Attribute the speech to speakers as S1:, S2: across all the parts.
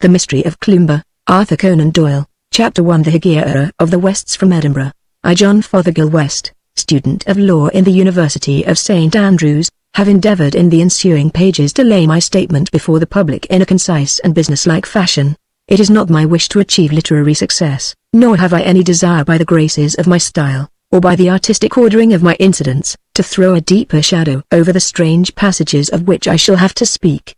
S1: The Mystery of Cloomber, Arthur Conan Doyle, Chapter 1 The Hegira of the Wests from Edinburgh. I, John Fothergill West, student of law in the University of St Andrews, have endeavoured in the ensuing pages to lay my statement before the public in a concise and businesslike fashion. It is not my wish to achieve literary success, nor have I any desire by the graces of my style, or by the artistic ordering of my incidents, to throw a deeper shadow over the strange passages of which I shall have to speak.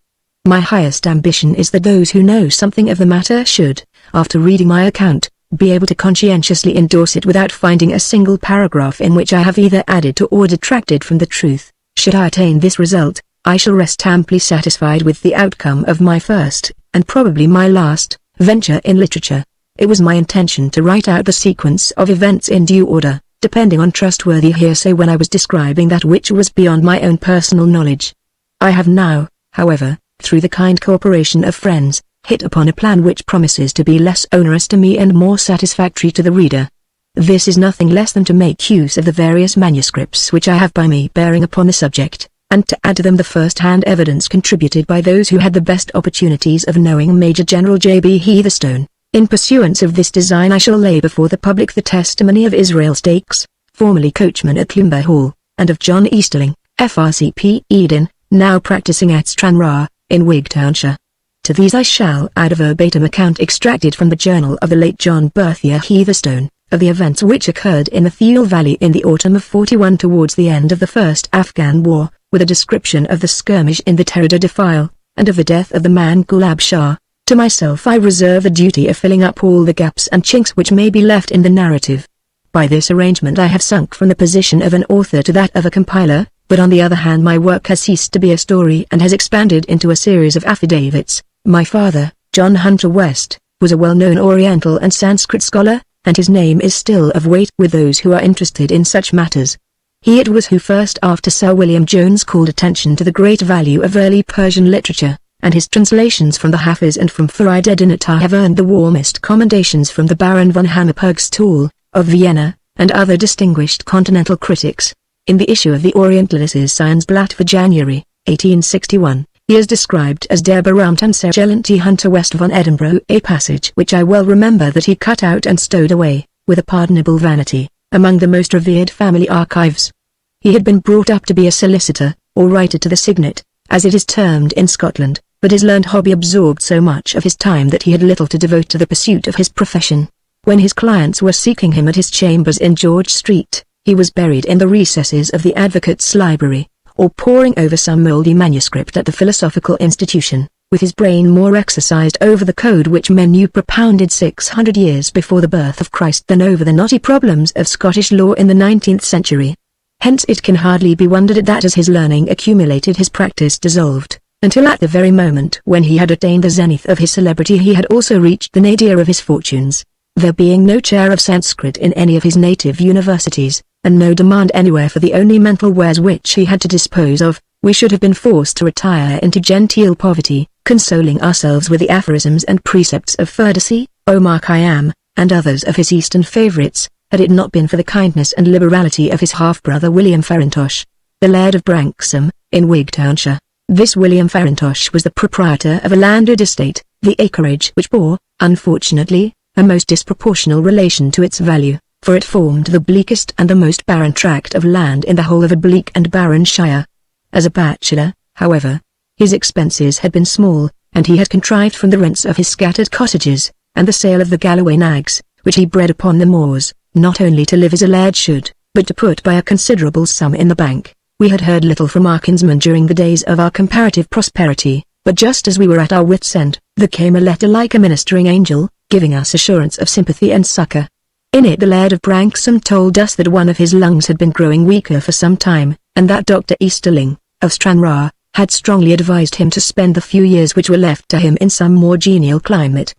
S1: My highest ambition is that those who know something of the matter should, after reading my account, be able to conscientiously endorse it without finding a single paragraph in which I have either added to or detracted from the truth. Should I attain this result, I shall rest amply satisfied with the outcome of my first, and probably my last, venture in literature. It was my intention to write out the sequence of events in due order, depending on trustworthy hearsay when I was describing that which was beyond my own personal knowledge. I have now, however, through the kind cooperation of friends, hit upon a plan which promises to be less onerous to me and more satisfactory to the reader. This is nothing less than to make use of the various manuscripts which I have by me bearing upon the subject, and to add to them the first-hand evidence contributed by those who had the best opportunities of knowing Major General J.B. Heatherstone. In pursuance of this design I shall lay before the public the testimony of Israel Stakes, formerly coachman at Cloomber Hall, and of John Easterling, FRCP Eden, now practicing at Stranraer, in Wigtownshire. To these I shall add a verbatim account extracted from the journal of the late John Berthier Heatherstone, of the events which occurred in the Thiel Valley in the autumn of '41 towards the end of the First Afghan War, with a description of the skirmish in the Teredo Defile, and of the death of the man Gulab Shah. To myself I reserve the duty of filling up all the gaps and chinks which may be left in the narrative. By this arrangement I have sunk from the position of an author to that of a compiler, but on the other hand my work has ceased to be a story and has expanded into a series of affidavits. My father, John Hunter West, was a well-known Oriental and Sanskrit scholar, and his name is still of weight with those who are interested in such matters. He it was who first after Sir William Jones called attention to the great value of early Persian literature, and his translations from the Hafiz and from Farideddin-Attar have earned the warmest commendations from the Baron von Hammerpurgstall, of Vienna, and other distinguished continental critics. In the issue of the Orientalisches Science-Blatt for January, 1861, he is described as Der Berühmte Sergeant Hunter West von Edinburgh, a passage which I well remember that he cut out and stowed away, with a pardonable vanity, among the most revered family archives. He had been brought up to be a solicitor, or writer to the signet, as it is termed in Scotland, but his learned hobby absorbed so much of his time that he had little to devote to the pursuit of his profession. When his clients were seeking him at his chambers in George Street, he was buried in the recesses of the Advocate's Library, or poring over some mouldy manuscript at the Philosophical Institution, with his brain more exercised over the code which men knew propounded 600 years before the birth of Christ than over the knotty problems of Scottish law in the 19th century. Hence it can hardly be wondered at that as his learning accumulated his practice dissolved, until at the very moment when he had attained the zenith of his celebrity he had also reached the nadir of his fortunes. There being no chair of Sanskrit in any of his native universities, and no demand anywhere for the only mental wares which he had to dispose of, we should have been forced to retire into genteel poverty, consoling ourselves with the aphorisms and precepts of Firdusi, Omar Khayyam, and others of his Eastern favourites, had it not been for the kindness and liberality of his half-brother William Farintosh, the Laird of Branksome, in Wigtownshire. This William Farintosh was the proprietor of a landed estate, the acreage which bore, unfortunately, a most disproportional relation to its value, for it formed the bleakest and the most barren tract of land in the whole of a bleak and barren shire. As a bachelor, however, his expenses had been small, and he had contrived from the rents of his scattered cottages, and the sale of the Galloway nags, which he bred upon the moors, not only to live as a laird should, but to put by a considerable sum in the bank. We had heard little from our kinsman during the days of our comparative prosperity, but just as we were at our wits' end, there came a letter like a ministering angel, giving us assurance of sympathy and succour. In it the Laird of Branksome told us that one of his lungs had been growing weaker for some time, and that Dr. Easterling, of Stranraer, had strongly advised him to spend the few years which were left to him in some more genial climate.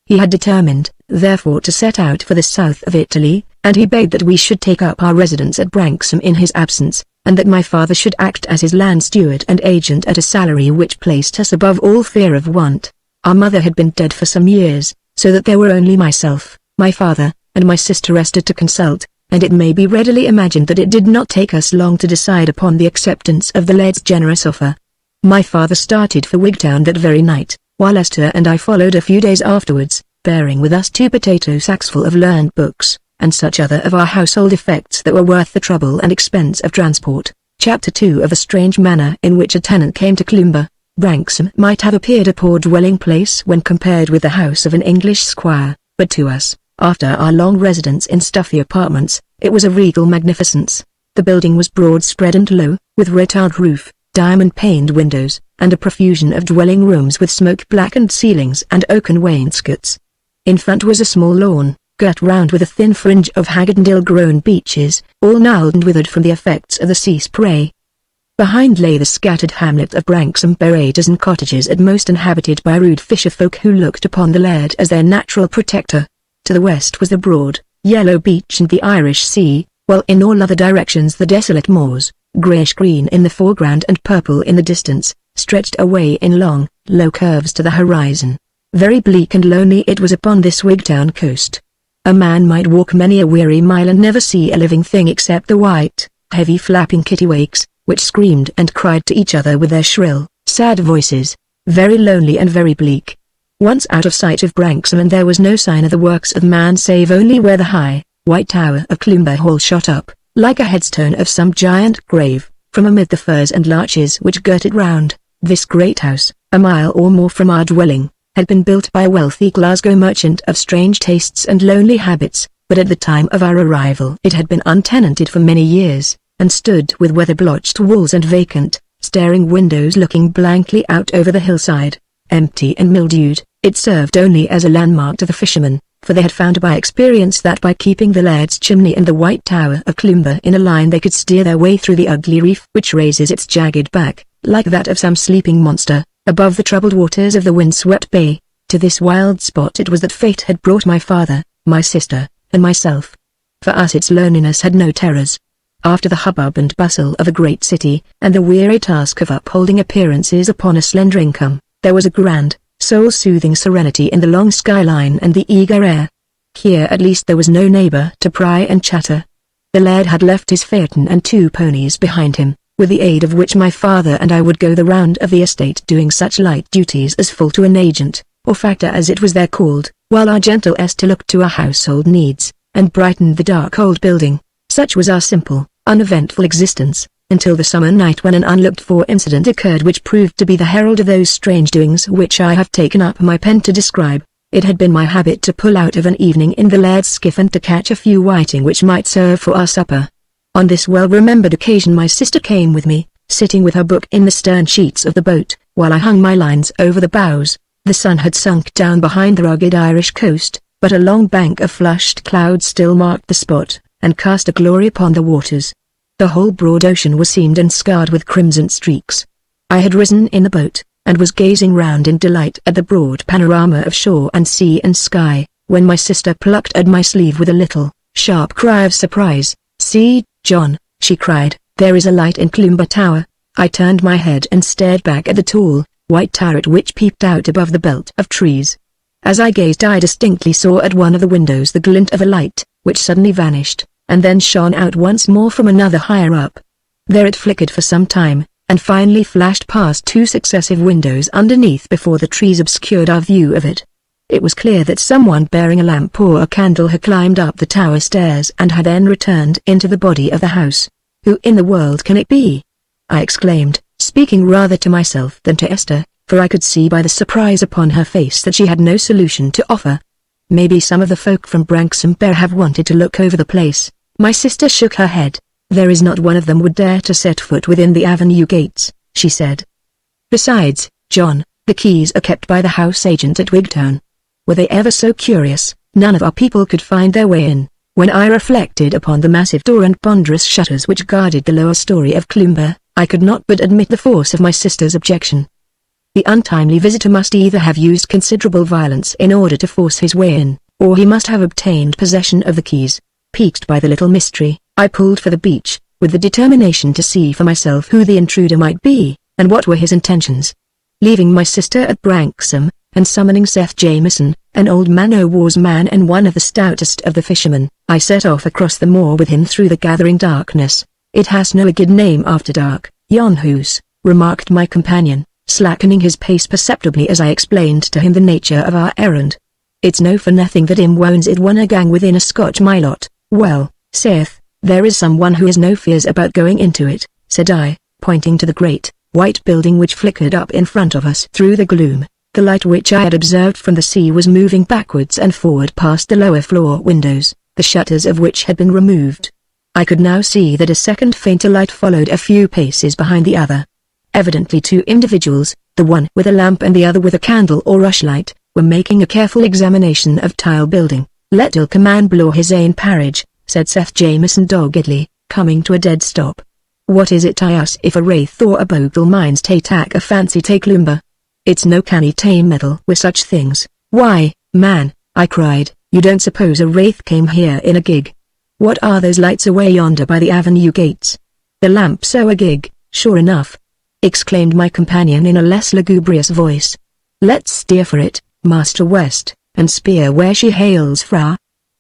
S1: He had determined, therefore, to set out for the south of Italy, and he begged that we should take up our residence at Branksome in his absence, and that my father should act as his land steward and agent at a salary which placed us above all fear of want. Our mother had been dead for some years, so that there were only myself, my father, and my sister rested to consult, and it may be readily imagined that it did not take us long to decide upon the acceptance of the laird's generous offer. My father started for Wigtown that very night, while Esther and I followed a few days afterwards, bearing with us 2 potato sacks full of learned books, and such other of our household effects that were worth the trouble and expense of transport. Chapter 2 of a strange manner in which a tenant came to Cloomber. Branksome might have appeared a poor dwelling place when compared with the house of an English squire, but to us, after our long residence in stuffy apartments, it was a regal magnificence. The building was broad spread and low, with red-tiled roof, diamond-paned windows, and a profusion of dwelling rooms with smoke-blackened ceilings and oaken wainscots. In front was a small lawn, girt round with a thin fringe of haggard and ill-grown beeches, all gnarled and withered from the effects of the sea spray. Behind lay the scattered hamlet of Branksome, bare dozen cottages at most inhabited by rude fisher-folk who looked upon the laird as their natural protector. To the west was the broad, yellow beach and the Irish Sea, while in all other directions the desolate moors, greyish-green in the foreground and purple in the distance, stretched away in long, low curves to the horizon. Very bleak and lonely it was upon this Wigtown coast. A man might walk many a weary mile and never see a living thing except the white, heavy flapping kittiwakes, which screamed and cried to each other with their shrill, sad voices. Very lonely and very bleak. Once out of sight of Branksome and there was no sign of the works of man save only where the high, white tower of Cloomber Hall shot up, like a headstone of some giant grave, from amid the firs and larches which girt it round. This great house, a mile or more from our dwelling, had been built by a wealthy Glasgow merchant of strange tastes and lonely habits, but at the time of our arrival it had been untenanted for many years, and stood with weather-blotched walls and vacant, staring windows looking blankly out over the hillside. Empty and mildewed, it served only as a landmark to the fishermen, for they had found by experience that by keeping the laird's chimney and the white tower of Cloomber in a line they could steer their way through the ugly reef which raises its jagged back, like that of some sleeping monster, above the troubled waters of the wind-swept bay. To this wild spot it was that fate had brought my father, my sister, and myself. For us its loneliness had no terrors. After the hubbub and bustle of a great city, and the weary task of upholding appearances upon a slender income, there was a grand, soul-soothing serenity in the long skyline and the eager air. Here at least there was no neighbour to pry and chatter. The laird had left his phaeton and 2 ponies behind him, with the aid of which my father and I would go the round of the estate doing such light duties as fall to an agent, or factor as it was there called, while our gentle Esther looked to our household needs, and brightened the dark old building. Such was our simple, uneventful existence, until the summer night when an unlooked-for incident occurred which proved to be the herald of those strange doings which I have taken up my pen to describe. It had been my habit to pull out of an evening in the laird's skiff and to catch a few whiting which might serve for our supper. On this well-remembered occasion my sister came with me, sitting with her book in the stern sheets of the boat, while I hung my lines over the bows. The sun had sunk down behind the rugged Irish coast, but a long bank of flushed clouds still marked the spot, and cast a glory upon the waters. The whole broad ocean was seamed and scarred with crimson streaks. I had risen in the boat, and was gazing round in delight at the broad panorama of shore and sea and sky, when my sister plucked at my sleeve with a little, sharp cry of surprise. "See, John," she cried, "there is a light in Cloomber Tower." I turned my head and stared back at the tall, white turret which peeped out above the belt of trees. As I gazed I distinctly saw at one of the windows the glint of a light, which suddenly vanished, and then shone out once more from another higher up. There it flickered for some time, and finally flashed past 2 successive windows underneath before the trees obscured our view of it. It was clear that someone bearing a lamp or a candle had climbed up the tower stairs and had then returned into the body of the house. "Who in the world can it be?" I exclaimed, speaking rather to myself than to Esther, for I could see by the surprise upon her face that she had no solution to offer. "Maybe some of the folk from Branksome have wanted to look over the place." My sister shook her head. "There is not one of them would dare to set foot within the avenue gates," she said. "Besides, John, the keys are kept by the house agent at Wigtown. Were they ever so curious, none of our people could find their way in." When I reflected upon the massive door and ponderous shutters which guarded the lower story of Cloomber, I could not but admit the force of my sister's objection. The untimely visitor must either have used considerable violence in order to force his way in, or he must have obtained possession of the keys. Piqued by the little mystery, I pulled for the beach, with the determination to see for myself who the intruder might be, and what were his intentions. Leaving my sister at Branksome, and summoning Seth Jameson, an old man-o'-war's man and one of the stoutest of the fishermen, I set off across the moor with him through the gathering darkness. "It has no good name after dark, yon hoose," remarked my companion. slackening his pace perceptibly as I explained to him the nature of our errand. "It's no for nothing that him wones it won a gang within a Scotch Milot. Well, saith, there is someone who has no fears about going into it," said I, pointing to the great, white building which flickered up in front of us through the gloom. The light which I had observed from the sea was moving backwards and forward past the lower floor windows, the shutters of which had been removed. I could now see that a second fainter light followed a few paces behind the other. Evidently two individuals, the one with a lamp and the other with a candle or rushlight, were making a careful examination of tile building. "Let ilka man blow his ain parage," said Seth Jameson doggedly, coming to a dead stop. "What is it to us if a wraith or a bogle minds to take a fancy to Cloomber? It's no canny tame meddle with such things." "Why, man," I cried, "you don't suppose a wraith came here in a gig? What are those lights away yonder by the avenue gates?" "The lamps o' a gig, sure enough," exclaimed my companion in a less lugubrious voice. "Let's steer for it, Master West, and speer where she hails fra."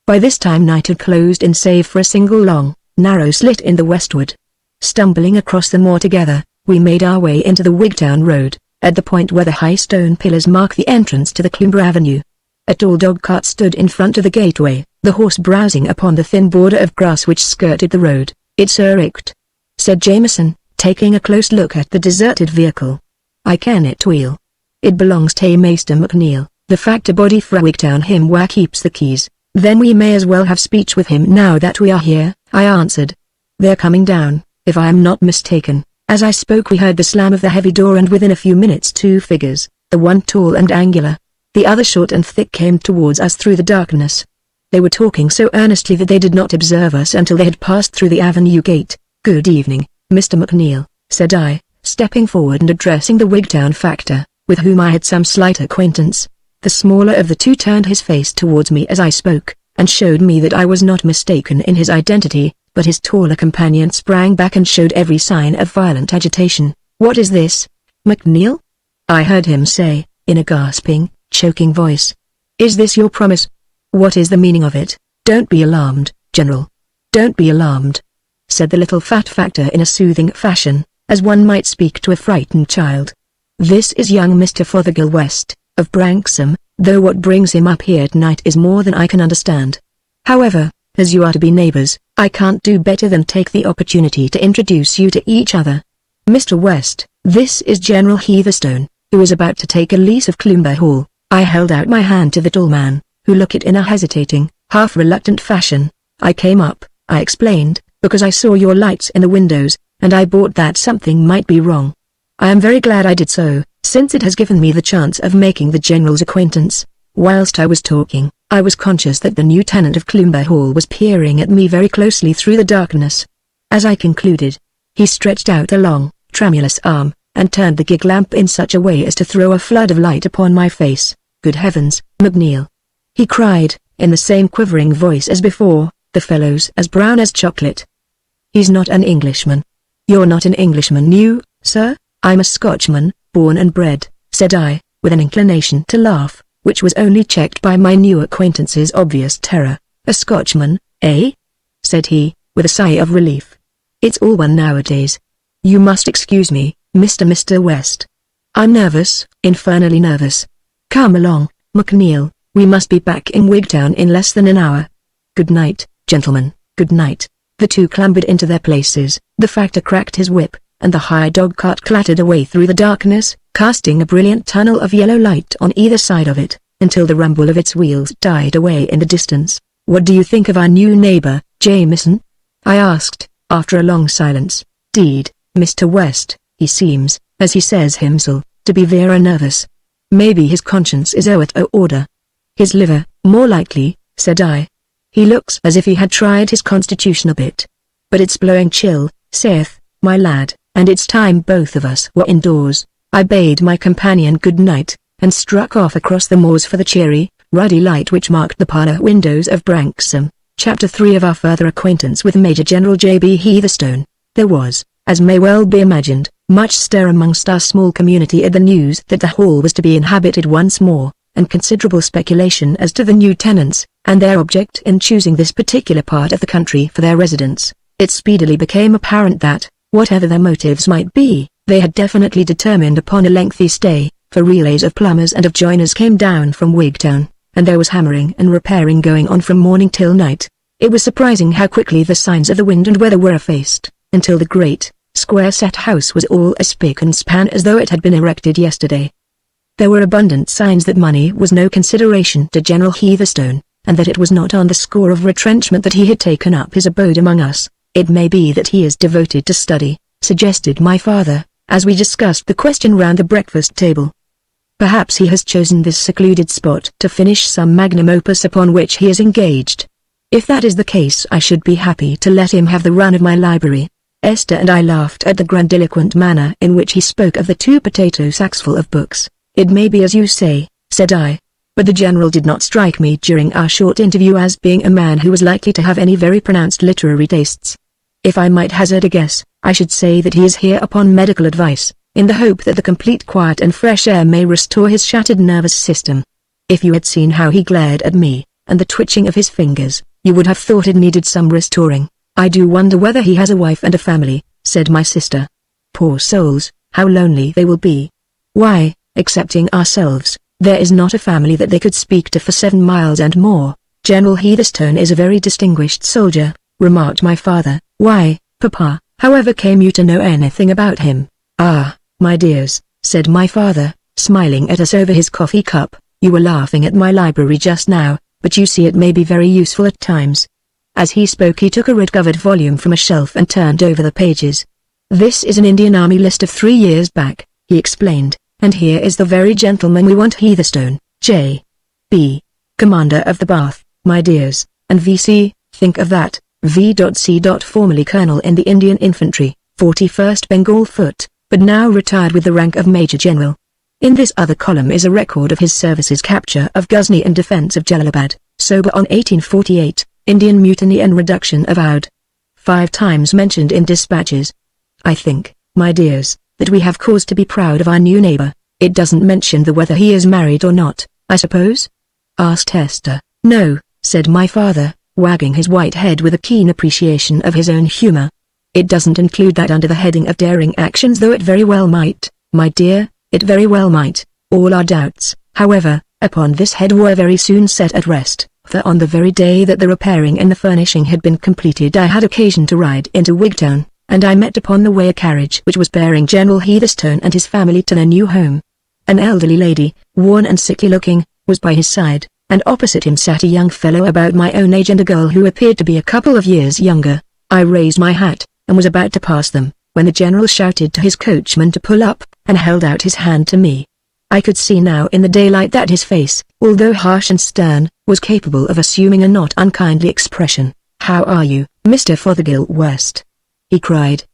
S1: By this time night had closed in save for a single long, narrow slit in the westward. Stumbling across the moor together, we made our way into the Wigtown Road, at the point where the high stone pillars mark the entrance to the Cloomber Avenue. A tall dog-cart stood in front of the gateway, the horse browsing upon the thin border of grass which skirted the road. "It's erect," said Jameson, taking a close look at the deserted vehicle. "I ken it weel. It belongs to Maester McNeil, the factor body fra Wigtown, him where keeps the keys." "Then we may as well have speech with him now that we are here," I answered. "They're coming down, if I am not mistaken." As I spoke we heard the slam of the heavy door, and within a few minutes two figures, the one tall and angular, the other short and thick, came towards us through the darkness. They were talking so earnestly that they did not observe us until they had passed through the avenue gate. "Good evening, Mr. McNeil," said I, stepping forward and addressing the Wigtown factor, with whom I had some slight acquaintance. The smaller of the two turned his face towards me as I spoke, and showed me that I was not mistaken in his identity, but his taller companion sprang back and showed every sign of violent agitation. "What is this, McNeil?" I heard him say, in a gasping, choking voice. "Is this your promise? What is the meaning of it?" "Don't be alarmed, General. Don't be alarmed," said the little fat factor in a soothing fashion, as one might speak to a frightened child. "This is young Mr. Fothergill West, of Branksome, though what brings him up here tonight is more than I can understand. However, as you are to be neighbors, I can't do better than take the opportunity to introduce you to each other. Mr. West, this is General Heatherstone, who is about to take a lease of Cloomber Hall." I held out my hand to the tall man, who looked it in a hesitating, half-reluctant fashion. "I came up," I explained, "because I saw your lights in the windows, and I bought that something might be wrong. I am very glad I did so, since it has given me the chance of making the General's acquaintance." Whilst I was talking, I was conscious that the new tenant of Cloomber Hall was peering at me very closely through the darkness. As I concluded, he stretched out a long, tremulous arm, and turned the gig lamp in such a way as to throw a flood of light upon my face. "Good heavens, McNeil!" he cried, in the same quivering voice as before, "the fellow's as brown as chocolate. He's not an Englishman." "You're not an Englishman, you, sir?" "I'm a Scotchman, born and bred," said I, with an inclination to laugh, which was only checked by my new acquaintance's obvious terror. "A Scotchman, eh?" said he, with a sigh of relief. "It's all one nowadays. You must excuse me, Mr. West. I'm nervous, infernally nervous. Come along, McNeil, we must be back in Wigtown in less than an hour. Good night, gentlemen, good night." The two clambered into their places, the factor cracked his whip, and the high dog-cart clattered away through the darkness, casting a brilliant tunnel of yellow light on either side of it, until the rumble of its wheels died away in the distance. "What do you think of our new neighbor, Jameson?" I asked, after a long silence. "Deed, Mr. West, he seems, as he says himself, to be vera nervous. Maybe his conscience is out o' order." "His liver, more likely," said I. "He looks as if he had tried his constitution a bit. But it's blowing chill, saith, my lad, and it's time both of us were indoors." I bade my companion good night, and struck off across the moors for the cheery, ruddy light which marked the parlour windows of Branksome. Chapter 3 of our further acquaintance with Major General J.B. Heatherstone. There was, as may well be imagined, much stir amongst our small community at the news that the hall was to be inhabited once more, and considerable speculation as to the new tenants, and their object in choosing this particular part of the country for their residence. It speedily became apparent that, whatever their motives might be, They had definitely determined upon a lengthy stay, for relays of plumbers and of joiners came down from Wigtown, and there was hammering and repairing going on from morning till night. It was surprising how quickly the signs of the wind and weather were effaced, until the great, square-set house was all as spick and span as though it had been erected yesterday. There were abundant signs that money was no consideration to General Heatherstone, and that it was not on the score of retrenchment that he had taken up his abode among us. "It may be that he is devoted to study," suggested my father, as we discussed the question round the breakfast table. "Perhaps he has chosen this secluded spot to finish some magnum opus upon which he is engaged. If that is the case, I should be happy to let him have the run of my library." Esther and I laughed at the grandiloquent manner in which he spoke of the 2 potato sacks full of books. "It may be as you say," said I. But the general did not strike me during our short interview as being a man who was likely to have any very pronounced literary tastes. If I might hazard a guess, I should say that he is here upon medical advice, in the hope that the complete quiet and fresh air may restore his shattered nervous system. If you had seen how he glared at me, and the twitching of his fingers, you would have thought it needed some restoring. "I do wonder whether he has a wife and a family," said my sister. "Poor souls, how lonely they will be. Why, excepting ourselves, there is not a family that they could speak to for 7 miles and more." "General Heatherstone is a very distinguished soldier," remarked my father. "Why, Papa, however came you to know anything about him?" "Ah, my dears," said my father, smiling at us over his coffee cup, "you were laughing at my library just now, but you see it may be very useful at times." As he spoke he took a red-covered volume from a shelf and turned over the pages. "This is an Indian Army list of 3 years back," he explained, "and here is the very gentleman we want, Heatherstone, J.B. Commander of the Bath, my dears, and V.C., think of that, V.C. Formerly Colonel in the Indian Infantry, 41st Bengal Foot, but now retired with the rank of Major General. In this other column is a record of his services: capture of Ghazni and defense of Jalalabad, Sober on 1848, Indian Mutiny and reduction of Oudh. 5 times mentioned in dispatches. I think, my dears, that we have cause to be proud of our new neighbor. It doesn't mention whether he is married or not, I suppose?" asked Esther. "No," said my father, wagging his white head with a keen appreciation of his own humor. "It doesn't include that under the heading of daring actions, though it very well might, my dear, it very well might. All our doubts, however, upon this head were very soon set at rest, for on the very day that the repairing and the furnishing had been completed I had occasion to ride into Wigtown, and I met upon the way a carriage which was bearing General Heatherstone and his family to their new home. An elderly lady, worn and sickly looking, was by his side, and opposite him sat a young fellow about my own age and a girl who appeared to be a couple of years younger. I raised my hat, and was about to pass them, when the general shouted to his coachman to pull up, and held out his hand to me. I could see now in the daylight that his face, although harsh and stern, was capable of assuming a not unkindly expression. "How are you, Mr. Fothergill West?" he cried.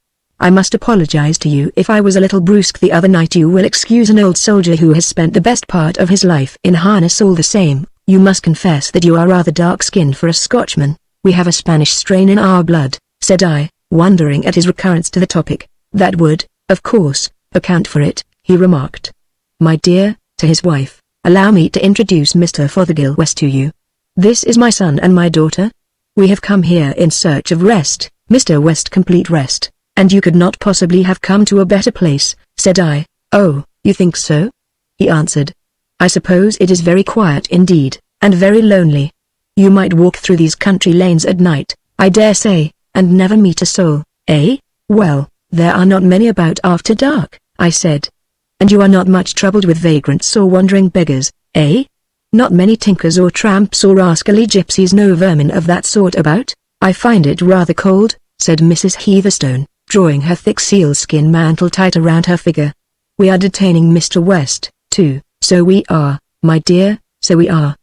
S1: "I must apologize to you if I was a little brusque the other night. You will excuse an old soldier who has spent the best part of his life in harness. All the same, you must confess that you are rather dark-skinned for a Scotchman. We have a Spanish strain in our blood," said I, wondering at his recurrence to the topic. "That would, of course, account for it," he remarked. "My dear," to his wife, "allow me to introduce Mr. Fothergill West to you. This is my son and my daughter. We have come here in search of rest, Mr. West, complete rest, and you could not possibly have come to a better place," said I. "Oh, you think so?" he answered. "I suppose it is very quiet indeed, and very lonely. You might walk through these country lanes at night, I dare say, and never meet a soul, eh?" "Well, there are not many about after dark," I said. "And you are not much troubled with vagrants or wandering beggars, eh? Not many tinkers or tramps or rascally gypsies, no vermin of that sort about?" "I find it rather cold," said Mrs. Heatherstone, drawing her thick sealskin mantle tight around her figure. "We are detaining Mr. West, too." "So we are, my dear, so we are.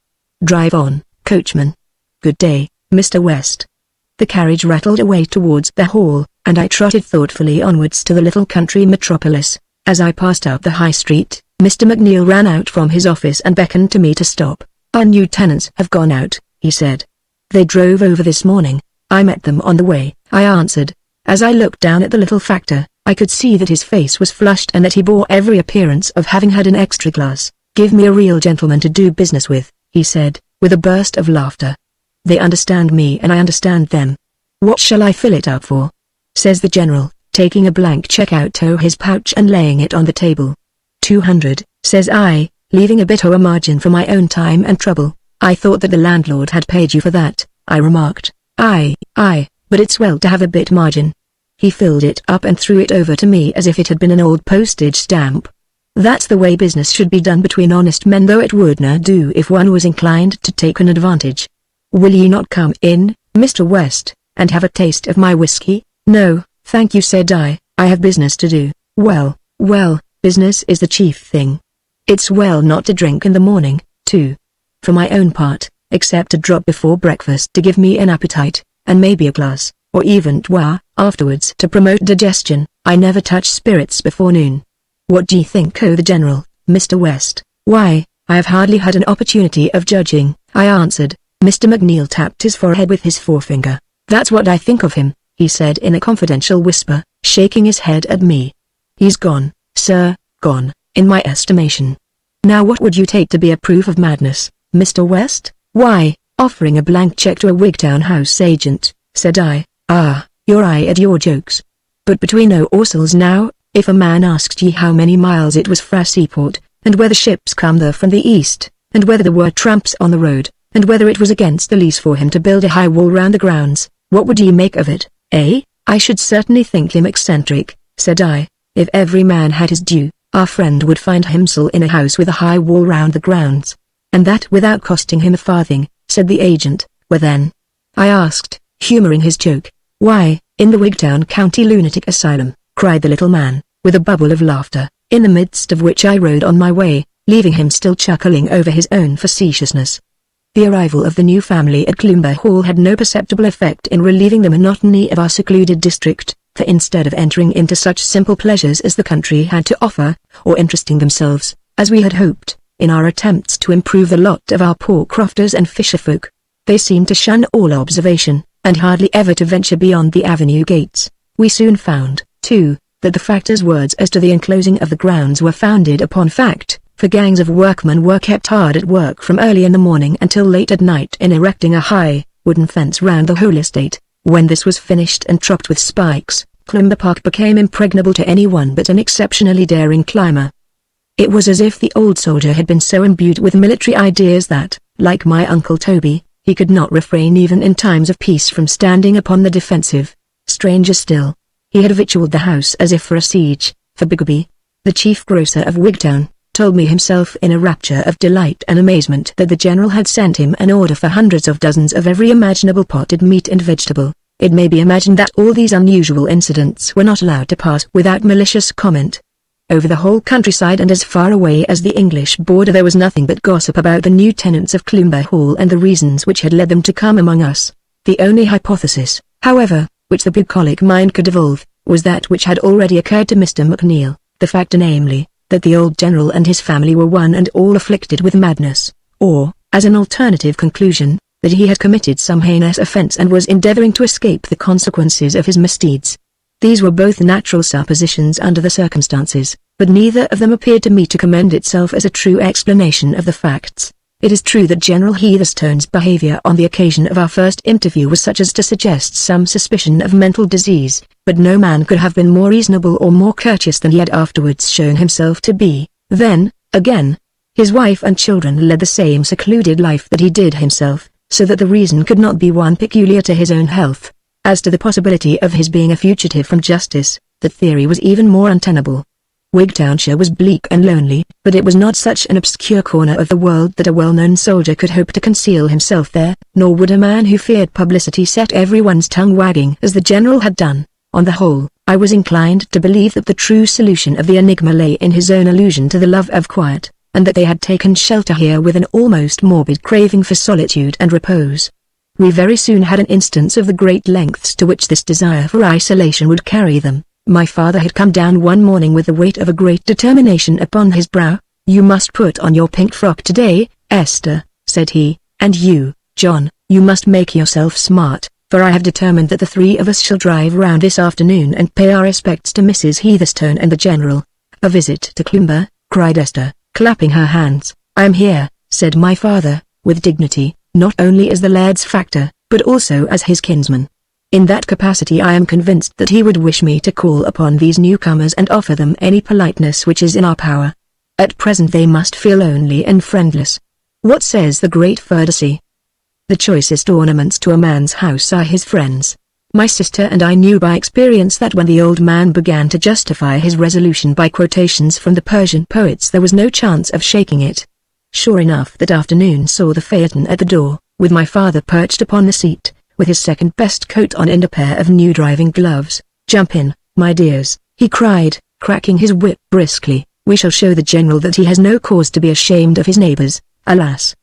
S1: Drive on, coachman." "Good day, Mr. West." The carriage rattled away towards the hall, and I trotted thoughtfully onwards to the little country metropolis. As I passed up the high street, Mr. McNeil ran out from his office and beckoned to me to stop. "Our new tenants have gone out," he said. "They drove over this morning. I met them on the way," I answered. As I looked down at the little factor, I could see that his face was flushed and that he bore every appearance of having had an extra glass. "Give me a real gentleman to do business with," he said, with a burst of laughter. "They understand me and I understand them. What shall I fill it up for?" says the general, taking a blank check out of his pouch and laying it on the table. 200, says I, leaving a bit of a margin for my own time and trouble. I thought that the landlord had paid you for that, I remarked. Aye, but it's well to have a bit margin. He filled it up and threw it over to me as if it had been an old postage stamp. That's the way business should be done between honest men, though it would not do if one was inclined to take an advantage. Will ye not come in, Mr. West, and have a taste of my whiskey? No, thank you, said I have business to do. Well, business is the chief thing. It's well not to drink in the morning, too. For my own part, except a drop before breakfast to give me an appetite, and maybe a glass, or even two, afterwards to promote digestion, I never touch spirits before noon. What d'ye think o' the General, Mr. West? Why, I have hardly had an opportunity of judging, I answered. Mr. McNeil tapped his forehead with his forefinger. That's what I think of him, he said in a confidential whisper, shaking his head at me. He's gone, sir, gone, in my estimation. Now what would you take to be a proof of madness, Mr. West? Why, offering a blank check to a Wigtown house agent, said I. Ah, you're at your jokes. But between ourselves now, if a man asked ye how many miles it was fra seaport, and whether ships come there from the east, and whether there were tramps on the road, and whether it was against the lease for him to build a high wall round the grounds, what would ye make of it, eh? I should certainly think him eccentric, said I. If every man had his due, our friend would find himself in a house with a high wall round the grounds. And that without costing him a farthing, said the agent. Where then? I asked, humouring his joke. Why, in the Wigtown County Lunatic Asylum, cried the little man, with a bubble of laughter, in the midst of which I rode on my way, leaving him still chuckling over his own facetiousness. The arrival of the new family at Cloomber Hall had no perceptible effect in relieving the monotony of our secluded district, for instead of entering into such simple pleasures as the country had to offer, or interesting themselves, as we had hoped, in our attempts to improve the lot of our poor crofters and fisherfolk, they seemed to shun all observation, and hardly ever to venture beyond the avenue gates. We soon found, too, that the factor's words as to the enclosing of the grounds were founded upon fact, for gangs of workmen were kept hard at work from early in the morning until late at night in erecting a high, wooden fence round the whole estate. When this was finished and propped with spikes, Cloomber Park became impregnable to anyone but an exceptionally daring climber. It was as if the old soldier had been so imbued with military ideas that, like my Uncle Toby, he could not refrain even in times of peace from standing upon the defensive. Stranger still, he had victualled the house as if for a siege, for Bigby, the chief grocer of Wigtown, told me himself in a rapture of delight and amazement that the General had sent him an order for hundreds of dozens of every imaginable potted meat and vegetable. It may be imagined that all these unusual incidents were not allowed to pass without malicious comment. Over the whole countryside and as far away as the English border there was nothing but gossip about the new tenants of Cloomber Hall and the reasons which had led them to come among us. The only hypothesis, however, which the bucolic mind could evolve, was that which had already occurred to Mr. McNeil, the fact namely, that the old General and his family were one and all afflicted with madness, or, as an alternative conclusion, that he had committed some heinous offence and was endeavouring to escape the consequences of his misdeeds. These were both natural suppositions under the circumstances, but neither of them appeared to me to commend itself as a true explanation of the facts. It is true that General Heatherstone's behaviour on the occasion of our first interview was such as to suggest some suspicion of mental disease, but no man could have been more reasonable or more courteous than he had afterwards shown himself to be. Then, again, his wife and children led the same secluded life that he did himself, so that the reason could not be one peculiar to his own health. As to the possibility of his being a fugitive from justice, the theory was even more untenable. Wigtownshire was bleak and lonely, but it was not such an obscure corner of the world that a well-known soldier could hope to conceal himself there, nor would a man who feared publicity set everyone's tongue wagging as the General had done. On the whole, I was inclined to believe that the true solution of the enigma lay in his own allusion to the love of quiet, and that they had taken shelter here with an almost morbid craving for solitude and repose. We very soon had an instance of the great lengths to which this desire for isolation would carry them. My father had come down one morning with the weight of a great determination upon his brow. "You must put on your pink frock today, Esther," said he, "and you, John, you must make yourself smart, for I have determined that the three of us shall drive round this afternoon and pay our respects to Mrs. Heatherstone and the General." "A visit to Cloomber," cried Esther, clapping her hands. "I am here," said my father, with dignity, "not only as the laird's factor, but also as his kinsman. In that capacity I am convinced that he would wish me to call upon these newcomers and offer them any politeness which is in our power. At present they must feel lonely and friendless. What says the great Pharisee? The choicest ornaments to a man's house are his friends. My sister and I knew by experience that when the old man began to justify his resolution by quotations from the Persian poets there was no chance of shaking it. Sure enough, that afternoon saw the phaeton at the door, with my father perched upon the seat, with his second-best coat on and a pair of new driving gloves. "Jump in, my dears," he cried, cracking his whip briskly. "We shall show the general that he has no cause to be ashamed of his neighbors. Alas!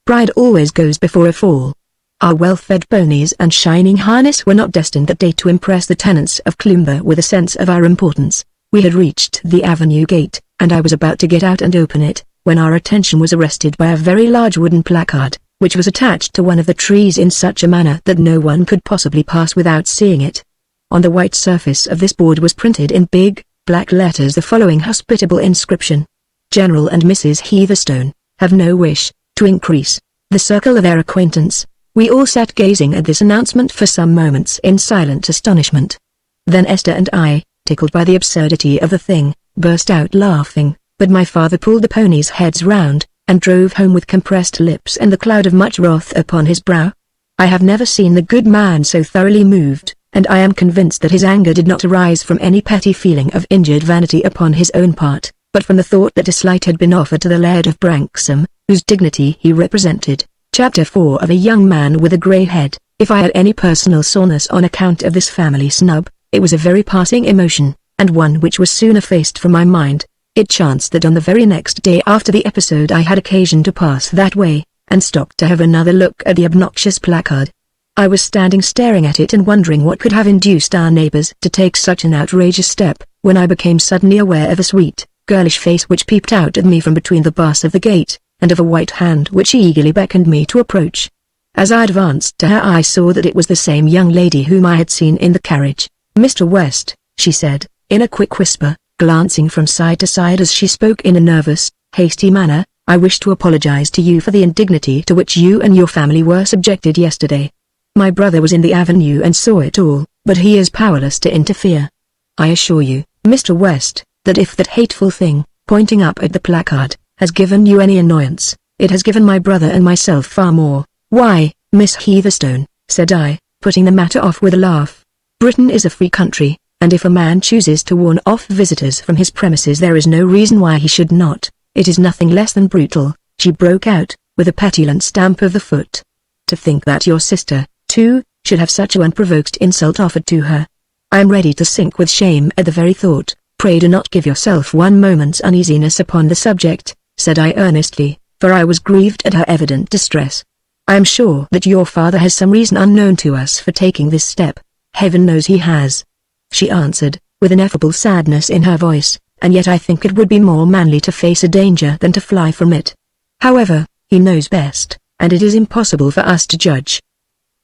S1: Pride always goes before a fall." Our well-fed ponies and shining harness were not destined that day to impress the tenants of Cloomber with a sense of our importance. We had reached the avenue gate, and I was about to get out and open it, when our attention was arrested by a very large wooden placard, which was attached to one of the trees in such a manner that no one could possibly pass without seeing it. On the white surface of this board was printed in big, black letters the following hospitable inscription: "General and Mrs. Heatherstone have no wish to increase the circle of their acquaintance." We all sat gazing at this announcement for some moments in silent astonishment. Then Esther and I, tickled by the absurdity of the thing, burst out laughing, but my father pulled the ponies' heads round, and drove home with compressed lips and the cloud of much wrath upon his brow. I have never seen the good man so thoroughly moved, and I am convinced that his anger did not arise from any petty feeling of injured vanity upon his own part, but from the thought that a slight had been offered to the Laird of Branksome, whose dignity he represented. Chapter 4 of A Young Man with a Grey Head. If I had any personal soreness on account of this family snub, it was a very passing emotion, and one which was soon effaced from my mind. It chanced that on the very next day after the episode I had occasion to pass that way, and stopped to have another look at the obnoxious placard. I was standing staring at it and wondering what could have induced our neighbors to take such an outrageous step, when I became suddenly aware of a sweet, girlish face which peeped out at me from between the bars of the gate, and of a white hand which eagerly beckoned me to approach. As I advanced to her I saw that it was the same young lady whom I had seen in the carriage. "Mr. West," she said, in a quick whisper, glancing from side to side as she spoke in a nervous, hasty manner, "I wish to apologize to you for the indignity to which you and your family were subjected yesterday. My brother was in the avenue and saw it all, but he is powerless to interfere. I assure you, Mr. West, that if that hateful thing," pointing up at the placard, "has given you any annoyance, it has given my brother and myself far more." "Why, Miss Heatherstone," said I, putting the matter off with a laugh, "Britain is a free country, and if a man chooses to warn off visitors from his premises there is no reason why he should not. It is nothing less than brutal," she broke out, with a petulant stamp of the foot. "To think that your sister, too, should have such a unprovoked insult offered to her. I am ready to sink with shame at the very thought." "Pray do not give yourself one moment's uneasiness upon the subject," said I earnestly, for I was grieved at her evident distress. "I am sure that your father has some reason unknown to us for taking this step." "Heaven knows he has," she answered, with ineffable sadness in her voice, "and yet I think it would be more manly to face a danger than to fly from it. However, he knows best, and it is impossible for us to judge."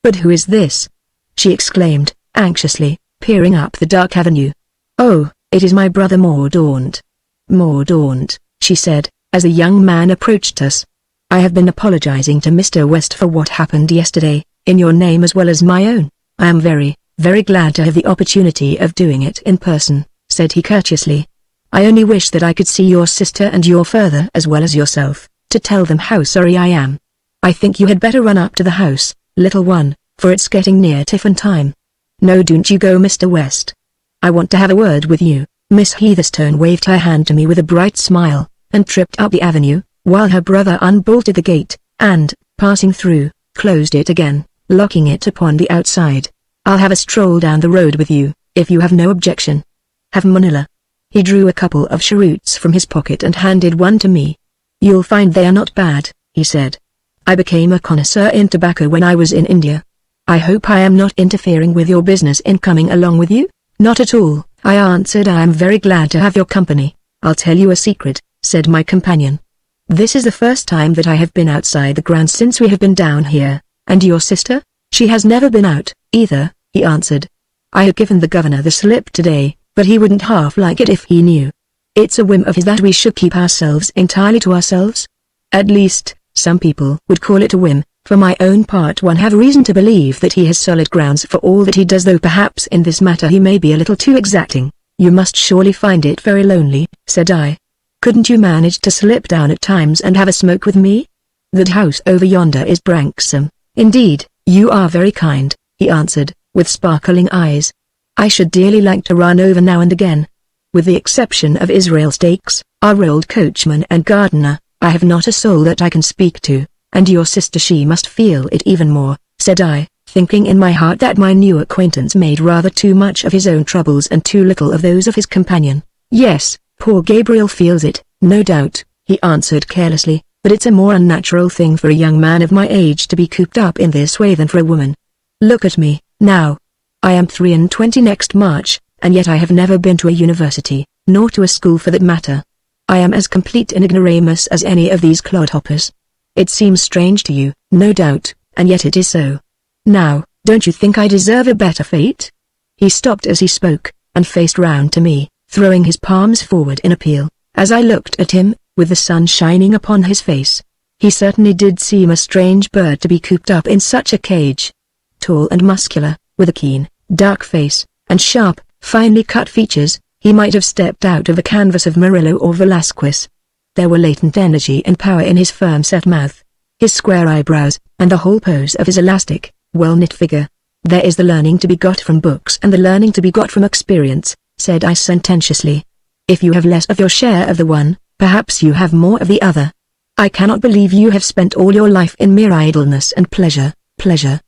S1: "But who is this?" she exclaimed, anxiously, peering up the dark avenue. "Oh, it is my brother Mordaunt." "Mordaunt," she said, as the young man approached us. "I have been apologizing to Mr. West for what happened yesterday, in your name as well as my own. I am very, very glad to have the opportunity of doing it in person," said he courteously. "I only wish that I could see your sister and your father as well as yourself, to tell them how sorry I am. I think you had better run up to the house, little one, for it's getting near tiffin time." "No, don't you go, Mr. West. I want to have a word with you." Miss Heatherstone waved her hand to me with a bright smile, and tripped up the avenue, while her brother unbolted the gate, and, passing through, closed it again, locking it upon the outside. "I'll have a stroll down the road with you, if you have no objection." "Have Manila." He drew a couple of cheroots from his pocket and handed one to me. "You'll find they are not bad," he said. "I became a connoisseur in tobacco when I was in India. I hope I am not interfering with your business in coming along with you?" "Not at all," I answered. "I am very glad to have your company." "I'll tell you a secret," said my companion. "This is the first time that I have been outside the grounds since we have been down here." "And your sister?" "She has never been out, either," he answered. "I have given the governor the slip today, but he wouldn't half like it if he knew. It's a whim of his that we should keep ourselves entirely to ourselves. At least, some people would call it a whim, For my own part, one have reason to believe that he has solid grounds for all that he does, though perhaps in this matter he may be a little too exacting. You must surely find it very lonely, said I. Couldn't you manage to slip down at times and have a smoke with me? That house over yonder is Branksome. Indeed, you are very kind, he answered, with sparkling eyes. I should dearly like to run over now and again. With the exception of Israel Stakes, our old coachman and gardener, I have not a soul that I can speak to, and your sister, she must feel it even more, said I, thinking in my heart that my new acquaintance made rather too much of his own troubles and too little of those of his companion. Yes, poor Gabriel feels it, no doubt, he answered carelessly, but it's a more unnatural thing for a young man of my age to be cooped up in this way than for a woman. Look at me, now. I am 23 next March, and yet I have never been to a university, nor to a school for that matter. I am as complete an ignoramus as any of these clodhoppers. It seems strange to you, no doubt, and yet it is so. Now, don't you think I deserve a better fate? He stopped as he spoke, and faced round to me, throwing his palms forward in appeal. As I looked at him, with the sun shining upon his face, he certainly did seem a strange bird to be cooped up in such a cage. Tall and muscular, with a keen, dark face, and sharp, finely cut features, he might have stepped out of the canvas of Murillo or Velázquez. There were latent energy and power in his firm-set mouth, his square eyebrows, and the whole pose of his elastic, well-knit figure. There is the learning to be got from books and the learning to be got from experience, said I sententiously. If you have less of your share of the one, perhaps you have more of the other. I cannot believe you have spent all your life in mere idleness and pleasure, pleasure,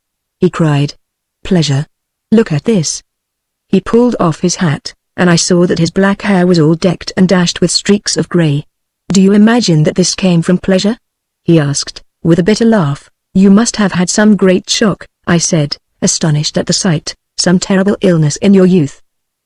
S1: he cried. Pleasure. Look at this. He pulled off his hat, and I saw that his black hair was all decked and dashed with streaks of grey. Do you imagine that this came from pleasure? He asked, with a bitter laugh. You must have had some great shock, I said, astonished at the sight, some terrible illness in your youth.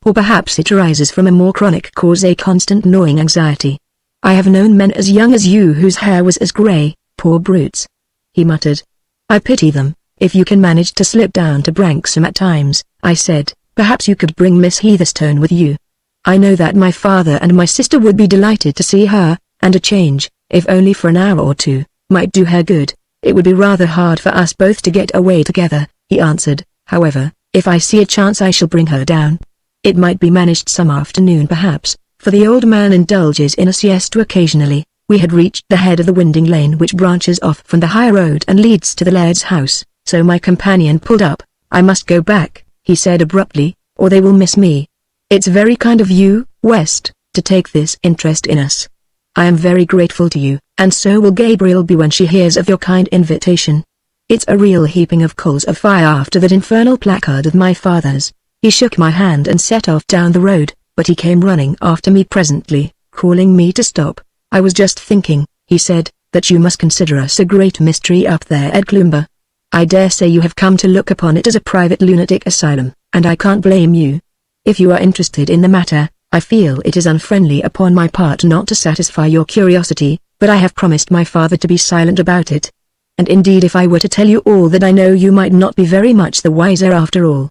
S1: Or perhaps it arises from a more chronic cause, a constant gnawing anxiety. I have known men as young as you whose hair was as grey, poor brutes. He muttered. I pity them. If you can manage to slip down to Branksome at times, I said, perhaps you could bring Miss Heatherstone with you. I know that my father and my sister would be delighted to see her, and a change, if only for an hour or two, might do her good. It would be rather hard for us both to get away together, he answered. However, if I see a chance I shall bring her down. It might be managed some afternoon perhaps, for the old man indulges in a siesta occasionally. We had reached the head of the winding lane which branches off from the high road and leads to the laird's house, so my companion pulled up. I must go back, he said abruptly, or they will miss me. It's very kind of you, West, to take this interest in us. I am very grateful to you, and so will Gabriel be when she hears of your kind invitation. It's a real heaping of coals of fire after that infernal placard of my father's. He shook my hand and set off down the road, but he came running after me presently, calling me to stop. I was just thinking, he said, that you must consider us a great mystery up there at Cloomber. I dare say you have come to look upon it as a private lunatic asylum, and I can't blame you. If you are interested in the matter, I feel it is unfriendly upon my part not to satisfy your curiosity, but I have promised my father to be silent about it. And indeed if I were to tell you all that I know you might not be very much the wiser after all.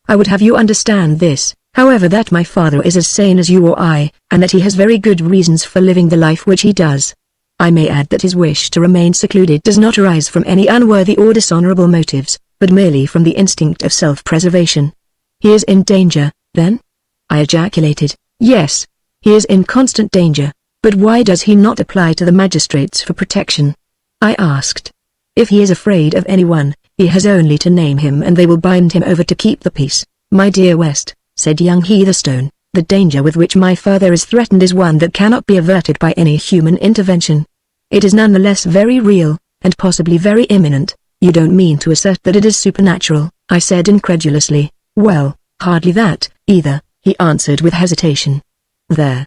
S1: I would have you understand this, however, that my father is as sane as you or I, and that he has very good reasons for living the life which he does. I may add that his wish to remain secluded does not arise from any unworthy or dishonorable motives, but merely from the instinct of self-preservation. He is in danger, then? I ejaculated. Yes, he is in constant danger, but why does he not apply to the magistrates for protection? I asked. If he is afraid of anyone, he has only to name him and they will bind him over to keep the peace. My dear West, said young Heatherstone, the danger with which my father is threatened is one that cannot be averted by any human intervention. It is nonetheless very real, and possibly very imminent. You don't mean to assert that it is supernatural, I said incredulously. Well, hardly that, either, he answered with hesitation. There.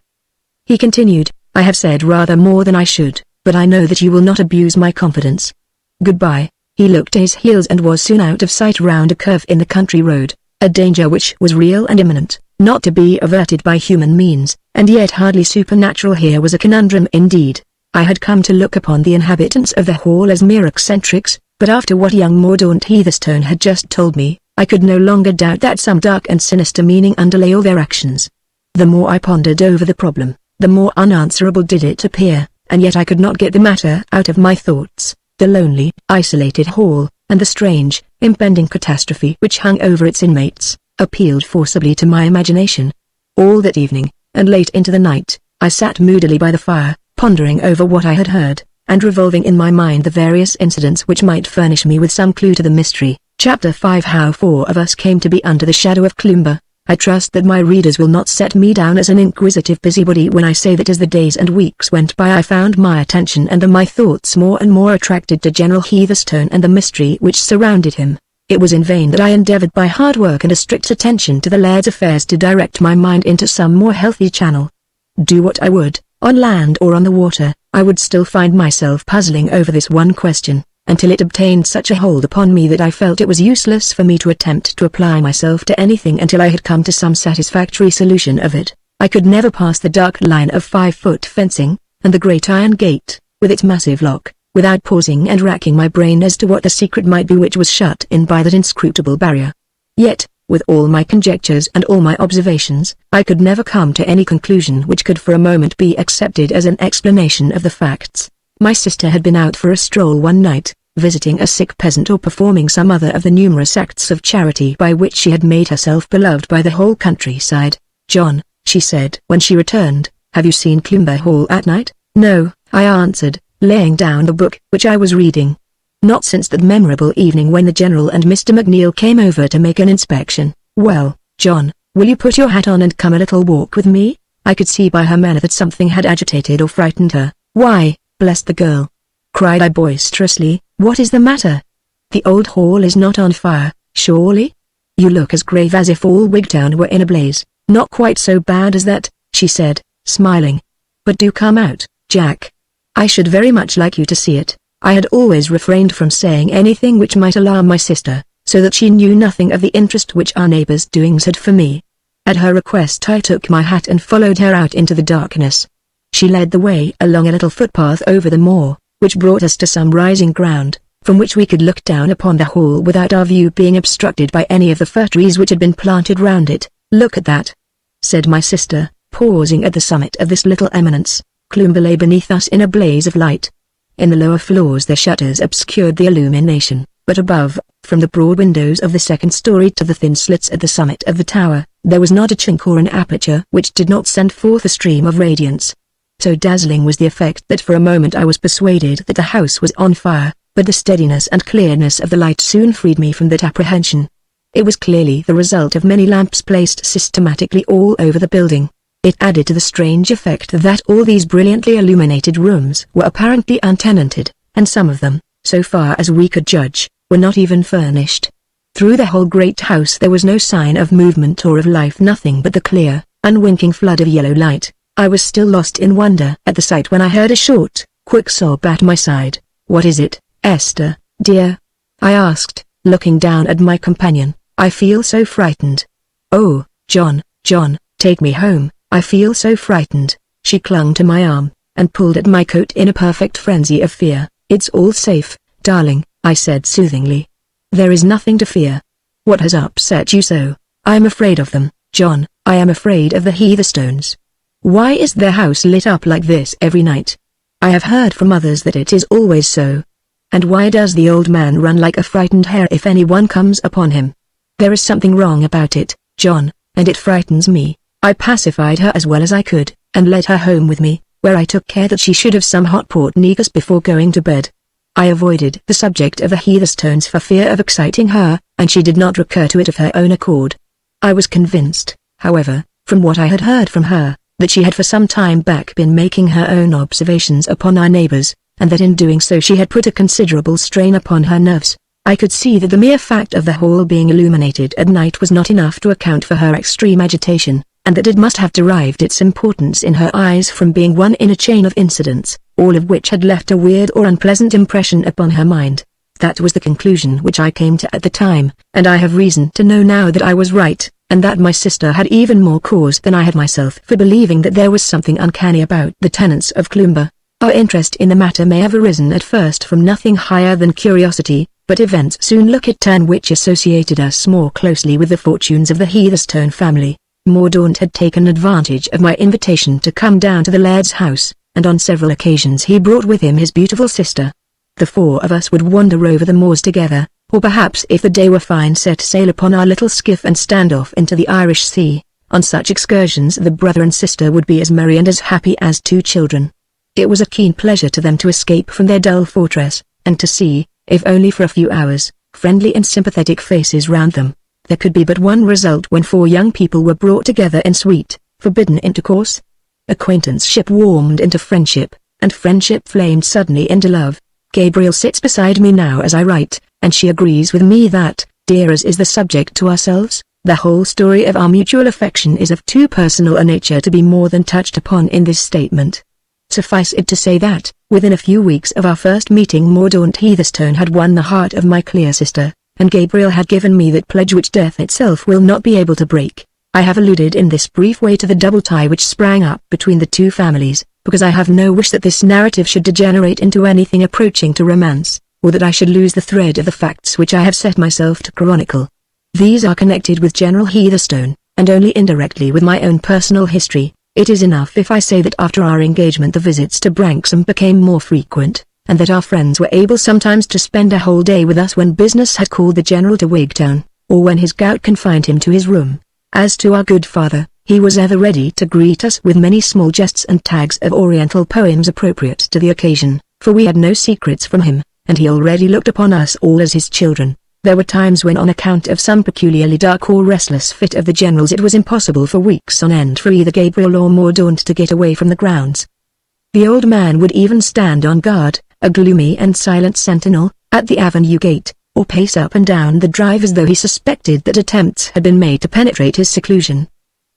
S1: He continued, I have said rather more than I should, but I know that you will not abuse my confidence. Goodbye. He looked to his heels and was soon out of sight round a curve in the country road, a danger which was real and imminent, not to be averted by human means, and yet hardly supernatural. Here was a conundrum indeed. I had come to look upon the inhabitants of the hall as mere eccentrics, but after what young Mordaunt Heatherstone had just told me, I could no longer doubt that some dark and sinister meaning underlay all their actions. The more I pondered over the problem, the more unanswerable did it appear, and yet I could not get the matter out of my thoughts. The lonely, isolated hall, and the strange, impending catastrophe which hung over its inmates, appealed forcibly to my imagination. All that evening, and late into the night, I sat moodily by the fire, pondering over what I had heard, and revolving in my mind the various incidents which might furnish me with some clue to the mystery. Chapter 5 How 4 of us came to be under the shadow of Cloomber. I trust that my readers will not set me down as an inquisitive busybody when I say that as the days and weeks went by I found my attention and my thoughts more and more attracted to General Heatherstone and the mystery which surrounded him. It was in vain that I endeavored by hard work and a strict attention to the laird's affairs to direct my mind into some more healthy channel. Do what I would, on land or on the water, I would still find myself puzzling over this one question, until it obtained such a hold upon me that I felt it was useless for me to attempt to apply myself to anything until I had come to some satisfactory solution of it. I could never pass the dark line of 5-foot fencing, and the great iron gate, with its massive lock, without pausing and racking my brain as to what the secret might be which was shut in by that inscrutable barrier. Yet, with all my conjectures and all my observations, I could never come to any conclusion which could for a moment be accepted as an explanation of the facts. My sister had been out for a stroll one night, visiting a sick peasant or performing some other of the numerous acts of charity by which she had made herself beloved by the whole countryside. "John," she said when she returned, "have you seen Cloomber Hall at night?" "No," I answered, laying down the book which I was reading. "Not since that memorable evening when the General and Mr. McNeil came over to make an inspection." "Well, John, will you put your hat on and come a little walk with me?" I could see by her manner that something had agitated or frightened her. "Why, bless the girl!" cried I boisterously, "what is the matter? The old hall is not on fire, surely? You look as grave as if all Wigtown were in a blaze." "Not quite so bad as that," she said, smiling. "But do come out, Jack. I should very much like you to see it." I had always refrained from saying anything which might alarm my sister, so that she knew nothing of the interest which our neighbor's doings had for me. At her request I took my hat and followed her out into the darkness. She led the way along a little footpath over the moor, which brought us to some rising ground, from which we could look down upon the hall without our view being obstructed by any of the fir trees which had been planted round it. "Look at that," said my sister, pausing at the summit of this little eminence. Cloomber lay beneath us in a blaze of light. In the lower floors the shutters obscured the illumination, but above, from the broad windows of the second story to the thin slits at the summit of the tower, there was not a chink or an aperture which did not send forth a stream of radiance. So dazzling was the effect that for a moment I was persuaded that the house was on fire, but the steadiness and clearness of the light soon freed me from that apprehension. It was clearly the result of many lamps placed systematically all over the building. It added to the strange effect that all these brilliantly illuminated rooms were apparently untenanted, and some of them, so far as we could judge, were not even furnished. Through the whole great house there was no sign of movement or of life, nothing but the clear, unwinking flood of yellow light. I was still lost in wonder at the sight when I heard a short, quick sob at my side. "What is it, Esther, dear?" I asked, looking down at my companion. "I feel so frightened." "Oh, John, take me home. I feel so frightened." She clung to my arm, and pulled at my coat in a perfect frenzy of fear. "It's all safe, darling," I said soothingly. "There is nothing to fear. What has upset you so?" "I am afraid of them, John. I am afraid of the Heatherstones." "Why is their house lit up like this every night?" "I have heard from others that it is always so." "And why does the old man run like a frightened hare if anyone comes upon him?" "There is something wrong about it, John, and it frightens me." I pacified her as well as I could, and led her home with me, where I took care that she should have some hot port negus before going to bed. I avoided the subject of the Heatherstones for fear of exciting her, and she did not recur to it of her own accord. I was convinced, however, from what I had heard from her, that she had for some time back been making her own observations upon our neighbors, and that in doing so she had put a considerable strain upon her nerves. I could see that the mere fact of the hall being illuminated at night was not enough to account for her extreme agitation, and that it must have derived its importance in her eyes from being one in a chain of incidents, all of which had left a weird or unpleasant impression upon her mind. That was the conclusion which I came to at the time, and I have reason to know now that I was right, and that my sister had even more cause than I had myself for believing that there was something uncanny about the tenants of Cloomber. Our interest in the matter may have arisen at first from nothing higher than curiosity, but events soon took a turn which associated us more closely with the fortunes of the Heatherstone family. Mordaunt had taken advantage of my invitation to come down to the laird's house, and on several occasions he brought with him his beautiful sister. The four of us would wander over the moors together, or perhaps if the day were fine set sail upon our little skiff and stand off into the Irish Sea. On such excursions the brother and sister would be as merry and as happy as two children. It was a keen pleasure to them to escape from their dull fortress, and to see, if only for a few hours, friendly and sympathetic faces round them. There could be but one result when four young people were brought together in sweet, forbidden intercourse. Acquaintanceship warmed into friendship, and friendship flamed suddenly into love. Gabriel sits beside me now as I write, and she agrees with me that, dear as is the subject to ourselves, the whole story of our mutual affection is of too personal a nature to be more than touched upon in this statement. Suffice it to say that, within a few weeks of our first meeting Mordaunt Heatherstone had won the heart of my clear sister, and Gabriel had given me that pledge which death itself will not be able to break. I have alluded in this brief way to the double tie which sprang up between the two families, because I have no wish that this narrative should degenerate into anything approaching to romance, or that I should lose the thread of the facts which I have set myself to chronicle. These are connected with General Heatherstone, and only indirectly with my own personal history. It is enough if I say that after our engagement the visits to Branksome became more frequent, and that our friends were able sometimes to spend a whole day with us when business had called the General to Wigtown, or when his gout confined him to his room. As to our good father, he was ever ready to greet us with many small jests and tags of Oriental poems appropriate to the occasion, for we had no secrets from him, and he already looked upon us all as his children. There were times when on account of some peculiarly dark or restless fit of the General's it was impossible for weeks on end for either Gabriel or Mordaunt to get away from the grounds. The old man would even stand on guard, a gloomy and silent sentinel, at the avenue gate, or pace up and down the drive as though he suspected that attempts had been made to penetrate his seclusion.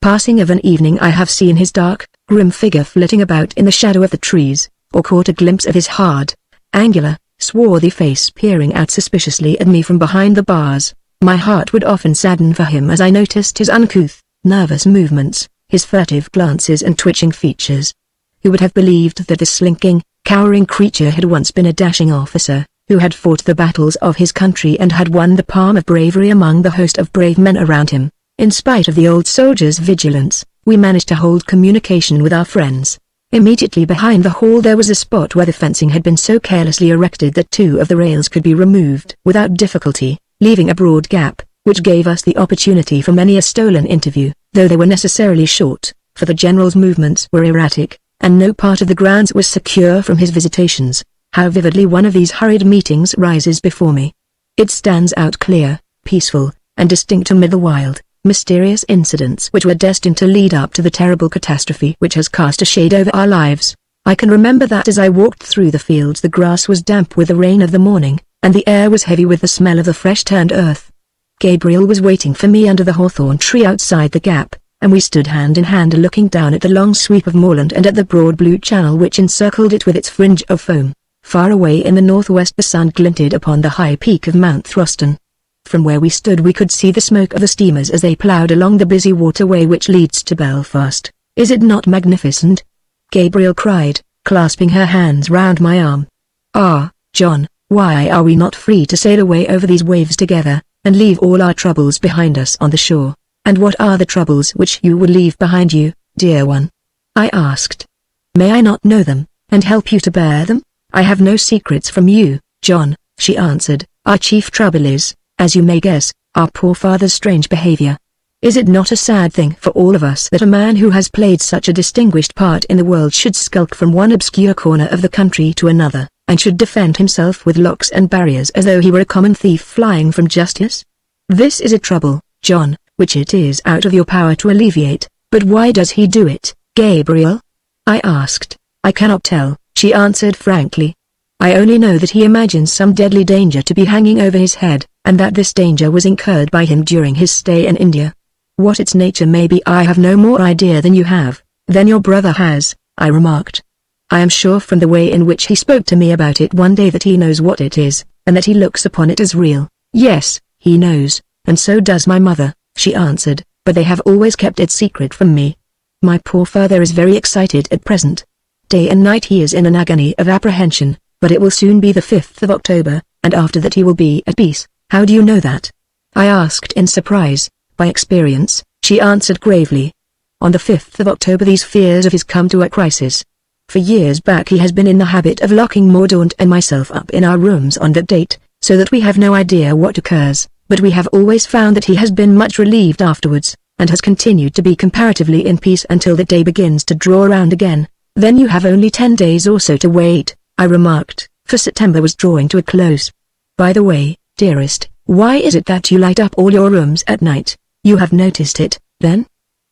S1: Passing of an evening I have seen his dark, grim figure flitting about in the shadow of the trees, or caught a glimpse of his hard, angular, swarthy face peering out suspiciously at me from behind the bars. My heart would often sadden for him as I noticed his uncouth, nervous movements, his furtive glances and twitching features. Who would have believed that this slinking, cowering creature had once been a dashing officer, who had fought the battles of his country and had won the palm of bravery among the host of brave men around him. In spite of the old soldier's vigilance, we managed to hold communication with our friends. Immediately behind the hall there was a spot where the fencing had been so carelessly erected that two of the rails could be removed without difficulty, leaving a broad gap, which gave us the opportunity for many a stolen interview, though they were necessarily short, for the General's movements were erratic, and no part of the grounds was secure from his visitations. How vividly one of these hurried meetings rises before me. It stands out clear, peaceful, and distinct amid the wild, mysterious incidents which were destined to lead up to the terrible catastrophe which has cast a shade over our lives. I can remember that as I walked through the fields the grass was damp with the rain of the morning, and the air was heavy with the smell of the fresh-turned earth. Gabriel was waiting for me under the hawthorn tree outside the gap, and we stood hand in hand looking down at the long sweep of moorland and at the broad blue channel which encircled it with its fringe of foam. Far away in the northwest the sun glinted upon the high peak of Mount Throston. From where we stood we could see the smoke of the steamers as they ploughed along the busy waterway which leads to Belfast. "Is it not magnificent?" Gabriel cried, clasping her hands round my arm. "Ah, John, why are we not free to sail away over these waves together, and leave all our troubles behind us on the shore?" "And what are the troubles which you would leave behind you, dear one?" I asked. "May I not know them, and help you to bear them?" "I have no secrets from you, John," she answered. "Our chief trouble is, as you may guess, our poor father's strange behavior. Is it not a sad thing for all of us that a man who has played such a distinguished part in the world should skulk from one obscure corner of the country to another, and should defend himself with locks and barriers as though he were a common thief flying from justice? This is a trouble, John, which it is out of your power to alleviate, but why does he do it, Gabriel?" I asked. "I cannot tell," she answered frankly. "I only know that he imagines some deadly danger to be hanging over his head, and that this danger was incurred by him during his stay in India. What its nature may be I have no more idea than you have, than your brother has," I remarked. "I am sure from the way in which he spoke to me about it one day that he knows what it is, and that he looks upon it as real." "Yes, he knows, and so does my mother," she answered, "but they have always kept it secret from me. My poor father is very excited at present. Day and night he is in an agony of apprehension, but it will soon be the 5th of October, and after that he will be at peace." "How do you know that?" I asked in surprise. "By experience," she answered gravely. "On the 5th of October these fears of his come to a crisis. For years back he has been in the habit of locking Mordaunt and myself up in our rooms on that date, so that we have no idea what occurs, but we have always found that he has been much relieved afterwards, and has continued to be comparatively in peace until the day begins to draw around again. Then you have only 10 days or so to wait, I remarked, for September was drawing to a close. By the way, dearest, why is it that you light up all your rooms at night? You have noticed it, then?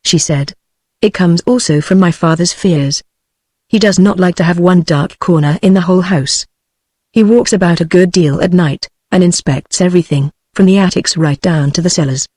S1: She said. It comes also from my father's fears. He does not like to have one dark corner in the whole house. He walks about a good deal at night, and inspects everything, from the attics right down to the cellars.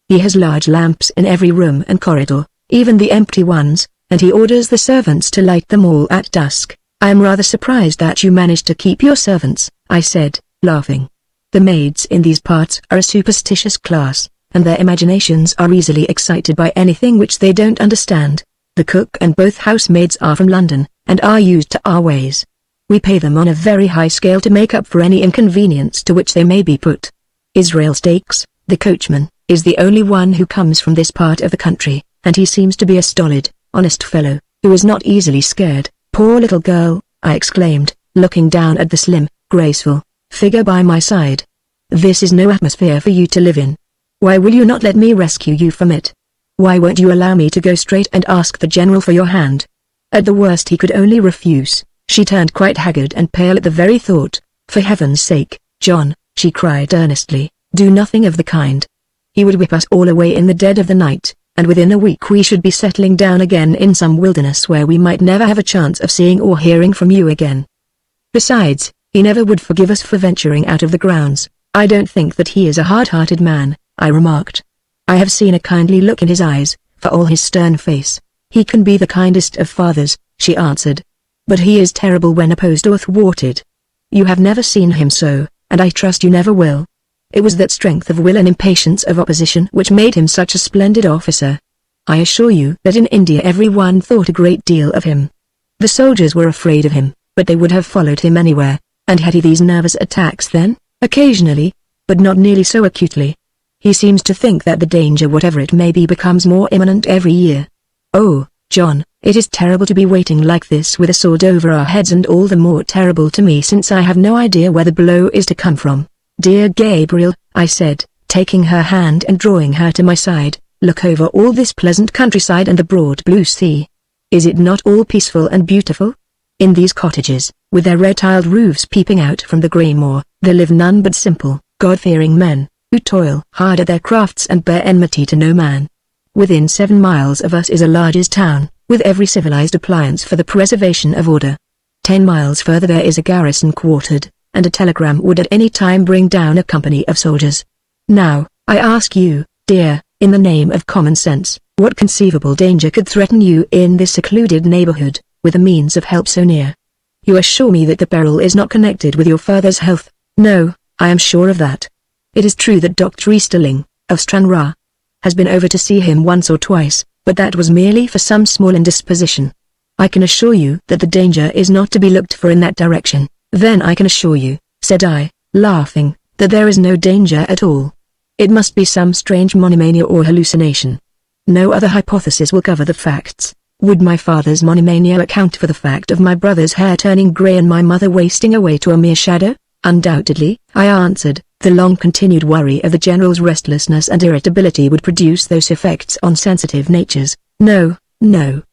S1: He has large lamps in every room and corridor, even the empty ones, and he orders the servants to light them all at dusk. I am rather surprised that you managed to keep your servants, I said, laughing. The maids in these parts are a superstitious class, and their imaginations are easily excited by anything which they don't understand. The cook and both housemaids are from London, and are used to our ways. We pay them on a very high scale to make up for any inconvenience to which they may be put. Israel Stakes, the coachman, is the only one who comes from this part of the country, and he seems to be a stolid, honest fellow, who is not easily scared. Poor little girl, I exclaimed, looking down at the slim, graceful figure by my side. This is no atmosphere for you to live in. Why will you not let me rescue you from it? Why won't you allow me to go straight and ask the general for your hand? At the worst he could only refuse. She turned quite haggard and pale at the very thought. For heaven's sake, John, she cried earnestly, do nothing of the kind. He would whip us all away in the dead of the night, and within a week we should be settling down again in some wilderness where we might never have a chance of seeing or hearing from you again. Besides, he never would forgive us for venturing out of the grounds. I don't think that he is a hard-hearted man, I remarked. I have seen a kindly look in his eyes, for all his stern face. He can be the kindest of fathers, she answered. But he is terrible when opposed or thwarted. You have never seen him so, and I trust you never will. It was that strength of will and impatience of opposition which made him such a splendid officer. I assure you that in India everyone thought a great deal of him. The soldiers were afraid of him, but they would have followed him anywhere. And had he these nervous attacks then? Occasionally, but not nearly so acutely. He seems to think that the danger, whatever it may be, becomes more imminent every year. Oh, John, it is terrible to be waiting like this with a sword over our heads, and all the more terrible to me since I have no idea where the blow is to come from. Dear Gabriel, I said, taking her hand and drawing her to my side, look over all this pleasant countryside and the broad blue sea. Is it not all peaceful and beautiful? In these cottages, with their red-tiled roofs peeping out from the grey moor, there live none but simple, God-fearing men, who toil hard at their crafts and bear enmity to no man. Within 7 miles of us is a large town, with every civilized appliance for the preservation of order. 10 miles further there is a garrison quartered, and a telegram would at any time bring down a company of soldiers. Now, I ask you, dear, in the name of common sense, what conceivable danger could threaten you in this secluded neighborhood, with the means of help so near? You assure me that the peril is not connected with your father's health. No, I am sure of that. It is true that Dr. Easterling, of Stranraer, has been over to see him once or twice, but that was merely for some small indisposition. I can assure you that the danger is not to be looked for in that direction. Then I can assure you, said I, laughing, that there is no danger at all. It must be some strange monomania or hallucination. No other hypothesis will cover the facts. Would my father's monomania account for the fact of my brother's hair turning grey and my mother wasting away to a mere shadow? Undoubtedly, I answered. The long-continued worry of the general's restlessness and irritability would produce those effects on sensitive natures. No, no,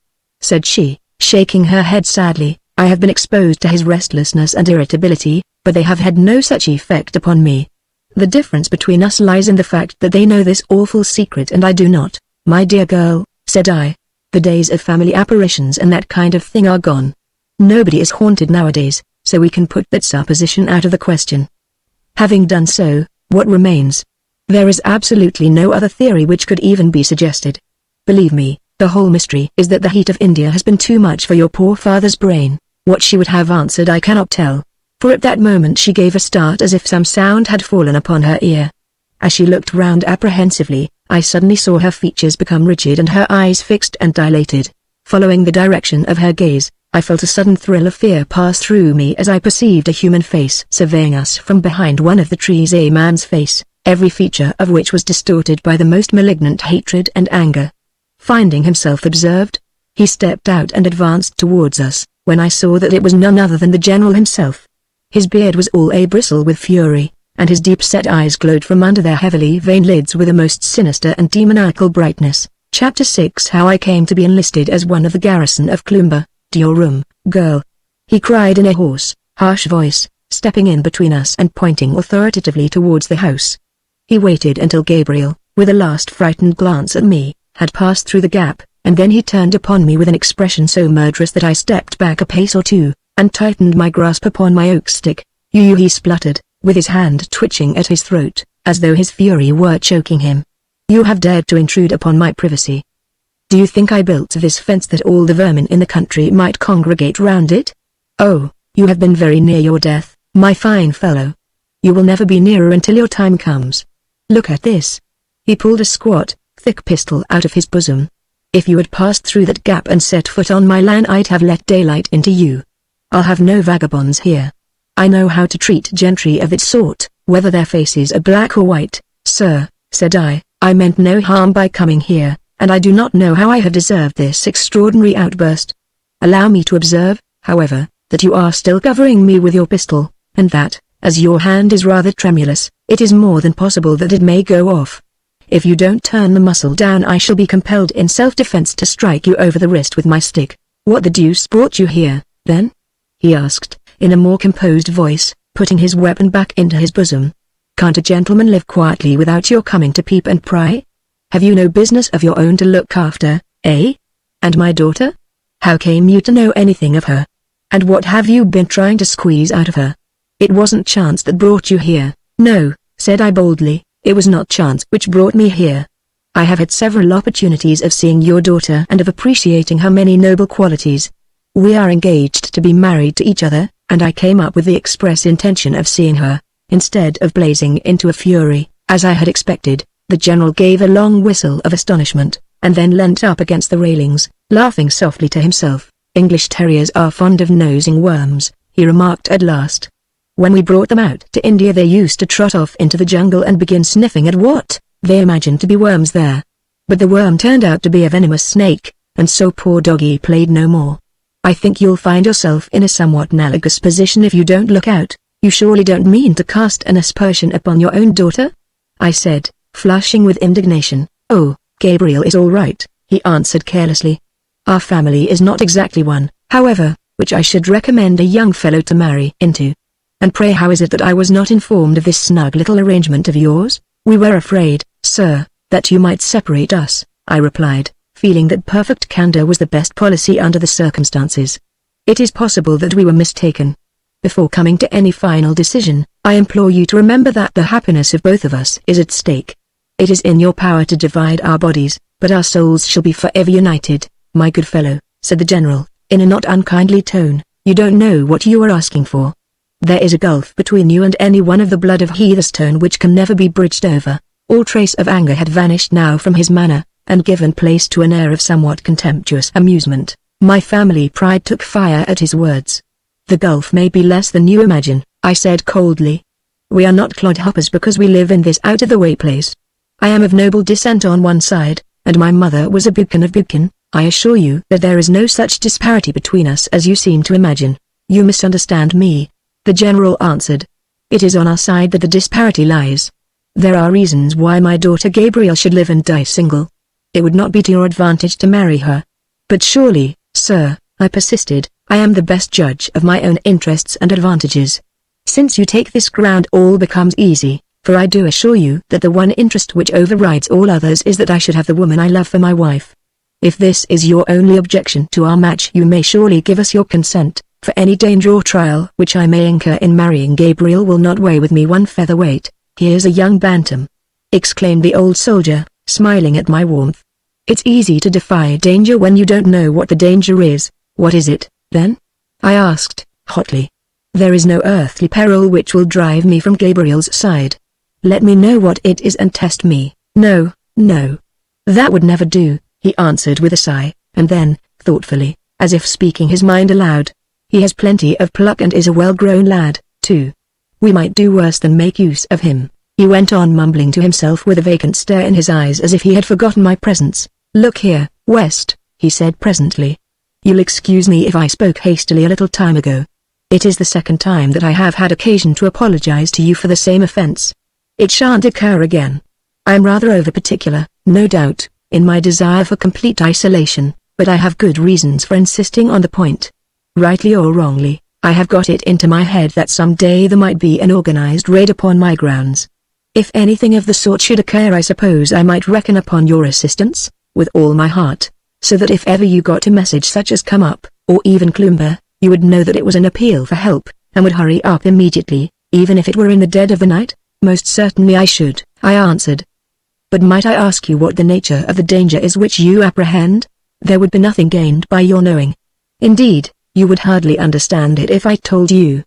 S1: said she, shaking her head sadly. I have been exposed to his restlessness and irritability, but they have had no such effect upon me. The difference between us lies in the fact that they know this awful secret and I do not. My dear girl, said I, the days of family apparitions and that kind of thing are gone. Nobody is haunted nowadays, so we can put that supposition out of the question. Having done so, what remains? There is absolutely no other theory which could even be suggested. Believe me, the whole mystery is that the heat of India has been too much for your poor father's brain. What she would have answered I cannot tell, for at that moment she gave a start as if some sound had fallen upon her ear. As she looked round apprehensively, I suddenly saw her features become rigid and her eyes fixed and dilated. Following the direction of her gaze, I felt a sudden thrill of fear pass through me as I perceived a human face surveying us from behind one of the trees, a man's face, every feature of which was distorted by the most malignant hatred and anger. Finding himself observed, he stepped out and advanced towards us, when I saw that it was none other than the general himself. His beard was all a-bristle with fury, and his deep-set eyes glowed from under their heavily veined lids with a most sinister and demoniacal brightness. Chapter 6 How I Came to be Enlisted as One of the Garrison of Cloomber. To your room, girl, he cried in a hoarse, harsh voice, stepping in between us and pointing authoritatively towards the house. He waited until Gabriel, with a last frightened glance at me, had passed through the gap, and then he turned upon me with an expression so murderous that I stepped back a pace or two, and tightened my grasp upon my oak stick. You, he spluttered, with his hand twitching at his throat, as though his fury were choking him. You have dared to intrude upon my privacy. Do you think I built this fence that all the vermin in the country might congregate round it? Oh, you have been very near your death, my fine fellow. You will never be nearer until your time comes. Look at this. He pulled a squat, thick pistol out of his bosom. If you had passed through that gap and set foot on my land, I'd have let daylight into you. I'll have no vagabonds here. I know how to treat gentry of that sort, whether their faces are black or white. Sir, said I meant no harm by coming here, and I do not know how I have deserved this extraordinary outburst. Allow me to observe, however, that you are still covering me with your pistol, and that, as your hand is rather tremulous, it is more than possible that it may go off. If you don't turn the muscle down, I shall be compelled in self-defense to strike you over the wrist with my stick. What the deuce brought you here, then? He asked, in a more composed voice, putting his weapon back into his bosom. Can't a gentleman live quietly without your coming to peep and pry? Have you no business of your own to look after, eh? And my daughter? How came you to know anything of her? And what have you been trying to squeeze out of her? It wasn't chance that brought you here. No, said I boldly, it was not chance which brought me here. I have had several opportunities of seeing your daughter and of appreciating her many noble qualities. We are engaged to be married to each other, and I came up with the express intention of seeing her. Instead of blazing into a fury, as I had expected, the general gave a long whistle of astonishment, and then leant up against the railings, laughing softly to himself. English terriers are fond of nosing worms, he remarked at last. When we brought them out to India, they used to trot off into the jungle and begin sniffing at what they imagined to be worms there. But the worm turned out to be a venomous snake, and so poor doggy played no more. I think you'll find yourself in a somewhat analogous position if you don't look out. You surely don't mean to cast an aspersion upon your own daughter? I said, flushing with indignation. Oh, Gabriel is all right, he answered carelessly. Our family is not exactly one, however, which I should recommend a young fellow to marry into. And pray how is it that I was not informed of this snug little arrangement of yours? We were afraid, sir, that you might separate us, I replied, feeling that perfect candor was the best policy under the circumstances. It is possible that we were mistaken. Before coming to any final decision, I implore you to remember that the happiness of both of us is at stake. It is in your power to divide our bodies, but our souls shall be forever united, my good fellow, said the general, in a not unkindly tone. You don't know what you are asking for. There is a gulf between you and any one of the blood of Heatherstone which can never be bridged over. All trace of anger had vanished now from his manner, and given place to an air of somewhat contemptuous amusement. My family pride took fire at his words. The gulf may be less than you imagine, I said coldly. We are not clodhoppers because we live in this out-of-the-way place. I am of noble descent on one side, and my mother was a Buchan of Buchan. I assure you that there is no such disparity between us as you seem to imagine. You misunderstand me, the general answered. It is on our side that the disparity lies. There are reasons why my daughter Gabriel should live and die single. It would not be to your advantage to marry her. But surely, sir, I persisted, I am the best judge of my own interests and advantages. Since you take this ground, all becomes easy, for I do assure you that the one interest which overrides all others is that I should have the woman I love for my wife. If this is your only objection to our match, you may surely give us your consent, for any danger or trial which I may incur in marrying Gabriel will not weigh with me one featherweight. Here's a young bantam, exclaimed the old soldier, smiling at my warmth. It's easy to defy danger when you don't know what the danger is. What is it, then? I asked, hotly. There is no earthly peril which will drive me from Gabriel's side. Let me know what it is and test me. No, no. That would never do, he answered with a sigh, and then, thoughtfully, as if speaking his mind aloud. He has plenty of pluck and is a well-grown lad, too. We might do worse than make use of him, he went on mumbling to himself with a vacant stare in his eyes as if he had forgotten my presence. Look here, West, he said presently. You'll excuse me if I spoke hastily a little time ago. It is the second time that I have had occasion to apologize to you for the same offense. It shan't occur again. I am rather over-particular, no doubt, in my desire for complete isolation, but I have good reasons for insisting on the point. Rightly or wrongly, I have got it into my head that some day there might be an organized raid upon my grounds. If anything of the sort should occur, I suppose I might reckon upon your assistance, with all my heart, so that if ever you got a message such as come up, or even Cloomber, you would know that it was an appeal for help, and would hurry up immediately, even if it were in the dead of the night. Most certainly I should, I answered. But might I ask you what the nature of the danger is which you apprehend? There would be nothing gained by your knowing. Indeed, you would hardly understand it if I told you.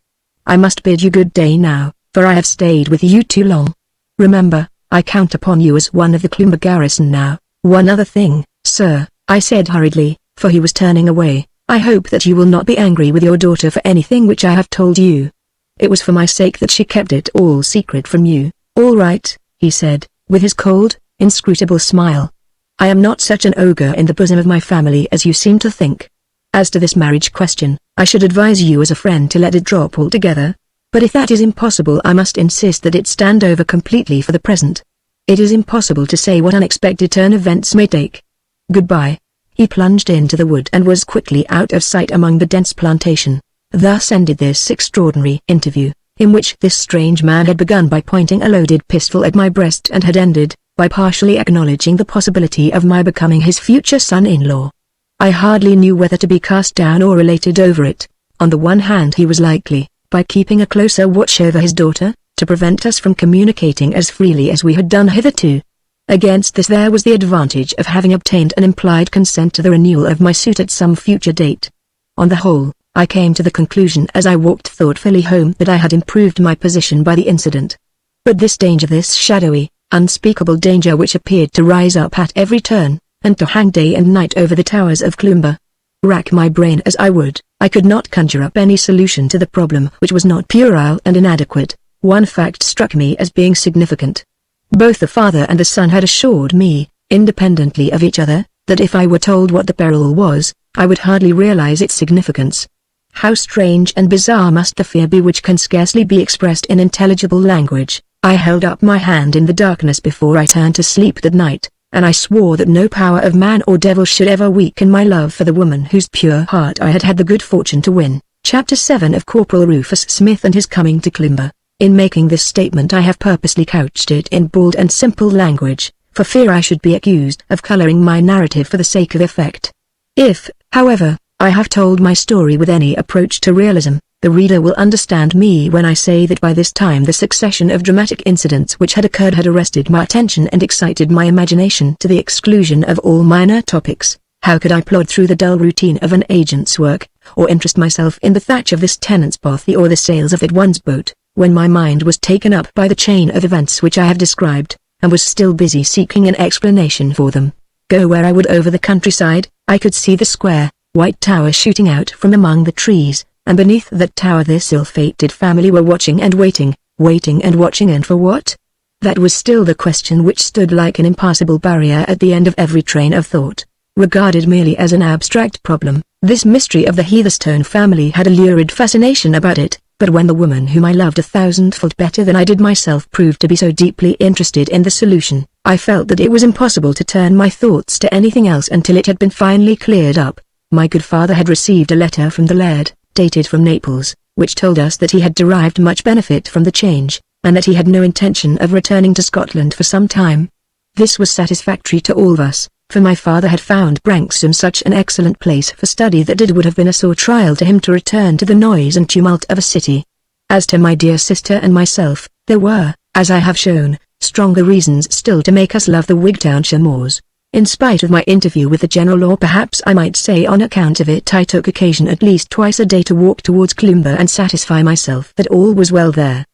S1: I must bid you good day now, for I have stayed with you too long. Remember, I count upon you as one of the Cloomber garrison now. One other thing, sir, I said hurriedly, for he was turning away. I hope that you will not be angry with your daughter for anything which I have told you. It was for my sake that she kept it all secret from you. All right, he said, with his cold, inscrutable smile. I am not such an ogre in the bosom of my family as you seem to think. As to this marriage question, I should advise you as a friend to let it drop altogether. But if that is impossible, I must insist that it stand over completely for the present. It is impossible to say what unexpected turn events may take. Goodbye. He plunged into the wood and was quickly out of sight among the dense plantation. Thus ended this extraordinary interview, in which this strange man had begun by pointing a loaded pistol at my breast and had ended by partially acknowledging the possibility of my becoming his future son-in-law. I hardly knew whether to be cast down or elated over it. On the one hand, he was likely, by keeping a closer watch over his daughter, to prevent us from communicating as freely as we had done hitherto. Against this there was the advantage of having obtained an implied consent to the renewal of my suit at some future date. On the whole, I came to the conclusion as I walked thoughtfully home that I had improved my position by the incident. But this danger, this shadowy, unspeakable danger which appeared to rise up at every turn, and to hang day and night over the towers of Cloomber. Rack my brain as I would, I could not conjure up any solution to the problem which was not puerile and inadequate. One fact struck me as being significant. Both the father and the son had assured me, independently of each other, that if I were told what the peril was, I would hardly realize its significance. How strange and bizarre must the fear be which can scarcely be expressed in intelligible language. I held up my hand in the darkness before I turned to sleep that night, and I swore that no power of man or devil should ever weaken my love for the woman whose pure heart I had had the good fortune to win. Chapter 7 of Corporal Rufus Smith and His Coming to Cloomber. In making this statement I have purposely couched it in bald and simple language, for fear I should be accused of coloring my narrative for the sake of effect. If, however, I have told my story with any approach to realism, the reader will understand me when I say that by this time the succession of dramatic incidents which had occurred had arrested my attention and excited my imagination to the exclusion of all minor topics. How could I plod through the dull routine of an agent's work, or interest myself in the thatch of this tenant's bothy or the sails of that one's boat, when my mind was taken up by the chain of events which I have described, and was still busy seeking an explanation for them? Go where I would over the countryside, I could see the square, white tower shooting out from among the trees, and beneath that tower this ill-fated family were watching and waiting, waiting and watching, and for what? That was still the question which stood like an impassable barrier at the end of every train of thought. Regarded merely as an abstract problem, this mystery of the Heatherstone family had a lurid fascination about it, but when the woman whom I loved 1,000-fold better than I did myself proved to be so deeply interested in the solution, I felt that it was impossible to turn my thoughts to anything else until it had been finally cleared up. My good father had received a letter from the laird, dated from Naples, which told us that he had derived much benefit from the change, and that he had no intention of returning to Scotland for some time. This was satisfactory to all of us, for my father had found Branksome such an excellent place for study that it would have been a sore trial to him to return to the noise and tumult of a city. As to my dear sister and myself, there were, as I have shown, stronger reasons still to make us love the Wigtownshire moors. In spite of my interview with the General, or perhaps I might say on account of it, I took occasion at least twice a day to walk towards Cloomber and satisfy myself that all was well there.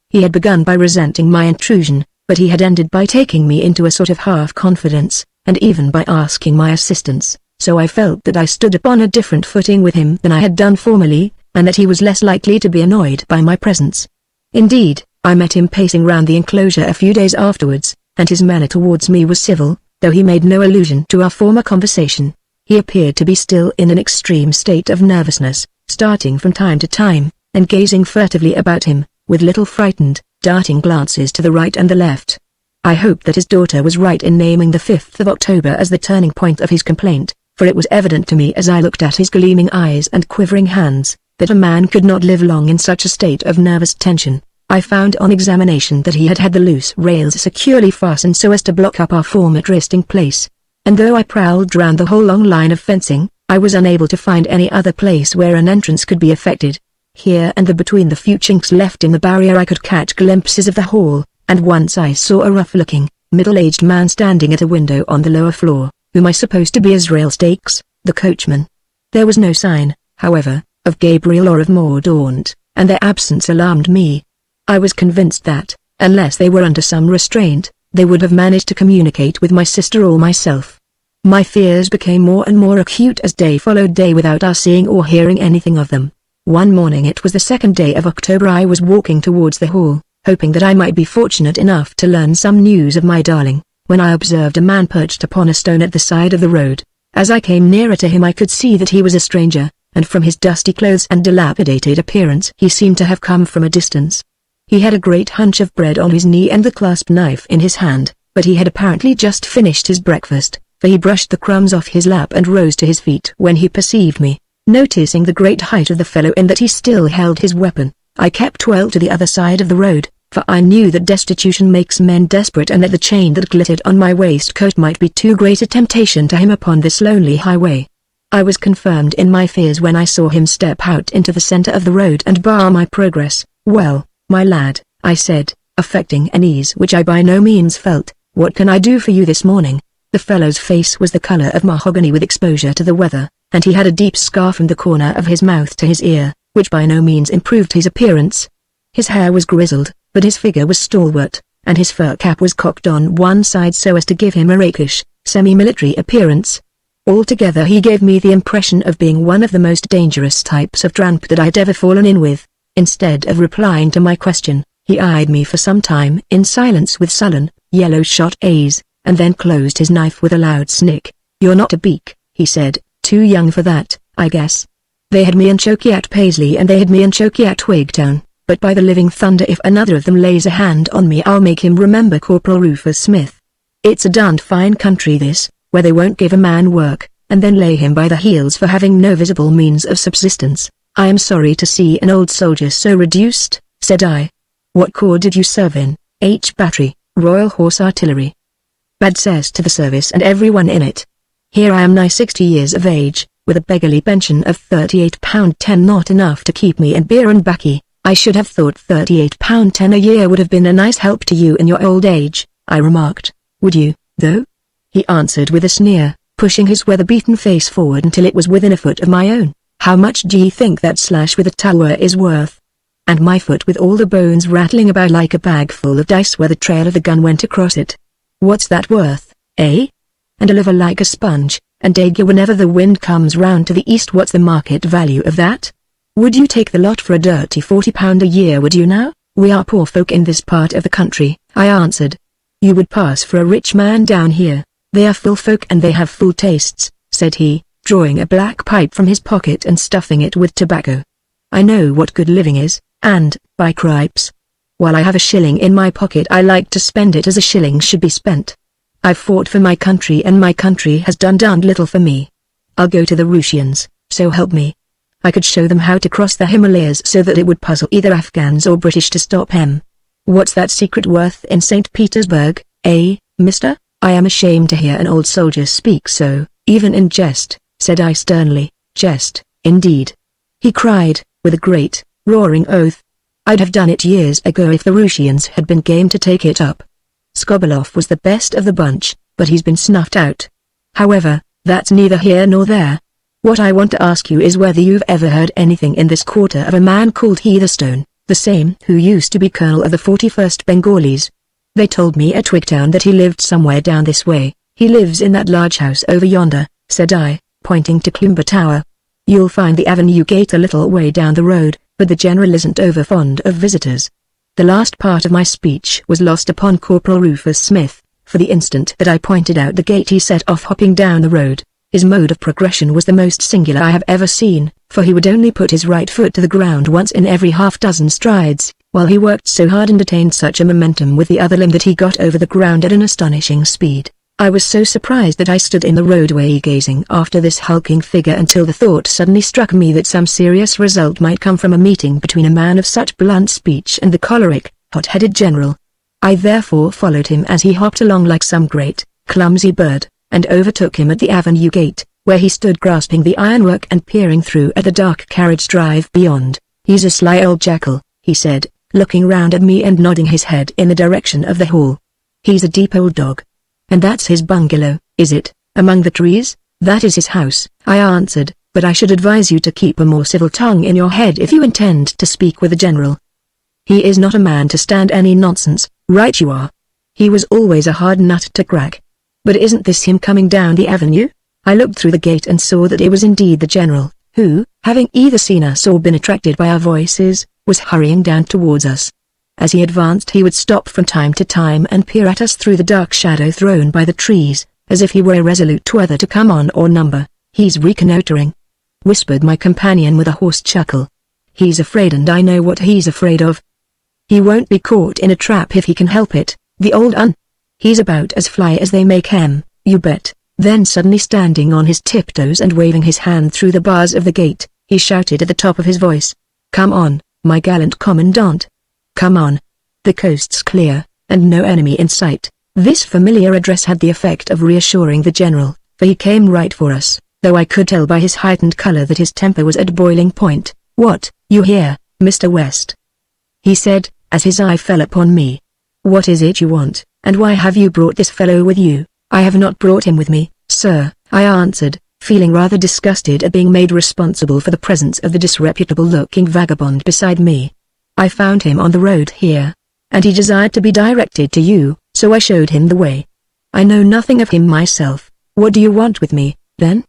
S1: He had begun by resenting my intrusion, but he had ended by taking me into a sort of half-confidence, and even by asking my assistance, so I felt that I stood upon a different footing with him than I had done formerly, and that he was less likely to be annoyed by my presence. Indeed, I met him pacing round the enclosure a few days afterwards, and his manner towards me was civil, though he made no allusion to our former conversation. He appeared to be still in an extreme state of nervousness, starting from time to time, and gazing furtively about him, with little frightened, darting glances to the right and the left. I hoped that his daughter was right in naming the 5th of October as the turning point of his complaint, for it was evident to me as I looked at his gleaming eyes and quivering hands, that a man could not live long in such a state of nervous tension. I found on examination that he had had the loose rails securely fastened so as to block up our former resting place, and though I prowled round the whole long line of fencing, I was unable to find any other place where an entrance could be effected. Here and there between the few chinks left in the barrier I could catch glimpses of the hall, and once I saw a rough-looking, middle-aged man standing at a window on the lower floor, whom I supposed to be Israel Stakes, the coachman. There was no sign, however, of Gabriel or of Mordaunt, and their absence alarmed me. I was convinced that, unless they were under some restraint, they would have managed to communicate with my sister or myself. My fears became more and more acute as day followed day without our seeing or hearing anything of them. One morning, it was the 2nd day of October, I was walking towards the hall, hoping that I might be fortunate enough to learn some news of my darling, when I observed a man perched upon a stone at the side of the road. As I came nearer to him I could see that he was a stranger, and from his dusty clothes and dilapidated appearance he seemed to have come from a distance. He had a great hunch of bread on his knee and the clasp knife in his hand, but he had apparently just finished his breakfast, for he brushed the crumbs off his lap and rose to his feet when he perceived me. Noticing the great height of the fellow and that he still held his weapon, I kept well to the other side of the road, for I knew that destitution makes men desperate and that the chain that glittered on my waistcoat might be too great a temptation to him upon this lonely highway. I was confirmed in my fears when I saw him step out into the center of the road and bar my progress. "Well, my lad," I said, affecting an ease which I by no means felt, "what can I do for you this morning?" The fellow's face was the color of mahogany with exposure to the weather, and he had a deep scar from the corner of his mouth to his ear, which by no means improved his appearance. His hair was grizzled, but his figure was stalwart, and his fur cap was cocked on one side so as to give him a rakish, semi-military appearance. Altogether he gave me the impression of being one of the most dangerous types of tramp that I had ever fallen in with. Instead of replying to my question, he eyed me for some time in silence with sullen, yellow-shot eyes, and then closed his knife with a loud snick. "You're not a beak," he said, "too young for that, I guess. They had me and Chokey at Paisley and they had me and Chokey at Twigtown, but by the living thunder if another of them lays a hand on me I'll make him remember Corporal Rufus Smith. It's a darned fine country this, where they won't give a man work, and then lay him by the heels for having no visible means of subsistence." "I am sorry to see an old soldier so reduced," said I. "What corps did you serve in?" "H Battery, Royal Horse Artillery." "Bad cess to the service and everyone in it. Here I am nigh 60 years of age, with a beggarly pension of £38.10, not enough to keep me in beer and baccy. I should have thought £38.10 a year would have been a nice help to you in your old age," I remarked. "Would you, though?" he answered with a sneer, pushing his weather-beaten face forward until it was within a foot of my own. "How much d'ye think that slash with a tower is worth?" And my foot with all the bones rattling about like a bag full of dice where the trail of the gun went across it. "What's that worth, eh? And a liver like a sponge, and dig you whenever the wind comes round to the east. What's the market value of that? Would you take the lot for a dirty £40 a year, would you now?" "We are poor folk in this part of the country," I answered. "You would pass for a rich man down here. They are full folk and they have full tastes," said he, drawing a black pipe from his pocket and stuffing it with tobacco. "I know what good living is, and, by cripes, while I have a shilling in my pocket I like to spend it as a shilling should be spent. I've fought for my country and my country has done darned little for me. I'll go to the Russians, so help me. I could show them how to cross the Himalayas so that it would puzzle either Afghans or British to stop 'em. What's that secret worth in St. Petersburg, eh, mister?" "I am ashamed to hear an old soldier speak so, even in jest," said I sternly. "Jest, indeed!" he cried, with a great, roaring oath. "I'd have done it years ago if the Russians had been game to take it up. Skobeloff was the best of the bunch, but he's been snuffed out. However, that's neither here nor there. What I want to ask you is whether you've ever heard anything in this quarter of a man called Heatherstone, the same who used to be colonel of the 41st Bengalis. They told me at Twigtown that he lived somewhere down this way." "He lives in that large house over yonder," said I, pointing to Cloomber Tower. "You'll find the avenue gate a little way down the road, but the general isn't over fond of visitors." The last part of my speech was lost upon Corporal Rufus Smith, for the instant that I pointed out the gate he set off hopping down the road. His mode of progression was the most singular I have ever seen, for he would only put his right foot to the ground once in every half-dozen strides, while he worked so hard and attained such a momentum with the other limb that he got over the ground at an astonishing speed. I was so surprised that I stood in the roadway gazing after this hulking figure until the thought suddenly struck me that some serious result might come from a meeting between a man of such blunt speech and the choleric, hot-headed general. I therefore followed him as he hopped along like some great, clumsy bird, and overtook him at the avenue gate, where he stood grasping the ironwork and peering through at the dark carriage drive beyond. "He's a sly old jackal," he said, looking round at me and nodding his head in the direction of the hall. "He's a deep old dog. And that's his bungalow, is it, among the trees?" "That is his house," I answered, "but I should advise you to keep a more civil tongue in your head if you intend to speak with the general. He is not a man to stand any nonsense, right you are. He was always a hard nut to crack. But isn't this him coming down the avenue?" I looked through the gate and saw that it was indeed the general, who, having either seen us or been attracted by our voices, was hurrying down towards us. As he advanced he would stop from time to time and peer at us through the dark shadow thrown by the trees, as if he were irresolute whether to come on or number. "He's reconnoitering," whispered my companion with a hoarse chuckle. "He's afraid, and I know what he's afraid of. He won't be caught in a trap if he can help it, the old un. He's about as fly as they make hem, you bet." Then suddenly standing on his tiptoes and waving his hand through the bars of the gate, he shouted at the top of his voice, "Come on, my gallant commandant. Come on. The coast's clear, and no enemy in sight." This familiar address had the effect of reassuring the general, for he came right for us, though I could tell by his heightened color that his temper was at boiling point. "What, you here, Mr. West?" he said, as his eye fell upon me. "What is it you want, and why have you brought this fellow with you?" "I have not brought him with me, sir," I answered, feeling rather disgusted at being made responsible for the presence of the disreputable-looking vagabond beside me. "I found him on the road here, and he desired to be directed to you, so I showed him the way. I know nothing of him myself. What do you want with me, then?"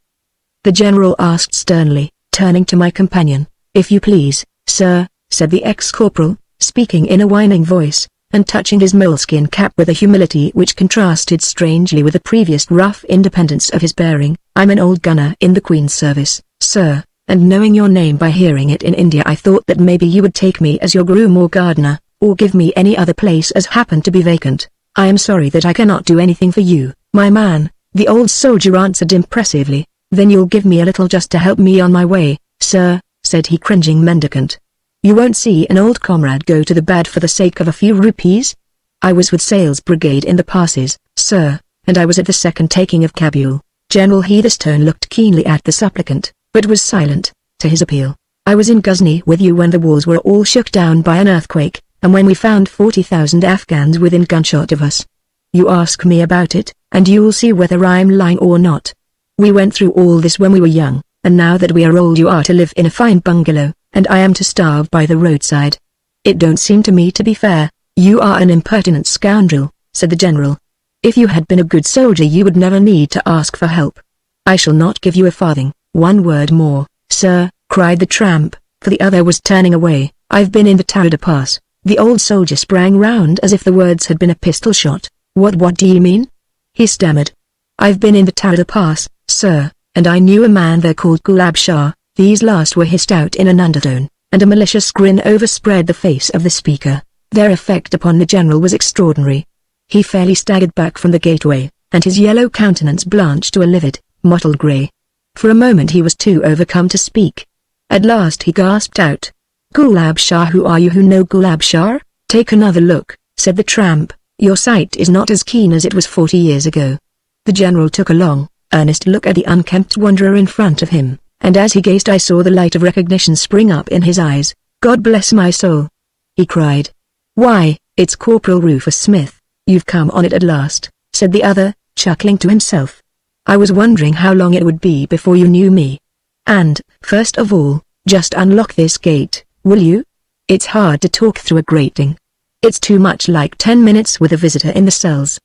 S1: the general asked sternly, turning to my companion. "If you please, sir," said the ex-corporal, speaking in a whining voice, and touching his moleskin cap with a humility which contrasted strangely with the previous rough independence of his bearing, "I'm an old gunner in the Queen's service, sir, and knowing your name by hearing it in India I thought that maybe you would take me as your groom or gardener, or give me any other place as happened to be vacant. I am sorry that I cannot do anything for you, my man," the old soldier answered impressively. "Then you'll give me a little just to help me on my way, sir," said he, cringing mendicant. "You won't see an old comrade go to the bad for the sake of a few rupees? I was with Sales Brigade in the passes, sir, and I was at the second taking of Kabul." General Heatherstone looked keenly at the supplicant, but was silent to his appeal. "I was in Ghazni with you when the walls were all shook down by an earthquake, and when we found 40,000 Afghans within gunshot of us. You ask me about it, and you'll see whether I'm lying or not. We went through all this when we were young, and now that we are old you are to live in a fine bungalow, and I am to starve by the roadside. It don't seem to me to be fair." "You are an impertinent scoundrel," said the general. "If you had been a good soldier you would never need to ask for help. I shall not give you a farthing." "One word more, sir," cried the tramp, for the other was turning away. "I've been in the Tarada Pass." The old soldier sprang round as if the words had been a pistol shot. What do you mean?" he stammered. "I've been in the Tarada Pass, sir, and I knew a man there called Gulab Shah." These last were hissed out in an undertone, and a malicious grin overspread the face of the speaker. Their effect upon the general was extraordinary. He fairly staggered back from the gateway, and his yellow countenance blanched to a livid, mottled grey. For a moment he was too overcome to speak. At last he gasped out, "Gulab Shah? Who are you who know Gulab Shah?" "Take another look," said the tramp. "Your sight is not as keen as it was 40 years ago." The general took a long, earnest look at the unkempt wanderer in front of him, and as he gazed I saw the light of recognition spring up in his eyes. "God bless my soul!" he cried. "Why, it's Corporal Rufus Smith. You've come on it at last," said the other, chuckling to himself. "I was wondering how long it would be before you knew me. And, first of all, just unlock this gate, will you? It's hard to talk through a grating. It's too much like 10 minutes with a visitor in the cells."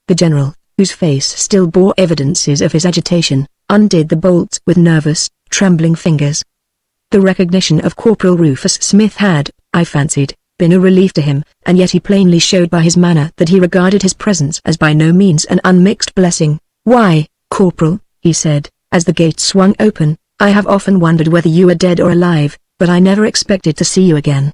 S1: The general, whose face still bore evidences of his agitation, undid the bolts with nervous, trembling fingers. The recognition of Corporal Rufus Smith had, I fancied, been a relief to him, and yet he plainly showed by his manner that he regarded his presence as by no means an unmixed blessing. "Why, Corporal," he said, As the gate swung open, "I have often wondered whether you are dead or alive, but I never expected to see you again.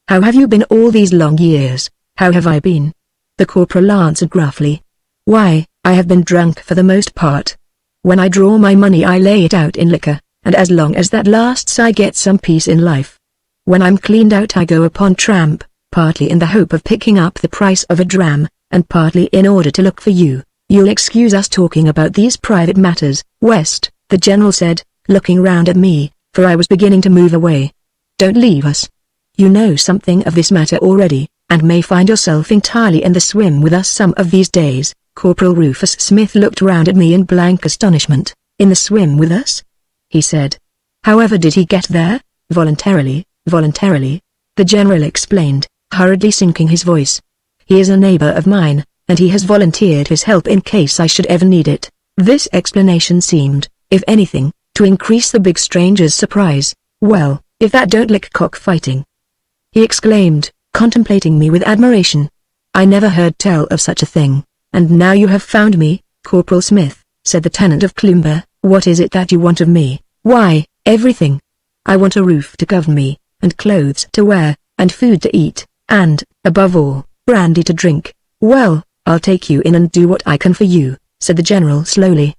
S1: How have you been all these long years?" "How have I been?" the corporal answered gruffly. "Why, I have been drunk for the most part. When I draw my money I lay it out in liquor, and as long as that lasts I get some peace in life. When I'm cleaned out I go upon tramp, partly in the hope of picking up the price of a dram, and partly in order to look for you." "You'll excuse us talking about these private matters, West," the general said, looking round at me, for I was beginning to move away. "Don't leave us. You know something of this matter already, and may find yourself entirely in the swim with us some of these days." Corporal Rufus Smith looked round at me in blank astonishment. "In the swim with us?" he said. "However did he get there?" Voluntarily, the general explained, hurriedly sinking his voice. "He is a neighbor of mine, and he has volunteered his help in case I should ever need it." This explanation seemed, if anything, to increase the big stranger's surprise. "Well, if that don't lick cockfighting!" he exclaimed, contemplating me with admiration. "I never heard tell of such a thing. And now you have found me, Corporal Smith," said the tenant of Cloomber. "What is it that you want of me?" "Why, everything. I want a roof to cover me, and clothes to wear, and food to eat, and, above all, brandy to drink." "Well, I'll take you in and do what I can for you," said the general slowly.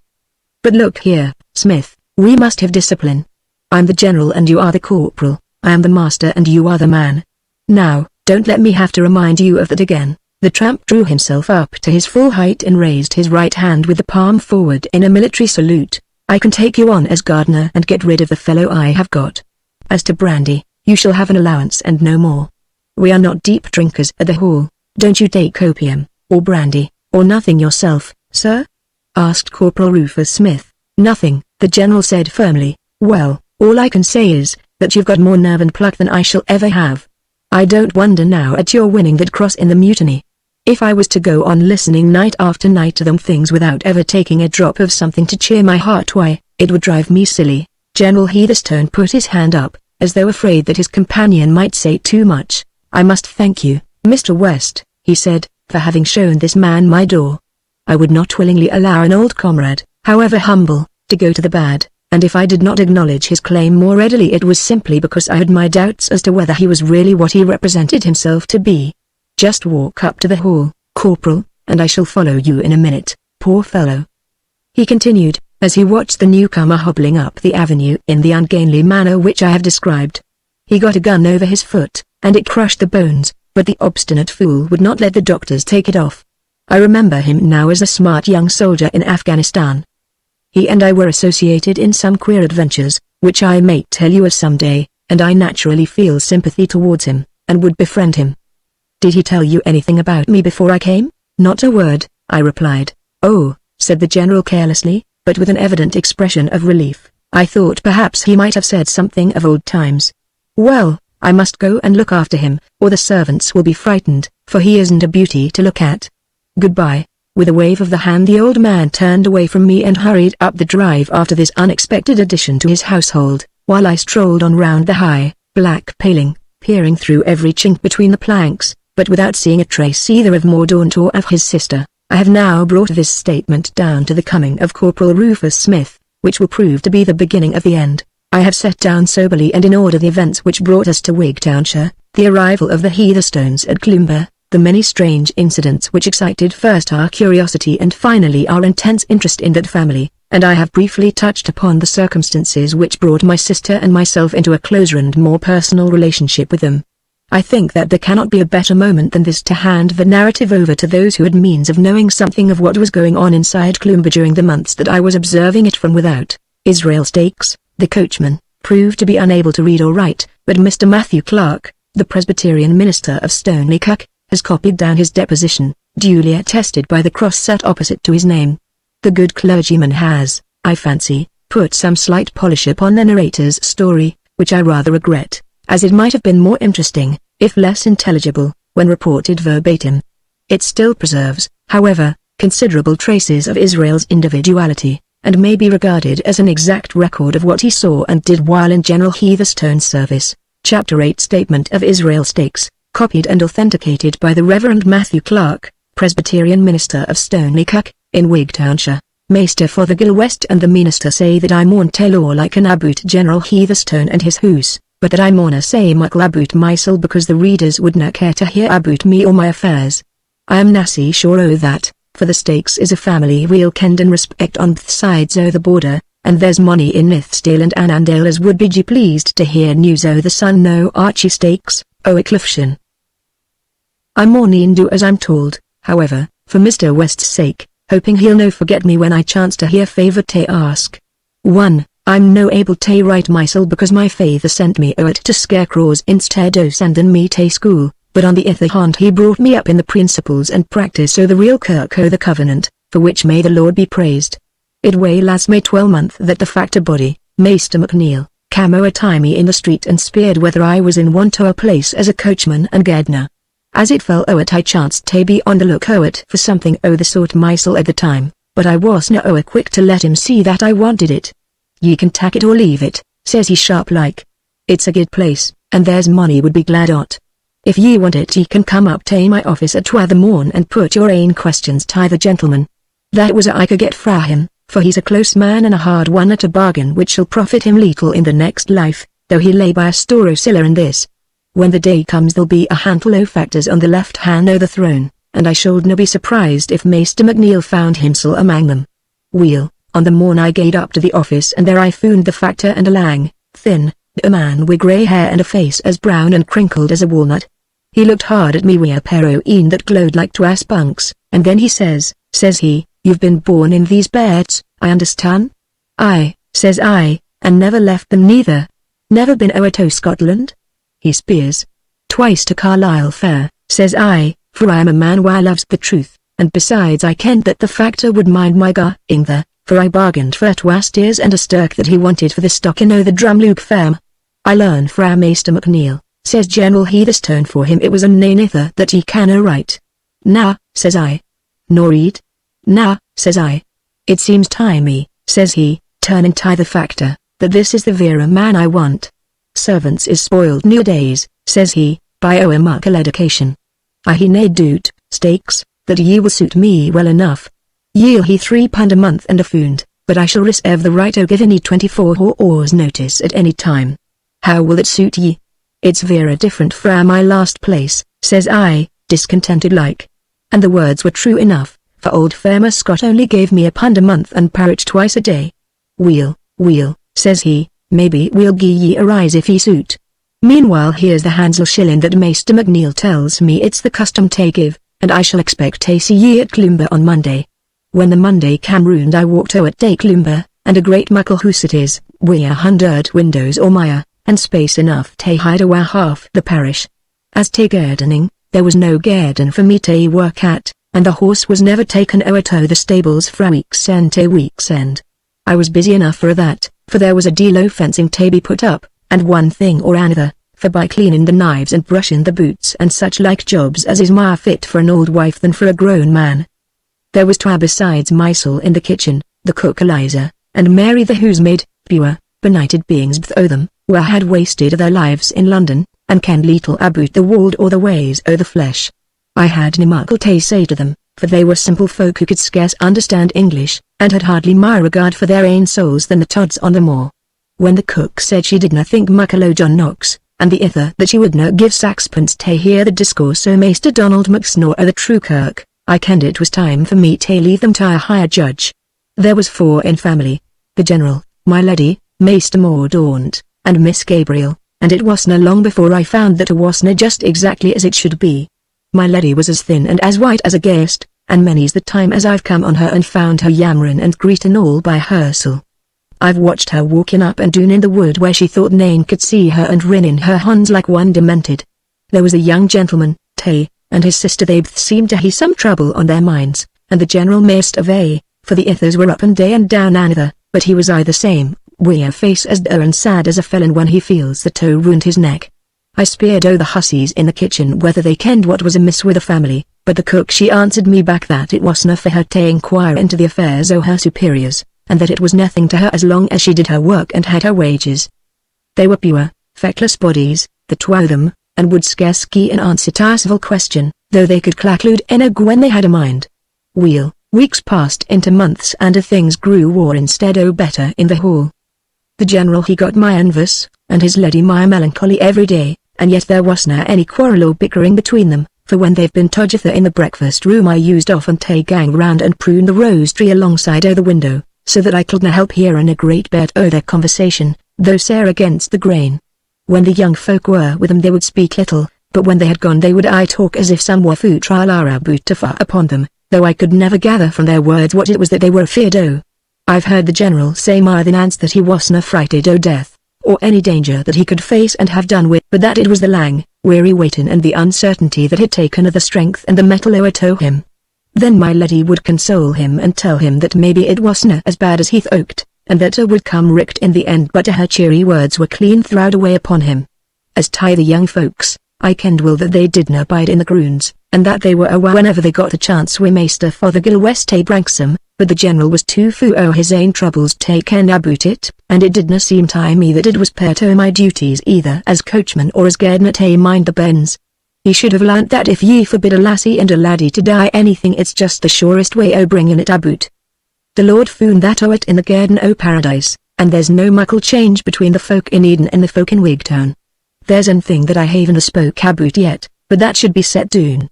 S1: "But look here, Smith, we must have discipline. I'm the general and you are the corporal, I am the master and you are the man. Now, don't let me have to remind you of that again." The tramp drew himself up to his full height and raised his right hand with the palm forward in a military salute. "I can take you on as gardener and get rid of the fellow I have got. As to brandy, you shall have an allowance and no more. We are not deep drinkers at the hall." "Don't you take opium, or brandy, or nothing yourself, sir?" asked Corporal Rufus Smith. "Nothing," the general said firmly. "Well, all I can say is, that you've got more nerve and pluck than I shall ever have. I don't wonder now at your winning that cross in the mutiny. If I was to go on listening night after night to them things without ever taking a drop of something to cheer my heart, why, it would drive me silly." General Heatherstone put his hand up, as though afraid that his companion might say too much. "I must thank you, Mr. West," he said, "for having shown this man my door. I would not willingly allow an old comrade, however humble, to go to the bad, and if I did not acknowledge his claim more readily it was simply because I had my doubts as to whether he was really what he represented himself to be. Just walk up to the hall, Corporal, and I shall follow you in a minute, poor fellow," he continued, as he watched the newcomer hobbling up the avenue in the ungainly manner which I have described. He got a gun over his foot, and it crushed the bones, but the obstinate fool would not let the doctors take it off. I remember him now as a smart young soldier in Afghanistan. He and I were associated in some queer adventures, which I may tell you of some day, and I naturally feel sympathy towards him, and would befriend him. "Did he tell you anything about me before I came?" "Not a word," I replied. "Oh," said the general carelessly, but with an evident expression of relief. "I thought perhaps he might have said something of old times. Well, I must go and look after him, or the servants will be frightened, for he isn't a beauty to look at. Goodbye." With a wave of the hand the old man turned away from me and hurried up the drive after this unexpected addition to his household, while I strolled on round the high, black paling, peering through every chink between the planks, but without seeing a trace either of Mordaunt or of his sister. I have now brought this statement down to the coming of Corporal Rufus Smith, which will prove to be the beginning of the end. I have set down soberly and in order the events which brought us to Wigtownshire, the arrival of the Heatherstones at Cloomber, the many strange incidents which excited first our curiosity and finally our intense interest in that family, and I have briefly touched upon the circumstances which brought my sister and myself into a closer and more personal relationship with them. I think that there cannot be a better moment than this to hand the narrative over to those who had means of knowing something of what was going on inside Cloomber during the months that I was observing it from without. Israel Stakes, the coachman, proved to be unable to read or write, but Mr. Matthew Clark, the Presbyterian minister of Stoneleigh Cuck, has copied down his deposition, duly attested by the cross set opposite to his name. The good clergyman has, I fancy, put some slight polish upon the narrator's story, which I rather regret, as it might have been more interesting, if less intelligible, when reported verbatim. It still preserves, however, considerable traces of Israel's individuality, and may be regarded as an exact record of what he saw and did while in General Heatherstone's service. Chapter 8 Statement of Israel Stakes, copied and authenticated by the Reverend Matthew Clark, Presbyterian minister of Stoneleigh Cuck, in Wigtownshire. Meester Fothergill West and the minister say that I mourn te law like an about General Heatherstone and his hoose, but that I mourn say muckle about mysel because the readers would not care to hear about me or my affairs. I am nassy sure o' that, for the Stakes is a family we'll kend and respect on both sides o' the border, and there's money in Nithsdale and Annandale as would be pleased to hear news o' the son no Archie Stakes, o' Cliffshire. I mourn do as I'm told, however, for Mr. West's sake, hoping he'll no forget me when I chance to hear favour te ask. 1. I'm no able te write mysel because my father sent me o it to Scarecrows instead o sendin me te school, but on the other hand he brought me up in the principles and practice o the real kirk o the covenant, for which may the Lord be praised. It way last May 12th that the factor body, Maester McNeil, came o a tie me in the street and speared whether I was in want o a place as a coachman and gardener. As it fell o it I chanced to be on the look o it for something o the sort mysel at the time, but I wasna o a quick to let him see that I wanted it. Ye can tak it or leave it, says he sharp like. It's a good place, and there's money would be glad ot. If ye want it ye can come up to my office at 2 the morn and put your ain questions to the gentleman. That was a I could get fra him, for he's a close man and a hard one at a bargain which shall profit him little in the next life, though he lay by a store o siller in this. When the day comes there'll be a handful o factors on the left hand o the throne, and I should no be surprised if Maester McNeil found himsel among them. Weel, on the morn I gaed up to the office and there I found the factor and a lang, thin, a man with grey hair and a face as brown and crinkled as a walnut. He looked hard at me wi' a pair o' een that glowed like twa spunks, and then he says he, you've been born in these parts, I understand? Aye, says I, and never left them neither. Never been o'er to Scotland? He speers. Twice to Carlisle fair, says I, for I am a man wha loves the truth, and besides I kenned that the factor would mind my going there, for I bargained for 2 steers and a stirk that he wanted for the stockin o the Drumluke farm. I learned fra Maester McNeil, says General Heatherstone for him it was a nainither that he canna write. Nah, says I. Nor read? Nah, says I. It seems to me, says he, turning to the factor, that this is the vera man I want. Servants is spoiled nowadays, says he, by a muckle education. I he nae doot, Stakes, that ye will suit me well enough. Ye'll he £3 a month and a found, but I shall reserve the right o giving ye 24 hours notice at any time. How will it suit ye? It's vera different fra my last place, says I, discontented like. And the words were true enough, for old Farmer Scott only gave me £1 a month and parrot twice a day. Weel, says he, maybe we'll gie ye a rise if ye suit. Meanwhile here's the handsel shilling that Maester McNeil tells me it's the custom to give, and I shall expect to see ye at Cloomber on Monday. When the Monday came round I walked o at Cloomber, and a great muckle hoose it is, wi' 100 windows or mire, and space enough to hide awa half the parish. As to gardening, there was no garden for me to work at, and the horse was never taken o to the stables fra week's end to week's end. I was busy enough for that, for there was a deal o fencing to be put up, and one thing or another, for by cleaning the knives and brushing the boots and such like jobs as is more fit for an old wife than for a grown man. There was 2 besides mysel in the kitchen, the cook Eliza, and Mary the housemaid, pure, benighted beings both o them, who had wasted their lives in London, and kenned little about the world or the ways o the flesh. I had nae muckle to say to them, for they were simple folk who could scarce understand English, and had hardly more regard for their ain souls than the tods on the moor. When the cook said she didna think muckle o John Knox, and the ither that she wouldna give saxpence to hear the discourse o Maester Donald McSnor o the true kirk, I kenned it was time for me to leave them to a higher judge. There was 4 in family: the General, my lady, Maester Mordaunt, and Miss Gabriel, and it wasna long before I found that it wasna just exactly as it should be. My lady was as thin and as white as a ghost, and many's the time as I've come on her and found her yammerin' and greetin' all by hersel. I've watched her walking up and down in the wood where she thought nane could see her and rinnin' her hands like one demented. There was a young gentleman, Tay, and his sister they both seemed to hae some trouble on their minds, and the General mayst of A, for the ithers were up and day and down another, but he was the same, wi' a face as dour and sad as a felon when he feels the toe round his neck. I speared o the hussies in the kitchen whether they kenned what was amiss with the family, but the cook she answered me back that it wasna for her to inquire into the affairs o her superiors, and that it was nothing to her as long as she did her work and had her wages. They were pure, feckless bodies, the 2 o them, and would scarce gie an answer to a civil question, though they could claclude enig when they had a mind. Weel, Weeks passed into months and things grew war instead o better in the hall. The general he got my envious, and his lady my melancholy every day, and yet there wasna any quarrel or bickering between them, for when they've been together in the breakfast room I used often to gang round and prune the rose tree alongside o the window, so that I couldna help hearing a great bit o their conversation, though sare against the grain. When the young folk were with them they would speak little, but when they had gone they would talk as if some wafu trial boot to far upon them, though I could never gather from their words what it was that they were afeard o. I've heard the general say more than once that he wasna frighted o death, or any danger that he could face and have done with, but that it was the lang, weary waiting and the uncertainty that had taken of the strength and the mettle o to him. Then my lady would console him and tell him that maybe it wasna as bad as he thought, and that would come richt in the end, but her cheery words were clean throwed away upon him. As to the young folks, I kenned well that they didna bide in the groons, and that they were awa whenever they got the chance wi Maester Fothergill West branksome, but the general was too fu o his ain troubles take ken aboot it, and it didna seem to me that it was part o my duties either as coachman or as gardener to mind the bairns. He should have learnt that if ye forbid a lassie and a laddie to die anything it's just the surest way o bringing it aboot. The Lord found that o it in the garden o paradise, and there's no muckle change between the folk in Eden and the folk in Wigtown. There's an thing that I haven't spoke aboot yet, but that should be set doon.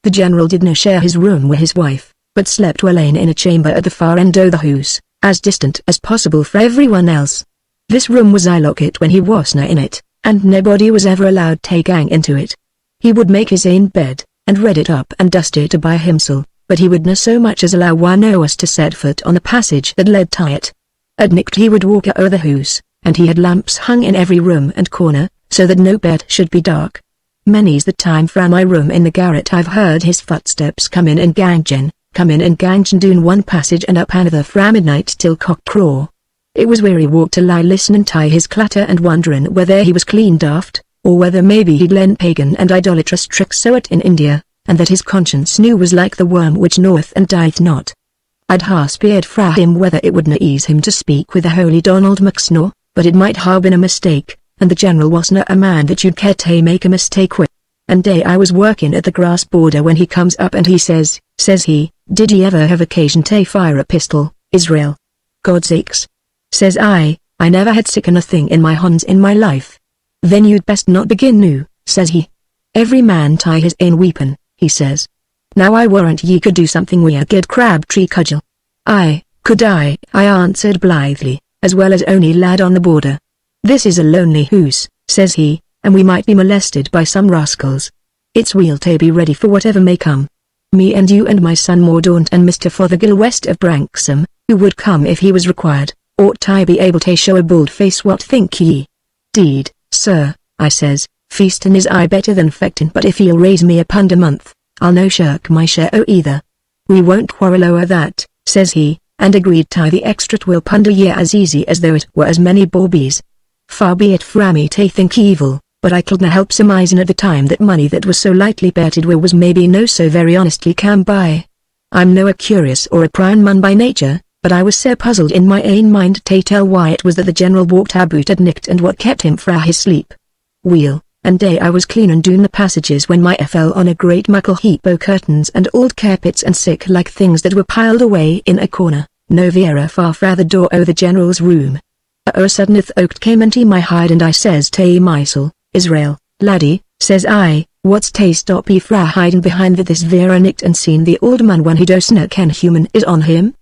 S1: The general didna share his room with his wife, but slept well in a chamber at the far end o the house, as distant as possible for everyone else. This room was I lock it when he wasna in it, and nobody was ever allowed to gang into it. He would make his ain bed, and read it up and dust it by himself, but he wouldna so much as allow one o us to set foot on the passage that led to it. At night he would walk o'er the house, and he had lamps hung in every room and corner, so that no bed should be dark. Many's the time fra my room in the garret I've heard his footsteps come in and gangen doon one passage and up another fra midnight till cock crow. It was weary walk to lie listening to his clatter and wondering whether he was clean daft, or whether maybe he'd learned pagan and idolatrous tricks so it in India, and that his conscience knew was like the worm which knoweth and dieth not. I'd ha speared fra him whether it wouldna ease him to speak with the holy Donald McSnaw, but it might ha been a mistake, and the general wasna a man that you'd care to make a mistake with. And day I was working at the grass border when he comes up and he says he, did ye ever have occasion to fire a pistol, Israel? God's sakes. Says I never had siccan a thing in my hands in my life. Then you'd best not begin new, says he. Every man tie his ain weapon, he says. Now I warrant ye could do something wi a good crab-tree cudgel. I answered blithely, as well as ony lad on the border. This is a lonely hoose, says he, and we might be molested by some rascals. It's we'll to be ready for whatever may come. Me and you and my son Mordaunt and Mr. Fothergill West of Branksome, who would come if he was required, ought to be able to show a bold face. What think ye? Deed, sir, I says, feastin' is I better than fectin', but if he'll raise me £1 a month, I'll no shirk my share o either. We won't quarrel o'er that, says he, and agreed to the extra £12 a year as easy as though it were as many bawbees. Far be it fra me to think evil, but I couldna help surmisin' at the time that money that was so lightly parted wi was maybe no so very honestly come by. I'm no a curious or a pryin' man by nature, but I was so puzzled in my ain mind to tell why it was that the general walked aboot at night and what kept him fra his sleep. Weel, and day I was cleanin' doon the passages when my eye fell on a great muckle heap o' curtains and old carpets and sick like things that were piled away in a corner, no vera far fra the door o the general's room. A sudden thought came into my hide and I says to mysel, Israel, laddie, says I, what's to stop ye fra hiding behind this vera night and seen the old man when he doesna ken human is on him?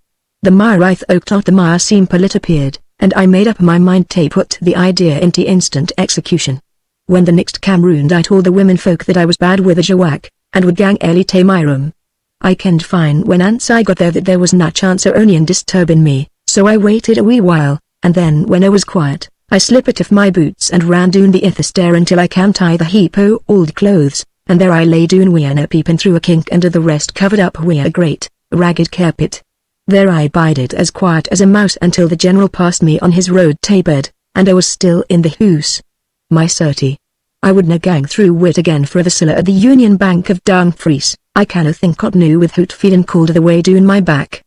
S1: The more I thought the more seem polit appeared, and I made up my mind to put the idea into instant execution. When the next came round I told the women folk that I was bad with a jawak, and would gang early to my room. I kenned fine when ance I got there that there was na chance o ony disturbing me, so I waited a wee while, and then when I was quiet, I slipped off my boots and ran doon the ither stair until I came to the heap o old clothes, and there I lay doon wi a peepin' through a kink under the rest covered up wi a great, ragged carpet. There I bided as quiet as a mouse until the general passed me on his road to bed, and I was still in the hoose. My certy, I wouldna gang through wit again for the siller at the Union Bank of Dumfries. I canna think what new with hoot feelin' cold the way doon my back.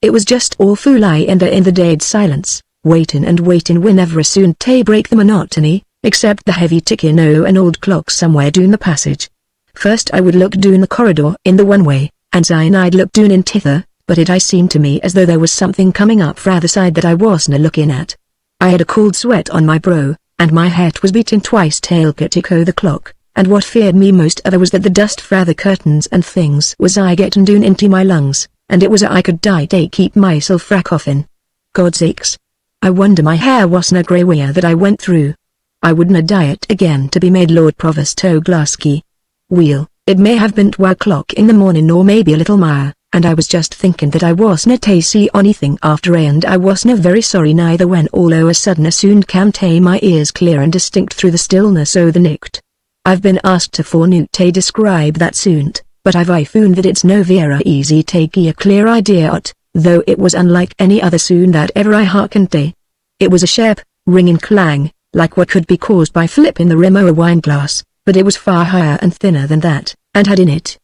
S1: It was just awful lie in the dead silence, waitin' and waitin' whenever soon to break the monotony, except the heavy tickin' o an old clock somewhere doon the passage. First I would look doon the corridor in the one way, and syne I'd look doon in t'other, but it I seemed to me as though there was something coming up fra the side that I wasna looking at. I had a cold sweat on my brow, and my head was beating twice till tick-o' the clock, and what feared me most other was that the dust fra the curtains and things was I getting down into my lungs, and it was I could die to keep myself fra coughing. God's sakes! I wonder my hair wasna grey where that I went through. I wouldna diet again to be made Lord Provost o' Glasgow. Well, it may have been 12 o'clock in the morning or maybe a little more, and I was just thinking that I wasna to see onything after and I wasna very sorry neither when all o' a sudden a sound came to my ears clear and distinct through the stillness o' the night. I've been asked to forenoot to describe that sound, but I found that it's no vera easy to gie a clear idea o't, though it was unlike any other sound that ever I hearkened to. It was a sharp, ringing clang, like what could be caused by flipping the rim o' a wine glass, but it was far higher and thinner than that, and had in it,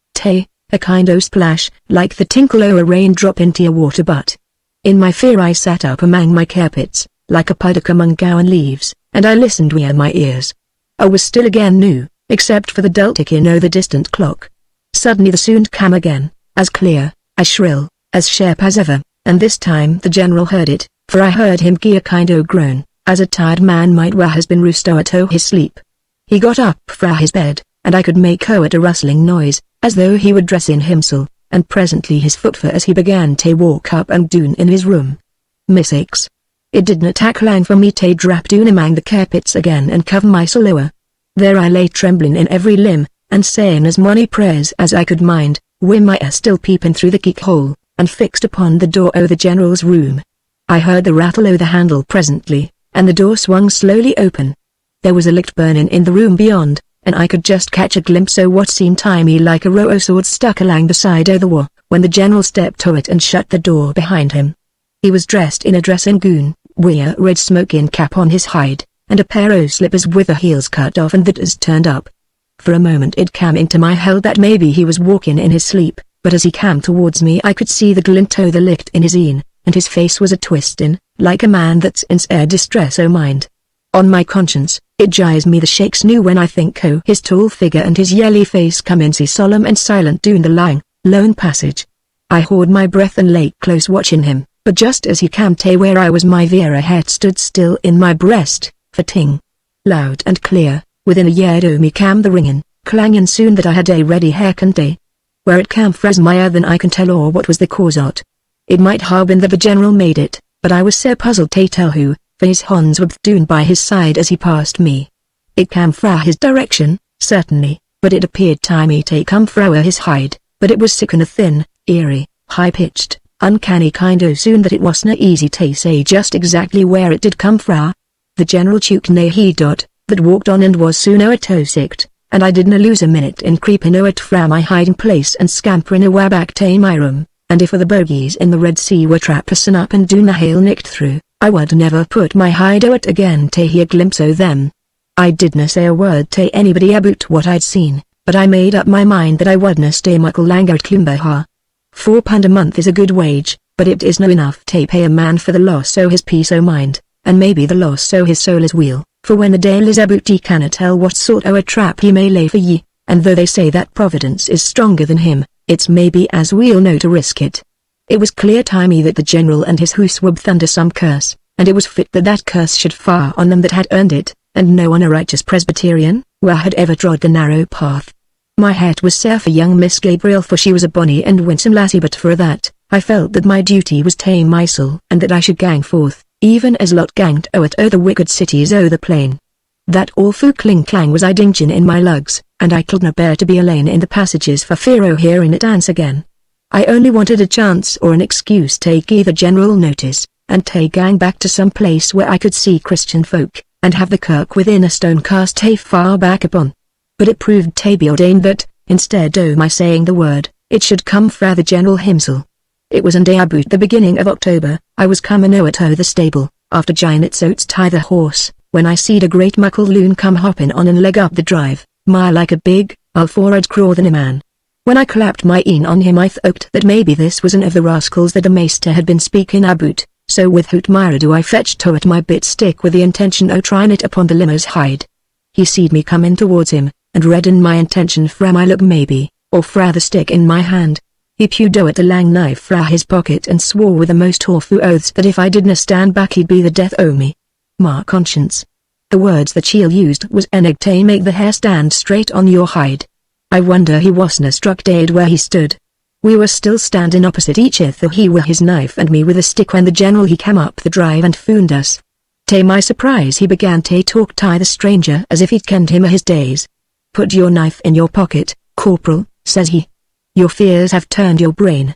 S1: a kind o' splash, like the tinkle o' a raindrop into a water butt. In my fear I sat up among my carpets, like a puddock among gowan leaves, and I listened wi' my ears. I was still again new, except for the dull ticking o' the distant clock. Suddenly the sound came again, as clear, as shrill, as sharp as ever, and this time the general heard it, for I heard him gie a kind o' groan, as a tired man might wha has been roused out o' his sleep. He got up fra his bed, and I could make out a rustling noise, as though he were dressing himself, and presently his foot for as he began to walk up and down in his room. Misakes! It didna tak lang for me to drap down among the carpets again and cover mysel o'er. There I lay trembling in every limb, and saying as many prayers as I could mind, wi' my ear still peeping through the keyhole, and fixed upon the door o' the general's room. I heard the rattle o' the handle presently, and the door swung slowly open. There was a light burning in the room beyond, and I could just catch a glimpse o' what seemed to me like a row o' swords stuck along the side o' the wall, when the general stepped to it and shut the door behind him. He was dressed in a dressing gown, wi' a red smoking cap on his hide, and a pair o' slippers with the heels cut off and that is turned up. For a moment it came into my head that maybe he was walking in his sleep, but as he came towards me I could see the glint o' the licht in his een, and his face was a twisting, like a man that's in sair distress o' mind. On my conscience, it gives me the shakes new when I think o' his tall figure and his yelly face coming so solemn and silent down the long, lone passage. I held my breath and lay close watching him, but just as he came to where I was my vera heart stood still in my breast, for ting. Loud and clear, within a yard o' me came the ringing, clanging soon that I had a ready hearken to. Where it came fra's more than I can tell or what was the cause o't. It might ha' been that the general made it, but I was so puzzled to tell who, for his hands were down by his side as he passed me. It came fra his direction, certainly, but it appeared to me to come fra his hide, but it was sick and a thin, eerie, high-pitched, uncanny kind o' sound that it wasna easy to say just exactly where it did come fra. The general took nae heed o't, but walked on and was soon o'er sicked, and I didna lose a minute in creeping o'er fra my hiding place and scampering awa back to my room, and if the bogies in the Red Sea were trappesin' up and doon the hail nicht through, I would never put my hide o't again to hear a glimpse o' them. I didna say a word to anybody about what I'd seen, but I made up my mind that I wouldna stay muckle langer at Cloomber ha. £4 a month is a good wage, but it isna enough to pay a man for the loss o' his peace o' mind, and maybe the loss o' his soul as well, for when the day is about ye canna tell what sort o' a trap he may lay for ye, and though they say that Providence is stronger than him, it's maybe as we'll know to risk it. It was clear to me that the general and his hoose were under some curse, and it was fit that that curse should fall on them that had earned it, and no unrighteous Presbyterian, wha had ever trod the narrow path. My heart was sair for young Miss Gabriel, for she was a bonny and winsome lassie, but for that, I felt that my duty was tame my soul, and that I should gang forth, even as Lot ganged o'er the wicked cities o' the plain. That awful cling-clang was I dingin' in my lugs, and I couldna bear to be alane in the passages for fear o' hearing it dance again. I only wanted a chance or an excuse to gie the general notice, and to gang back to some place where I could see Christian folk, and have the kirk within a stone cast hae far back upon. But it proved to be ordained that, instead o' my saying the word, it should come fra the general himsel. It was on day about the beginning of October, I was comin' o'er to the stable, after gieing its oats to the horse, when I seed a great muckle loon come hopping on and leg up the drive, more like a big, all-forward craw than a man. When I clapped my een on him I thought that maybe this was one of the rascals that the maester had been speaking about, so without more ado I fetched to it my bit stick with the intention o' trying it upon the limmer's hide. He seed me coming towards him, and read in my intention fra my look maybe, or fra the stick in my hand. He pulled out a lang knife fra his pocket and swore with the most awful oaths that if I didna stand back he'd be the death o' me. My conscience. The words that Sheil used was enig to make the hair stand straight on your hide. I wonder he wasna struck dead where he stood. We were still standing opposite each other, he with his knife and me with a stick, when the general he came up the drive and found us. To my surprise he began to talk to the stranger as if he'd kenned him a his days. Put your knife in your pocket, corporal, says he. Your fears have turned your brain.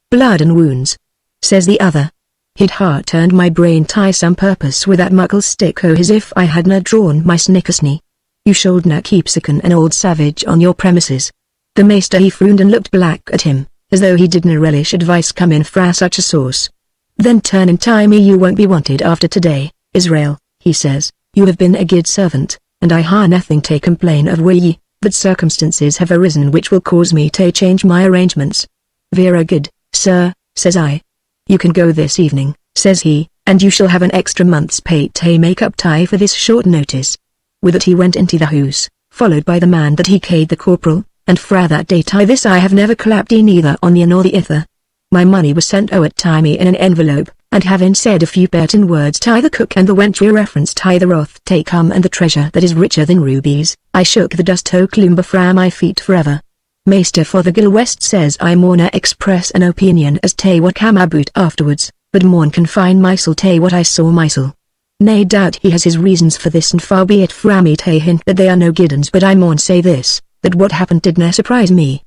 S1: Blood and wounds, says the other. He'd heart turned my brain to some purpose with that muckle stick o' as if I hadna drawn my snickersney. You shouldna keep siccan an old savage on your premises. The maester he frowned and looked black at him, as though he didna relish advice comin' fra such a source. Then turning to me, you won't be wanted after today, Israel, he says. You have been a good servant, and I ha' nothing to complain of wi' ye, but circumstances have arisen which will cause me to change my arrangements. Vera good, sir, says I. You can go this evening, says he, and you shall have an extra month's pay to make up to for this short notice. With it he went into the house, followed by the man that he called the corporal, and fra that day to this I have never clapped in either on the nor the ither. My money was sent out to me in an envelope, and having said a few parting words to the cook and the wench with reference to the wrath to come and the treasure that is richer than rubies, I shook the dust o' Cloomber fra my feet forever. Maester Fothergill West says I mauna express an opinion as to what came about afterwards, but maun confine mysel to what I saw mysel. Nae doubt he has his reasons for this, and far be it fra me to hint that they are no good uns, but I maun say this, that what happened didna surprise me.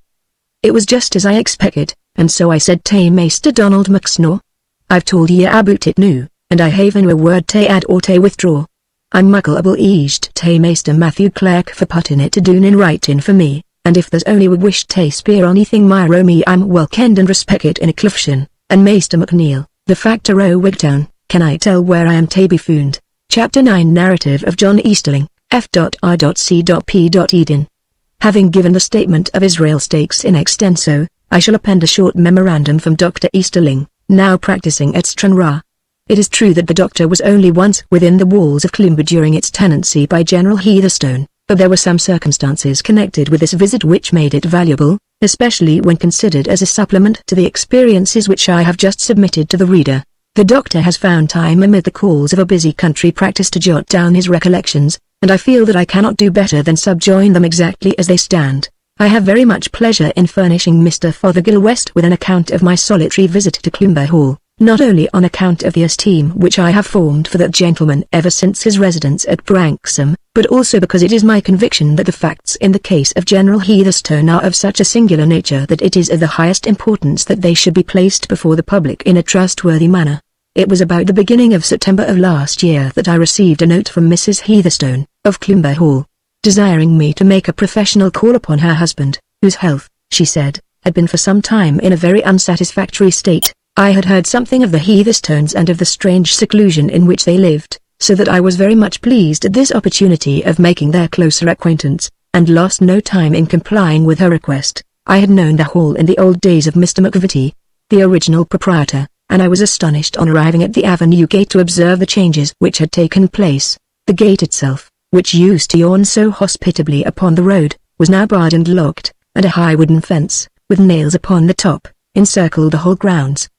S1: It was just as I expected, and so I said to Maester Donald McSnaw. I've told ye about it noo, and I haven't a word to add or to withdraw. I'm muckle obliged to Maester Matthew Clark for putting it to doon in writing for me, and if there's only a wish to spear onything myro me I'm well kenned and respected in a Cliffshan, and Maester McNeil, the factor o' Wigtown, can I tell where I am to be found. Chapter 9 Narrative of John Easterling, F.I.C.P. Eden. Having given the statement of Israel Stakes in extenso, I shall append a short memorandum from Dr. Easterling, now practicing at Stranraer. It is true that the doctor was only once within the walls of Cloomber during its tenancy by General Heatherstone, but there were some circumstances connected with this visit which made it valuable, especially when considered as a supplement to the experiences which I have just submitted to the reader. The doctor has found time amid the calls of a busy country practice to jot down his recollections, and I feel that I cannot do better than subjoin them exactly as they stand. I have very much pleasure in furnishing Mr. Fothergill West with an account of my solitary visit to Cloomber Hall, not only on account of the esteem which I have formed for that gentleman ever since his residence at Branksome, but also because it is my conviction that the facts in the case of General Heatherstone are of such a singular nature that it is of the highest importance that they should be placed before the public in a trustworthy manner. It was about the beginning of September of last year that I received a note from Mrs. Heatherstone, of Cloomber Hall, desiring me to make a professional call upon her husband, whose health, she said, had been for some time in a very unsatisfactory state. I had heard something of the Heatherstones and of the strange seclusion in which they lived, so that I was very much pleased at this opportunity of making their closer acquaintance, and lost no time in complying with her request. I had known the Hall in the old days of Mr. McVitie, the original proprietor, and I was astonished on arriving at the avenue gate to observe the changes which had taken place. The gate itself, which used to yawn so hospitably upon the road, was now barred and locked, and a high wooden fence, with nails upon the top, encircled the whole grounds.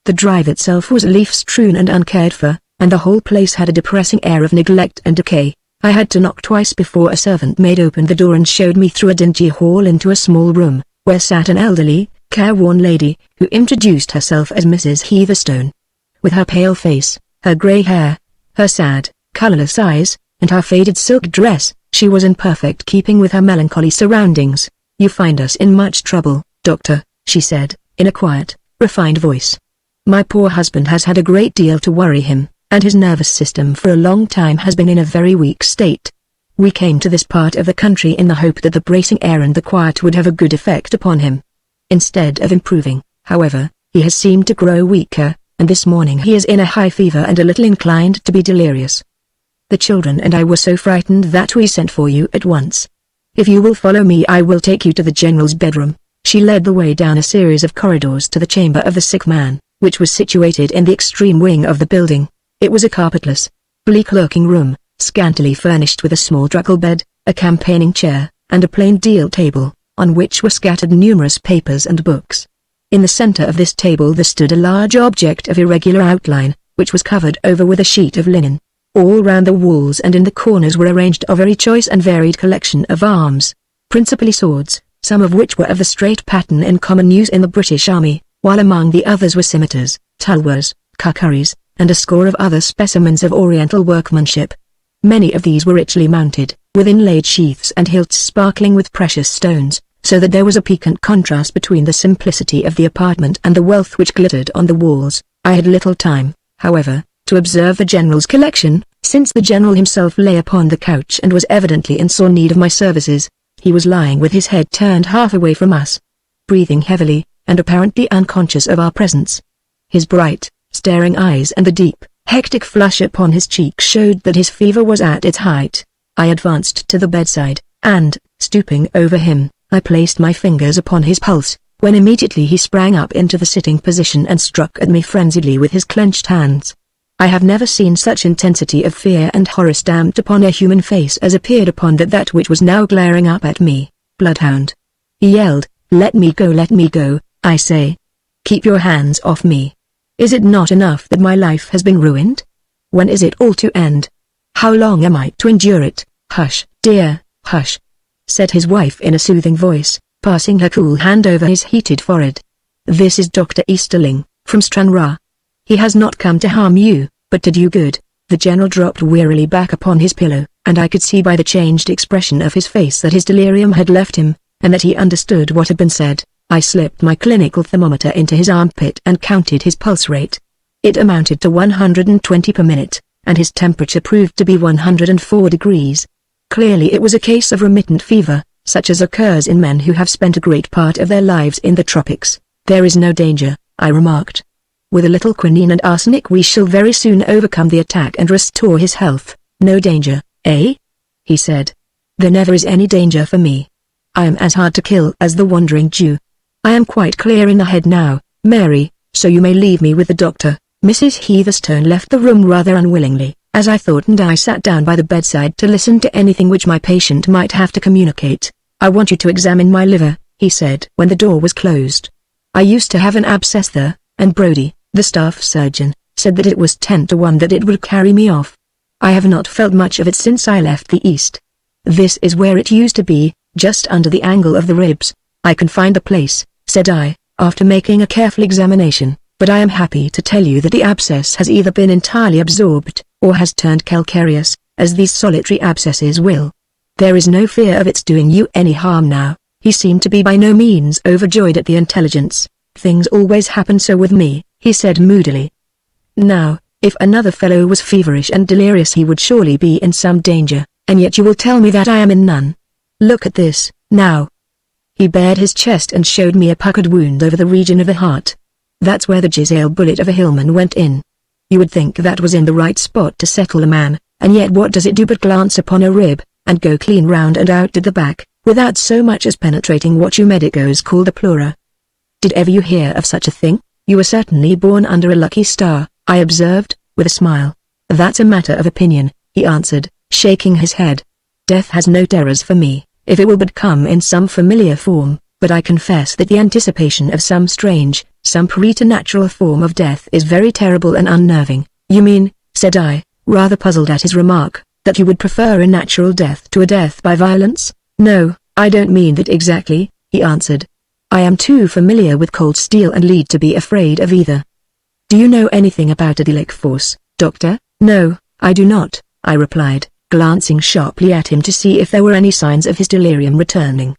S1: The drive itself was leaf-strewn and uncared for, and the whole place had a depressing air of neglect and decay. I had to knock twice before a servant maid opened the door and showed me through a dingy hall into a small room, where sat an elderly, careworn lady, who introduced herself as Mrs. Heatherstone. With her pale face, her grey hair, her sad, colourless eyes, and her faded silk dress, she was in perfect keeping with her melancholy surroundings. "You find us in much trouble, Doctor," she said, in a quiet, refined voice. "My poor husband has had a great deal to worry him, and his nervous system for a long time has been in a very weak state. We came to this part of the country in the hope that the bracing air and the quiet would have a good effect upon him. Instead of improving, however, he has seemed to grow weaker, and this morning he is in a high fever and a little inclined to be delirious. The children and I were so frightened that we sent for you at once. If you will follow me I will take you to the General's bedroom." She led the way down a series of corridors to the chamber of the sick man, which was situated in the extreme wing of the building. It was a carpetless, bleak-looking room, scantily furnished with a small truckle bed, a campaigning chair, and a plain deal table, on which were scattered numerous papers and books. In the center of this table there stood a large object of irregular outline, which was covered over with a sheet of linen. All round the walls and in the corners were arranged a very choice and varied collection of arms, principally swords, some of which were of the straight pattern in common use in the British Army, while among the others were scimitars, tulwars, kukris, and a score of other specimens of Oriental workmanship. Many of these were richly mounted, with inlaid sheaths and hilts sparkling with precious stones, so that there was a piquant contrast between the simplicity of the apartment and the wealth which glittered on the walls. I had little time, however, to observe the general's collection, since the general himself lay upon the couch and was evidently in sore need of my services. He was lying with his head turned half away from us, breathing heavily, and apparently unconscious of our presence. His bright, staring eyes and the deep, hectic flush upon his cheek showed that his fever was at its height. I advanced to the bedside, and, stooping over him, I placed my fingers upon his pulse, when immediately he sprang up into the sitting position and struck at me frenziedly with his clenched hands. I have never seen such intensity of fear and horror stamped upon a human face as appeared upon that which was now glaring up at me. "Bloodhound!" he yelled, let me go, I say. "Keep your hands off me. Is it not enough that my life has been ruined? When is it all to end? How long am I to endure it?" "Hush, dear, hush," said his wife in a soothing voice, passing her cool hand over his heated forehead. "This is Dr. Easterling, from Stranraer. He has not come to harm you, but to do good." The general dropped wearily back upon his pillow, and I could see by the changed expression of his face that his delirium had left him, and that he understood what had been said. I slipped my clinical thermometer into his armpit and counted his pulse rate. It amounted to 120 per minute, and his temperature proved to be 104 degrees. Clearly it was a case of remittent fever, such as occurs in men who have spent a great part of their lives in the tropics. "There is no danger," I remarked. "With a little quinine and arsenic we shall very soon overcome the attack and restore his health." "No danger, eh?" he said. "There never is any danger for me. I am as hard to kill as the Wandering Jew. I am quite clear in the head now, Mary, so you may leave me with the doctor." Mrs. Heatherstone left the room rather unwillingly, as I thought, and I sat down by the bedside to listen to anything which my patient might have to communicate. "I want you to examine my liver," he said when the door was closed. "I used to have an abscess there, and Brodie, the staff surgeon, said that it was 10 to 1 that it would carry me off. I have not felt much of it since I left the East. This is where it used to be, just under the angle of the ribs. I can find the place," said I, after making a careful examination, "but I am happy to tell you that the abscess has either been entirely absorbed, or has turned calcareous, as these solitary abscesses will. There is no fear of its doing you any harm now." He seemed to be by no means overjoyed at the intelligence. "Things always happen so with me," he said moodily. "Now, if another fellow was feverish and delirious he would surely be in some danger, and yet you will tell me that I am in none. Look at this, now." He bared his chest and showed me a puckered wound over the region of the heart. "That's where the Giselle bullet of a hillman went in. You would think that was in the right spot to settle a man, and yet what does it do but glance upon a rib, and go clean round and out at the back, without so much as penetrating what you medicos call the pleura. Did ever you hear of such a thing? You were certainly born under a lucky star," I observed, with a smile. "That's a matter of opinion," he answered, shaking his head. "Death has no terrors for me, if it will but come in some familiar form, but I confess that the anticipation of some strange, some preternatural form of death is very terrible and unnerving." "You mean," said I, rather puzzled at his remark, "that you would prefer a natural death to a death by violence?" "No, I don't mean that exactly," he answered. "I am too familiar with cold steel and lead to be afraid of either." "Do you know anything about idyllic force, Doctor?" "No, I do not," I replied, glancing sharply at him to see if there were any signs of his delirium returning.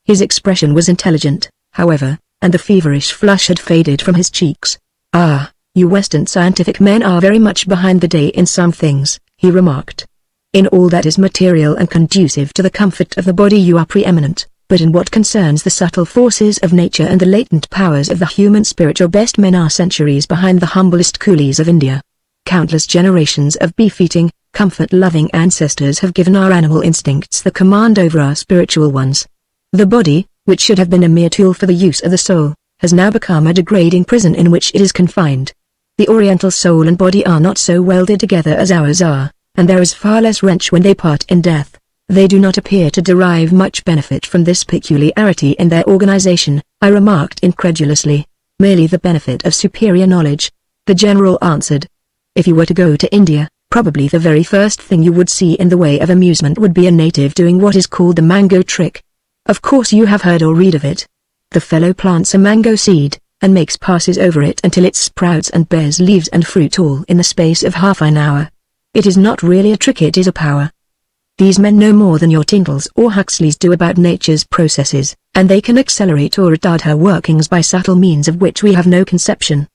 S1: His expression was intelligent, however, and the feverish flush had faded from his cheeks. "Ah, you Western scientific men are very much behind the day in some things," he remarked. "In all that is material and conducive to the comfort of the body you are preeminent, but in what concerns the subtle forces of nature and the latent powers of the human spirit your best men are centuries behind the humblest coolies of India. Countless generations of beef-eating, comfort-loving ancestors have given our animal instincts the command over our spiritual ones. The body, which should have been a mere tool for the use of the soul, has now become a degrading prison in which it is confined. The Oriental soul and body are not so welded together as ours are, and there is far less wrench when they part in death. They do not appear to derive much benefit from this peculiarity in their organization, I remarked incredulously. Merely the benefit of superior knowledge. The general answered. If you were to go to India, probably the very first thing you would see in the way of amusement would be a native doing what is called the mango trick. Of course you have heard or read of it. The fellow plants a mango seed, and makes passes over it until it sprouts and bears leaves and fruit all in the space of half an hour. It is not really a trick, it is a power. These men know more than your Tyndalls or Huxleys do about nature's processes, and they can accelerate or retard her workings by subtle means of which we have no conception.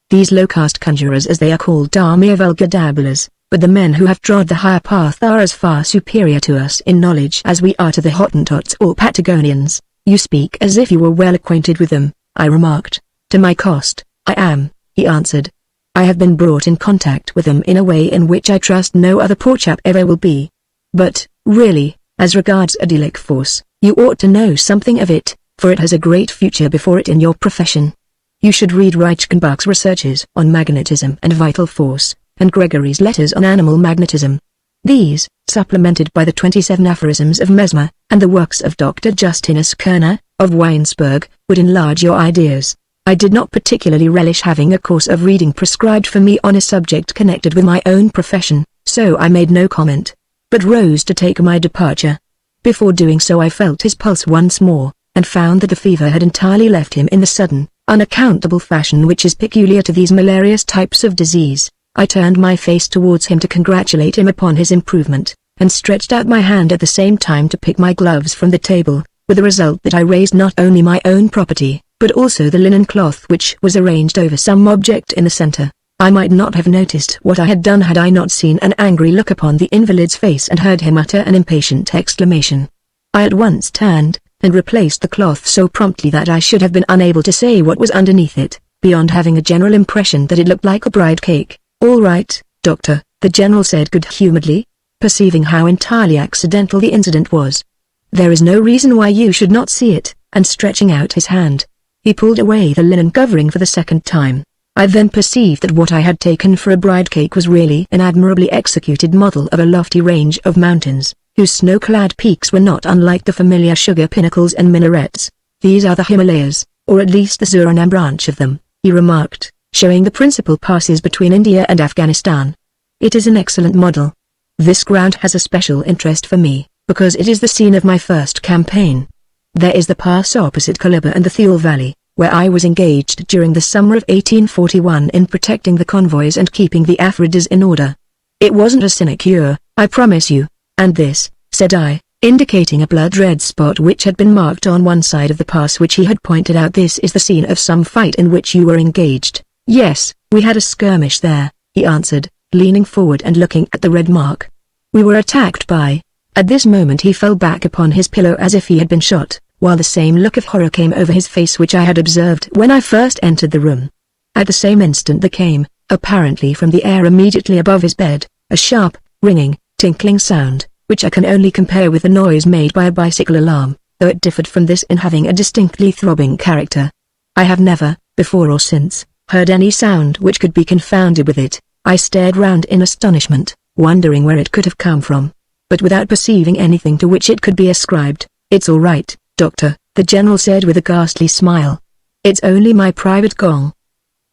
S1: These low-caste conjurers, as they are called, are mere vulgar dabblers, but the men who have trod the higher path are as far superior to us in knowledge as we are to the Hottentots or Patagonians. You speak as if you were well acquainted with them, I remarked. To my cost, I am, he answered. I have been brought in contact with them in a way in which I trust no other poor chap ever will be. But, really, as regards a Delic force, you ought to know something of it, for it has a great future before it in your profession. You should read Reichenbach's researches on magnetism and vital force, and Gregory's letters on animal magnetism. These, supplemented by the 27 aphorisms of Mesmer, and the works of Dr. Justinus Kerner, of Weinsberg, would enlarge your ideas. I did not particularly relish having a course of reading prescribed for me on a subject connected with my own profession, so I made no comment, but rose to take my departure. Before doing so I felt his pulse once more, and found that the fever had entirely left him in the sudden, unaccountable fashion which is peculiar to these malarious types of disease. I turned my face towards him to congratulate him upon his improvement, and stretched out my hand at the same time to pick my gloves from the table, with the result that I raised not only my own property, but also the linen cloth which was arranged over some object in the center. I might not have noticed what I had done had I not seen an angry look upon the invalid's face and heard him utter an impatient exclamation. I at once turned, and replaced the cloth so promptly that I should have been unable to say what was underneath it, beyond having a general impression that it looked like a bride cake. All right, doctor, the general said good-humoredly, perceiving how entirely accidental the incident was. There is no reason why you should not see it, and stretching out his hand, he pulled away the linen covering for the second time. I then perceived that what I had taken for a bride cake was really an admirably executed model of a lofty range of mountains, whose snow-clad peaks were not unlike the familiar sugar pinnacles and minarets. These are the Himalayas, or at least the Surinam branch of them, he remarked, showing the principal passes between India and Afghanistan. It is an excellent model. This ground has a special interest for me, because it is the scene of my first campaign. There is the pass opposite Cloomber and the Thiel Valley, where I was engaged during the summer of 1841 in protecting the convoys and keeping the Afridas in order. It wasn't a sinecure, I promise you, and this, said I, indicating a blood-red spot which had been marked on one side of the pass which he had pointed out, this is the scene of some fight in which you were engaged. Yes, we had a skirmish there, he answered, leaning forward and looking at the red mark. We were attacked by... At this moment he fell back upon his pillow as if he had been shot, while the same look of horror came over his face which I had observed when I first entered the room. At the same instant there came, apparently from the air immediately above his bed, a sharp, ringing, tinkling sound, which I can only compare with the noise made by a bicycle alarm, though it differed from this in having a distinctly throbbing character. I have never, before or since, heard any sound which could be confounded with it. I stared round in astonishment, wondering where it could have come from, but without perceiving anything to which it could be ascribed. It's all right, doctor, the general said with a ghastly smile. It's only my private gong.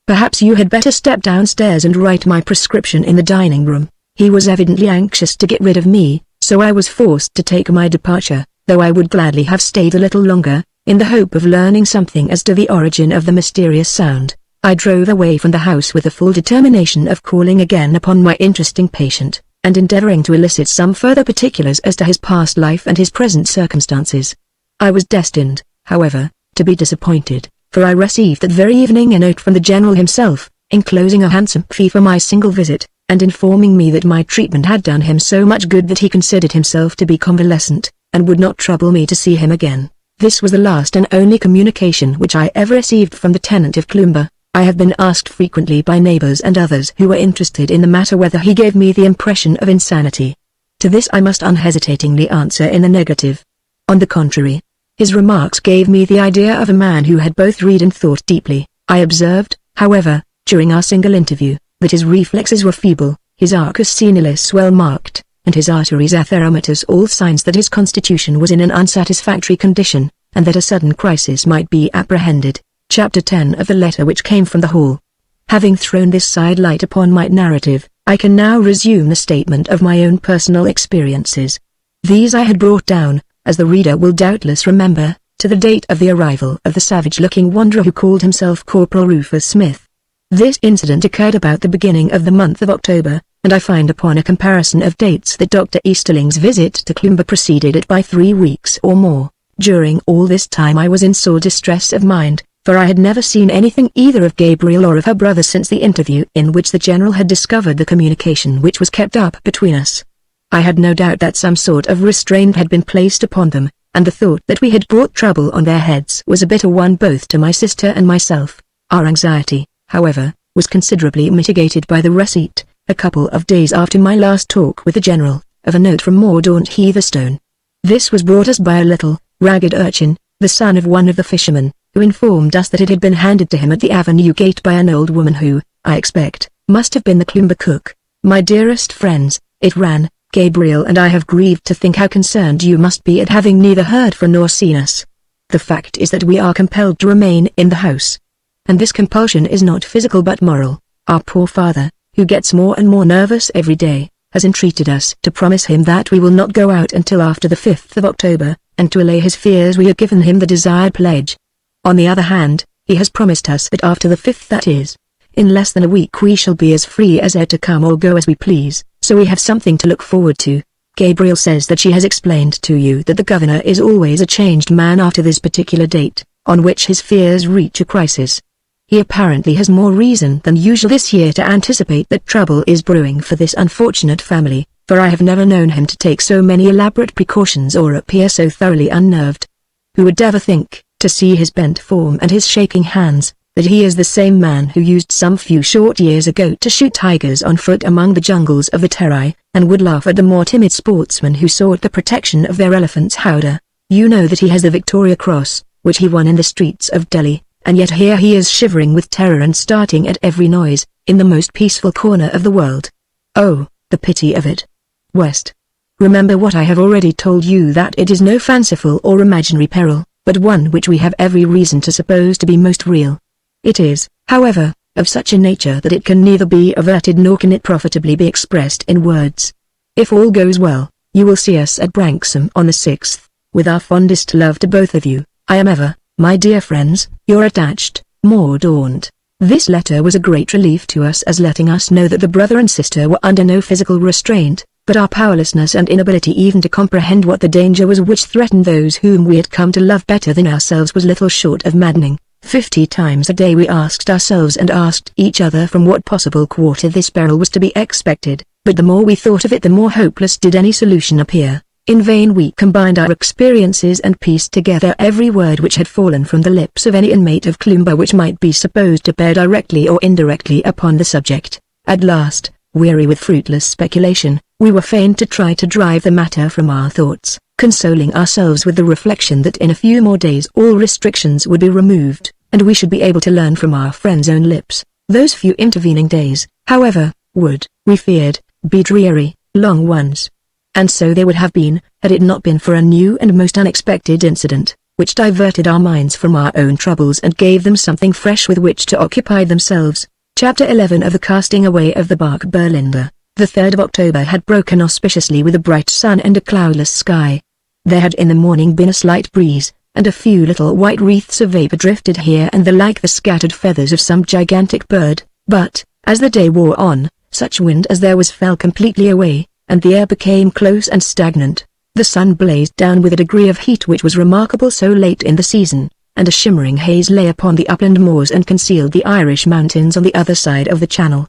S1: Perhaps you had better step downstairs and write my prescription in the dining room. He was evidently anxious to get rid of me, so I was forced to take my departure, though I would gladly have stayed a little longer, in the hope of learning something as to the origin of the mysterious sound. I drove away from the house with the full determination of calling again upon my interesting patient, and endeavoring to elicit some further particulars as to his past life and his present circumstances. I was destined, however, to be disappointed, for I received that very evening a note from the general himself, enclosing a handsome fee for my single visit, and informing me that my treatment had done him so much good that he considered himself to be convalescent, and would not trouble me to see him again. This was the last and only communication which I ever received from the tenant of Cloomber. I have been asked frequently by neighbors and others who were interested in the matter whether he gave me the impression of insanity. To this I must unhesitatingly answer in the negative. On the contrary, his remarks gave me the idea of a man who had both read and thought deeply. I observed, however, during our single interview, that his reflexes were feeble, his arcus senilis well marked, and his arteries atheromatoes, all signs that his constitution was in an unsatisfactory condition, and that a sudden crisis might be apprehended. Chapter 10 of the letter which came from the hall. Having thrown this side light upon my narrative, I can now resume the statement of my own personal experiences. These I had brought down, as the reader will doubtless remember, to the date of the arrival of the savage-looking wanderer who called himself Corporal Rufus Smith. This incident occurred about the beginning of the month of October, and I find upon a comparison of dates that Dr. Easterling's visit to Cloomber preceded it by 3 weeks or more. During all this time I was in sore distress of mind, for I had never seen anything either of Gabriel or of her brother since the interview in which the General had discovered the communication which was kept up between us. I had no doubt that some sort of restraint had been placed upon them, and the thought that we had brought trouble on their heads was a bitter one both to my sister and myself. Our anxiety, however, was considerably mitigated by the receipt, a couple of days after my last talk with the General, of a note from Mordaunt Heatherstone. This was brought us by a little, ragged urchin, the son of one of the fishermen, who informed us that it had been handed to him at the avenue gate by an old woman who, I expect, must have been the Cloomber cook. My dearest friends, it ran, Gabriel and I have grieved to think how concerned you must be at having neither heard from nor seen us. The fact is that we are compelled to remain in the house. And this compulsion is not physical but moral. Our poor father, who gets more and more nervous every day, has entreated us to promise him that we will not go out until after the 5th of October, and to allay his fears we have given him the desired pledge. On the other hand, he has promised us that after the 5th, that is, in less than a week, we shall be as free as air to come or go as we please, so we have something to look forward to. Gabriel says that she has explained to you that the governor is always a changed man after this particular date, on which his fears reach a crisis. He apparently has more reason than usual this year to anticipate that trouble is brewing for this unfortunate family, for I have never known him to take so many elaborate precautions or appear so thoroughly unnerved. Who would ever think, to see his bent form and his shaking hands, that he is the same man who used some few short years ago to shoot tigers on foot among the jungles of the Terai, and would laugh at the more timid sportsmen who sought the protection of their elephants' howdah. You know that he has the Victoria Cross, which he won in the streets of Delhi, and yet here he is shivering with terror and starting at every noise, in the most peaceful corner of the world. Oh, the pity of it. West. Remember what I have already told you, that it is no fanciful or imaginary peril, but one which we have every reason to suppose to be most real. It is, however, of such a nature that it can neither be averted nor can it profitably be expressed in words. If all goes well, you will see us at Branksome on the 6th, with our fondest love to both of you. I am ever, my dear friends, your attached, Mordaunt. This letter was a great relief to us, as letting us know that the brother and sister were under no physical restraint, but our powerlessness and inability even to comprehend what the danger was which threatened those whom we had come to love better than ourselves was little short of maddening. 50 times a day we asked ourselves and asked each other from what possible quarter this peril was to be expected, but the more we thought of it the more hopeless did any solution appear. In vain we combined our experiences and pieced together every word which had fallen from the lips of any inmate of Cloomber which might be supposed to bear directly or indirectly upon the subject. At last, weary with fruitless speculation, we were fain to try to drive the matter from our thoughts, consoling ourselves with the reflection that in a few more days all restrictions would be removed, and we should be able to learn from our friend's own lips. Those few intervening days, however, would, we feared, be dreary, long ones. And so they would have been, had it not been for a new and most unexpected incident, which diverted our minds from our own troubles and gave them something fresh with which to occupy themselves. Chapter 11 of the Casting Away of the Bark Berlinda. The 3rd of October had broken auspiciously with a bright sun and a cloudless sky. There had in the morning been a slight breeze, and a few little white wreaths of vapor drifted here and there like the scattered feathers of some gigantic bird, but, as the day wore on, such wind as there was fell completely away, and the air became close and stagnant. The sun blazed down with a degree of heat which was remarkable so late in the season, and a shimmering haze lay upon the upland moors and concealed the Irish mountains on the other side of the channel.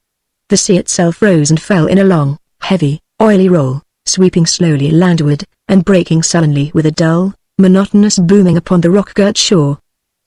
S1: The sea itself rose and fell in a long, heavy, oily roll, sweeping slowly landward, and breaking sullenly with a dull, monotonous booming upon the rock-girt shore.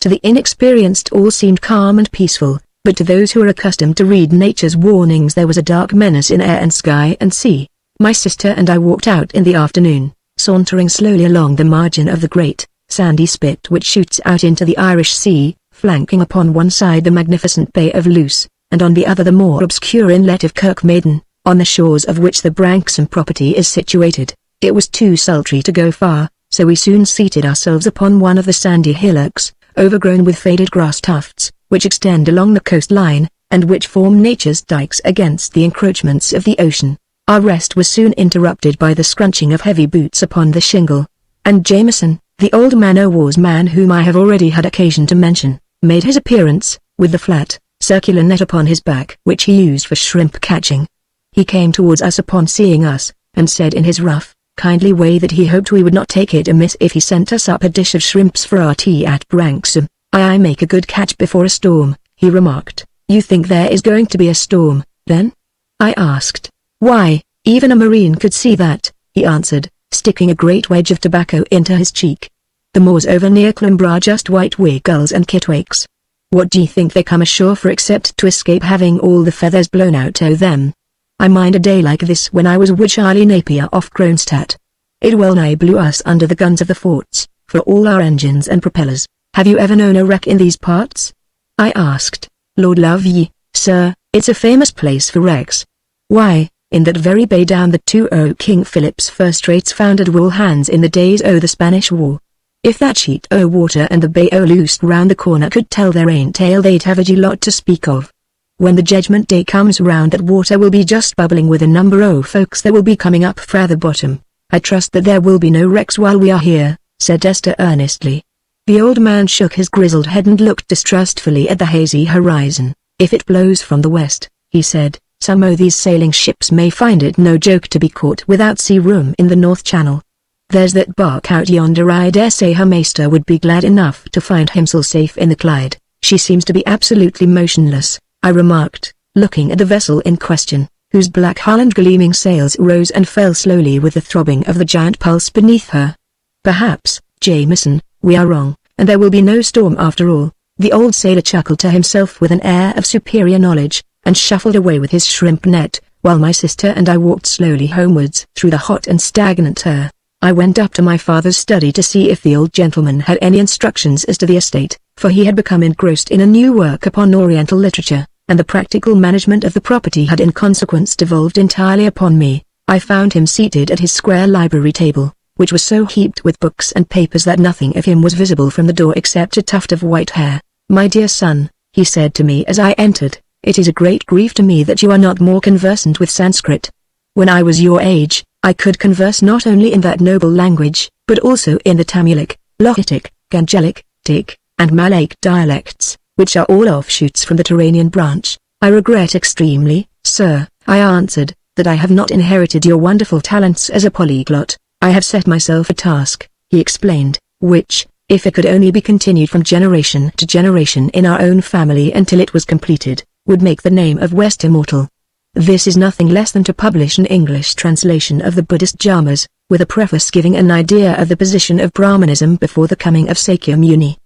S1: To the inexperienced all seemed calm and peaceful, but to those who are accustomed to read nature's warnings there was a dark menace in air and sky and sea. My sister and I walked out in the afternoon, sauntering slowly along the margin of the great, sandy spit which shoots out into the Irish Sea, flanking upon one side the magnificent Bay of Luce, and on the other the more obscure inlet of Kirkmaiden. on the shores of which the Branksome property is situated. It was too sultry to go far, so we soon seated ourselves upon one of the sandy hillocks, overgrown with faded grass tufts, which extend along the coastline, and which form nature's dikes against the encroachments of the ocean. Our rest was soon interrupted by the scrunching of heavy boots upon the shingle, and Jameson, the old man-o'-war's man whom I have already had occasion to mention, made his appearance, with the flat, circular net upon his back which he used for shrimp catching. He came towards us upon seeing us, and said in his rough, kindly way that he hoped we would not take it amiss if he sent us up a dish of shrimps for our tea at Branksome. I make a good catch before a storm, he remarked. You think there is going to be a storm, then? I asked. Why, even a marine could see that, he answered, sticking a great wedge of tobacco into his cheek. The moors over near Cloomber are just white gulls and kittiwakes. What do you think they come ashore for except to escape having all the feathers blown out o' them? I mind a day like this when I was with Charlie Napier off Kronstadt. It well nigh blew us under the guns of the forts, for all our engines and propellers. Have you ever known a wreck in these parts? I asked. Lord love ye, sir, it's a famous place for wrecks. Why, in that very bay down the 2 King Philip's first rates foundered wool hands in the days o' the Spanish War. If that sheet o' water and the bay o' loosed round the corner could tell their ain tale they'd have a lot to speak of. When the judgment day comes round that water will be just bubbling with a number o' folks that will be coming up fra the bottom. I trust that there will be no wrecks while we are here, said Esther earnestly. The old man shook his grizzled head and looked distrustfully at the hazy horizon. If it blows from the west, he said, some o' these sailing ships may find it no joke to be caught without sea room in the North Channel. There's that bark out yonder, I dare say her maester would be glad enough to find himself safe in the Clyde. She seems to be absolutely motionless, I remarked, looking at the vessel in question, whose black hull and gleaming sails rose and fell slowly with the throbbing of the giant pulse beneath her. Perhaps, Jameson, we are wrong, and there will be no storm after all. The old sailor chuckled to himself with an air of superior knowledge, and shuffled away with his shrimp net, while my sister and I walked slowly homewards through the hot and stagnant air. I went up to my father's study to see if the old gentleman had any instructions as to the estate, for he had become engrossed in a new work upon Oriental literature, and the practical management of the property had in consequence devolved entirely upon me. I found him seated at his square library table, which was so heaped with books and papers that nothing of him was visible from the door except a tuft of white hair. My dear son, he said to me as I entered, it is a great grief to me that you are not more conversant with Sanskrit. When I was your age, I could converse not only in that noble language, but also in the Tamulic, Lohitic, Gangelic, Tik, and Malaic dialects, which are all offshoots from the Turanian branch. I regret extremely, sir, I answered, that I have not inherited your wonderful talents as a polyglot. I have set myself a task, he explained, which, if it could only be continued from generation to generation in our own family until it was completed, would make the name of West immortal. This is nothing less than to publish an English translation of the Buddhist Dharmas, with a preface giving an idea of the position of Brahmanism before the coming of Sakya Muni.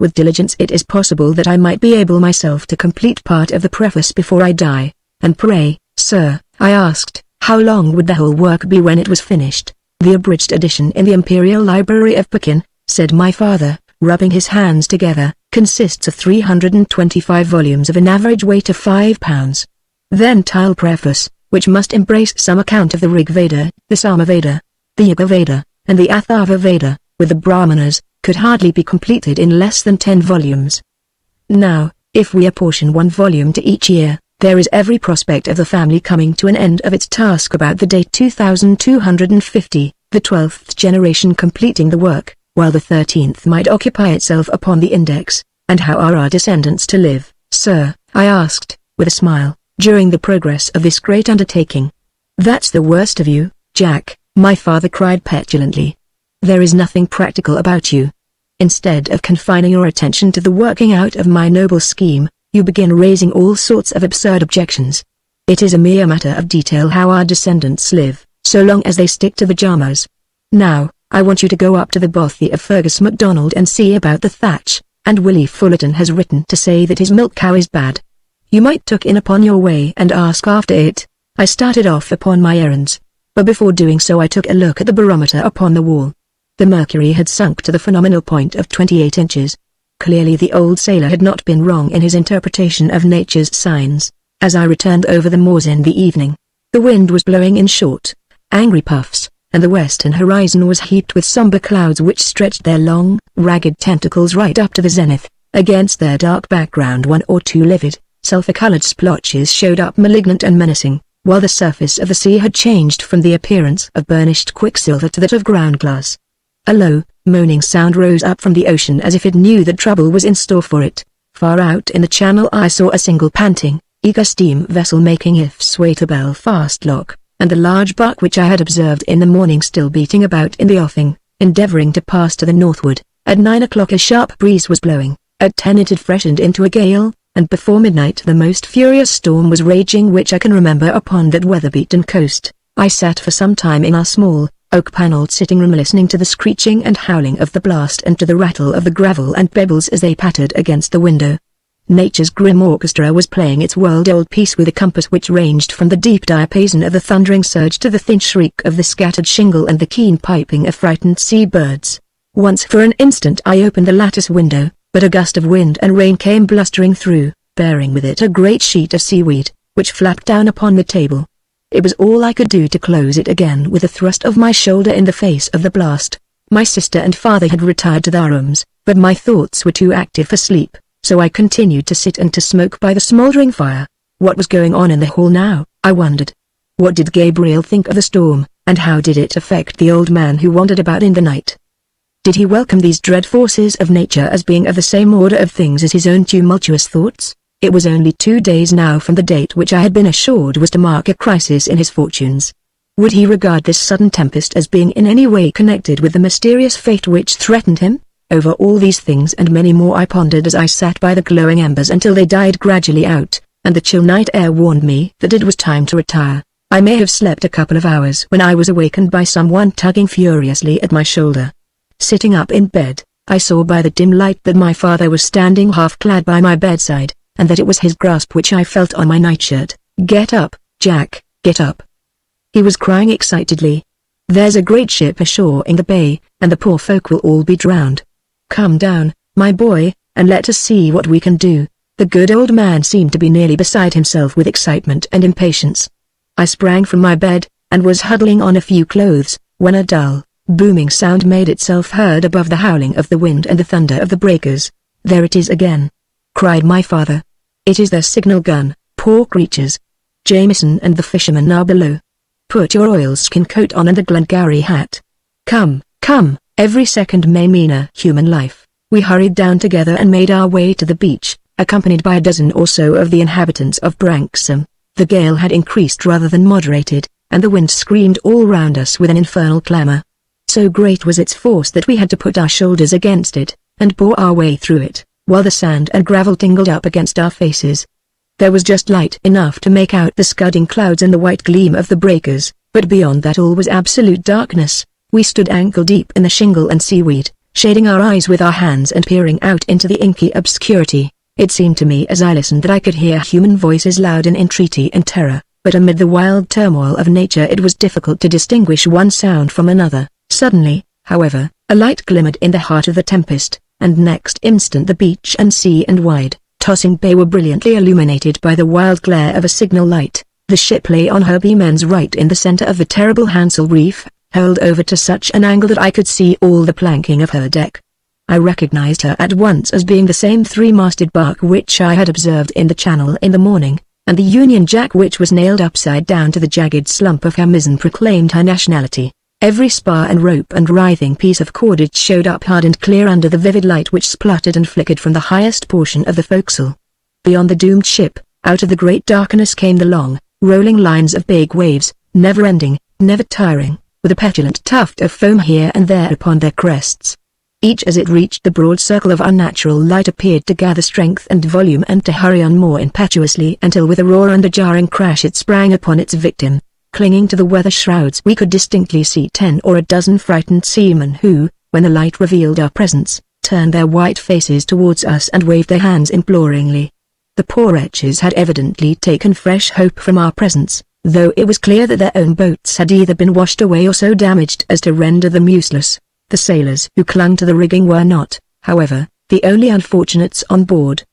S1: With diligence it is possible that I might be able myself to complete part of the preface before I die. And pray, sir, I asked, how long would the whole work be when it was finished? The abridged edition in the Imperial Library of Pekin, said my father, rubbing his hands together, consists of 325 volumes of an average weight of 5 pounds. Then tile preface, which must embrace some account of the Rig Veda, the Sama Veda, the Yuga Veda, and the Atharva Veda, with the Brahmanas, could hardly be completed in less than 10 volumes. Now, if we apportion 1 volume to each year, there is every prospect of the family coming to an end of its task about the date 2250, the 12th generation completing the work, while the 13th might occupy itself upon the index. And how are our descendants to live, sir? I asked, with a smile, during the progress of this great undertaking. That's the worst of you, Jack, my father cried petulantly. There is nothing practical about you. Instead of confining your attention to the working out of my noble scheme, you begin raising all sorts of absurd objections. It is a mere matter of detail how our descendants live, so long as they stick to the Dharmas. Now, I want you to go up to the bothy of Fergus MacDonald and see about the thatch, and Willie Fullerton has written to say that his milk cow is bad. You might tuck in upon your way and ask after it. I started off upon my errands, but before doing so I took a look at the barometer upon the wall. The mercury had sunk to the phenomenal point of 28 inches. Clearly the old sailor had not been wrong in his interpretation of nature's signs. As I returned over the moors in the evening, The wind was blowing in short, angry puffs, and the western horizon was heaped with somber clouds which stretched their long, ragged tentacles right up to the zenith. Against their dark background one or two livid, sulphur-colored splotches showed up malignant and menacing, while the surface of the sea had changed from the appearance of burnished quicksilver to that of ground glass. A low, moaning sound rose up from the ocean as if it knew that trouble was in store for it. Far out in the channel I saw a single panting, eager steam vessel making its way to Belfast Lock, and the large bark which I had observed in the morning still beating about in the offing, endeavouring to pass to the northward. At 9 o'clock a sharp breeze was blowing, at 10 it had freshened into a gale, and before midnight the most furious storm was raging which I can remember upon that weather-beaten coast. I sat for some time in our small, oak-panelled sitting room listening to the screeching and howling of the blast and to the rattle of the gravel and pebbles as they pattered against the window. Nature's grim orchestra was playing its world-old piece with a compass which ranged from the deep diapason of the thundering surge to the thin shriek of the scattered shingle and the keen piping of frightened sea-birds. Once for an instant I opened the lattice window, but a gust of wind and rain came blustering through, bearing with it a great sheet of seaweed, which flapped down upon the table. It was all I could do to close it again with a thrust of my shoulder in the face of the blast. My sister and father had retired to their rooms, but my thoughts were too active for sleep, so I continued to sit and to smoke by the smouldering fire. What was going on in the hall now, I wondered. What did Gabriel think of the storm, and how did it affect the old man who wandered about in the night? Did he welcome these dread forces of nature as being of the same order of things as his own tumultuous thoughts? It was only 2 days now from the date which I had been assured was to mark a crisis in his fortunes. Would he regard this sudden tempest as being in any way connected with the mysterious fate which threatened him? Over all these things and many more I pondered as I sat by the glowing embers until they died gradually out, and the chill night air warned me that it was time to retire. I may have slept a couple of hours when I was awakened by someone tugging furiously at my shoulder. Sitting up in bed, I saw by the dim light that my father was standing half-clad by my bedside, and that it was his grasp which I felt on my nightshirt. "Get up, Jack, get up!" He was crying excitedly. "There's a great ship ashore in the bay, and the poor folk will all be drowned. Come down, my boy, and let us see what we can do." The good old man seemed to be nearly beside himself with excitement and impatience. I sprang from my bed, and was huddling on a few clothes, when a dull, booming sound made itself heard above the howling of the wind and the thunder of the breakers. "There it is again!" cried my father. "It is their signal gun, poor creatures. Jameson and the fishermen are below. Put your oilskin coat on and the Glengarry hat. Come, come, every second may mean a human life." We hurried down together and made our way to the beach, accompanied by a dozen or so of the inhabitants of Branksome. The gale had increased rather than moderated, and the wind screamed all round us with an infernal clamour. So great was its force that we had to put our shoulders against it, and bore our way through it, while the sand and gravel tingled up against our faces. There was just light enough to make out the scudding clouds and the white gleam of the breakers, but beyond that all was absolute darkness. We stood ankle-deep in the shingle and seaweed, shading our eyes with our hands and peering out into the inky obscurity. It seemed to me as I listened that I could hear human voices loud in entreaty and terror, but amid the wild turmoil of nature it was difficult to distinguish one sound from another. Suddenly, however, a light glimmered in the heart of the tempest, and next instant the beach and sea and wide, tossing bay were brilliantly illuminated by the wild glare of a signal light. The ship lay on her beam ends right in the center of the terrible Hansel Reef, hurled over to such an angle that I could see all the planking of her deck. I recognized her at once as being the same three-masted bark which I had observed in the channel in the morning, and the Union Jack which was nailed upside down to the jagged slump of her mizzen proclaimed her nationality. Every spar and rope and writhing piece of cordage showed up hard and clear under the vivid light which spluttered and flickered from the highest portion of the forecastle. Beyond the doomed ship, out of the great darkness came the long, rolling lines of big waves, never ending, never tiring, with a petulant tuft of foam here and there upon their crests. Each as it reached the broad circle of unnatural light appeared to gather strength and volume and to hurry on more impetuously until with a roar and a jarring crash it sprang upon its victim. Clinging to the weather shrouds we could distinctly see 10 or a dozen frightened seamen who, when the light revealed our presence, turned their white faces towards us and waved their hands imploringly. The poor wretches had evidently taken fresh hope from our presence, though it was clear that their own boats had either been washed away or so damaged as to render them useless. The sailors who clung to the rigging were not, however, the only unfortunates on board.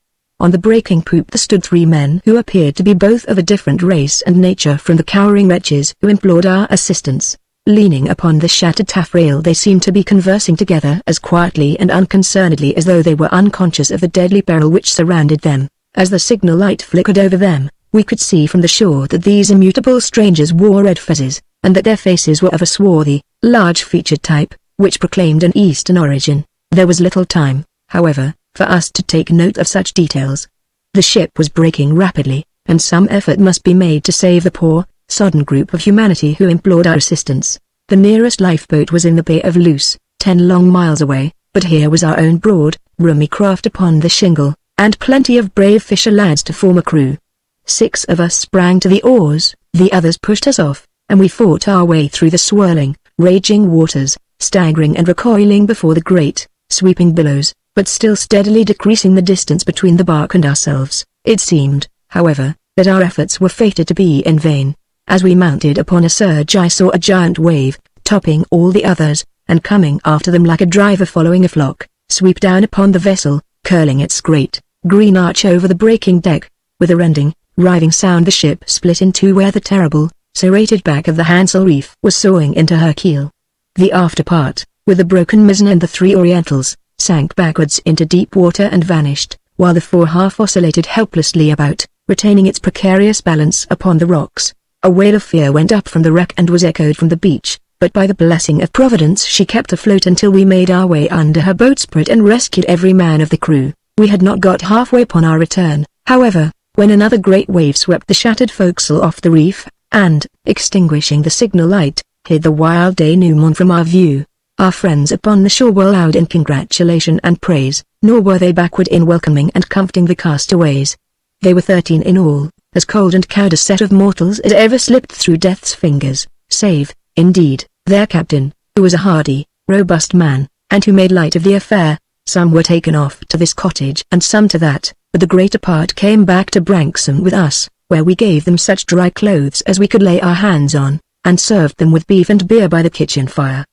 S1: On the breaking poop there stood 3 men who appeared to be both of a different race and nature from the cowering wretches who implored our assistance. Leaning upon the shattered taffrail they seemed to be conversing together as quietly and unconcernedly as though they were unconscious of the deadly peril which surrounded them. As the signal light flickered over them, we could see from the shore that these immutable strangers wore red fezzes, and that their faces were of a swarthy, large-featured type, which proclaimed an Eastern origin. There was little time, however, for us to take note of such details. The ship was breaking rapidly, and some effort must be made to save the poor, sodden group of humanity who implored our assistance. The nearest lifeboat was in the Bay of Luce, 10 long miles away, but here was our own broad, roomy craft upon the shingle, and plenty of brave fisher lads to form a crew. 6 of us sprang to the oars, the others pushed us off, and we fought our way through the swirling, raging waters, staggering and recoiling before the great, sweeping billows, but still steadily decreasing the distance between the bark and ourselves. It seemed, however, that our efforts were fated to be in vain. As we mounted upon a surge I saw a giant wave, topping all the others, and coming after them like a driver following a flock, sweep down upon the vessel, curling its great, green arch over the breaking deck. With a rending, riving sound the ship split in two where the terrible, serrated back of the Hansel reef was sawing into her keel. The after part, with the broken mizzen and the 3 Orientals, sank backwards into deep water and vanished, while the fore half oscillated helplessly about, retaining its precarious balance upon the rocks. A wail of fear went up from the wreck and was echoed from the beach, but by the blessing of Providence she kept afloat until we made our way under her bowsprit and rescued every man of the crew. We had not got halfway upon our return, however, when another great wave swept the shattered forecastle off the reef, and, extinguishing the signal light, hid the wild denouement from our view. Our friends upon the shore were loud in congratulation and praise, nor were they backward in welcoming and comforting the castaways. They were 13 in all, as cold and cowed a set of mortals as ever slipped through death's fingers, save, indeed, their captain, who was a hardy, robust man, and who made light of the affair. Some were taken off to this cottage and some to that, but the greater part came back to Branksome with us, where we gave them such dry clothes as we could lay our hands on, and served them with beef and beer by the kitchen fire.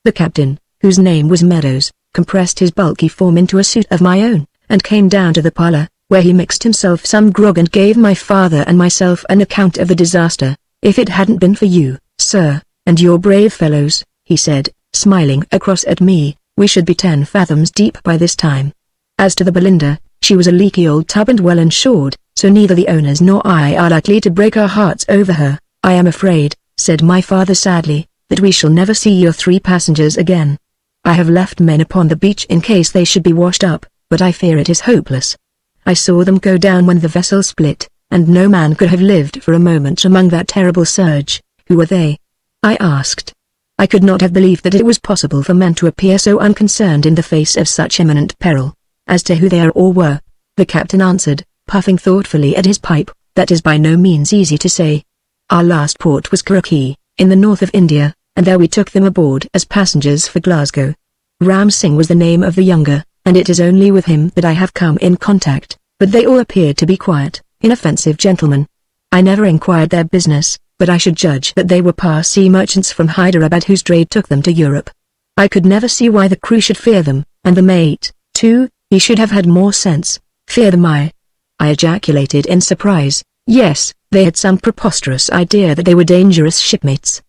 S1: The captain, whose name was Meadows, compressed his bulky form into a suit of my own, and came down to the parlour, where he mixed himself some grog and gave my father and myself an account of the disaster. "If it hadn't been for you, sir, and your brave fellows," he said, smiling across at me, "we should be 10 fathoms deep by this time. As to the Belinda, she was a leaky old tub and well insured, so neither the owners nor I are likely to break our hearts over her. I am afraid," said my father sadly, "that we shall never see your 3 passengers again. I have left men upon the beach in case they should be washed up, but I fear it is hopeless. I saw them go down when the vessel split, and no man could have lived for a moment among that terrible surge." "Who were they?" I asked. I could not have believed that it was possible for men to appear so unconcerned in the face of such imminent peril. "As to who they are or were," the captain answered, puffing thoughtfully at his pipe, "that is by no means easy to say. Our last port was Karachi, in the north of India, and there we took them aboard as passengers for Glasgow. Ram Singh was the name of the younger, and it is only with him that I have come in contact, but they all appeared to be quiet, inoffensive gentlemen. I never inquired their business, but I should judge that they were Parsi merchants from Hyderabad whose trade took them to Europe. I could never see why the crew should fear them, and the mate, too, he should have had more sense. Fear them I ejaculated in surprise. Yes, they had some preposterous idea that they were dangerous shipmates.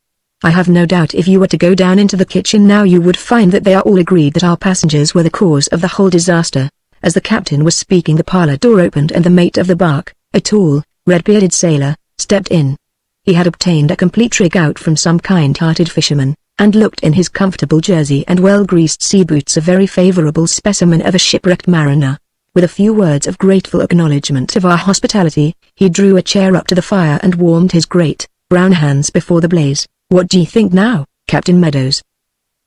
S1: I have no doubt if you were to go down into the kitchen now you would find that they are all agreed that our passengers were the cause of the whole disaster." As the captain was speaking the parlour door opened and the mate of the bark, a tall, red-bearded sailor, stepped in. He had obtained a complete rig out from some kind-hearted fisherman, and looked in his comfortable jersey and well-greased sea boots a very favourable specimen of a shipwrecked mariner. With a few words of grateful acknowledgment of our hospitality, he drew a chair up to the fire and warmed his great, brown hands before the blaze. "What do you think now, Captain Meadows?"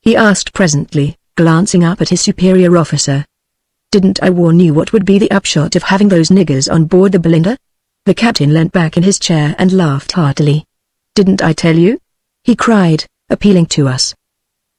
S1: he asked presently, glancing up at his superior officer. "Didn't I warn you what would be the upshot of having those niggers on board the Belinda?" The captain leant back in his chair and laughed heartily. "Didn't I tell you?" he cried, appealing to us.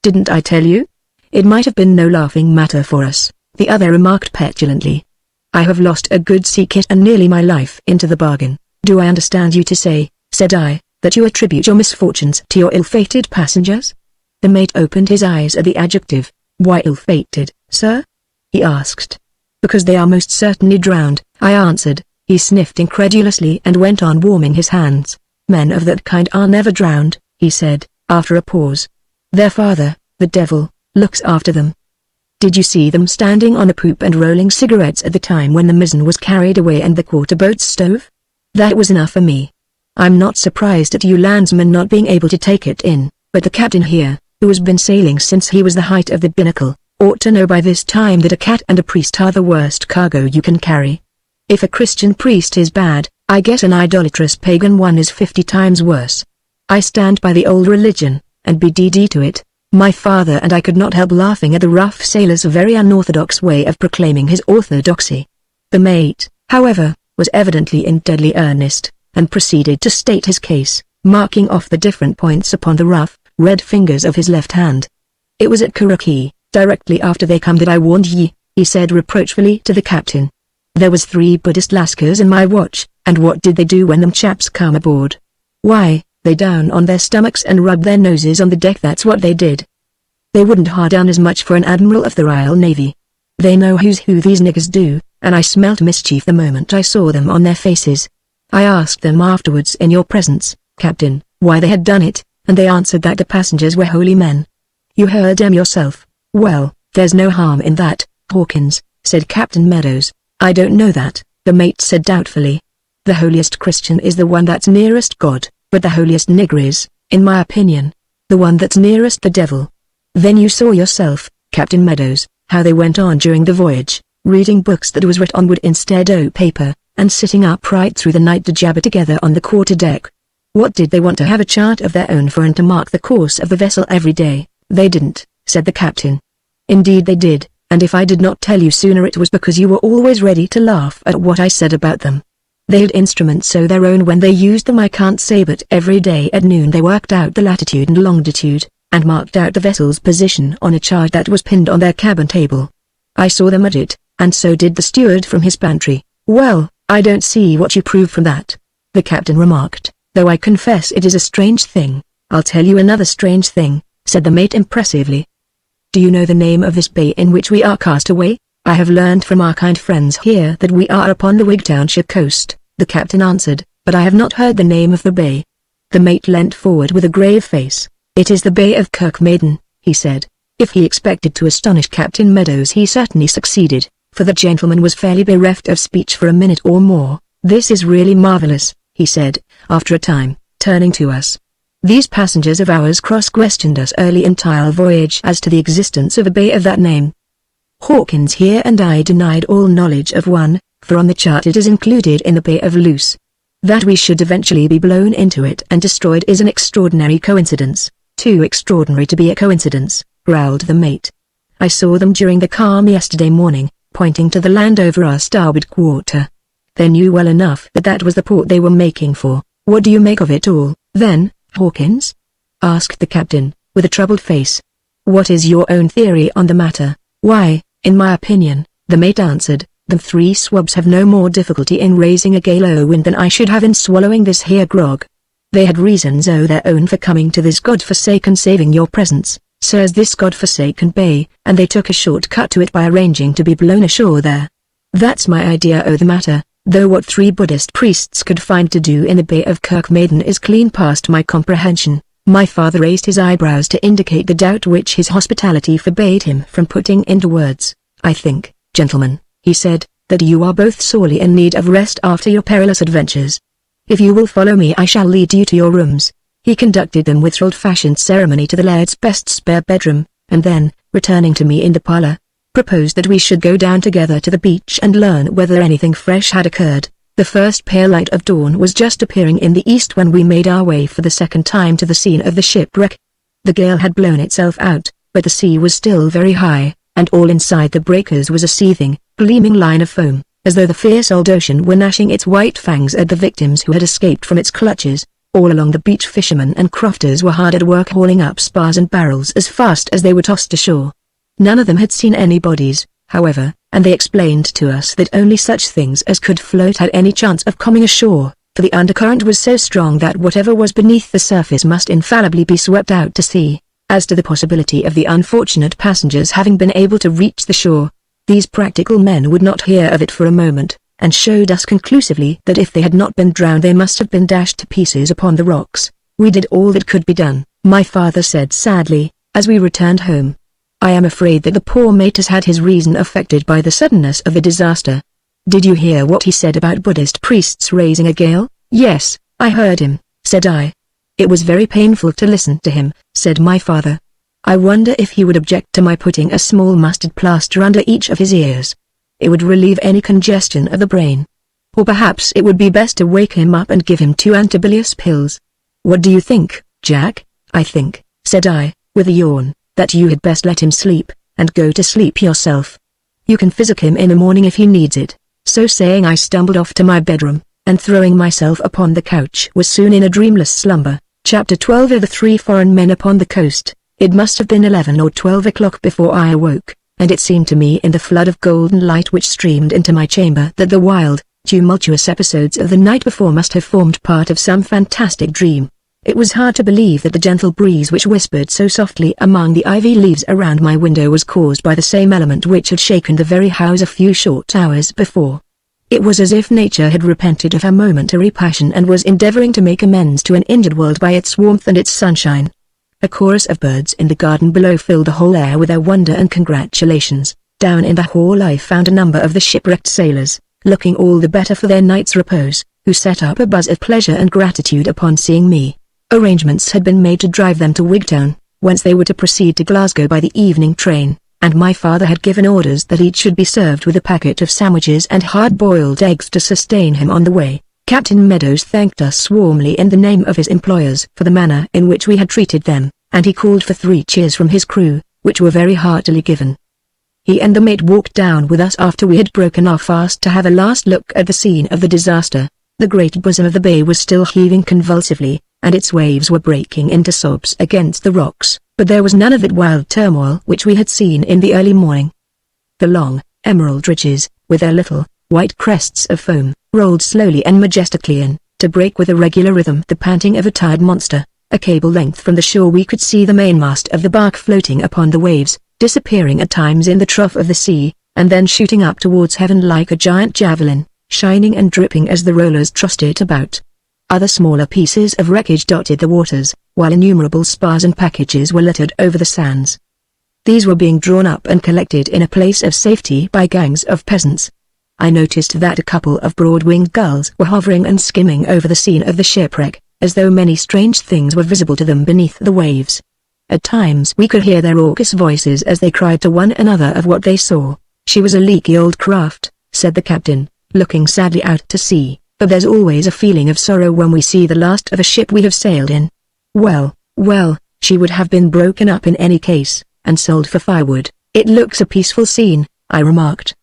S1: "Didn't I tell you?" "It might have been no laughing matter for us," the other remarked petulantly. "I have lost a good sea kit and nearly my life into the bargain." "Do I understand you to say," said I, "that you attribute your misfortunes to your ill-fated passengers?" The mate opened his eyes at the adjective. "Why ill-fated, sir?" he asked. "Because they are most certainly drowned, I answered. He sniffed incredulously and went on warming his hands. Men of that kind are never drowned, he said, after a pause. Their father, the devil, looks after them. Did you see them standing on the poop and rolling cigarettes at the time when the mizzen was carried away and the quarter-boat stove? That was enough for me. I'm not surprised at you landsmen not being able to take it in, but the captain here, who has been sailing since he was the height of the binnacle, ought to know by this time that a cat and a priest are the worst cargo you can carry. If a Christian priest is bad, I guess an idolatrous pagan one is 50 times worse. I stand by the old religion, and BDD to it. My father and I could not help laughing at the rough sailor's very unorthodox way of proclaiming his orthodoxy. The mate, however, was evidently in deadly earnest, and proceeded to state his case, marking off the different points upon the rough, red fingers of his left hand. It was at Kuraki, directly after they come, that I warned ye, he said reproachfully to the captain. There was 3 Buddhist lascars in my watch, and what did they do when them chaps come aboard? Why, they down on their stomachs and rub their noses on the deck, that's what they did. They wouldn't hard done as much for an admiral of the Royal Navy. They know who's who, these niggers do, and I smelt mischief the moment I saw them on their faces. I asked them afterwards in your presence, Captain, why they had done it, and they answered that the passengers were holy men. You heard them yourself. Well, there's no harm in that, Hawkins, said Captain Meadows. I don't know that, the mate said doubtfully. The holiest Christian is the one that's nearest God, but the holiest nigger is, in my opinion, the one that's nearest the devil. Then you saw yourself, Captain Meadows, how they went on during the voyage, reading books that was writ on wood instead o' paper, and sitting upright through the night to jabber together on the quarter-deck. What did they want to have a chart of their own for and to mark the course of the vessel every day? They didn't, said the captain. Indeed they did, and if I did not tell you sooner it was because you were always ready to laugh at what I said about them. They had instruments so their own when they used them, I can't say, but every day at noon they worked out the latitude and longitude, and marked out the vessel's position on a chart that was pinned on their cabin table. I saw them at it, and so did the steward from his pantry. Well, I don't see what you prove from that, the captain remarked, though I confess it is a strange thing. I'll tell you another strange thing, said the mate impressively. Do you know the name of this bay in which we are cast away? I have learned from our kind friends here that we are upon the Wigtownshire coast, the captain answered, but I have not heard the name of the bay. The mate leant forward with a grave face. It is the Bay of Kirkmaiden, he said. If he expected to astonish Captain Meadows he certainly succeeded, for the gentleman was fairly bereft of speech for a minute or more. This is really marvelous, he said, after a time, turning to us. These passengers of ours cross-questioned us early in our voyage as to the existence of a bay of that name. Hawkins here and I denied all knowledge of one, for on the chart it is included in the Bay of Luce. That we should eventually be blown into it and destroyed is an extraordinary coincidence. Too extraordinary to be a coincidence, growled the mate. I saw them during the calm yesterday morning, pointing to the land over our starboard quarter. They knew well enough that that was the port they were making for. What do you make of it all, then, Hawkins? Asked the captain, with a troubled face. What is your own theory on the matter? Why, in my opinion, the mate answered, them 3 swabs have no more difficulty in raising a gale o' wind than I should have in swallowing this here grog. They had reasons o' their own for coming to this god-forsaken saving your presence, sirs, this god-forsaken bay, and they took a short cut to it by arranging to be blown ashore there. That's my idea o' the matter, though what 3 Buddhist priests could find to do in the Bay of Kirkmaiden is clean past my comprehension. My father raised his eyebrows to indicate the doubt which his hospitality forbade him from putting into words. I think, gentlemen, he said, that you are both sorely in need of rest after your perilous adventures. If you will follow me I shall lead you to your rooms. He conducted them with old-fashioned ceremony to the laird's best spare bedroom, and then, returning to me in the parlour, proposed that we should go down together to the beach and learn whether anything fresh had occurred. The first pale light of dawn was just appearing in the east when we made our way for the second time to the scene of the shipwreck. The gale had blown itself out, but the sea was still very high, and all inside the breakers was a seething, gleaming line of foam, as though the fierce old ocean were gnashing its white fangs at the victims who had escaped from its clutches. All along the beach fishermen and crofters were hard at work hauling up spars and barrels as fast as they were tossed ashore. None of them had seen any bodies, however, and they explained to us that only such things as could float had any chance of coming ashore, for the undercurrent was so strong that whatever was beneath the surface must infallibly be swept out to sea. As to the possibility of the unfortunate passengers having been able to reach the shore, these practical men would not hear of it for a moment, and showed us conclusively that if they had not been drowned they must have been dashed to pieces upon the rocks. We did all that could be done, my father said sadly, as we returned home. I am afraid that the poor mate has had his reason affected by the suddenness of the disaster. Did you hear what he said about Buddhist priests raising a gale? Yes, I heard him, said I. It was very painful to listen to him, said my father. I wonder if he would object to my putting a small mustard plaster under each of his ears. It would relieve any congestion of the brain. Or perhaps it would be best to wake him up and give him 2 antibilious pills. What do you think, Jack? I think, said I, with a yawn, that you had best let him sleep, and go to sleep yourself. You can physic him in the morning if he needs it. So saying I stumbled off to my bedroom, and throwing myself upon the couch was soon in a dreamless slumber. Chapter 12 of the 3 Foreign Men Upon the Coast. It must have been 11 or 12 o'clock before I awoke, and it seemed to me in the flood of golden light which streamed into my chamber that the wild, tumultuous episodes of the night before must have formed part of some fantastic dream. It was hard to believe that the gentle breeze which whispered so softly among the ivy leaves around my window was caused by the same element which had shaken the very house a few short hours before. It was as if nature had repented of her momentary passion and was endeavoring to make amends to an injured world by its warmth and its sunshine. A chorus of birds in the garden below filled the whole air with their wonder and congratulations. Down in the hall I found a number of the shipwrecked sailors, looking all the better for their night's repose, who set up a buzz of pleasure and gratitude upon seeing me. Arrangements had been made to drive them to Wigtown, whence they were to proceed to Glasgow by the evening train, and my father had given orders that each should be served with a packet of sandwiches and hard-boiled eggs to sustain him on the way. Captain Meadows thanked us warmly in the name of his employers for the manner in which we had treated them, and he called for 3 cheers from his crew, which were very heartily given. He and the mate walked down with us after we had broken our fast to have a last look at the scene of the disaster. The great bosom of the bay was still heaving convulsively, and its waves were breaking into sobs against the rocks, but there was none of that wild turmoil which we had seen in the early morning. The long, emerald ridges, with their little, white crests of foam, rolled slowly and majestically in, to break with a regular rhythm the panting of a tired monster. A cable length from the shore we could see the mainmast of the bark floating upon the waves, disappearing at times in the trough of the sea, and then shooting up towards heaven like a giant javelin, shining and dripping as the rollers tossed it about. Other smaller pieces of wreckage dotted the waters, while innumerable spars and packages were littered over the sands. These were being drawn up and collected in a place of safety by gangs of peasants. I noticed that a couple of broad-winged gulls were hovering and skimming over the scene of the shipwreck, as though many strange things were visible to them beneath the waves. At times we could hear their raucous voices as they cried to one another of what they saw. She was a leaky old craft, said the captain, looking sadly out to sea, but there's always a feeling of sorrow when we see the last of a ship we have sailed in. Well, she would have been broken up in any case, and sold for firewood. It looks a peaceful scene, I remarked.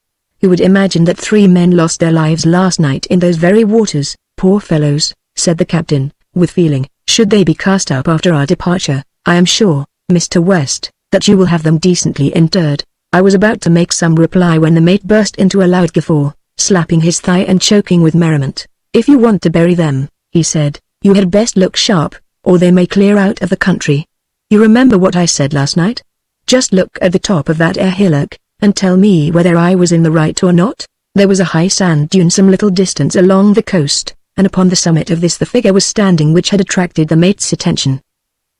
S1: Who would imagine that 3 men lost their lives last night in those very waters? Poor fellows, said the captain, with feeling. Should they be cast up after our departure, I am sure, Mr. West, that you will have them decently interred. I was about to make some reply when the mate burst into a loud guffaw, slapping his thigh and choking with merriment. If you want to bury them, he said, you had best look sharp, or they may clear out of the country. You remember what I said last night? Just look at the top of that hillock, and tell me whether I was in the right or not. There was a high sand dune some little distance along the coast, and upon the summit of this the figure was standing which had attracted the mate's attention.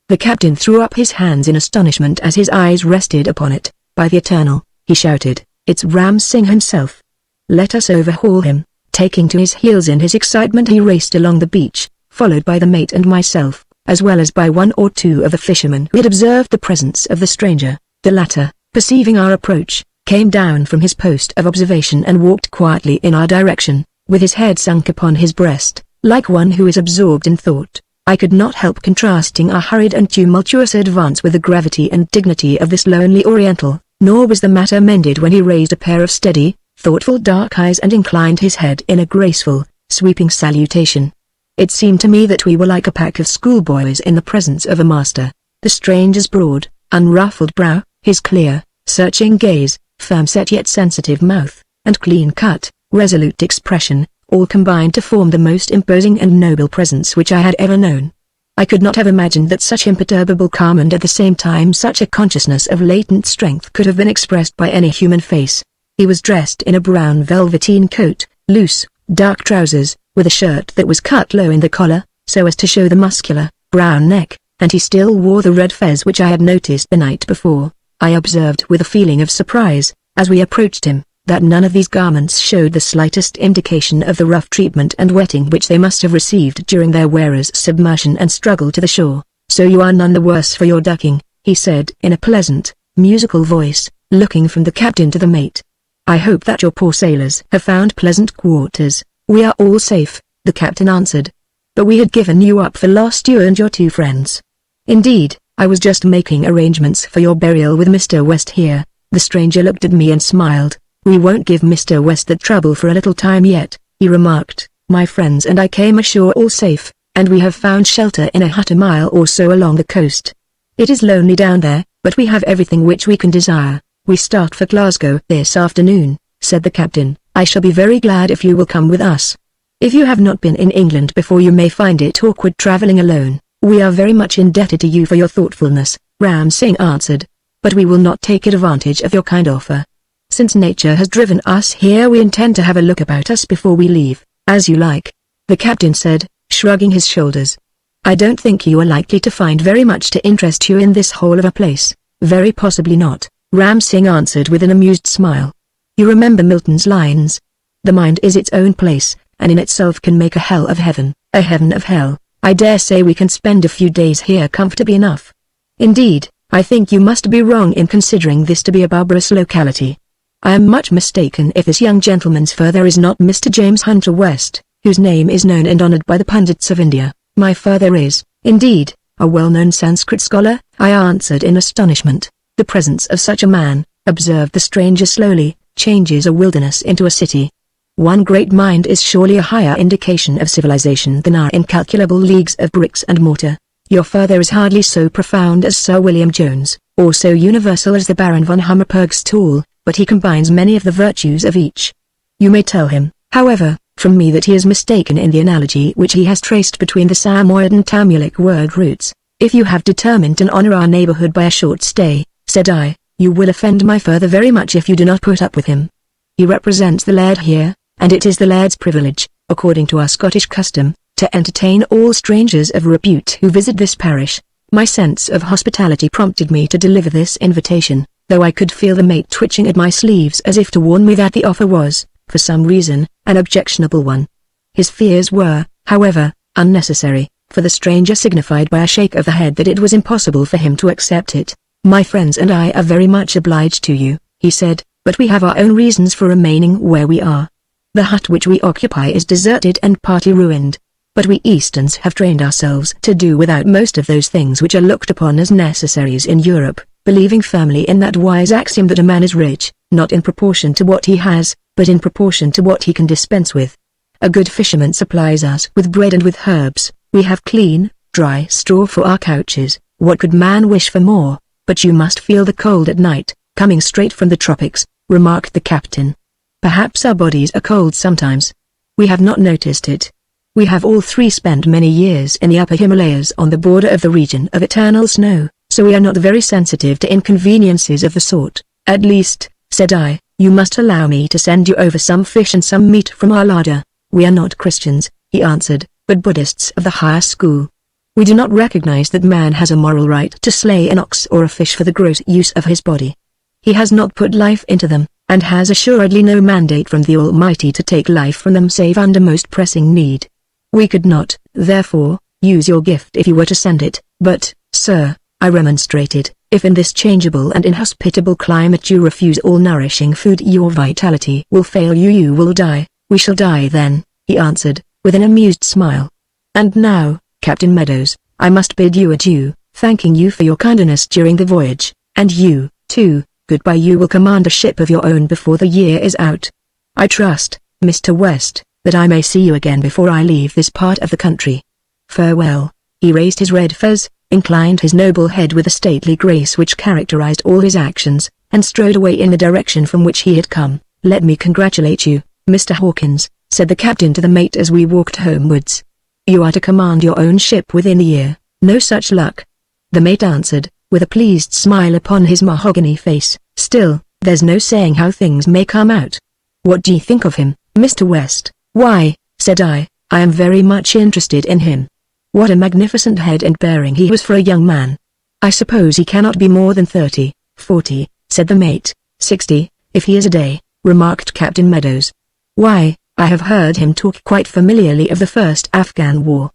S1: The captain threw up his hands in astonishment as his eyes rested upon it. By the Eternal, he shouted, it's Ram Singh himself. Let us overhaul him. Taking to his heels in his excitement he raced along the beach, followed by the mate and myself, as well as by 1 or 2 of the fishermen who had observed the presence of the stranger. The latter, perceiving our approach, came down from his post of observation and walked quietly in our direction, with his head sunk upon his breast, like one who is absorbed in thought. I could not help contrasting our hurried and tumultuous advance with the gravity and dignity of this lonely Oriental, nor was the matter mended when he raised a pair of steady, thoughtful dark eyes and inclined his head in a graceful, sweeping salutation. It seemed to me that we were like a pack of schoolboys in the presence of a master. The stranger's broad, unruffled brow, his clear, searching gaze, firm-set yet sensitive mouth, and clean-cut, resolute expression, all combined to form the most imposing and noble presence which I had ever known. I could not have imagined that such imperturbable calm and at the same time such a consciousness of latent strength could have been expressed by any human face. He was dressed in a brown velveteen coat, loose, dark trousers, with a shirt that was cut low in the collar, so as to show the muscular, brown neck, and he still wore the red fez which I had noticed the night before. I observed with a feeling of surprise, as we approached him, that none of these garments showed the slightest indication of the rough treatment and wetting which they must have received during their wearer's submersion and struggle to the shore. "So you are none the worse for your ducking," he said in a pleasant, musical voice, looking from the captain to the mate. "I hope that your poor sailors have found pleasant quarters." "We are all safe," the captain answered. "But we had given you up for lost, you and your 2 friends." "Indeed, I was just making arrangements for your burial with Mr. West here." The stranger looked at me and smiled. "We won't give Mr. West that trouble for a little time yet," he remarked. "My friends and I came ashore all safe, and we have found shelter in a hut a mile or so along the coast. It is lonely down there, but we have everything which we can desire. We start for Glasgow this afternoon," said the captain. "I shall be very glad if you will come with us. If you have not been in England before, you may find it awkward traveling alone. We are very much indebted to you for your thoughtfulness," Ram Singh answered. "But we will not take advantage of your kind offer. Since nature has driven us here, we intend to have a look about us before we leave." "As you like," the captain said, shrugging his shoulders. "I don't think you are likely to find very much to interest you in this hole of a place." "Very possibly not," Ram Singh answered with an amused smile. "You remember Milton's lines? The mind is its own place, and in itself can make a hell of heaven, a heaven of hell. I dare say we can spend a few days here comfortably enough." "Indeed, I think you must be wrong in considering this to be a barbarous locality. I am much mistaken if this young gentleman's father is not Mr. James Hunter West, whose name is known and honored by the pundits of India." "My father is, indeed, a well-known Sanskrit scholar," I answered in astonishment. "The presence of such a man," observed the stranger slowly, "changes a wilderness into a city. One great mind is surely a higher indication of civilization than our incalculable leagues of bricks and mortar. Your father is hardly so profound as Sir William Jones, or so universal as the Baron von Hammerpurg's tool, but he combines many of the virtues of each. You may tell him, however, from me that he is mistaken in the analogy which he has traced between the Samoyed and Tamulic word roots. If you have determined to honor our neighborhood by a short stay," said I, "you will offend my father very much if you do not put up with him. He represents the laird here, and it is the laird's privilege, according to our Scottish custom, to entertain all strangers of repute who visit this parish." My sense of hospitality prompted me to deliver this invitation, though I could feel the mate twitching at my sleeves as if to warn me that the offer was, for some reason, an objectionable one. His fears were, however, unnecessary, for the stranger signified by a shake of the head that it was impossible for him to accept it. "My friends and I are very much obliged to you," he said, "but we have our own reasons for remaining where we are. The hut which we occupy is deserted and partly ruined. But we Easterns have trained ourselves to do without most of those things which are looked upon as necessaries in Europe, believing firmly in that wise axiom that a man is rich, not in proportion to what he has, but in proportion to what he can dispense with. A good fisherman supplies us with bread and with herbs. We have clean, dry straw for our couches. What could man wish for more? But you must feel the cold at night, coming straight from the tropics," remarked the captain. "Perhaps our bodies are cold sometimes. We have not noticed it. We have all 3 spent many years in the upper Himalayas on the border of the region of eternal snow, so we are not very sensitive to inconveniences of the sort." "At least," said I, "you must allow me to send you over some fish and some meat from our larder." "We are not Christians," he answered, "but Buddhists of the higher school. We do not recognize that man has a moral right to slay an ox or a fish for the gross use of his body. He has not put life into them, and has assuredly no mandate from the Almighty to take life from them save under most pressing need. We could not, therefore, use your gift if you were to send it." "But, sir," I remonstrated, "if in this changeable and inhospitable climate you refuse all nourishing food, your vitality will fail you. You will die." "We shall die then," he answered, with an amused smile. "And now, Captain Meadows, I must bid you adieu, thanking you for your kindness during the voyage, and you, too, goodbye. You will command a ship of your own before the year is out. I trust, Mr. West, that I may see you again before I leave this part of the country. Farewell." He raised his red fez, inclined his noble head with a stately grace which characterized all his actions, and strode away in the direction from which he had come. "Let me congratulate you, Mr. Hawkins," said the captain to the mate as we walked homewards. "You are to command your own ship within the year." "No such luck," the mate answered, with a pleased smile upon his mahogany face. "Still, there's no saying how things may come out." "What do you think of him, Mr. West, why, said I am very much interested in him. What a magnificent head and bearing he was for a young man. I suppose he cannot be more than 30, 40, said the mate. 60, if he is a day, remarked Captain Meadows. Why, I have heard him talk quite familiarly of the first Afghan war.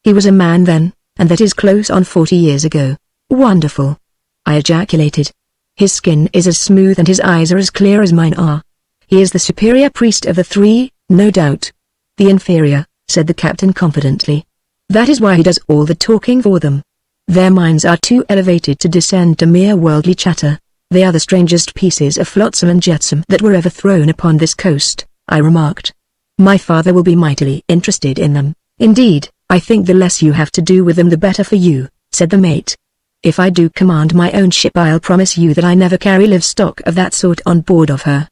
S1: He was a man then, and that is close on 40 years ago. Wonderful! I ejaculated. His skin is as smooth and his eyes are as clear as mine are. He is the superior priest of the three, no doubt. The inferior, said the captain confidently. That is why he does all the talking for them. Their minds are too elevated to descend to mere worldly chatter. They are the strangest pieces of flotsam and jetsam that were ever thrown upon this coast, I remarked. My father will be mightily interested in them. Indeed, I think the less you have to do with them the better for you, said the mate. If I do command my own ship I'll promise you that I never carry livestock of that sort on board of her.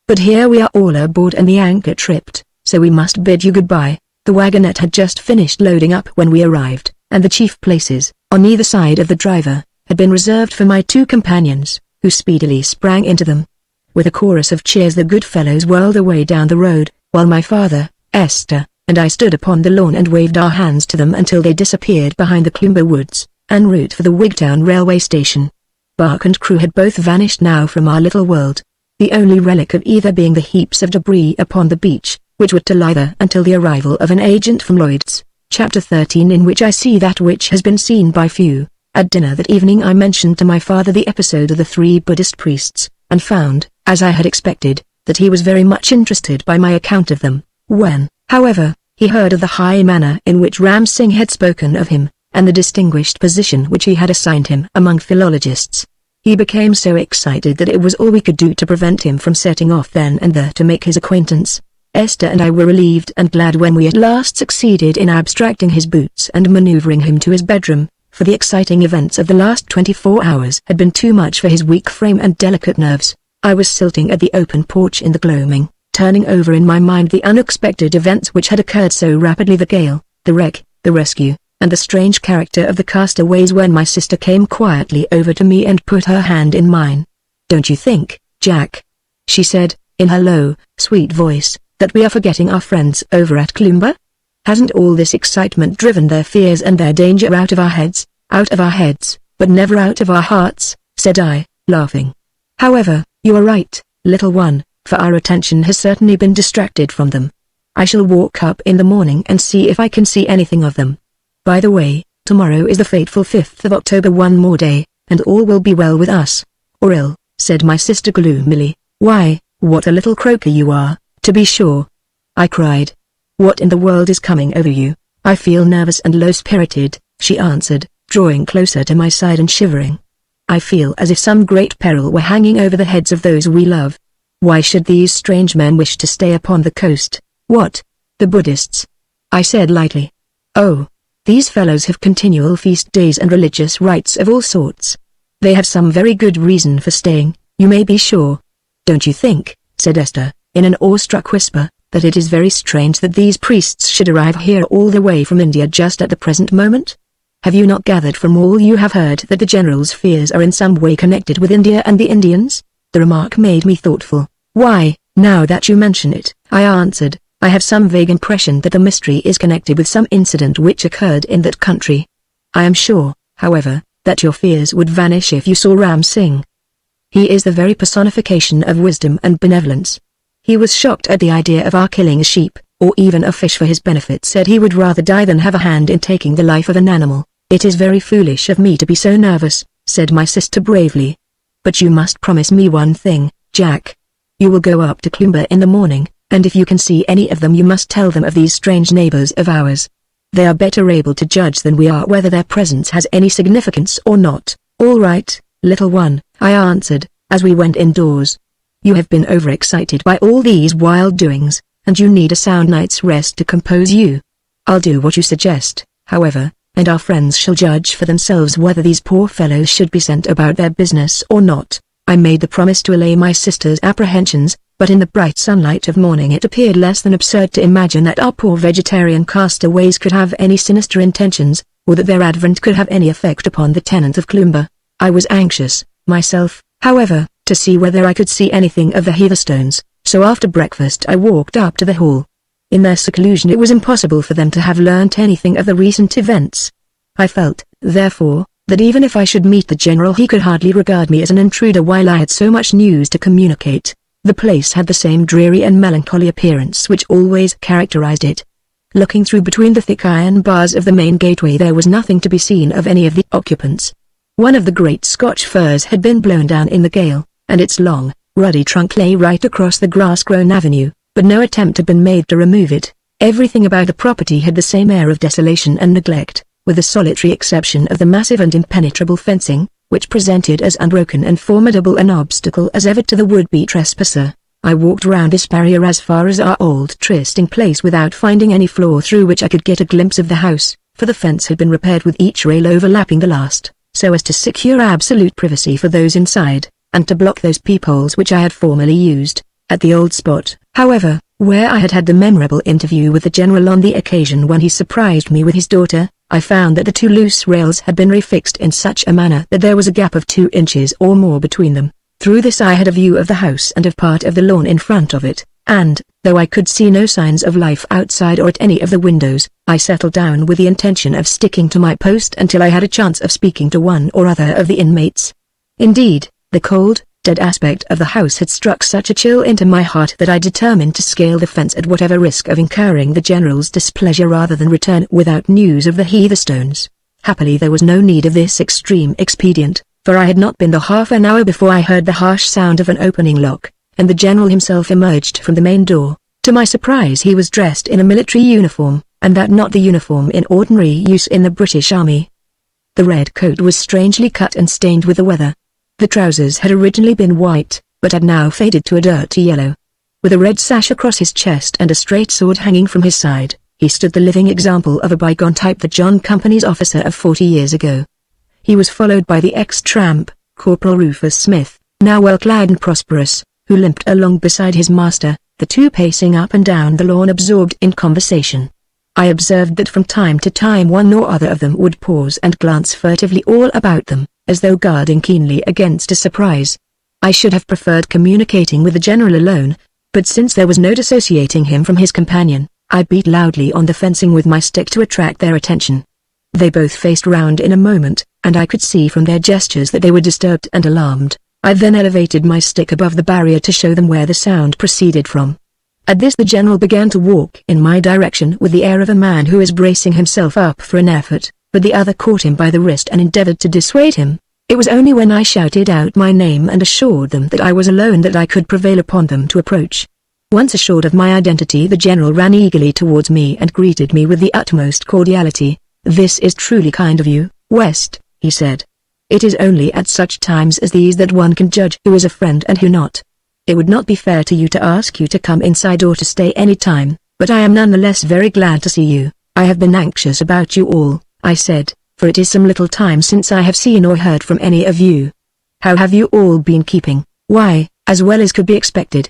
S1: But here we are all aboard and the anchor tripped, so we must bid you goodbye. The wagonette had just finished loading up when we arrived, and the chief places, on either side of the driver, had been reserved for my two companions, who speedily sprang into them. With a chorus of cheers the good fellows whirled away down the road, while my father, Esther, and I stood upon the lawn and waved our hands to them until they disappeared behind the Cloomber woods, en route for the Wigtown railway station. Bark and crew had both vanished now from our little world, the only relic of either being the heaps of debris upon the beach, which were to lie there until the arrival of an agent from Lloyd's. Chapter 13, in which I see that which has been seen by few. At dinner that evening I mentioned to my father the episode of the three Buddhist priests, and found, as I had expected, that he was very much interested by my account of them. When, however, he heard of the high manner in which Ram Singh had spoken of him, and the distinguished position which he had assigned him among philologists, he became so excited that it was all we could do to prevent him from setting off then and there to make his acquaintance. Esther and I were relieved and glad when we at last succeeded in abstracting his boots and maneuvering him to his bedroom, for the exciting events of the last 24 hours had been too much for his weak frame and delicate nerves. I was sitting at the open porch in the gloaming, turning over in my mind the unexpected events which had occurred so rapidly, the gale, the wreck, the rescue, and the strange character of the castaways, when my sister came quietly over to me and put her hand in mine. "Don't you think, Jack," she said, in her low, sweet voice, "that we are forgetting our friends over at Cloomber? Hasn't all this excitement driven their fears and their danger out of our heads, but never out of our hearts?" said I, laughing. "However, you are right, little one, for our attention has certainly been distracted from them. I shall walk up in the morning and see if I can see anything of them. By the way, tomorrow is the fateful 5th of October, one more day, and all will be well with us. Or ill," said my sister gloomily. "Why, what a little croaker you are, to be sure," I cried. "What in the world is coming over you?" "I feel nervous and low-spirited," she answered, drawing closer to my side and shivering. "I feel as if some great peril were hanging over the heads of those we love. Why should these strange men wish to stay upon the coast?" "What, the Buddhists?" I said lightly. "Oh, these fellows have continual feast days and religious rites of all sorts. They have some very good reason for staying, you may be sure." "Don't you think," said Esther, in an awestruck whisper, "that it is very strange that these priests should arrive here all the way from India just at the present moment? Have you not gathered from all you have heard that the general's fears are in some way connected with India and the Indians?" The remark made me thoughtful. "Why, now that you mention it," I answered, "I have some vague impression that the mystery is connected with some incident which occurred in that country. I am sure, however, that your fears would vanish if you saw Ram Singh. He is the very personification of wisdom and benevolence. He was shocked at the idea of our killing a sheep, or even a fish for his benefit, said he would rather die than have a hand in taking the life of an animal." "It is very foolish of me to be so nervous," said my sister bravely. "But you must promise me one thing, Jack. You will go up to Cloomber in the morning, and if you can see any of them you must tell them of these strange neighbors of ours. They are better able to judge than we are whether their presence has any significance or not." "All right, little one," I answered, as we went indoors. "You have been overexcited by all these wild doings, and you need a sound night's rest to compose you. I'll do what you suggest, however, and our friends shall judge for themselves whether these poor fellows should be sent about their business or not." I made the promise to allay my sister's apprehensions, but in the bright sunlight of morning it appeared less than absurd to imagine that our poor vegetarian castaways could have any sinister intentions, or that their advent could have any effect upon the tenant of Cloomber. I was anxious, myself, however, to see whether I could see anything of the Heatherstones, So after breakfast I walked up to the hall. In their seclusion it was impossible for them to have learnt anything of the recent events. I felt, therefore, that even if I should meet the general he could hardly regard me as an intruder while I had so much news to communicate. The place had the same dreary and melancholy appearance which always characterized it. Looking through between the thick iron bars of the main gateway there was nothing to be seen of any of the occupants. One of the great Scotch firs had been blown down in the gale, and its long, ruddy trunk lay right across the grass-grown avenue, but no attempt had been made to remove it. Everything about the property had the same air of desolation and neglect, with the solitary exception of the massive and impenetrable fencing, which presented as unbroken and formidable an obstacle as ever to the would-be trespasser. I walked round this barrier as far as our old trysting place without finding any flaw through which I could get a glimpse of the house, for the fence had been repaired with each rail overlapping the last, so as to secure absolute privacy for those inside, and to block those peepholes which I had formerly used. At the old spot, however, where I had had the memorable interview with the general on the occasion when he surprised me with his daughter, I found that the two loose rails had been refixed in such a manner that there was a gap of 2 inches or more between them. Through this I had a view of the house and of part of the lawn in front of it, and, though I could see no signs of life outside or at any of the windows, I settled down with the intention of sticking to my post until I had a chance of speaking to one or other of the inmates. Indeed, the cold, dead aspect of the house had struck such a chill into my heart that I determined to scale the fence at whatever risk of incurring the general's displeasure rather than return without news of the Heatherstones. Happily there was no need of this extreme expedient, for I had not been there half an hour before I heard the harsh sound of an opening lock, and the general himself emerged from the main door. To my surprise he was dressed in a military uniform, and that not the uniform in ordinary use in the British Army. The red coat was strangely cut and stained with the weather. The trousers had originally been white, but had now faded to a dirty yellow. With a red sash across his chest and a straight sword hanging from his side, he stood the living example of a bygone type, the John Company's officer of 40 years ago. He was followed by the ex-tramp, Corporal Rufus Smith, now well-clad and prosperous, who limped along beside his master, the two pacing up and down the lawn absorbed in conversation. I observed that from time to time one or other of them would pause and glance furtively all about them, as though guarding keenly against a surprise. I should have preferred communicating with the general alone, but since there was no dissociating him from his companion, I beat loudly on the fencing with my stick to attract their attention. They both faced round in a moment, and I could see from their gestures that they were disturbed and alarmed. I then elevated my stick above the barrier to show them where the sound proceeded from. At this the general began to walk in my direction with the air of a man who is bracing himself up for an effort, but the other caught him by the wrist and endeavored to dissuade him. It was only when I shouted out my name and assured them that I was alone that I could prevail upon them to approach. Once assured of my identity the general ran eagerly towards me and greeted me with the utmost cordiality. "This is truly kind of you, West," he said. "It is only at such times as these that one can judge who is a friend and who not. It would not be fair to you to ask you to come inside or to stay any time, but I am nonetheless very glad to see you. I have been anxious about you all," I said, "for it is some little time since I have seen or heard from any of you. How have you all been keeping?" "Why, as well as could be expected."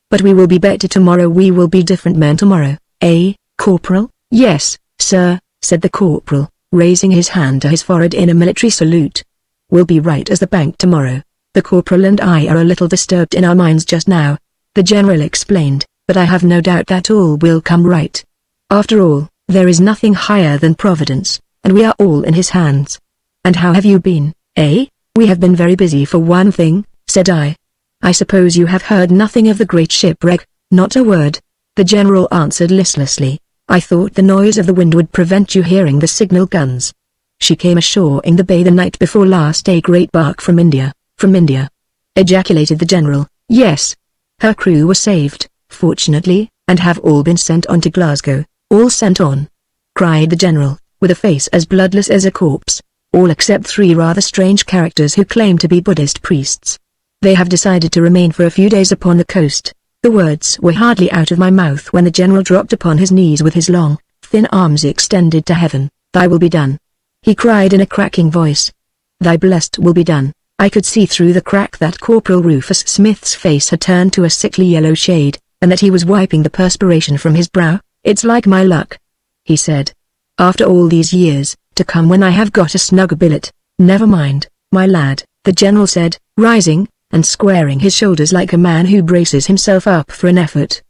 S1: "But we will be better tomorrow. We will be different men tomorrow, eh, Corporal?" "Yes, sir," said the corporal, raising his hand to his forehead in a military salute. "We'll be right as the bank tomorrow. The corporal and I are a little disturbed in our minds just now," the general explained, "but I have no doubt that all will come right. After all, there is nothing higher than Providence, and we are all in his hands." "And how have you been, eh?" "We have been very busy for one thing," said I. "I suppose you have heard nothing of the great shipwreck?" "Not a word," the general answered listlessly. "I thought the noise of the wind would prevent you hearing the signal guns." "She came ashore in the bay the night before last, a great bark from India." "From India?" ejaculated the general. "Yes. Her crew was saved, fortunately, and have all been sent on to Glasgow." "All sent on?" cried the general, with a face as bloodless as a corpse. "All except 3 rather strange characters who claim to be Buddhist priests. They have decided to remain for a few days upon the coast." The words were hardly out of my mouth when the general dropped upon his knees with his long, thin arms extended to heaven. "Thy will be done," he cried in a cracking voice. "Thy blessed will be done." I could see through the crack that Corporal Rufus Smith's face had turned to a sickly yellow shade, and that he was wiping the perspiration from his brow. "It's like my luck," he said. "After all these years, to come when I have got a snug billet." "Never mind, my lad," the general said, rising, and squaring his shoulders like a man who braces himself up for an effort.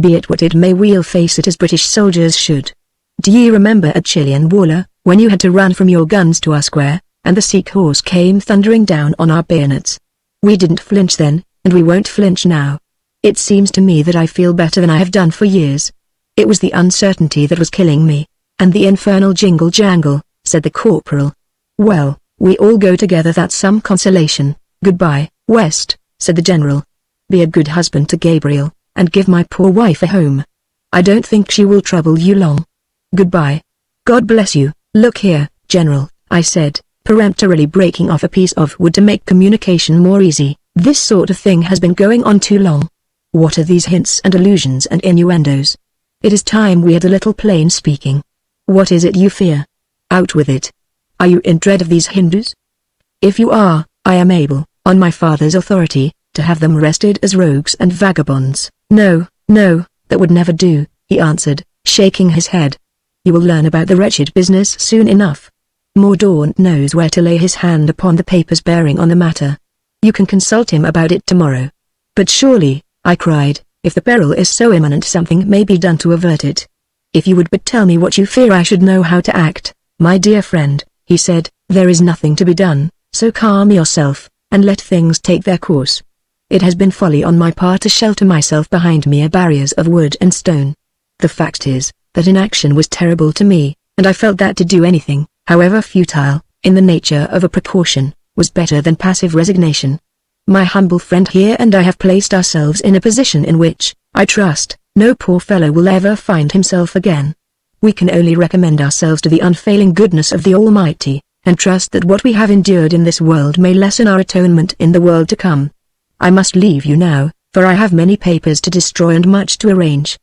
S1: Be it what it may, we'll face it as British soldiers should. Do ye remember at Chillianwalla, when you had to run from your guns to our square, and the Sikh horse came thundering down on our bayonets? We didn't flinch then, and we won't flinch now. It seems to me that I feel better than I have done for years. It was the uncertainty that was killing me, and the infernal jingle-jangle, said the corporal. Well, we all go together, that's some consolation. Goodbye, West, said the general. Be a good husband to Gabriel, and give my poor wife a home. I don't think she will trouble you long. Goodbye. God bless you. Look here, General, I said, peremptorily breaking off a piece of wood to make communication more easy. This sort of thing has been going on too long. What are these hints and allusions and innuendos? It is time we had a little plain speaking. What is it you fear? Out with it. Are you in dread of these Hindus? If you are, I am able, on my father's authority, to have them arrested as rogues and vagabonds. No, no, that would never do, he answered, shaking his head. You will learn about the wretched business soon enough. Mordaunt knows where to lay his hand upon the papers bearing on the matter. You can consult him about it tomorrow. But surely, I cried, if the peril is so imminent, something may be done to avert it. If you would but tell me what you fear, I should know how to act. My dear friend, he said, there is nothing to be done, so calm yourself, and let things take their course. It has been folly on my part to shelter myself behind mere barriers of wood and stone. The fact is, that inaction was terrible to me, and I felt that to do anything, however futile, in the nature of a precaution, was better than passive resignation. My humble friend here and I have placed ourselves in a position in which, I trust, no poor fellow will ever find himself again. We can only recommend ourselves to the unfailing goodness of the Almighty, and trust that what we have endured in this world may lessen our atonement in the world to come. I must leave you now, for I have many papers to destroy and much to arrange.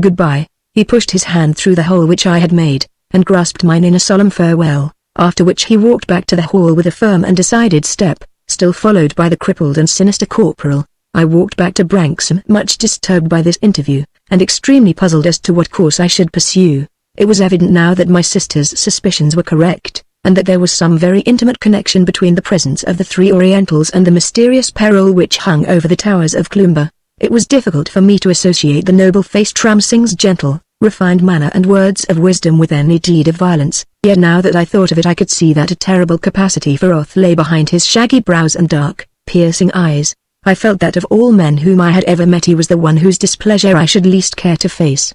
S1: Goodbye. He pushed his hand through the hole which I had made, and grasped mine in a solemn farewell, after which he walked back to the hall with a firm and decided step, still followed by the crippled and sinister corporal. I walked back to Branksome much disturbed by this interview, and extremely puzzled as to what course I should pursue. It was evident now that my sister's suspicions were correct, and that there was some very intimate connection between the presence of the three Orientals and the mysterious peril which hung over the towers of Cloomber. It was difficult for me to associate the noble-faced Ram Singh's gentle, refined manner and words of wisdom with any deed of violence, yet now that I thought of it I could see that a terrible capacity for wrath lay behind his shaggy brows and dark, piercing eyes. I felt that of all men whom I had ever met he was the one whose displeasure I should least care to face.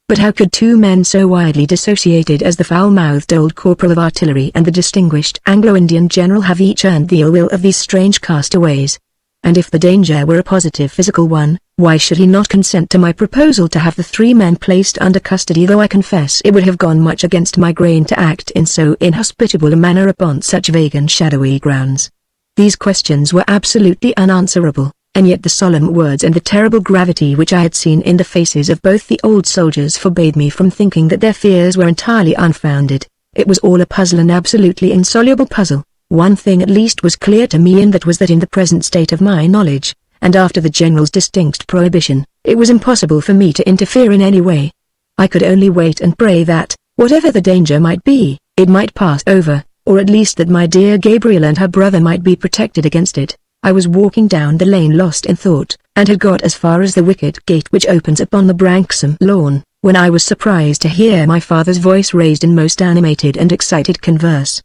S1: But how could two men so widely dissociated as the foul-mouthed old corporal of artillery and the distinguished Anglo-Indian general have each earned the ill will of these strange castaways? And if the danger were a positive physical one, why should he not consent to my proposal to have the three men placed under custody, though I confess it would have gone much against my grain to act in so inhospitable a manner upon such vague and shadowy grounds? These questions were absolutely unanswerable, and yet the solemn words and the terrible gravity which I had seen in the faces of both the old soldiers forbade me from thinking that their fears were entirely unfounded. It was all a puzzle, an absolutely insoluble puzzle. One thing at least was clear to me, and that was that in the present state of my knowledge, and after the general's distinct prohibition, it was impossible for me to interfere in any way. I could only wait and pray that, whatever the danger might be, it might pass over, or at least that my dear Gabriel and her brother might be protected against it. I was walking down the lane lost in thought, and had got as far as the wicket gate which opens upon the Branksome lawn, when I was surprised to hear my father's voice raised in most animated and excited converse.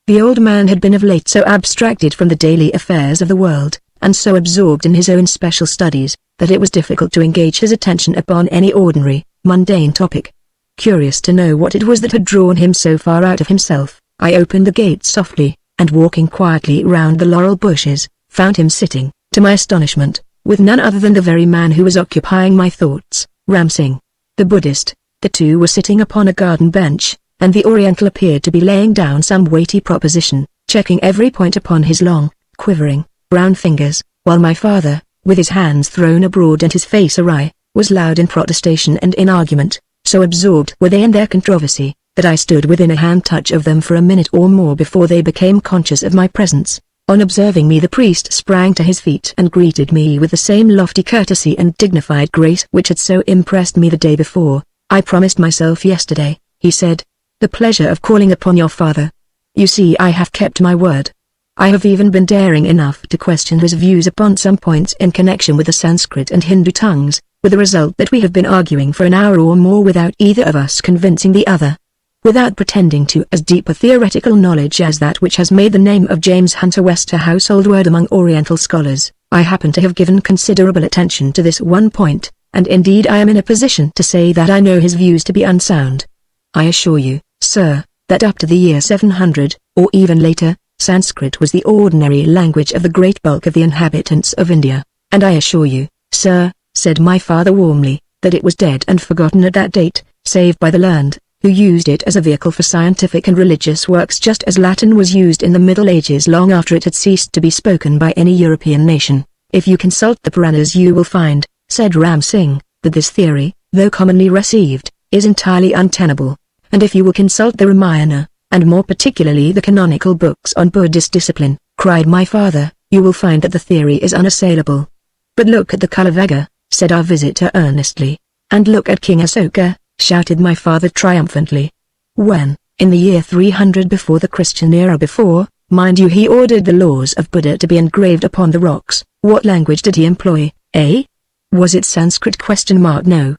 S1: The old man had been of late so abstracted from the daily affairs of the world, and so absorbed in his own special studies, that it was difficult to engage his attention upon any ordinary, mundane topic. Curious to know what it was that had drawn him so far out of himself, I opened the gate softly, and walking quietly round the laurel bushes, found him sitting, to my astonishment, with none other than the very man who was occupying my thoughts, Ram Singh, the Buddhist. The two were sitting upon a garden bench, and the Oriental appeared to be laying down some weighty proposition, checking every point upon his long, quivering, brown fingers, while my father, with his hands thrown abroad and his face awry, was loud in protestation and in argument. So absorbed were they in their controversy, that I stood within a hand-touch of them for a minute or more before they became conscious of my presence. On observing me, the priest sprang to his feet and greeted me with the same lofty courtesy and dignified grace which had so impressed me the day before. "I promised myself yesterday," he said, "the pleasure of calling upon your father. You see I have kept my word. I have even been daring enough to question his views upon some points in connection with the Sanskrit and Hindu tongues, with the result that we have been arguing for an hour or more without either of us convincing the other. Without pretending to as deep a theoretical knowledge as that which has made the name of James Hunter West a household word among Oriental scholars, I happen to have given considerable attention to this one point, and indeed I am in a position to say that I know his views to be unsound. I assure you, sir, that up to the year 700, or even later, Sanskrit was the ordinary language of the great bulk of the inhabitants of India, and I assure you, sir, said my father warmly, that it was dead and forgotten at that date, save by the learned, who used it as a vehicle for scientific and religious works just as Latin was used in the Middle Ages long after it had ceased to be spoken by any European nation. If you consult the Puranas you will find, said Ram Singh, that this theory, though commonly received, is entirely untenable, and if you will consult the Ramayana, and more particularly the canonical books on Buddhist discipline, cried my father, you will find that the theory is unassailable. But look at the Kalavaga, said our visitor earnestly. And look at King Asoka, shouted my father triumphantly. When, in the year 300 before the Christian era mind you he ordered the laws of Buddha to be engraved upon the rocks, what language did he employ, eh? Was it Sanskrit? No.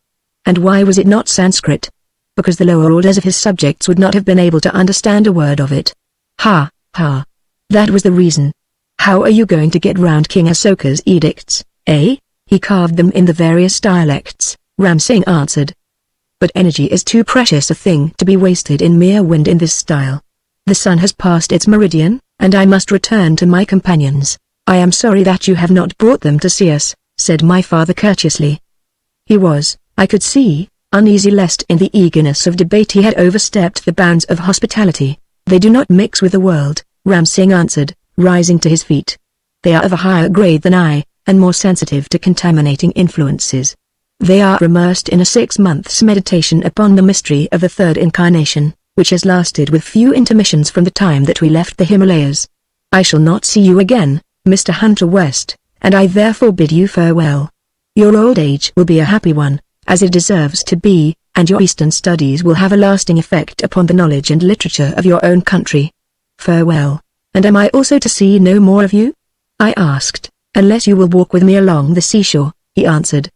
S1: And why was it not Sanskrit? Because the lower orders of his subjects would not have been able to understand a word of it. Ha, ha. That was the reason. How are you going to get round King Asoka's edicts, eh? He carved them in the various dialects, Ram Singh answered. But energy is too precious a thing to be wasted in mere wind in this style. The sun has passed its meridian, and I must return to my companions. I am sorry that you have not brought them to see us, said my father courteously. He was, I could see, uneasy lest in the eagerness of debate he had overstepped the bounds of hospitality. They do not mix with the world, Ram Singh answered, rising to his feet. They are of a higher grade than I, and more sensitive to contaminating influences. They are immersed in a 6 months meditation upon the mystery of the third incarnation, which has lasted with few intermissions from the time that we left the Himalayas. I shall not see you again, Mr. Hunter West, and I therefore bid you farewell. Your old age will be a happy one, as it deserves to be, and your Eastern studies will have a lasting effect upon the knowledge and literature of your own country. Farewell. And am I also to see no more of you? I asked. Unless you will walk with me along the seashore, he answered.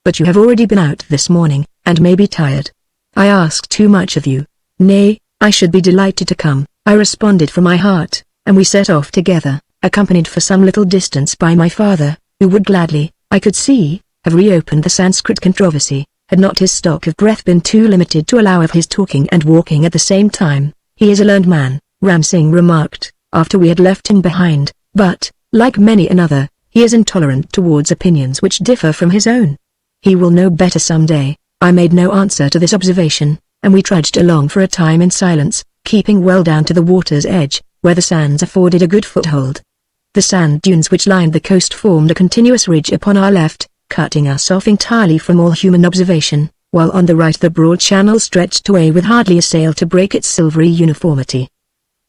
S1: But you have already been out this morning, and may be tired. I ask too much of you. Nay, I should be delighted to come, I responded from my heart, and we set off together, accompanied for some little distance by my father, who would gladly, I could see, have reopened the Sanskrit controversy, had not his stock of breath been too limited to allow of his talking and walking at the same time. He is a learned man, Ram Singh remarked, after we had left him behind, but, like many another, he is intolerant towards opinions which differ from his own. He will know better some day. I made no answer to this observation, and we trudged along for a time in silence, keeping well down to the water's edge, where the sands afforded a good foothold. The sand dunes which lined the coast formed a continuous ridge upon our left, cutting us off entirely from all human observation, while on the right the broad channel stretched away with hardly a sail to break its silvery uniformity.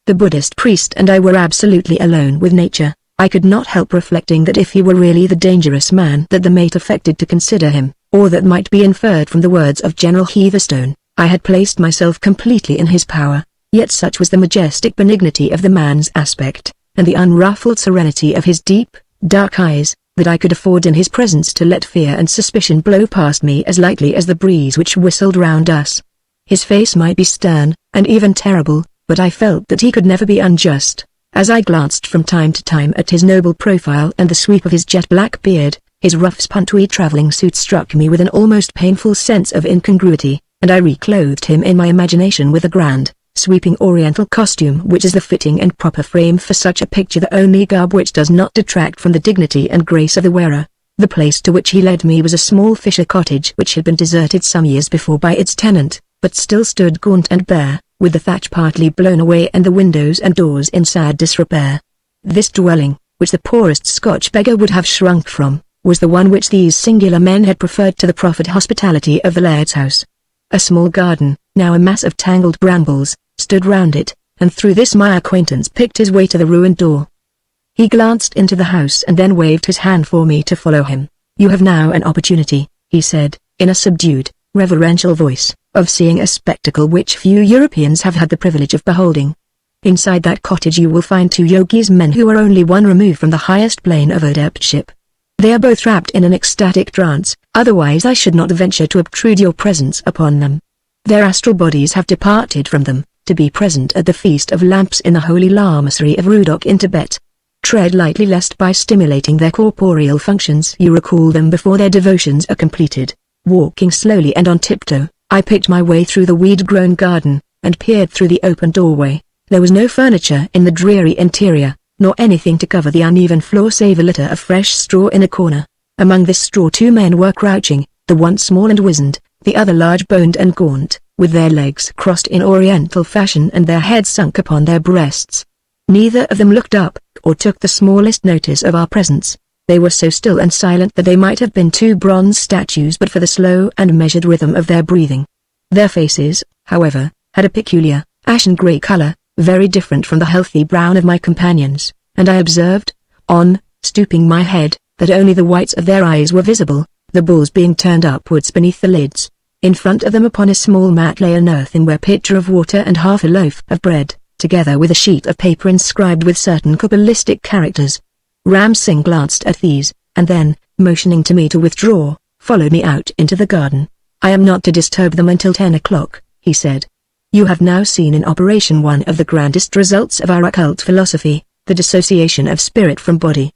S1: The Buddhist priest and I were absolutely alone with nature. I could not help reflecting that if he were really the dangerous man that the mate affected to consider him, or that might be inferred from the words of General Heatherstone, I had placed myself completely in his power, yet such was the majestic benignity of the man's aspect, and the unruffled serenity of his deep, dark eyes, that I could afford in his presence to let fear and suspicion blow past me as lightly as the breeze which whistled round us. His face might be stern, and even terrible, but I felt that he could never be unjust. As I glanced from time to time at his noble profile and the sweep of his jet-black beard, his rough spun-tweed traveling suit struck me with an almost painful sense of incongruity, and I reclothed him in my imagination with a grand, sweeping oriental costume which is the fitting and proper frame for such a picture, the only garb which does not detract from the dignity and grace of the wearer. The place to which he led me was a small fisher cottage which had been deserted some years before by its tenant, but still stood gaunt and bare, with the thatch partly blown away and the windows and doors in sad disrepair. This dwelling, which the poorest Scotch beggar would have shrunk from, was the one which these singular men had preferred to the proffered hospitality of the laird's house. A small garden, now a mass of tangled brambles, stood round it, and through this my acquaintance picked his way to the ruined door. He glanced into the house and then waved his hand for me to follow him. You have now an opportunity, he said, in a subdued, reverential voice, of seeing a spectacle which few Europeans have had the privilege of beholding. Inside that cottage you will find 2 yogis, men who are only one remove from the highest plane of adeptship. They are both wrapped in an ecstatic trance, otherwise I should not venture to obtrude your presence upon them. Their astral bodies have departed from them, to be present at the Feast of Lamps in the holy lamasery of Rudok in Tibet. Tread lightly lest by stimulating their corporeal functions you recall them before their devotions are completed. Walking slowly and on tiptoe, I picked my way through the weed-grown garden, and peered through the open doorway. There was no furniture in the dreary interior, nor anything to cover the uneven floor save a litter of fresh straw in a corner. Among this straw 2 men were crouching, the one small and wizened, the other large-boned and gaunt, with their legs crossed in oriental fashion and their heads sunk upon their breasts. Neither of them looked up, or took the smallest notice of our presence. They were so still and silent that they might have been 2 bronze statues but for the slow and measured rhythm of their breathing. Their faces, however, had a peculiar, ashen-grey color, very different from the healthy brown of my companions, and I observed, on stooping my head, that only the whites of their eyes were visible, the balls being turned upwards beneath the lids. In front of them upon a small mat lay an earthenware pitcher of water and half a loaf of bread, together with a sheet of paper inscribed with certain Kabbalistic characters. Ram Singh glanced at these, and then, motioning to me to withdraw, followed me out into the garden. "I am not to disturb them until 10 o'clock, he said. "You have now seen in operation one of the grandest results of our occult philosophy, the dissociation of spirit from body.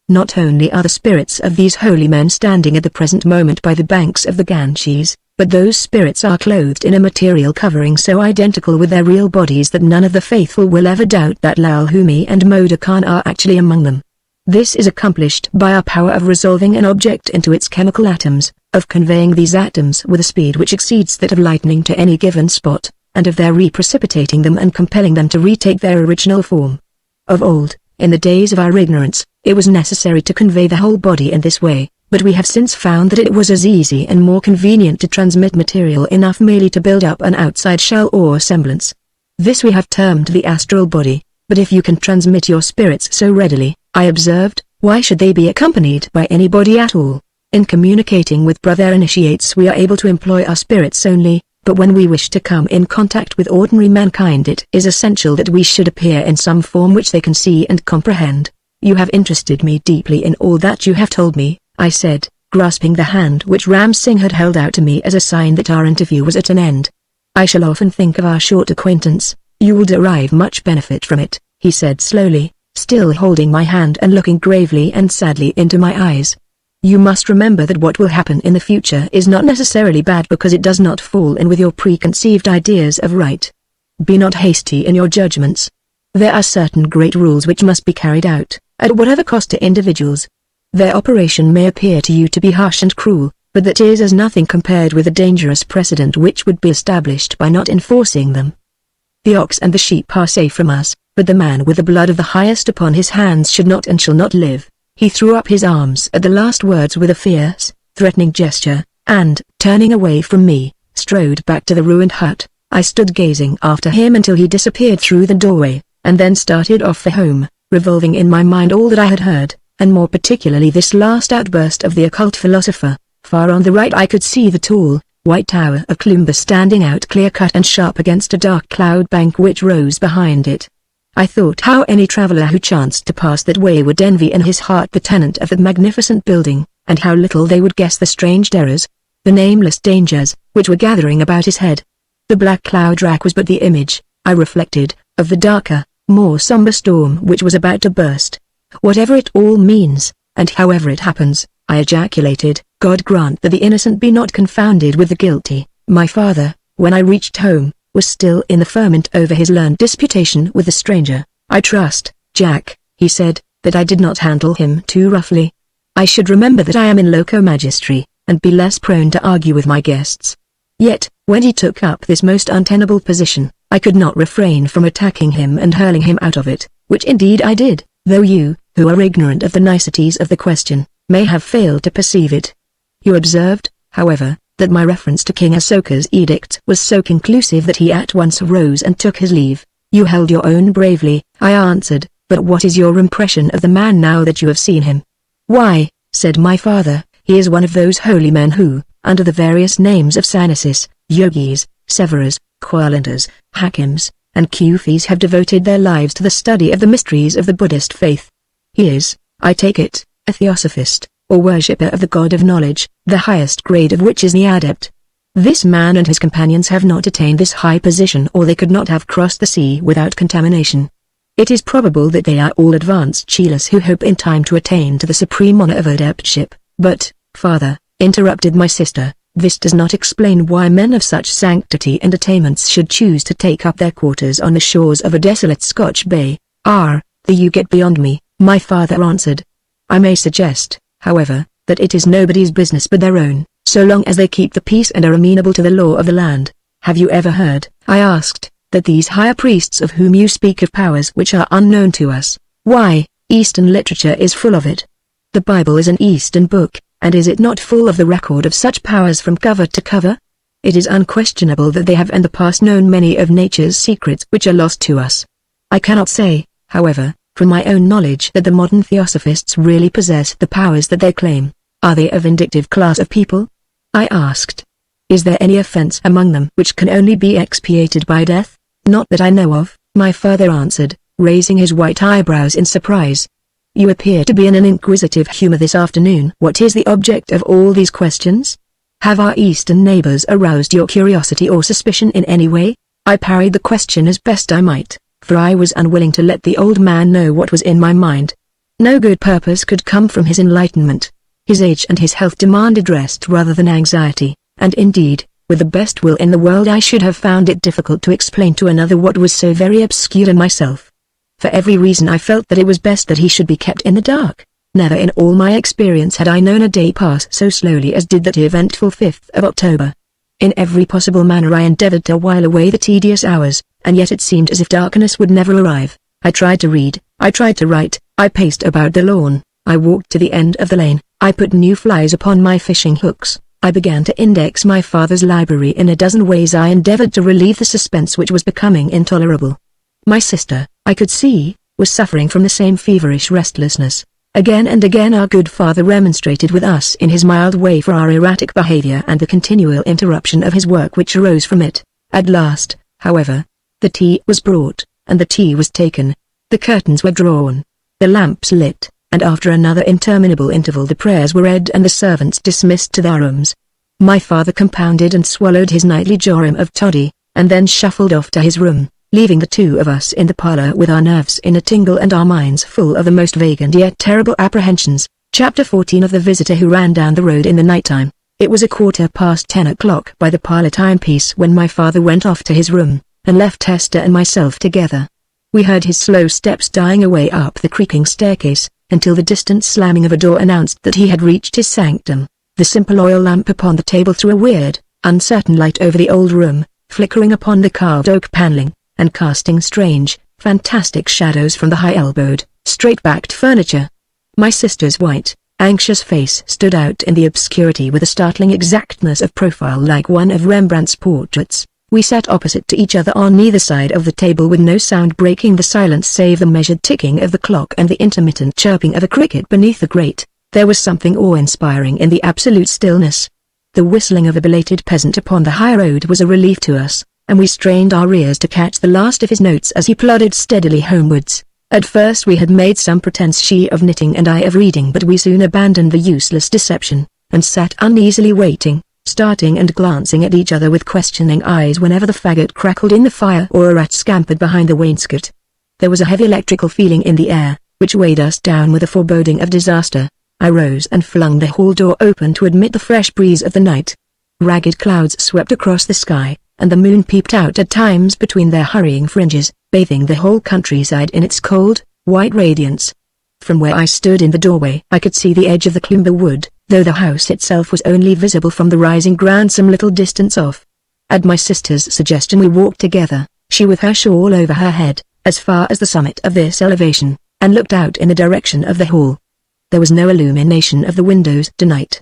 S1: Not only are the spirits of these holy men standing at the present moment by the banks of the Ganges, but those spirits are clothed in a material covering so identical with their real bodies that none of the faithful will ever doubt that Lal Humi and Moda Khan are actually among them. This is accomplished by our power of resolving an object into its chemical atoms, of conveying these atoms with a speed which exceeds that of lightning to any given spot, and of their reprecipitating them and compelling them to retake their original form. Of old, in the days of our ignorance, it was necessary to convey the whole body in this way, but we have since found that it was as easy and more convenient to transmit material enough merely to build up an outside shell or semblance. This we have termed the astral body, but if you can transmit your spirits so readily, I observed, why should they be accompanied by anybody at all? In communicating with brother initiates we are able to employ our spirits only, but when we wish to come in contact with ordinary mankind it is essential that we should appear in some form which they can see and comprehend. You have interested me deeply in all that you have told me, I said, grasping the hand which Ram Singh had held out to me as a sign that our interview was at an end. I shall often think of our short acquaintance. You will derive much benefit from it, he said slowly, still holding my hand and looking gravely and sadly into my eyes. You must remember that what will happen in the future is not necessarily bad because it does not fall in with your preconceived ideas of right. Be not hasty in your judgments. There are certain great rules which must be carried out, at whatever cost to individuals. Their operation may appear to you to be harsh and cruel, but that is as nothing compared with the dangerous precedent which would be established by not enforcing them. The ox and the sheep are safe from us, but the man with the blood of the highest upon his hands should not and shall not live. He threw up his arms at the last words with a fierce, threatening gesture, and, turning away from me, strode back to the ruined hut. I stood gazing after him until he disappeared through the doorway, and then started off for home, revolving in my mind all that I had heard, and more particularly this last outburst of the occult philosopher. Far on the right I could see the tall, white tower of Cloomber standing out clear-cut and sharp against a dark cloud bank which rose behind it. I thought how any traveler who chanced to pass that way would envy in his heart the tenant of that magnificent building, and how little they would guess the strange terrors, the nameless dangers, which were gathering about his head. The black cloud rack was but the image, I reflected, of the darker, more somber storm which was about to burst. Whatever it all means, and however it happens, I ejaculated, God grant that the innocent be not confounded with the guilty. My father, when I reached home, was still in the ferment over his learned disputation with the stranger. I trust, Jack, he said, that I did not handle him too roughly. I should remember that I am in loco magistri, and be less prone to argue with my guests. Yet, when he took up this most untenable position, I could not refrain from attacking him and hurling him out of it, which indeed I did, though you, who are ignorant of the niceties of the question, may have failed to perceive it. You observed, however, that my reference to King Asoka's edict was so conclusive that he at once rose and took his leave. You held your own bravely, I answered, but what is your impression of the man now that you have seen him? Why, said my father, he is one of those holy men who, under the various names of Sannysis, yogis, severas, Kwalantas, hakims, and Kufis have devoted their lives to the study of the mysteries of the Buddhist faith. He is, I take it, a theosophist, or worshipper of the god of knowledge, the highest grade of which is the adept. This man and his companions have not attained this high position, or they could not have crossed the sea without contamination. It is probable that they are all advanced Chelas who hope in time to attain to the supreme honor of adeptship, but, father, interrupted my sister, this does not explain why men of such sanctity and attainments should choose to take up their quarters on the shores of a desolate Scotch bay. You get beyond me, my father answered. I may suggest, however, that it is nobody's business but their own, so long as they keep the peace and are amenable to the law of the land. Have you ever heard, I asked, that these higher priests of whom you speak have powers which are unknown to us? Why, Eastern literature is full of it. The Bible is an Eastern book, and is it not full of the record of such powers from cover to cover? It is unquestionable that they have in the past known many of nature's secrets which are lost to us. I cannot say, however, from my own knowledge that the modern theosophists really possess the powers that they claim. Are they a vindictive class of people? I asked. Is there any offense among them which can only be expiated by death? Not that I know of, my father answered, raising his white eyebrows in surprise. You appear to be in an inquisitive humor this afternoon. What is the object of all these questions? Have our Eastern neighbors aroused your curiosity or suspicion in any way? I parried the question as best I might, for I was unwilling to let the old man know what was in my mind. No good purpose could come from his enlightenment. His age and his health demanded rest rather than anxiety, and indeed, with the best will in the world I should have found it difficult to explain to another what was so very obscure in myself. For every reason I felt that it was best that he should be kept in the dark. Never in all my experience had I known a day pass so slowly as did that eventful 5th of October. In every possible manner I endeavored to while away the tedious hours, and yet it seemed as if darkness would never arrive. I tried to read, I tried to write, I paced about the lawn, I walked to the end of the lane, I put new flies upon my fishing hooks. I began to index my father's library in a dozen ways. I endeavored to relieve the suspense which was becoming intolerable. My sister, I could see, was suffering from the same feverish restlessness. Again and again our good father remonstrated with us in his mild way for our erratic behavior and the continual interruption of his work which arose from it. At last, however, the tea was brought, and the tea was taken. The curtains were drawn, the lamps lit, and after another interminable interval the prayers were read and the servants dismissed to their rooms. My father compounded and swallowed his nightly jorum of toddy, and then shuffled off to his room, leaving the two of us in the parlor with our nerves in a tingle and our minds full of the most vague and yet terrible apprehensions. Chapter 14 of The Visitor Who Ran Down the Road in the Nighttime. It was 10:15 by the parlor timepiece when my father went off to his room, and left Hester and myself together. We heard his slow steps dying away up the creaking staircase, until the distant slamming of a door announced that he had reached his sanctum. The simple oil lamp upon the table threw a weird, uncertain light over the old room, flickering upon the carved oak paneling, and casting strange, fantastic shadows from the high-elbowed, straight-backed furniture. My sister's white, anxious face stood out in the obscurity with a startling exactness of profile like one of Rembrandt's portraits. We sat opposite to each other on either side of the table with no sound breaking the silence save the measured ticking of the clock and the intermittent chirping of a cricket beneath the grate. There was something awe-inspiring in the absolute stillness. The whistling of a belated peasant upon the high road was a relief to us, and we strained our ears to catch the last of his notes as he plodded steadily homewards. At first we had made some pretense, she of knitting and I of reading, but we soon abandoned the useless deception, and sat uneasily waiting, starting and glancing at each other with questioning eyes whenever the faggot crackled in the fire or a rat scampered behind the wainscot. There was a heavy electrical feeling in the air, which weighed us down with a foreboding of disaster. I rose and flung the hall door open to admit the fresh breeze of the night. Ragged clouds swept across the sky, and the moon peeped out at times between their hurrying fringes, bathing the whole countryside in its cold, white radiance. From where I stood in the doorway I could see the edge of the Cloomber wood, though the house itself was only visible from the rising ground some little distance off. At my sister's suggestion we walked together, she with her shawl over her head, as far as the summit of this elevation, and looked out in the direction of the hall. There was no illumination of the windows tonight.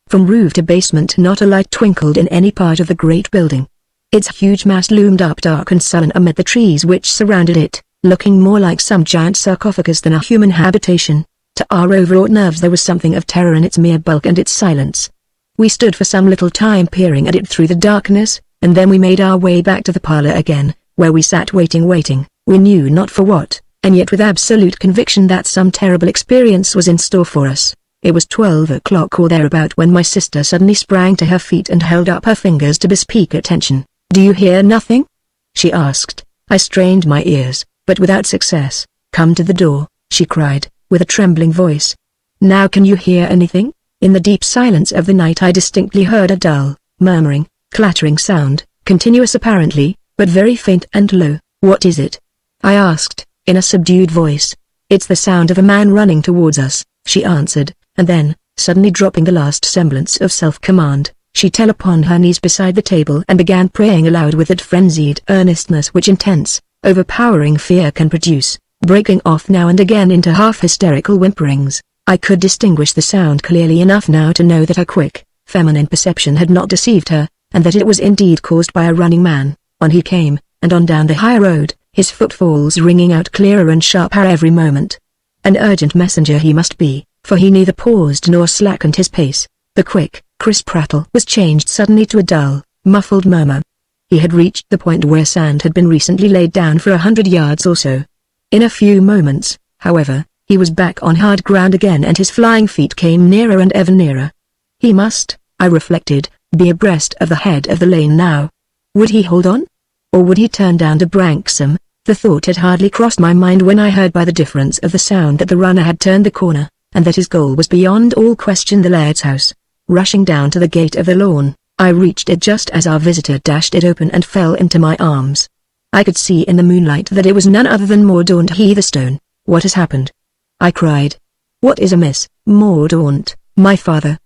S1: From roof to basement not a light twinkled in any part of the great building. Its huge mass loomed up dark and sullen amid the trees which surrounded it, looking more like some giant sarcophagus than a human habitation. To our overwrought nerves there was something of terror in its mere bulk and its silence. We stood for some little time peering at it through the darkness, and then we made our way back to the parlor again, where we sat waiting, we knew not for what, and yet with absolute conviction that some terrible experience was in store for us. It was 12 o'clock or thereabout when my sister suddenly sprang to her feet and held up her fingers to bespeak attention. "Do you hear nothing?" she asked. I strained my ears, but without success. "Come to the door," she cried, with a trembling voice. "Now can you hear anything?" In the deep silence of the night I distinctly heard a dull, murmuring, clattering sound, continuous apparently, but very faint and low. "What is it?" I asked, in a subdued voice. "It's the sound of a man running towards us," she answered, and then, suddenly dropping the last semblance of self-command, she fell upon her knees beside the table and began praying aloud with that frenzied earnestness which intense, overpowering fear can produce, breaking off now and again into half-hysterical whimperings. I could distinguish the sound clearly enough now to know that her quick, feminine perception had not deceived her, and that it was indeed caused by a running man. On he came, and on down the high road, his footfalls ringing out clearer and sharper every moment. An urgent messenger he must be, for he neither paused nor slackened his pace. The quick, crisp prattle was changed suddenly to a dull, muffled murmur. He had reached the point where sand had been recently laid down for 100 yards or so. In a few moments, however, he was back on hard ground again and his flying feet came nearer and ever nearer. He must, I reflected, be abreast of the head of the lane now. Would he hold on? Or would he turn down to Branksome? The thought had hardly crossed my mind when I heard by the difference of the sound that the runner had turned the corner, and that his goal was beyond all question the laird's house. Rushing down to the gate of the lawn, I reached it just as our visitor dashed it open and fell into my arms. I could see in the moonlight that it was none other than Mordaunt Heatherstone. "What has happened?" I cried. "What is amiss, Mordaunt, my father?"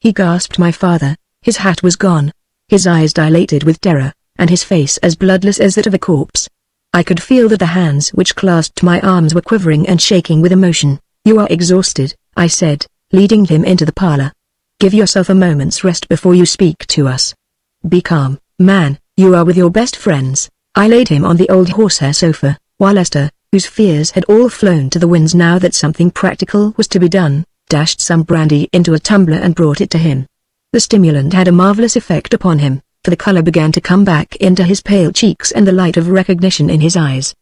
S1: He gasped. My father. His hat was gone. His eyes dilated with terror, and his face as bloodless as that of a corpse. I could feel that the hands which clasped my arms were quivering and shaking with emotion. "You are exhausted," I said, leading him into the parlor. "Give yourself a moment's rest before you speak to us. Be calm, man, you are with your best friends." I laid him on the old horsehair sofa, while Esther, whose fears had all flown to the winds now that something practical was to be done, dashed some brandy into a tumbler and brought it to him. The stimulant had a marvelous effect upon him, for the color began to come back into his pale cheeks and the light of recognition in his eyes.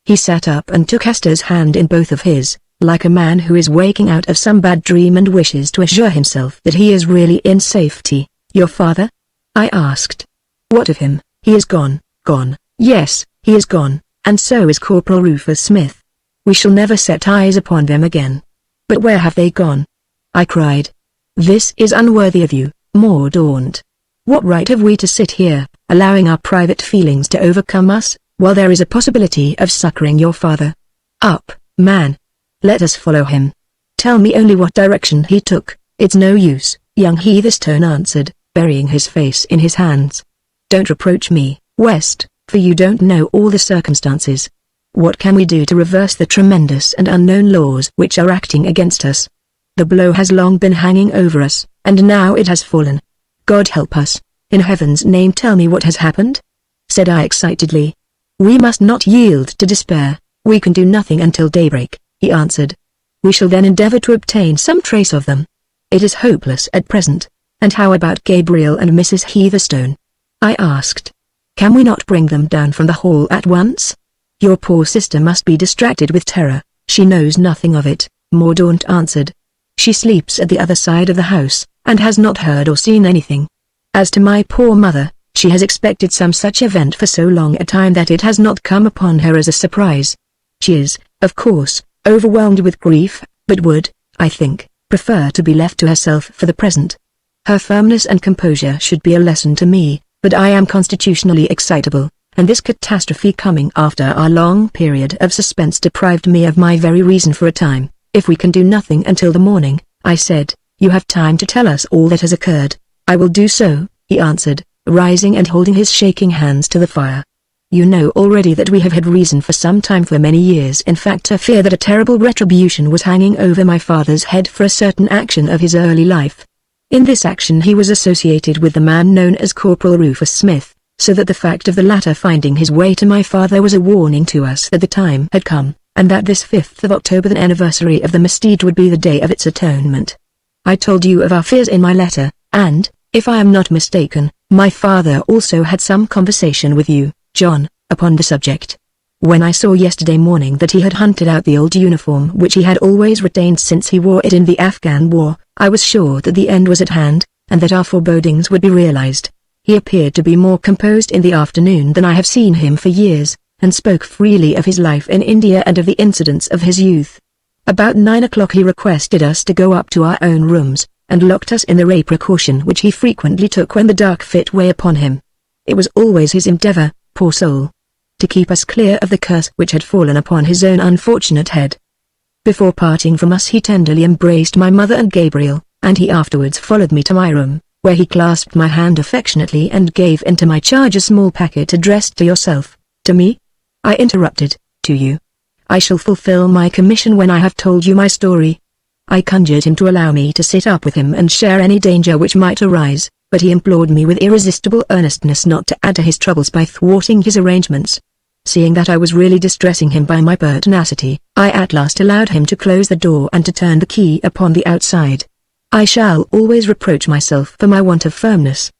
S1: He sat up and took Esther's hand in both of his, like a man who is waking out of some bad dream and wishes to assure himself that he is really in safety. "Your father?" I asked. "What of him? He is gone." "Gone? Yes, he is gone, and so is Corporal Rufus Smith. We shall never set eyes upon them again." "But where have they gone?" I cried. "This is unworthy of you, Mordaunt. What right have we to sit here, allowing our private feelings to overcome us, while there is a possibility of succoring your father? Up, man! Let us follow him. Tell me only what direction he took." "It's no use," young Heatherstone answered, burying his face in his hands. "Don't reproach me, West, for you don't know all the circumstances. What can we do to reverse the tremendous and unknown laws which are acting against us? The blow has long been hanging over us, and now it has fallen. God help us. In heaven's name tell me what has happened?" said I excitedly. "We must not yield to despair. We can do nothing until daybreak," he answered. "We shall then endeavor to obtain some trace of them. It is hopeless at present." "And how about Gabriel and Mrs. Heatherstone?" I asked. "Can we not bring them down from the hall at once?" "Your poor sister must be distracted with terror. She knows nothing of it," Mordaunt answered. "She sleeps at the other side of the house, and has not heard or seen anything. As to my poor mother, she has expected some such event for so long a time that it has not come upon her as a surprise. She is, of course, overwhelmed with grief, but would, I think, prefer to be left to herself for the present. Her firmness and composure should be a lesson to me, but I am constitutionally excitable, and this catastrophe coming after our long period of suspense deprived me of my very reason for a time. If we can do nothing until the morning," I said, "you have time to tell us all that has occurred." "I will do so," he answered, rising and holding his shaking hands to the fire. "You know already that we have had reason for some time, for many years in fact, to fear that a terrible retribution was hanging over my father's head for a certain action of his early life. In this action he was associated with the man known as Corporal Rufus Smith, so that the fact of the latter finding his way to my father was a warning to us that the time had come, and that this 5th of October, the anniversary of the misdeed, would be the day of its atonement. I told you of our fears in my letter, and, if I am not mistaken, my father also had some conversation with you, John, upon the subject. When I saw yesterday morning that he had hunted out the old uniform which he had always retained since he wore it in the Afghan war, I was sure that the end was at hand, and that our forebodings would be realized. He appeared to be more composed in the afternoon than I have seen him for years, and spoke freely of his life in India and of the incidents of his youth. About 9 o'clock he requested us to go up to our own rooms, and locked us in the way, precaution which he frequently took when the dark fit weigh upon him. It was always his endeavor, poor soul, to keep us clear of the curse which had fallen upon his own unfortunate head. Before parting from us he tenderly embraced my mother and Gabriel, and he afterwards followed me to my room, where he clasped my hand affectionately and gave into my charge a small packet addressed to yourself. To me? I interrupted. To you. I shall fulfill my commission when I have told you my story. I conjured him to allow me to sit up with him and share any danger which might arise, but he implored me with irresistible earnestness not to add to his troubles by thwarting his arrangements. Seeing that I was really distressing him by my pertinacity, I at last allowed him to close the door and to turn the key upon the outside. I shall always reproach myself for my want of firmness.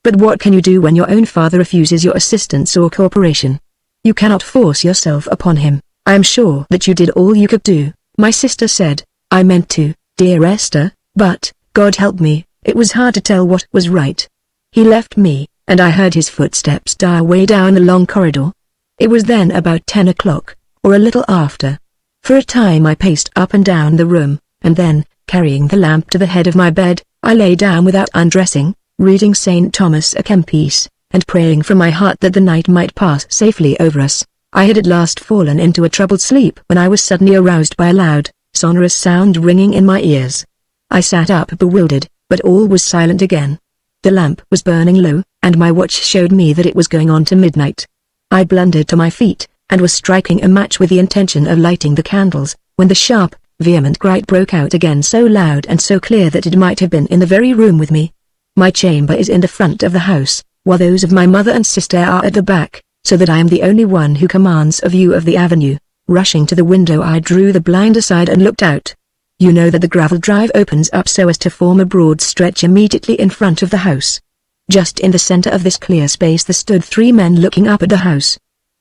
S1: But what can you do when your own father refuses your assistance or cooperation? You cannot force yourself upon him. I am sure that you did all you could do, my sister said. I meant to, dear Esther, but, God help me, it was hard to tell what was right. He left me, and I heard his footsteps die away down the long corridor. It was then about 10 o'clock, or a little after. For a time I paced up and down the room, and then, carrying the lamp to the head of my bed, I lay down without undressing, reading St. Thomas à Kempis, and praying from my heart that the night might pass safely over us. I had at last fallen into a troubled sleep when I was suddenly aroused by a loud, sonorous sound ringing in my ears. I sat up bewildered, but all was silent again. The lamp was burning low, and my watch showed me that it was going on to midnight. I blundered to my feet, and was striking a match with the intention of lighting the candles, when the sharp, vehement cry broke out again, so loud and so clear that it might have been in the very room with me. My chamber is in the front of the house, while those of my mother and sister are at the back, so that I am the only one who commands a view of the avenue. Rushing to the window I drew the blind aside and looked out. You know that the gravel drive opens up so as to form a broad stretch immediately in front of the house. Just in the center of this clear space there stood 3 men looking up at the house.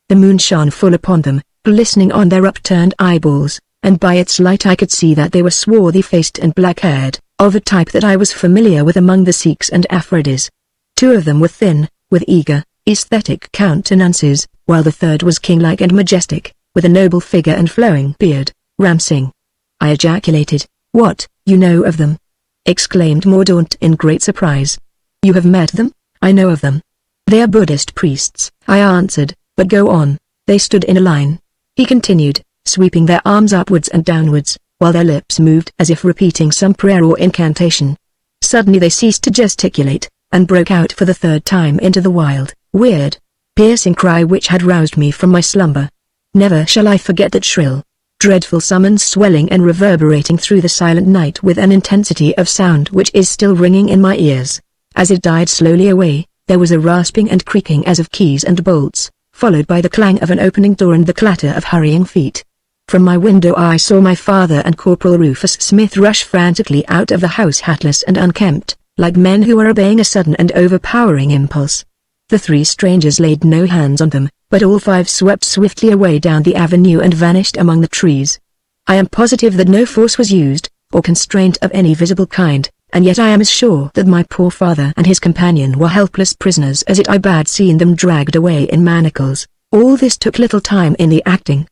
S1: The moon shone full upon them, glistening on their upturned eyeballs, and by its light I could see that they were swarthy-faced and black-haired, of a type that I was familiar with among the Sikhs and Afridis. 2 of them were thin, with eager, aesthetic countenances, while the third was king-like and majestic, with a noble figure and flowing beard. Ram Singh. I ejaculated. What, you know of them? Exclaimed Mordaunt in great surprise. You have met them? I know of them. They are Buddhist priests, I answered, but go on. They stood in a line. He continued, sweeping their arms upwards and downwards, while their lips moved as if repeating some prayer or incantation. Suddenly they ceased to gesticulate, and broke out for the 3rd time into the wild, weird, piercing cry which had roused me from my slumber. Never shall I forget that shrill, dreadful summons, swelling and reverberating through the silent night with an intensity of sound which is still ringing in my ears. As it died slowly away, there was a rasping and creaking as of keys and bolts, followed by the clang of an opening door and the clatter of hurrying feet. From my window I saw my father and Corporal Rufus Smith rush frantically out of the house, hatless and unkempt, like men who are obeying a sudden and overpowering impulse. The 3 strangers laid no hands on them, but all 5 swept swiftly away down the avenue and vanished among the trees. I am positive that no force was used, or constraint of any visible kind, and yet I am as sure that my poor father and his companion were helpless prisoners as I had seen them dragged away in manacles. All this took little time in the acting.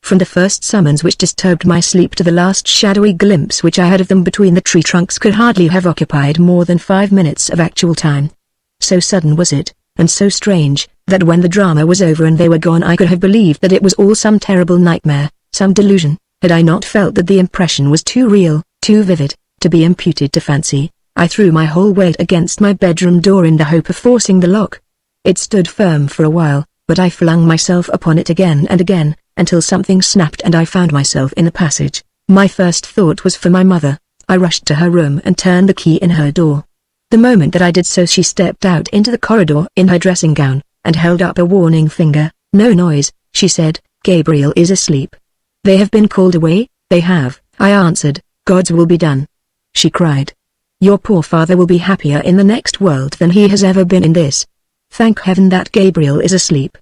S1: From the first summons which disturbed my sleep to the last shadowy glimpse which I had of them between the tree trunks could hardly have occupied more than 5 minutes of actual time. So sudden was it, and so strange, that when the drama was over and they were gone I could have believed that it was all some terrible nightmare, some delusion, had I not felt that the impression was too real, too vivid, to be imputed to fancy. I threw my whole weight against my bedroom door in the hope of forcing the lock. It stood firm for a while, but I flung myself upon it again and again, until something snapped and I found myself in the passage. My first thought was for my mother. I rushed to her room and turned the key in her door. The moment that I did so she stepped out into the corridor in her dressing gown, and held up a warning finger. No noise, she said, Gabriel is asleep. They have been called away? They have, I answered. God's will be done. She cried. Your poor father will be happier in the next world than he has ever been in this. Thank heaven that Gabriel is asleep.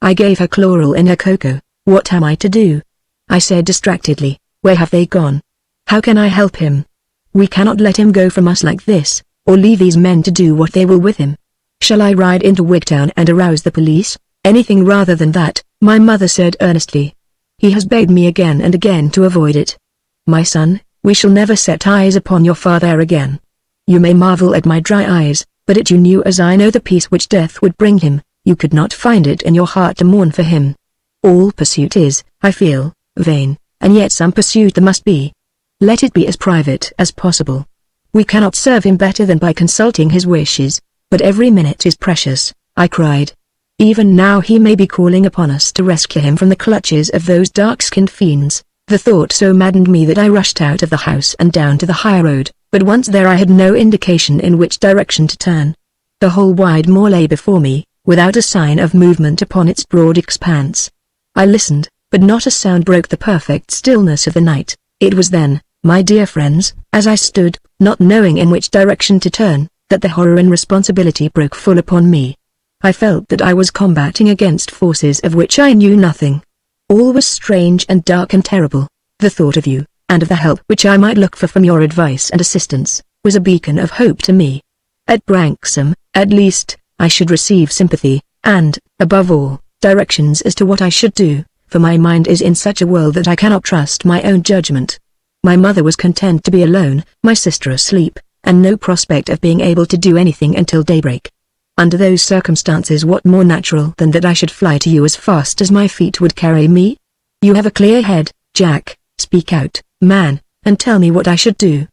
S1: I gave her chloral in her cocoa. What am I to do? I said distractedly. Where have they gone? How can I help him? We cannot let him go from us like this, or leave these men to do what they will with him. Shall I ride into Wigtown and arouse the police? Anything rather than that, my mother said earnestly. He has begged me again and again to avoid it. My son, we shall never set eyes upon your father again. You may marvel at my dry eyes, but it you knew as I know the peace which death would bring him, you could not find it in your heart to mourn for him. All pursuit is, I feel, vain, and yet some pursuit there must be. Let it be as private as possible. We cannot serve him better than by consulting his wishes, but every minute is precious, I cried. Even now he may be calling upon us to rescue him from the clutches of those dark-skinned fiends. The thought so maddened me that I rushed out of the house and down to the high road, but once there I had no indication in which direction to turn. The whole wide moor lay before me, without a sign of movement upon its broad expanse. I listened, but not a sound broke the perfect stillness of the night. It was then, my dear friends, as I stood, not knowing in which direction to turn, that the horror and responsibility broke full upon me. I felt that I was combating against forces of which I knew nothing. All was strange and dark and terrible. The thought of you, and of the help which I might look for from your advice and assistance, was a beacon of hope to me. At Branksome, at least, I should receive sympathy, and, above all, directions as to what I should do, for my mind is in such a world that I cannot trust my own judgment. My mother was content to be alone, my sister asleep, and no prospect of being able to do anything until daybreak. Under those circumstances, what more natural than that I should fly to you as fast as my feet would carry me? You have a clear head, Jack. Speak out, man, and tell me what I should do.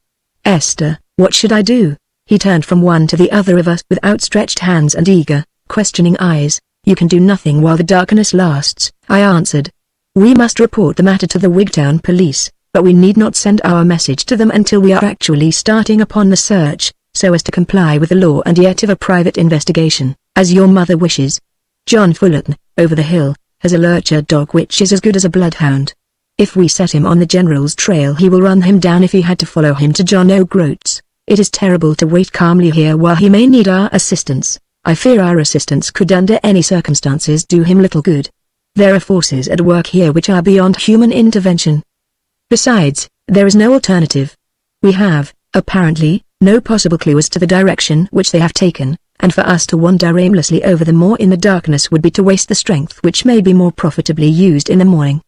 S1: Esther, what should I do? He turned from one to the other of us with outstretched hands and eager, questioning eyes. You can do nothing while the darkness lasts, I answered. We must report the matter to the Wigtown police, but we need not send our message to them until we are actually starting upon the search, so as to comply with the law and yet of a private investigation, as your mother wishes. John Fullerton, over the hill, has a lurcher dog which is as good as a bloodhound. If we set him on the General's trail he will run him down if he had to follow him to John O'Groat's. It is terrible to wait calmly here while he may need our assistance. I fear our assistance could under any circumstances do him little good. There are forces at work here which are beyond human intervention. Besides, there is no alternative. We have, apparently, no possible clue as to the direction which they have taken, and for us to wander aimlessly over the moor in the darkness would be to waste the strength which may be more profitably used in the morning.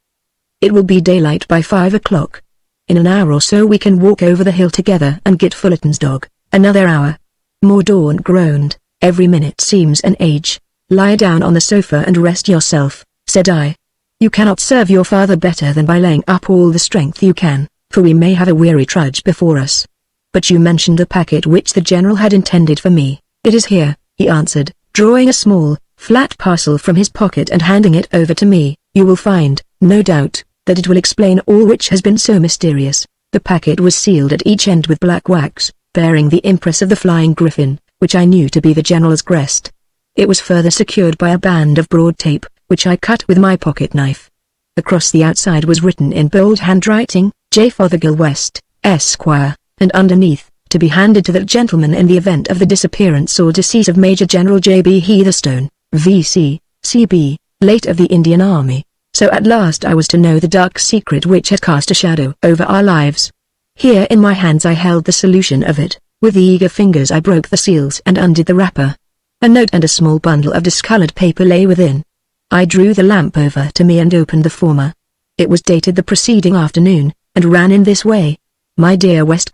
S1: It will be daylight by 5 o'clock. In an hour or so we can walk over the hill together and get Fullerton's dog. Another hour. Mordaunt groaned. Every minute seems an age. Lie down on the sofa and rest yourself, said I. You cannot serve your father better than by laying up all the strength you can, for we may have a weary trudge before us. But you mentioned a packet which the General had intended for me. It is here, he answered, drawing a small, flat parcel from his pocket and handing it over to me. You will find, no doubt, that it will explain all which has been so mysterious. The packet was sealed at each end with black wax, bearing the impress of the flying griffin, which I knew to be the General's crest. It was further secured by a band of broad tape, which I cut with my pocket knife. Across the outside was written in bold handwriting, J. Fothergill West, Esquire, and underneath, to be handed to that gentleman in the event of the disappearance or decease of Major General J. B. Heatherstone, V.C., C.B., late of the Indian Army. So at last I was to know the dark secret which had cast a shadow over our lives. Here in my hands I held the solution of it. With eager fingers I broke the seals and undid the wrapper. A note and a small bundle of discolored paper lay within. I drew the lamp over to me and opened the former. It was dated the preceding afternoon, and ran in this way. My dear West,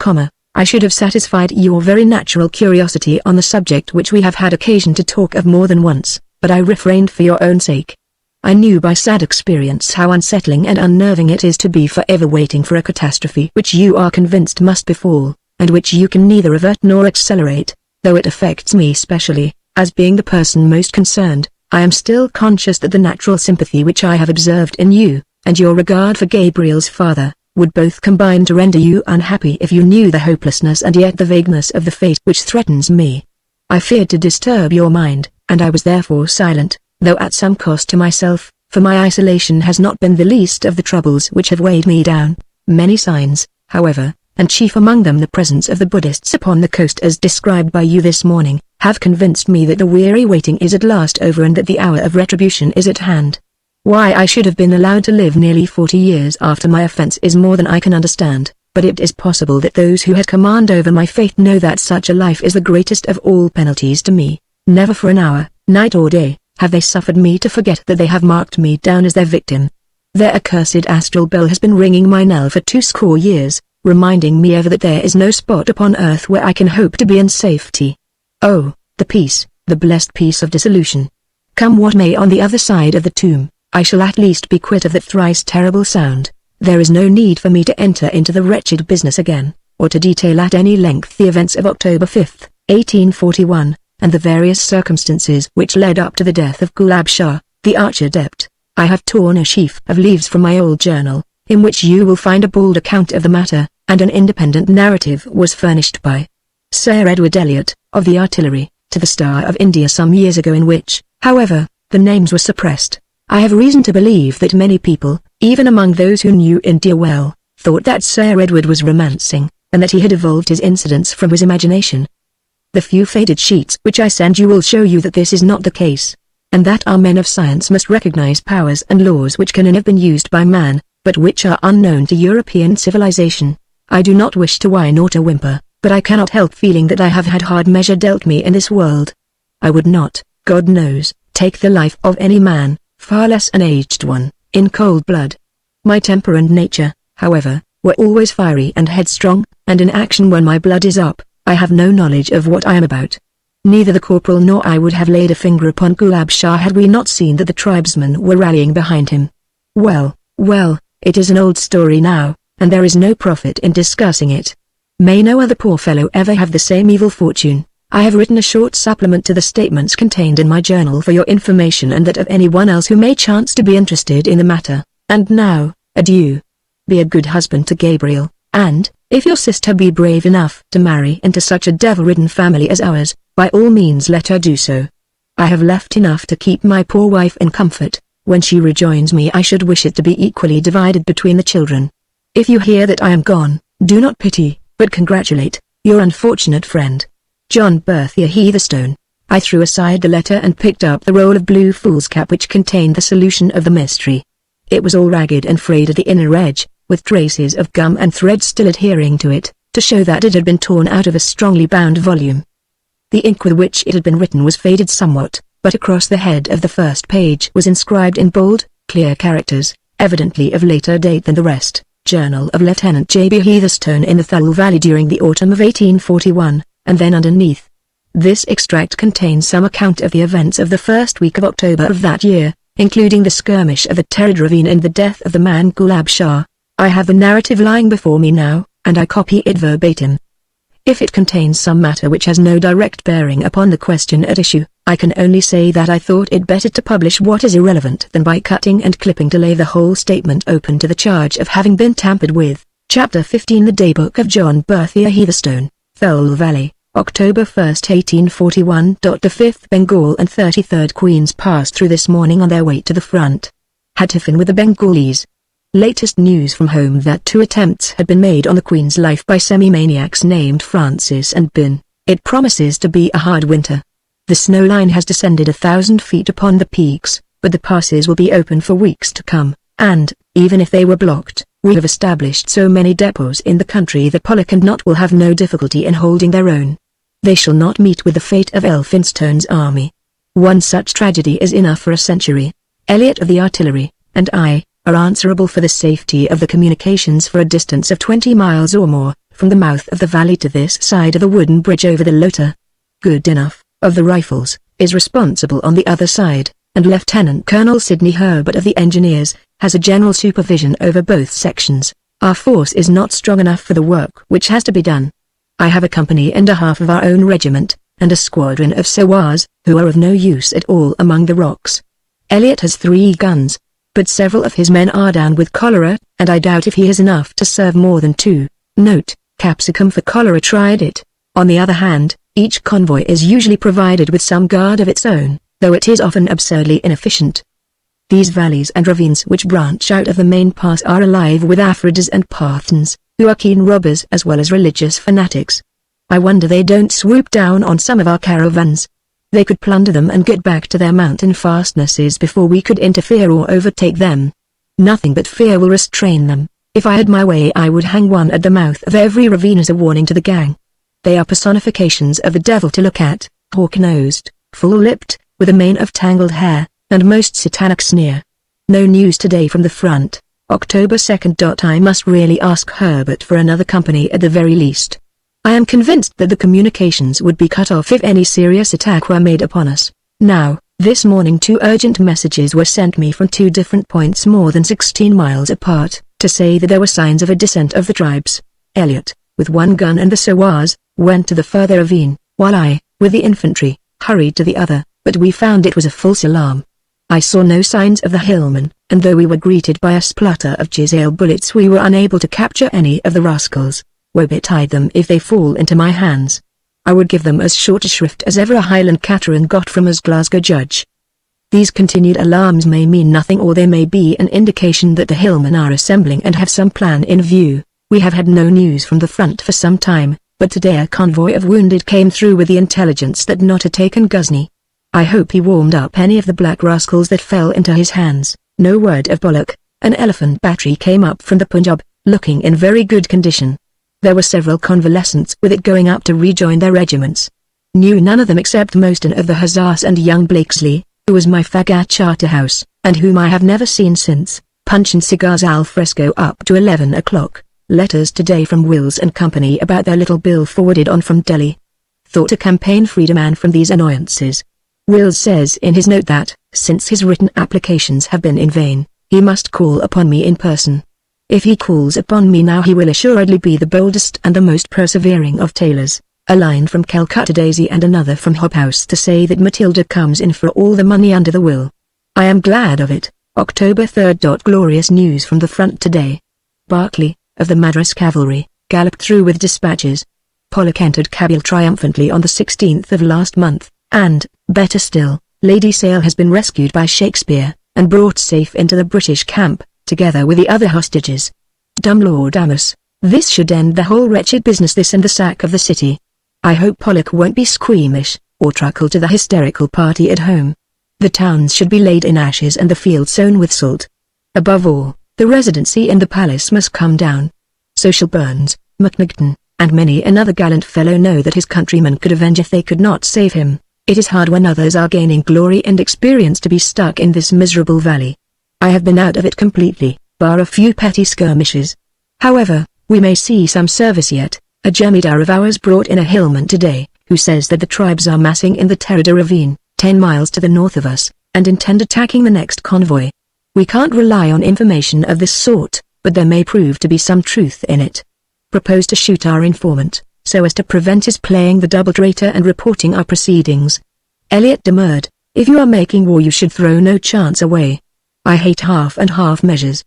S1: I should have satisfied your very natural curiosity on the subject which we have had occasion to talk of more than once, but I refrained for your own sake. I knew by sad experience how unsettling and unnerving it is to be forever waiting for a catastrophe which you are convinced must befall, and which you can neither avert nor accelerate. Though it affects me specially, as being the person most concerned, I am still conscious that the natural sympathy which I have observed in you, and your regard for Gabriel's father, would both combine to render you unhappy if you knew the hopelessness and yet the vagueness of the fate which threatens me. I feared to disturb your mind, and I was therefore silent, though at some cost to myself, for my isolation has not been the least of the troubles which have weighed me down. Many signs, however, and chief among them the presence of the Buddhists upon the coast as described by you this morning, have convinced me that the weary waiting is at last over and that the hour of retribution is at hand. Why I should have been allowed to live nearly 40 years after my offense is more than I can understand, but it is possible that those who had command over my fate know that such a life is the greatest of all penalties to me. Never for an hour, night or day, have they suffered me to forget that they have marked me down as their victim. Their accursed astral bell has been ringing my knell for 20 years, reminding me ever that there is no spot upon earth where I can hope to be in safety. Oh, the peace, the blessed peace of dissolution. Come what may on the other side of the tomb, I shall at least be quit of that thrice terrible sound. There is no need for me to enter into the wretched business again, or to detail at any length the events of October 5, 1841, and the various circumstances which led up to the death of Gulab Shah, the arch-adept. I have torn a sheaf of leaves from my old journal, in which you will find a bald account of the matter, and an independent narrative was furnished by Sir Edward Elliot, of the Artillery, to the Star of India some years ago, in which, however, the names were suppressed. I have reason to believe that many people, even among those who knew India well, thought that Sir Edward was romancing, and that he had evolved his incidents from his imagination. The few faded sheets which I send you will show you that this is not the case, and that our men of science must recognize powers and laws which can have been used by man, but which are unknown to European civilization. I do not wish to whine or to whimper, but I cannot help feeling that I have had hard measure dealt me in this world. I would not, God knows, take the life of any man, far less an aged one, in cold blood. My temper and nature, however, were always fiery and headstrong, and in action when my blood is up, I have no knowledge of what I am about. Neither the corporal nor I would have laid a finger upon Gulab Shah had we not seen that the tribesmen were rallying behind him. Well, it is an old story now, and there is no profit in discussing it. May no other poor fellow ever have the same evil fortune. I have written a short supplement to the statements contained in my journal for your information and that of anyone else who may chance to be interested in the matter. And now, adieu. Be a good husband to Gabriel, and, if your sister be brave enough to marry into such a devil-ridden family as ours, by all means let her do so. I have left enough to keep my poor wife in comfort. When she rejoins me I should wish it to be equally divided between the children. If you hear that I am gone, do not pity, but congratulate, your unfortunate friend, John Berthier Heatherstone. I threw aside the letter and picked up the roll of blue foolscap which contained the solution of the mystery. It was all ragged and frayed at the inner edge, with traces of gum and thread still adhering to it, to show that it had been torn out of a strongly bound volume. The ink with which it had been written was faded somewhat, but across the head of the first page was inscribed in bold, clear characters, evidently of later date than the rest, Journal of Lieutenant J.B. Heatherstone in the Thule Valley during the autumn of 1841, and then underneath. This extract contains some account of the events of the first week of October of that year, including the skirmish of the Terid Ravine and the death of the man Gulab Shah. I have the narrative lying before me now, and I copy it verbatim. If it contains some matter which has no direct bearing upon the question at issue, I can only say that I thought it better to publish what is irrelevant than by cutting and clipping to lay the whole statement open to the charge of having been tampered with. Chapter 15 The Daybook of John Berthier Heatherstone, Thule Valley, October 1, 1841. The 5th Bengal and 33rd Queens passed through this morning on their way to the front. Had tiffin with the Bengalis. Latest news from home that 2 attempts had been made on the Queen's life by semi-maniacs named Francis and Bin. It promises to be a hard winter. The snow line has descended 1,000 feet upon the peaks, but the passes will be open for weeks to come, and, even if they were blocked, we have established so many depots in the country that Pollock and Knott will have no difficulty in holding their own. They shall not meet with the fate of Elphinstone's army. One such tragedy is enough for a century. Elliot of the Artillery, and I, are answerable for the safety of the communications for a distance of 20 miles or more, from the mouth of the valley to this side of the wooden bridge over the Lota. Goodenough, of the Rifles, is responsible on the other side, and Lieutenant Colonel Sidney Herbert of the Engineers, has a general supervision over both sections. Our force is not strong enough for the work which has to be done. I have a company and a half of our own regiment, and a squadron of Sowars, who are of no use at all among the rocks. Elliot has 3 guns, but several of his men are down with cholera, and I doubt if he has enough to serve more than 2. Note, capsicum for cholera tried it. On the other hand, each convoy is usually provided with some guard of its own, though it is often absurdly inefficient. These valleys and ravines which branch out of the main pass are alive with Afridas and Parthens, who are keen robbers as well as religious fanatics. I wonder they don't swoop down on some of our caravans. They could plunder them and get back to their mountain fastnesses before we could interfere or overtake them. Nothing but fear will restrain them. If I had my way I would hang one at the mouth of every ravine as a warning to the gang. They are personifications of the devil to look at, hawk-nosed, full-lipped, with a mane of tangled hair, and most satanic sneer. No news today from the front, October 2nd. I must really ask Herbert for another company at the very least. I am convinced that the communications would be cut off if any serious attack were made upon us. Now, this morning 2 urgent messages were sent me from 2 different points more than 16 miles apart, to say that there were signs of a descent of the tribes. Elliot, with 1 gun and the sowars, went to the further ravine, while I, with the infantry, hurried to the other, but we found it was a false alarm. I saw no signs of the hillmen, and though we were greeted by a splutter of Giselle bullets we were unable to capture any of the rascals. Woe betide them if they fall into my hands. I would give them as short a shrift as ever a Highland cateran got from his Glasgow judge. These continued alarms may mean nothing, or they may be an indication that the hillmen are assembling and have some plan in view. We have had no news from the front for some time, but today a convoy of wounded came through with the intelligence that Nott had taken Ghuznee. I hope he warmed up any of the black rascals that fell into his hands. No word of Bullock. An elephant battery came up from the Punjab, looking in very good condition. There were several convalescents with it going up to rejoin their regiments. Knew none of them except Mostyn of the Hussars and young Blakesley, who was my fag at Charterhouse, and whom I have never seen since. Punch and cigars al fresco up to 11 o'clock. Letters today from Wills and Company about their little bill forwarded on from Delhi. Thought to campaign freedom from these annoyances. Wills says in his note that, since his written applications have been in vain, he must call upon me in person. If he calls upon me now he will assuredly be the boldest and the most persevering of tailors. A line from Calcutta Daisy and another from Hobhouse to say that Matilda comes in for all the money under the will. I am glad of it. October 3rd. Glorious news from the front today. Barclay, of the Madras Cavalry, galloped through with dispatches. Pollock entered Kabul triumphantly on the 16th of last month, and, better still, Lady Sale has been rescued by Shakespeare, and brought safe into the British camp, together with the other hostages. Dumb Lord Amos, this should end the whole wretched business, this and the sack of the city. I hope Pollock won't be squeamish, or truckle to the hysterical party at home. The towns should be laid in ashes and the fields sown with salt. Above all, the residency and the palace must come down. So shall Burns, McNaughton, and many another gallant fellow know that his countrymen could avenge if they could not save him. It is hard when others are gaining glory and experience to be stuck in this miserable valley. I have been out of it completely, bar a few petty skirmishes. However, we may see some service yet. A jemidar of ours brought in a hillman today, who says that the tribes are massing in the Terada ravine, 10 miles to the north of us, and intend attacking the next convoy. We can't rely on information of this sort, but there may prove to be some truth in it. Propose to shoot our informant, so as to prevent his playing the double traitor and reporting our proceedings. Elliot demurred. If you are making war you should throw no chance away. I hate half and half measures.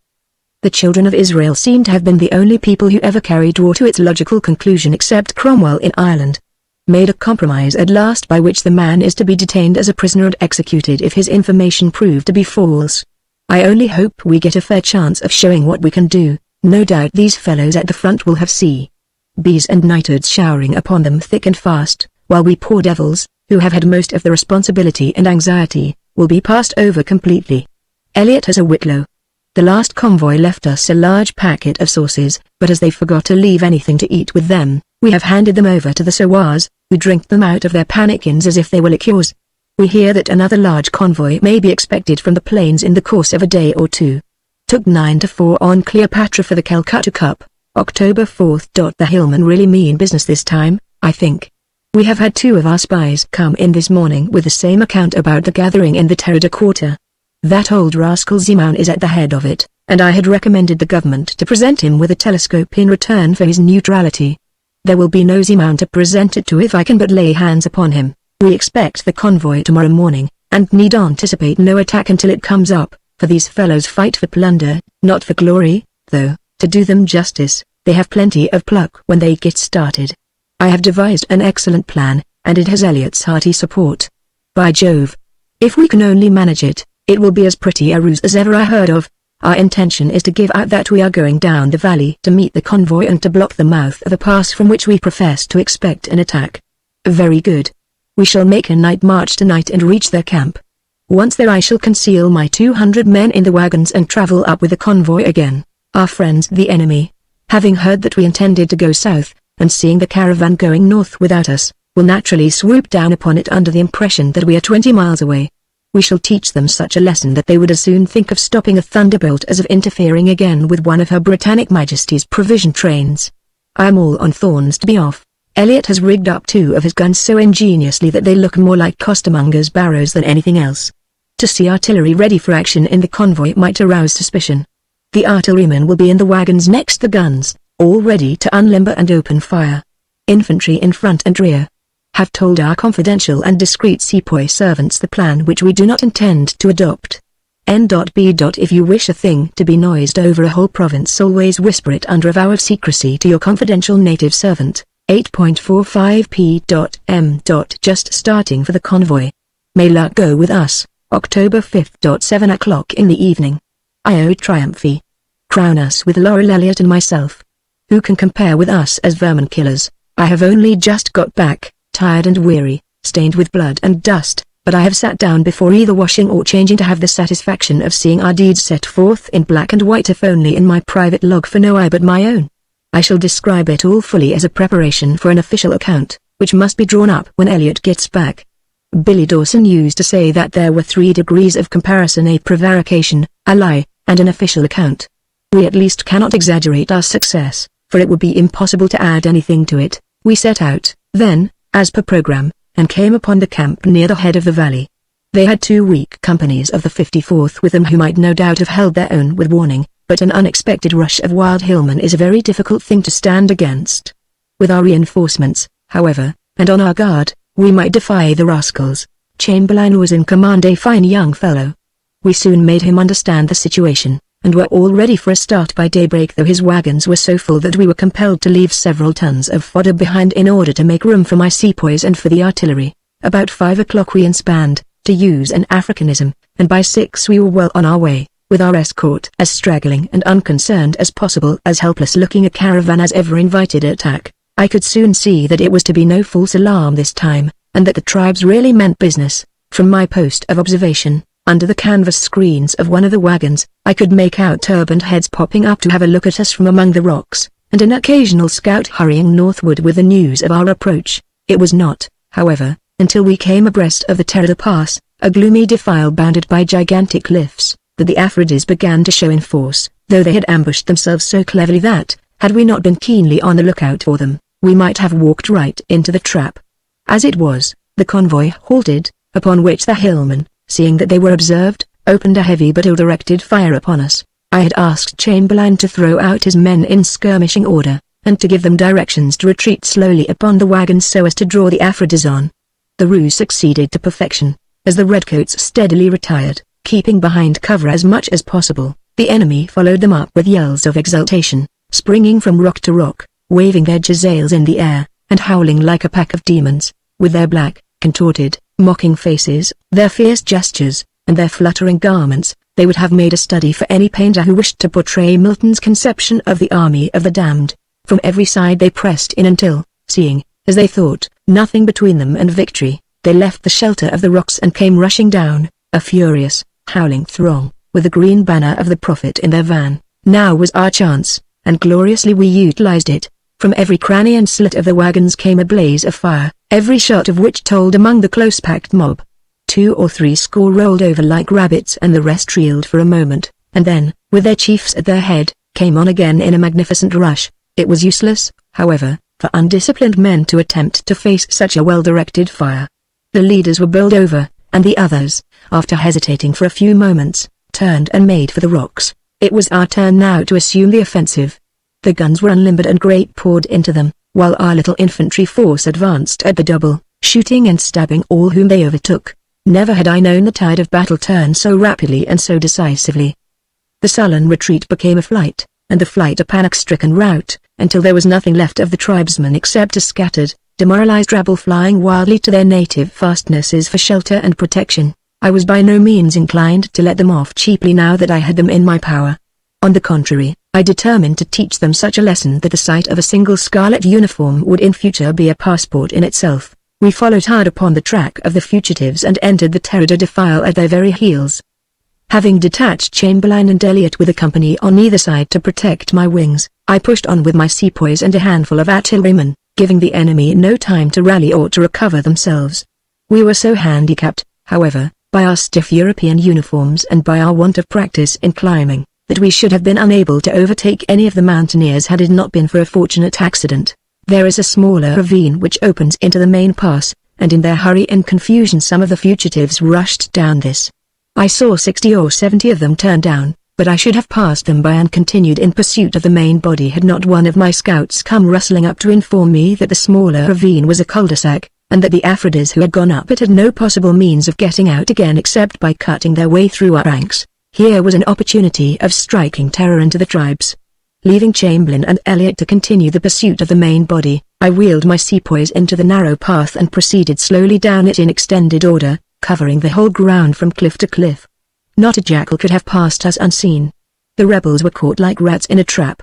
S1: The children of Israel seem to have been the only people who ever carried war to its logical conclusion except Cromwell in Ireland. Made a compromise at last by which the man is to be detained as a prisoner and executed if his information proved to be false. I only hope we get a fair chance of showing what we can do. No doubt these fellows at the front will have C.B.s and knighthoods showering upon them thick and fast, while we poor devils, who have had most of the responsibility and anxiety, will be passed over completely. Elliot has a whitlow. The last convoy left us a large packet of sauces, but as they forgot to leave anything to eat with them, we have handed them over to the Sowars, who drink them out of their pannikins as if they were liqueurs. We hear that another large convoy may be expected from the plains in the course of a day or two. Took 9-4 on Cleopatra for the Calcutta Cup, October 4th. The hillmen really mean business this time, I think. We have had 2 of our spies come in this morning with the same account about the gathering in the Terada quarter. That old rascal Zeman is at the head of it, and I had recommended the government to present him with a telescope in return for his neutrality. There will be no Zeman to present it to if I can but lay hands upon him. We expect the convoy tomorrow morning, and need anticipate no attack until it comes up, for these fellows fight for plunder, not for glory, though, to do them justice, they have plenty of pluck when they get started. I have devised an excellent plan, and it has Elliot's hearty support. By Jove! If we can only manage it, it will be as pretty a ruse as ever I heard of. Our intention is to give out that we are going down the valley to meet the convoy and to block the mouth of a pass from which we profess to expect an attack. Very good. We shall make a night march tonight and reach their camp. Once there I shall conceal my 200 men in the wagons and travel up with the convoy again. Our friends the enemy, having heard that we intended to go south, and seeing the caravan going north without us, will naturally swoop down upon it under the impression that we are 20 miles away. We shall teach them such a lesson that they would as soon think of stopping a thunderbolt as of interfering again with one of Her Britannic Majesty's provision trains. I am all on thorns to be off. Elliot has rigged up 2 of his guns so ingeniously that they look more like costermongers' barrows than anything else. To see artillery ready for action in the convoy might arouse suspicion. The artillerymen will be in the wagons next the guns, all ready to unlimber and open fire. Infantry in front and rear. Have told our confidential and discreet sepoy servants the plan which we do not intend to adopt. N.B. If you wish a thing to be noised over a whole province, always whisper it under a vow of secrecy to your confidential native servant. 8.45 p.m. Just starting for the convoy. May luck go with us. October 5th. 7 o'clock in the evening. Io Triumphi. Crown us with laurel, Elliot and myself. Who can compare with us as vermin killers? I have only just got back, tired and weary, stained with blood and dust, but I have sat down before either washing or changing to have the satisfaction of seeing our deeds set forth in black and white, if only in my private log for no eye but my own. I shall describe it all fully as a preparation for an official account, which must be drawn up when Elliot gets back. Billy Dawson used to say that there were 3 degrees of comparison: a prevarication, a lie, and an official account. We at least cannot exaggerate our success, for it would be impossible to add anything to it. We set out, then, as per program, and came upon the camp near the head of the valley. They had 2 weak companies of the 54th with them who might no doubt have held their own with warning, but an unexpected rush of wild hillmen is a very difficult thing to stand against. With our reinforcements, however, and on our guard, we might defy the rascals. Chamberlain was in command, a fine young fellow. We soon made him understand the situation, and were all ready for a start by daybreak, though his wagons were so full that we were compelled to leave several tons of fodder behind in order to make room for my sepoys and for the artillery. About 5 o'clock we inspanned, to use an Africanism, and by 6 we were well on our way, with our escort as straggling and unconcerned as possible, as helpless looking a caravan as ever invited attack. I could soon see that it was to be no false alarm this time, and that the tribes really meant business. From my post of observation, under the canvas screens of one of the wagons, I could make out turbaned heads popping up to have a look at us from among the rocks, and an occasional scout hurrying northward with the news of our approach. It was not, however, until we came abreast of the Terror Pass, a gloomy defile bounded by gigantic cliffs, that the Afridis began to show in force, though they had ambushed themselves so cleverly that, had we not been keenly on the lookout for them, we might have walked right into the trap. As it was, the convoy halted, upon which the hillmen, seeing that they were observed, opened a heavy but ill-directed fire upon us. I had asked Chamberlain to throw out his men in skirmishing order, and to give them directions to retreat slowly upon the wagons so as to draw the Afridis on. The ruse succeeded to perfection, as the redcoats steadily retired, keeping behind cover as much as possible. The enemy followed them up with yells of exultation, springing from rock to rock, waving their jezails in the air, and howling like a pack of demons, with their black, contorted, mocking faces, their fierce gestures, and their fluttering garments. They would have made a study for any painter who wished to portray Milton's conception of the army of the damned. From every side they pressed in until, seeing, as they thought, nothing between them and victory, they left the shelter of the rocks and came rushing down, a furious, howling throng, with the green banner of the Prophet in their van. Now was our chance, and gloriously we utilized it. From every cranny and slit of the wagons came a blaze of fire, every shot of which told among the close-packed mob. 2 or 3 score rolled over like rabbits, and the rest reeled for a moment, and then, with their chiefs at their head, came on again in a magnificent rush. It was useless, however, for undisciplined men to attempt to face such a well-directed fire. The leaders were bowled over, and the others, after hesitating for a few moments, turned and made for the rocks. It was our turn now to assume the offensive. The guns were unlimbered and grape poured into them, while our little infantry force advanced at the double, shooting and stabbing all whom they overtook. Never had I known the tide of battle turn so rapidly and so decisively. The sullen retreat became a flight, and the flight a panic-stricken rout, until there was nothing left of the tribesmen except a scattered, demoralized rabble flying wildly to their native fastnesses for shelter and protection. I was by no means inclined to let them off cheaply now that I had them in my power. On the contrary, I determined to teach them such a lesson that the sight of a single scarlet uniform would in future be a passport in itself. We followed hard upon the track of the fugitives and entered the Terror defile at their very heels. Having detached Chamberlain and Elliot with a company on either side to protect my wings, I pushed on with my sepoys and a handful of artillerymen, giving the enemy no time to rally or to recover themselves. We were so handicapped, however, by our stiff European uniforms and by our want of practice in climbing, that we should have been unable to overtake any of the mountaineers had it not been for a fortunate accident. There is a smaller ravine which opens into the main pass, and in their hurry and confusion some of the fugitives rushed down this. I saw 60 or 70 of them turn down, but I should have passed them by and continued in pursuit of the main body had not one of my scouts come rustling up to inform me that the smaller ravine was a cul-de-sac, and that the Afridis who had gone up it had no possible means of getting out again except by cutting their way through our ranks. Here was an opportunity of striking terror into the tribes. Leaving Chamberlain and Elliot to continue the pursuit of the main body, I wheeled my sepoys into the narrow path and proceeded slowly down it in extended order, covering the whole ground from cliff to cliff. Not a jackal could have passed us unseen. The rebels were caught like rats in a trap.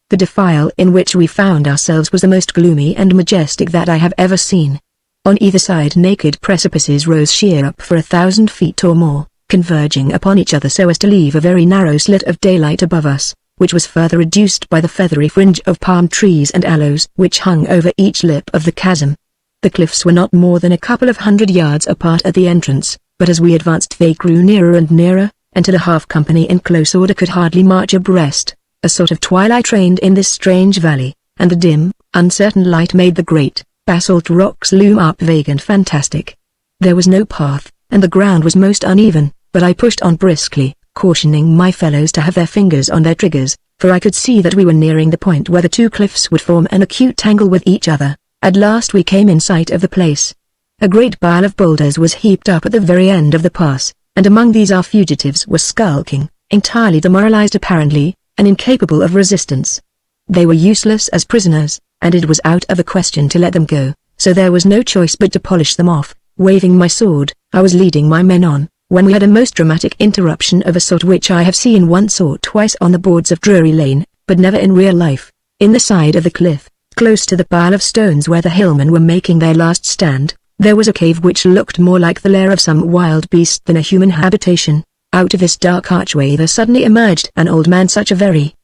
S1: The defile in which we found ourselves was the most gloomy and majestic that I have ever seen. On either side naked precipices rose sheer up for 1,000 feet or more, converging upon each other so as to leave a very narrow slit of daylight above us, which was further reduced by the feathery fringe of palm trees and aloes which hung over each lip of the chasm. The cliffs were not more than a couple of 100 yards apart at the entrance, but as we advanced they grew nearer and nearer, until a half company in close order could hardly march abreast. A sort of twilight reigned in this strange valley, and the dim, uncertain light made the great, basalt rocks loom up vague and fantastic. There was no path, and the ground was most uneven, but I pushed on briskly, cautioning my fellows to have their fingers on their triggers, for I could see that we were nearing the point where the two cliffs would form an acute tangle with each other. At last we came in sight of the place. A great pile of boulders was heaped up at the very end of the pass, and among these our fugitives were skulking, entirely demoralized apparently, and incapable of resistance. They were useless as prisoners, and it was out of the question to let them go, so there was no choice but to polish them off. Waving my sword, I was leading my men on, when we had a most dramatic interruption of a sort which I have seen once or twice on the boards of Drury Lane, but never in real life. In the side of the cliff, close to the pile of stones where the hillmen were making their last stand, there was a cave which looked more like the lair of some wild beast than a human habitation. Out of this dark archway there suddenly emerged an old man, such a very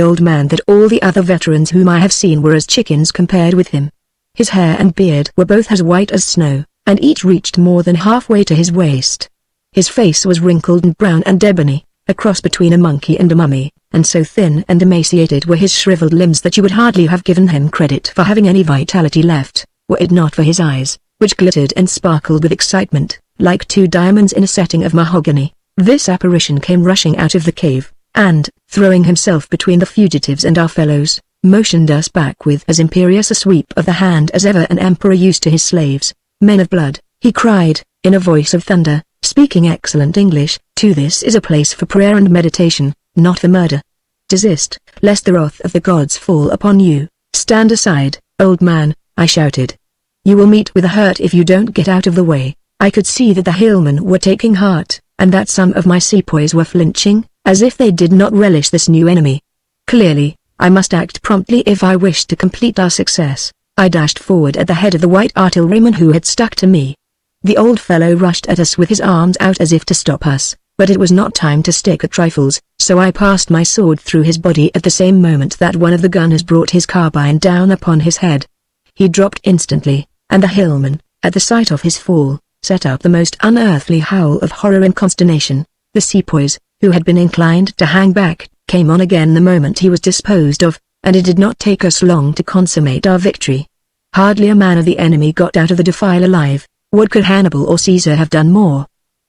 S1: old man that all the other veterans whom I have seen were as chickens compared with him. His hair and beard were both as white as snow, and each reached more than halfway to his waist. His face was wrinkled and brown and ebony, a cross between a monkey and a mummy, and so thin and emaciated were his shriveled limbs that you would hardly have given him credit for having any vitality left, were it not for his eyes, which glittered and sparkled with excitement, like two diamonds in a setting of mahogany. This apparition came rushing out of the cave, and, throwing himself between the fugitives and our fellows, motioned us back with as imperious a sweep of the hand as ever an emperor used to his slaves. "Men of blood," he cried, in a voice of thunder, speaking excellent English, "this is a place for prayer and meditation, not for murder. Desist, lest the wrath of the gods fall upon you." "Stand aside, old man," I shouted. "You will meet with a hurt if you don't get out of the way." I could see that the hillmen were taking heart, and that some of my sepoys were flinching, as if they did not relish this new enemy. Clearly, I must act promptly if I wished to complete our success. I dashed forward at the head of the white artilleryman who had stuck to me. The old fellow rushed at us with his arms out as if to stop us, but it was not time to stick at trifles, so I passed my sword through his body at the same moment that one of the gunners brought his carbine down upon his head. He dropped instantly, and the hillman, at the sight of his fall, set up the most unearthly howl of horror and consternation. The sepoys, who had been inclined to hang back, came on again the moment he was disposed of, and it did not take us long to consummate our victory. Hardly a man of the enemy got out of the defile alive. What could Hannibal or Caesar have done more?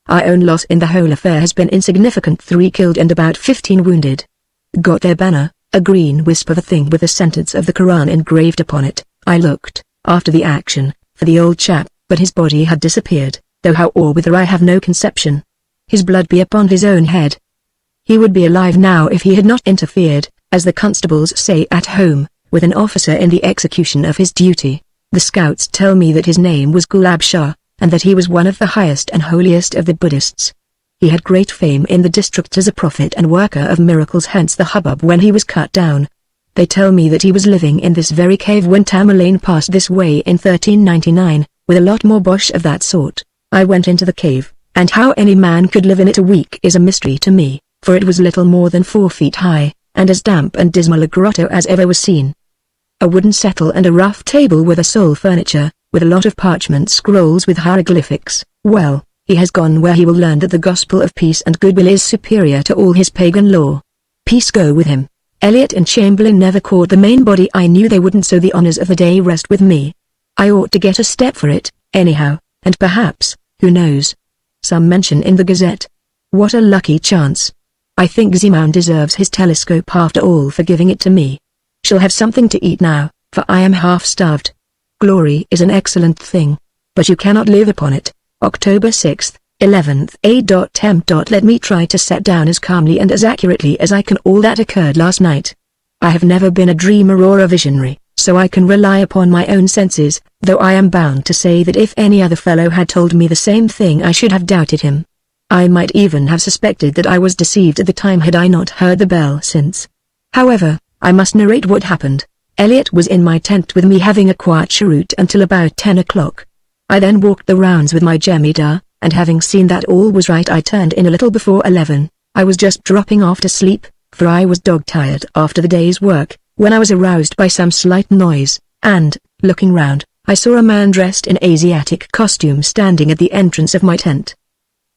S1: Our own loss in the whole affair has been insignificant: 3 killed and about 15 wounded. Got their banner, a green wisp of a thing with a sentence of the Koran engraved upon it. I looked, after the action, for the old chap, but his body had disappeared, though how or whither I have no conception. His blood be upon his own head. He would be alive now if he had not interfered, as the constables say at home, with an officer in the execution of his duty. The scouts tell me that his name was Gulab Shah, and that he was one of the highest and holiest of the Buddhists. He had great fame in the district as a prophet and worker of miracles, hence the hubbub when he was cut down. They tell me that he was living in this very cave when Tamerlane passed this way in 1399, with a lot more bosh of that sort. I went into the cave, and how any man could live in it a week is a mystery to me, for it was little more than 4 feet high, and as damp and dismal a grotto as ever was seen. A wooden settle and a rough table were the sole furniture, with a lot of parchment scrolls with hieroglyphics. Well, he has gone where he will learn that the gospel of peace and goodwill is superior to all his pagan lore. Peace go with him. Elliot and Chamberlain never caught the main body. I knew they wouldn't, so the honors of the day rest with me. I ought to get a step for it, anyhow, and perhaps, who knows, some mention in the Gazette. What a lucky chance. I think Zeeman deserves his telescope after all for giving it to me. Shall have something to eat now, for I am half starved. Glory is an excellent thing, but you cannot live upon it. October 6th, 11th A.Temp. Let me try to set down as calmly and as accurately as I can all that occurred last night. I have never been a dreamer or a visionary, so I can rely upon my own senses, though I am bound to say that if any other fellow had told me the same thing I should have doubted him. I might even have suspected that I was deceived at the time had I not heard the bell since. However, I must narrate what happened. Elliot was in my tent with me having a quiet cheroot until about 10 o'clock. I then walked the rounds with my jemidar, and having seen that all was right I turned in a little before 11. I was just dropping off to sleep, for I was dog-tired after the day's work, when I was aroused by some slight noise, and, looking round, I saw a man dressed in Asiatic costume standing at the entrance of my tent.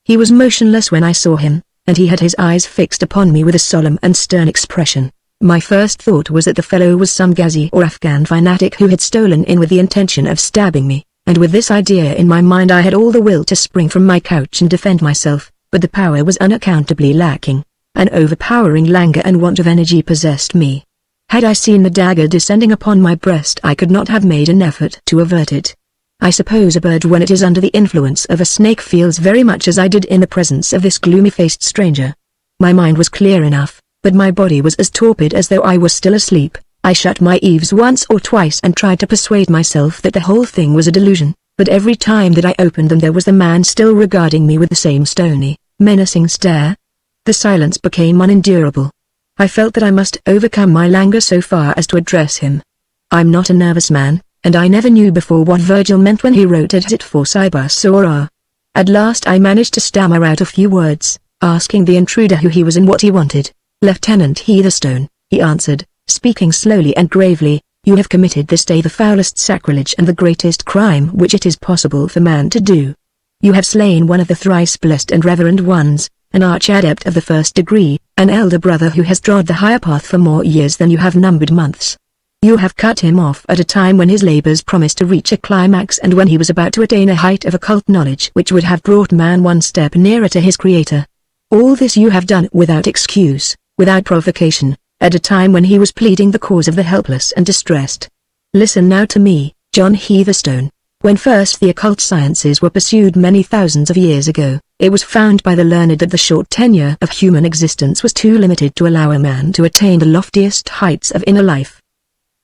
S1: He was motionless when I saw him, and he had his eyes fixed upon me with a solemn and stern expression. My first thought was that the fellow was some Ghazi or Afghan fanatic who had stolen in with the intention of stabbing me, and with this idea in my mind I had all the will to spring from my couch and defend myself, but the power was unaccountably lacking. An overpowering languor and want of energy possessed me. Had I seen the dagger descending upon my breast I could not have made an effort to avert it. I suppose a bird when it is under the influence of a snake feels very much as I did in the presence of this gloomy-faced stranger. My mind was clear enough, but my body was as torpid as though I was still asleep. I shut my eyes once or twice and tried to persuade myself that the whole thing was a delusion, but every time that I opened them there was the man still regarding me with the same stony, menacing stare. The silence became unendurable. I felt that I must overcome my languor so far as to address him. I'm not a nervous man, and I never knew before what Virgil meant when he wrote it for Cybersora. At last I managed to stammer out a few words, asking the intruder who he was and what he wanted. Lieutenant Heatherstone, he answered, speaking slowly and gravely, you have committed this day the foulest sacrilege and the greatest crime which it is possible for man to do. You have slain one of the thrice blessed and reverend ones, an arch-adept of the first degree, an elder brother who has trod the higher path for more years than you have numbered months. You have cut him off at a time when his labors promised to reach a climax and when he was about to attain a height of occult knowledge which would have brought man one step nearer to his creator. All this you have done without excuse, without provocation, at a time when he was pleading the cause of the helpless and distressed. Listen now to me, John Heatherstone. When first the occult sciences were pursued many thousands of years ago, it was found by the learned that the short tenure of human existence was too limited to allow a man to attain the loftiest heights of inner life.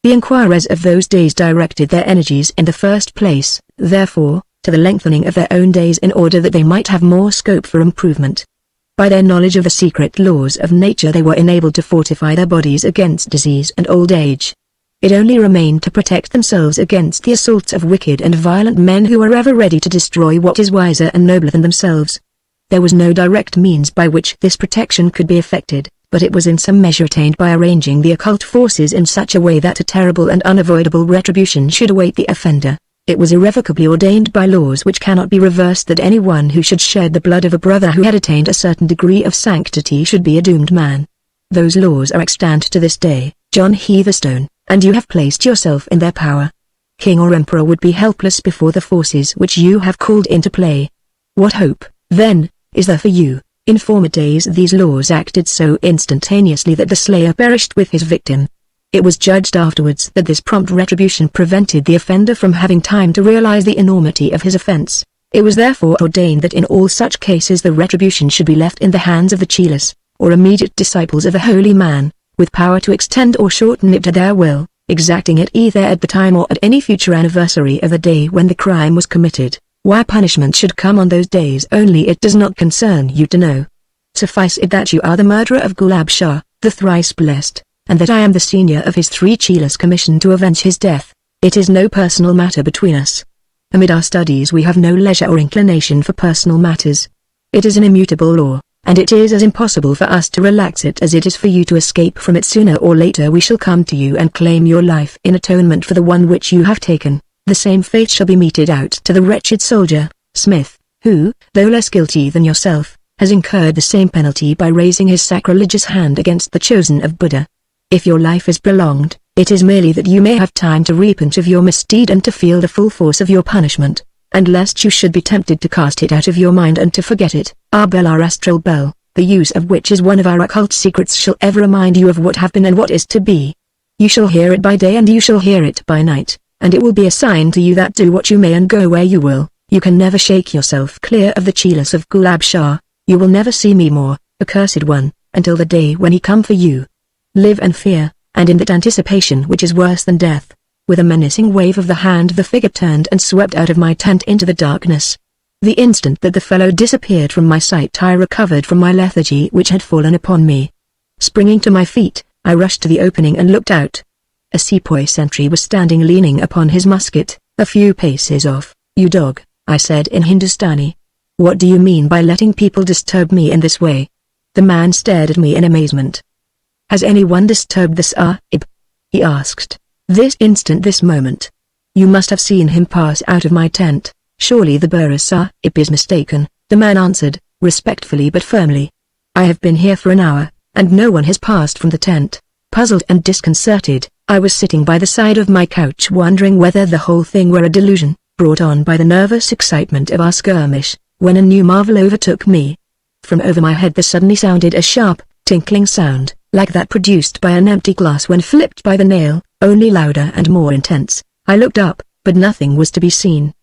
S1: The inquirers of those days directed their energies in the first place, therefore, to the lengthening of their own days in order that they might have more scope for improvement. By their knowledge of the secret laws of nature they were enabled to fortify their bodies against disease and old age. It only remained to protect themselves against the assaults of wicked and violent men who were ever ready to destroy what is wiser and nobler than themselves. There was no direct means by which this protection could be effected, but it was in some measure attained by arranging the occult forces in such a way that a terrible and unavoidable retribution should await the offender. It was irrevocably ordained by laws which cannot be reversed that anyone who should shed the blood of a brother who had attained a certain degree of sanctity should be a doomed man. Those laws are extant to this day, John Heatherstone, and you have placed yourself in their power. King or emperor would be helpless before the forces which you have called into play. What hope, then, is there for you? In former days these laws acted so instantaneously that the slayer perished with his victim. It was judged afterwards that this prompt retribution prevented the offender from having time to realize the enormity of his offense. It was therefore ordained that in all such cases the retribution should be left in the hands of the chelas, or immediate disciples of the holy man, with power to extend or shorten it to their will, exacting it either at the time or at any future anniversary of the day when the crime was committed. Why punishment should come on those days only it does not concern you to know. Suffice it that you are the murderer of Gulab Shah, the thrice blessed, and that I am the senior of his 3 chelas commissioned to avenge his death. It is no personal matter between us. Amid our studies we have no leisure or inclination for personal matters. It is an immutable law, and it is as impossible for us to relax it as it is for you to escape from it. Sooner or later we shall come to you and claim your life in atonement for the one which you have taken. The same fate shall be meted out to the wretched soldier, Smith, who, though less guilty than yourself, has incurred the same penalty by raising his sacrilegious hand against the chosen of Buddha. If your life is prolonged, it is merely that you may have time to repent of your misdeed and to feel the full force of your punishment, and lest you should be tempted to cast it out of your mind and to forget it. Our bell, our astral bell, the use of which is one of our occult secrets, shall ever remind you of what have been and what is to be. You shall hear it by day and you shall hear it by night, and it will be a sign to you that do what you may and go where you will, you can never shake yourself clear of the chelas of Gulab Shah. You will never see me more, accursed one, until the day when he come for you. Live and fear, and in that anticipation which is worse than death. With a menacing wave of the hand the figure turned and swept out of my tent into the darkness. The instant that the fellow disappeared from my sight I recovered from my lethargy which had fallen upon me. Springing to my feet, I rushed to the opening and looked out. A sepoy sentry was standing leaning upon his musket, a few paces off. "You dog," I said in Hindustani. "What do you mean by letting people disturb me in this way?" The man stared at me in amazement. "Has anyone disturbed the Sahib?" he asked. "This instant, this moment. You must have seen him pass out of my tent. Surely the Burra Sahib is mistaken," the man answered, respectfully but firmly. "I have been here for an hour, and no one has passed from the tent." Puzzled and disconcerted, I was sitting by the side of my couch wondering whether the whole thing were a delusion, brought on by the nervous excitement of our skirmish, when a new marvel overtook me. From over my head there suddenly sounded a sharp, tinkling sound, like that produced by an empty glass when flipped by the nail, only louder and more intense. I looked up, but nothing was to be seen.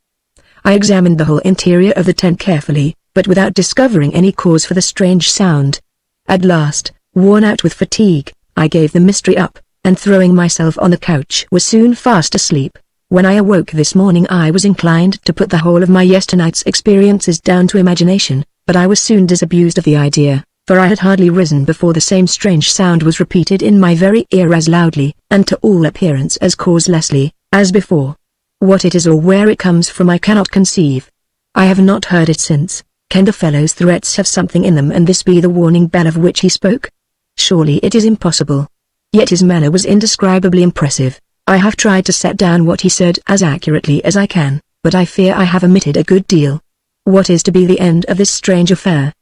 S1: I examined the whole interior of the tent carefully, but without discovering any cause for the strange sound. At last, worn out with fatigue, I gave the mystery up, and throwing myself on the couch was soon fast asleep. When I awoke this morning I was inclined to put the whole of my yesternight's experiences down to imagination, but I was soon disabused of the idea, for I had hardly risen before the same strange sound was repeated in my very ear as loudly, and to all appearance as causelessly, as before. What it is or where it comes from I cannot conceive. I have not heard it since. Can the fellow's threats have something in them and this be the warning bell of which he spoke? Surely it is impossible. Yet his manner was indescribably impressive. I have tried to set down what he said as accurately as I can, but I fear I have omitted a good deal. What is to be the end of this strange affair?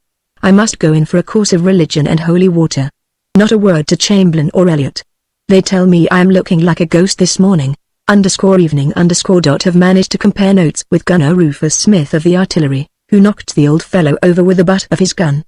S1: I must go in for a course of religion and holy water. Not a word to Chamberlain or Elliot. They tell me I am looking like a ghost this morning. _evening_. Have managed to compare notes with Gunner Rufus Smith of the artillery, who knocked the old fellow over with the butt of his gun.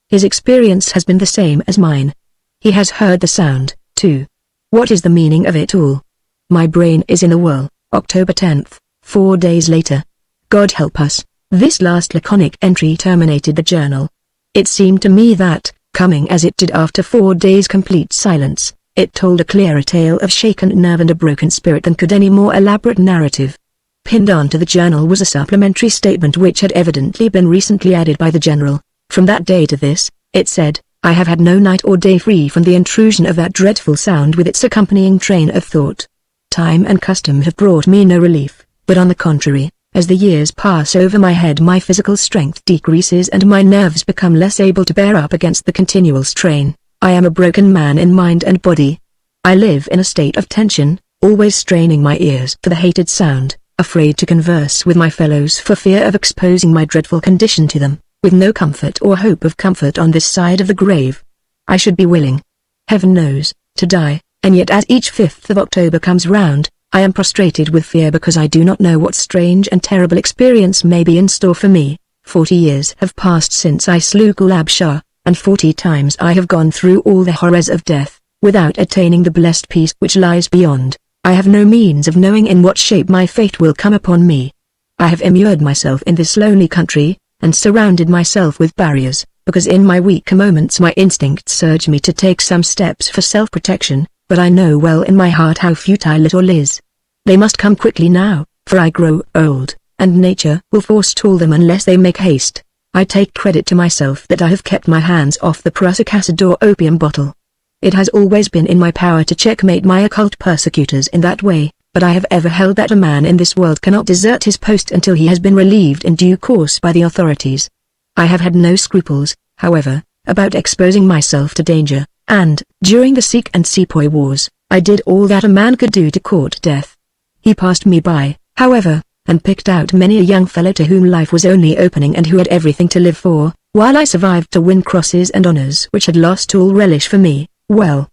S1: His experience has been the same as mine. He has heard the sound, too. What is the meaning of it all? My brain is in a whirl. October 10th, 4 days later. God help us. This last laconic entry terminated the journal. It seemed to me that, coming as it did after 4 days' complete silence, it told a clearer tale of shaken nerve and a broken spirit than could any more elaborate narrative. Pinned on to the journal was a supplementary statement which had evidently been recently added by the General. From that day to this, it said, I have had no night or day free from the intrusion of that dreadful sound with its accompanying train of thought. Time and custom have brought me no relief, but on the contrary, as the years pass over my head my physical strength decreases and my nerves become less able to bear up against the continual strain. I am a broken man in mind and body. I live in a state of tension, always straining my ears for the hated sound, afraid to converse with my fellows for fear of exposing my dreadful condition to them, with no comfort or hope of comfort on this side of the grave. I should be willing, heaven knows, to die, and yet as each 5th of October comes round, I am prostrated with fear because I do not know what strange and terrible experience may be in store for me. 40 years have passed since I slew Gulab Shah, and 40 times I have gone through all the horrors of death, without attaining the blessed peace which lies beyond. I have no means of knowing in what shape my fate will come upon me. I have immured myself in this lonely country, and surrounded myself with barriers, because in my weaker moments my instincts urge me to take some steps for self-protection, but I know well in my heart how futile it all is. They must come quickly now, for I grow old, and nature will forestall them unless they make haste. I take credit to myself that I have kept my hands off the prussic acid or opium bottle. It has always been in my power to checkmate my occult persecutors in that way, but I have ever held that a man in this world cannot desert his post until he has been relieved in due course by the authorities. I have had no scruples, however, about exposing myself to danger, and, during the Sikh and Sepoy wars, I did all that a man could do to court death. He passed me by, however, and picked out many a young fellow to whom life was only opening and who had everything to live for, while I survived to win crosses and honors which had lost all relish for me. Well,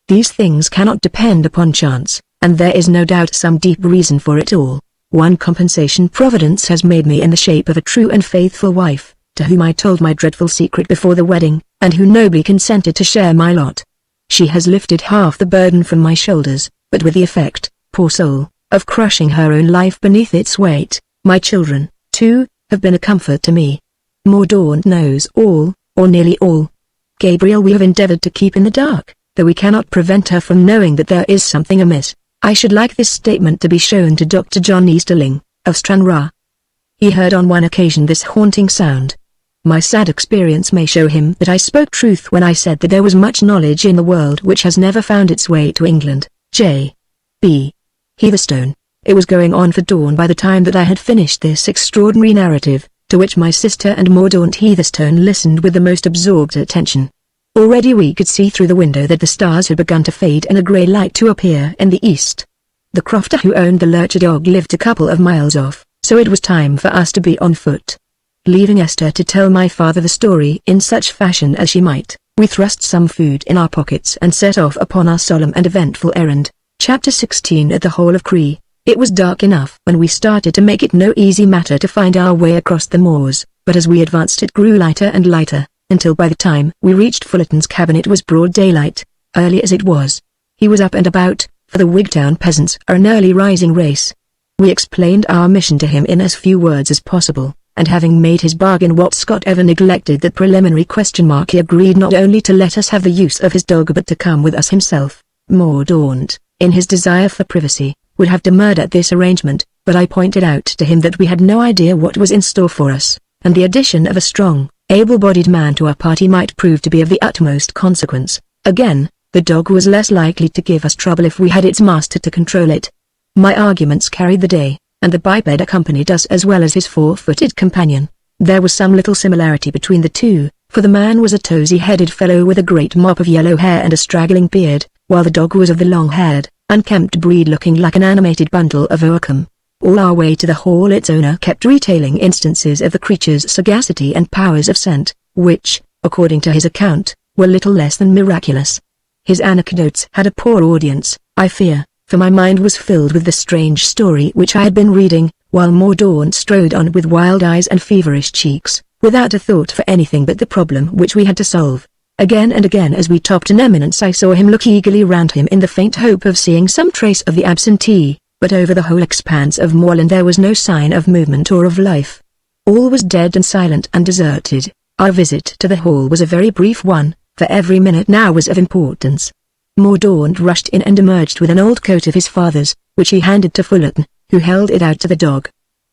S1: these things cannot depend upon chance, and there is no doubt some deep reason for it all. One compensation Providence has made me in the shape of a true and faithful wife, to whom I told my dreadful secret before the wedding, and who nobly consented to share my lot. She has lifted half the burden from my shoulders, but with the effect, poor soul, of crushing her own life beneath its weight. My children, too, have been a comfort to me. Mordaunt knows all, or nearly all. Gabriel we have endeavored to keep in the dark, though we cannot prevent her from knowing that there is something amiss. I should like this statement to be shown to Dr. John Easterling, of Stranraer. He heard on one occasion this haunting sound. My sad experience may show him that I spoke truth when I said that there was much knowledge in the world which has never found its way to England. J. B. Heatherstone. It was going on for dawn by the time that I had finished this extraordinary narrative, to which my sister and Mordaunt Heatherstone listened with the most absorbed attention. Already we could see through the window that the stars had begun to fade and a grey light to appear in the east. The crofter who owned the lurcher dog lived a couple of miles off, so it was time for us to be on foot. Leaving Esther to tell my father the story in such fashion as she might, we thrust some food in our pockets and set off upon our solemn and eventful errand. Chapter 16 At the Hall of Cree. It was dark enough when we started to make it no easy matter to find our way across the moors, but as we advanced it grew lighter and lighter, until by the time we reached Fullerton's cabin it was broad daylight. Early as it was, he was up and about, for the Wigtown peasants are an early rising race. We explained our mission to him in as few words as possible, and having made his bargain what Scott ever neglected that preliminary question mark he agreed not only to let us have the use of his dog but to come with us himself. Mordaunt, in his desire for privacy, would have demurred at this arrangement, but I pointed out to him that we had no idea what was in store for us, and the addition of a strong, able-bodied man to our party might prove to be of the utmost consequence. Again, the dog was less likely to give us trouble if we had its master to control it. My arguments carried the day, and the biped accompanied us as well as his four-footed companion. There was some little similarity between the two, for the man was a tosy-headed fellow with a great mop of yellow hair and a straggling beard, while the dog was of the long-haired, unkempt breed looking like an animated bundle of oakum. All our way to the hall its owner kept retailing instances of the creature's sagacity and powers of scent, which, according to his account, were little less than miraculous. His anecdotes had a poor audience, I fear, for my mind was filled with the strange story which I had been reading, while Mordaunt strode on with wild eyes and feverish cheeks, without a thought for anything but the problem which we had to solve. Again and again as we topped an eminence I saw him look eagerly round him in the faint hope of seeing some trace of the absentee, but over the whole expanse of moorland there was no sign of movement or of life. All was dead and silent and deserted. Our visit to the hall was a very brief one, for every minute now was of importance. Mordaunt rushed in and emerged with an old coat of his father's, which he handed to Fullerton, who held it out to the dog.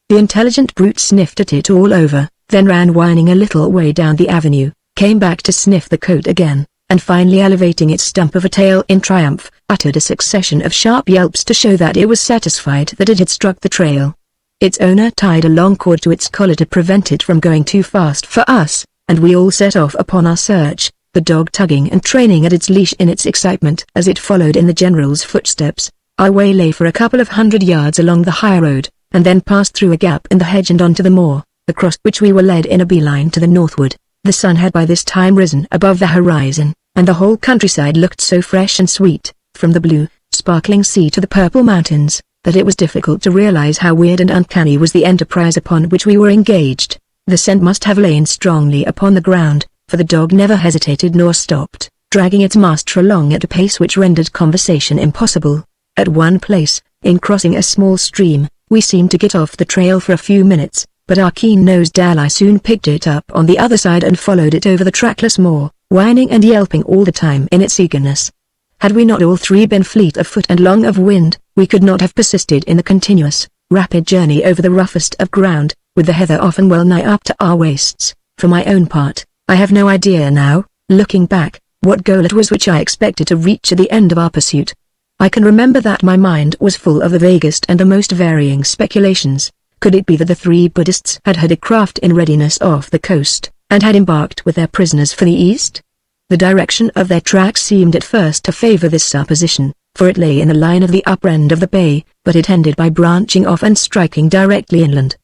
S1: The intelligent brute sniffed at it all over, then ran whining a little way down the avenue, came back to sniff the coat again, and finally elevating its stump of a tail in triumph, uttered a succession of sharp yelps to show that it was satisfied that it had struck the trail. Its owner tied a long cord to its collar to prevent it from going too fast for us, and we all set off upon our search, the dog tugging and training at its leash in its excitement as it followed in the general's footsteps. Our way lay for a couple of 100 yards along the high road, and then passed through a gap in the hedge and onto the moor, across which we were led in a beeline to the northward. The sun had by this time risen above the horizon, and the whole countryside looked so fresh and sweet, from the blue, sparkling sea to the purple mountains, that it was difficult to realize how weird and uncanny was the enterprise upon which we were engaged. The scent must have lain strongly upon the ground, for the dog never hesitated nor stopped, dragging its master along at a pace which rendered conversation impossible. At one place, in crossing a small stream, we seemed to get off the trail for a few minutes, but our keen-nosed ally soon picked it up on the other side and followed it over the trackless moor, whining and yelping all the time in its eagerness. Had we not all three been fleet of foot and long of wind, we could not have persisted in the continuous, rapid journey over the roughest of ground, with the heather often well nigh up to our waists. For my own part, I have no idea now, looking back, what goal it was which I expected to reach at the end of our pursuit. I can remember that my mind was full of the vaguest and the most varying speculations. Could it be that the three Buddhists had a craft in readiness off the coast, and had embarked with their prisoners for the east? The direction of their tracks seemed at first to favor this supposition, for it lay in the line of the upper end of the bay, but it ended by branching off and striking directly inland.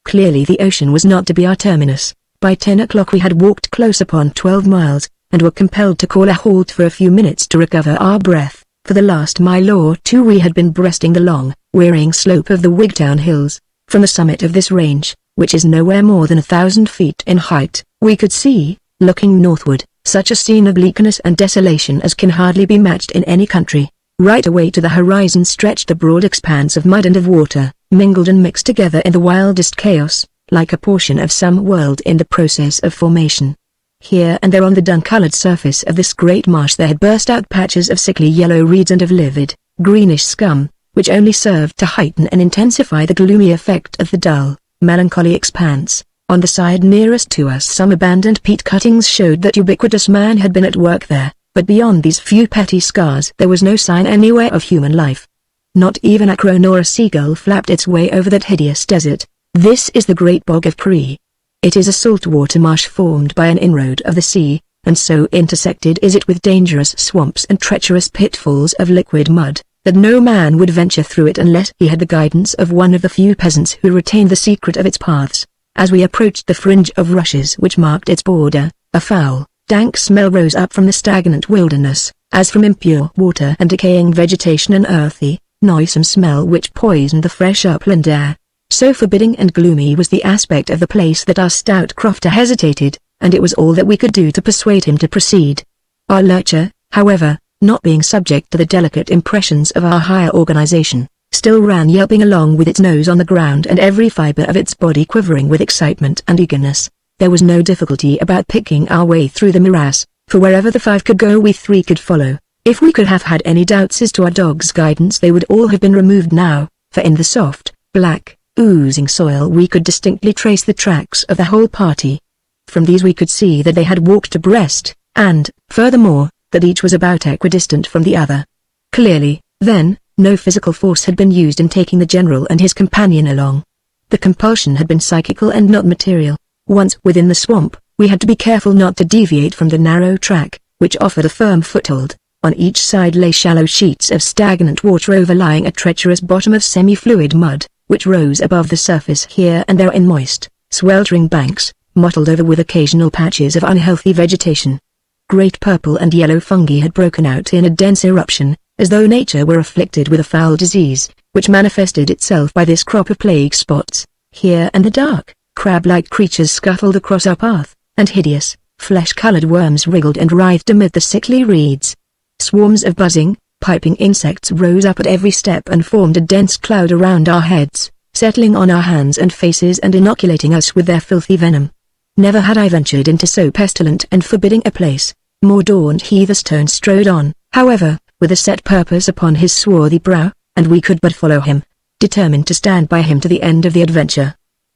S1: Clearly the ocean was not to be our terminus. By 10 o'clock we had walked close upon 12 miles, and were compelled to call a halt for a few minutes to recover our breath. For the last mile or two we had been breasting the long, wearying slope of the Wigtown Hills. From the summit of this range, which is nowhere more than 1,000 feet in height, we could see, looking northward, such a scene of bleakness and desolation as can hardly be matched in any country. Right away to the horizon stretched a broad expanse of mud and of water, mingled and mixed together in the wildest chaos, like a portion of some world in the process of formation. Here and there on the dun-colored surface of this great marsh there had burst out patches of sickly yellow reeds and of livid, greenish scum, which only served to heighten and intensify the gloomy effect of the dull, melancholy expanse. On the side nearest to us some abandoned peat cuttings showed that ubiquitous man had been at work there, but beyond these few petty scars there was no sign anywhere of human life. Not even a crow nor a seagull flapped its way over that hideous desert. This is the great bog of Cree. It is a saltwater marsh formed by an inroad of the sea, and so intersected is it with dangerous swamps and treacherous pitfalls of liquid mud, that no man would venture through it unless he had the guidance of one of the few peasants who retained the secret of its paths. As we approached the fringe of rushes which marked its border, a foul, dank smell rose up from the stagnant wilderness, as from impure water and decaying vegetation, an earthy, noisome smell which poisoned the fresh upland air. So forbidding and gloomy was the aspect of the place that our stout crofter hesitated, and it was all that we could do to persuade him to proceed. Our lurcher, however, not being subject to the delicate impressions of our higher organization, still ran yelping along with its nose on the ground and every fiber of its body quivering with excitement and eagerness. There was no difficulty about picking our way through the morass, for wherever the five could go we three could follow. If we could have had any doubts as to our dog's guidance they would all have been removed now, for in the soft, black, oozing soil we could distinctly trace the tracks of the whole party. From these we could see that they had walked abreast, and, furthermore, that each was about equidistant from the other. Clearly, then, no physical force had been used in taking the general and his companion along. The compulsion had been psychical and not material. Once within the swamp, we had to be careful not to deviate from the narrow track, which offered a firm foothold. On each side lay shallow sheets of stagnant water overlying a treacherous bottom of semi-fluid mud, which rose above the surface here and there in moist, sweltering banks, mottled over with occasional patches of unhealthy vegetation. Great purple and yellow fungi had broken out in a dense eruption, as though nature were afflicted with a foul disease, which manifested itself by this crop of plague spots. Here and the dark, crab-like creatures scuttled across our path, and hideous, flesh-colored worms wriggled and writhed amid the sickly reeds. Swarms of buzzing, piping insects rose up at every step and formed a dense cloud around our heads, settling on our hands and faces and inoculating us with their filthy venom. Never had I ventured into so pestilent and forbidding a place. Mordaunt Heatherstone strode on, however, with a set purpose upon his swarthy brow, and we could but follow him, determined to stand by him to the end of the adventure.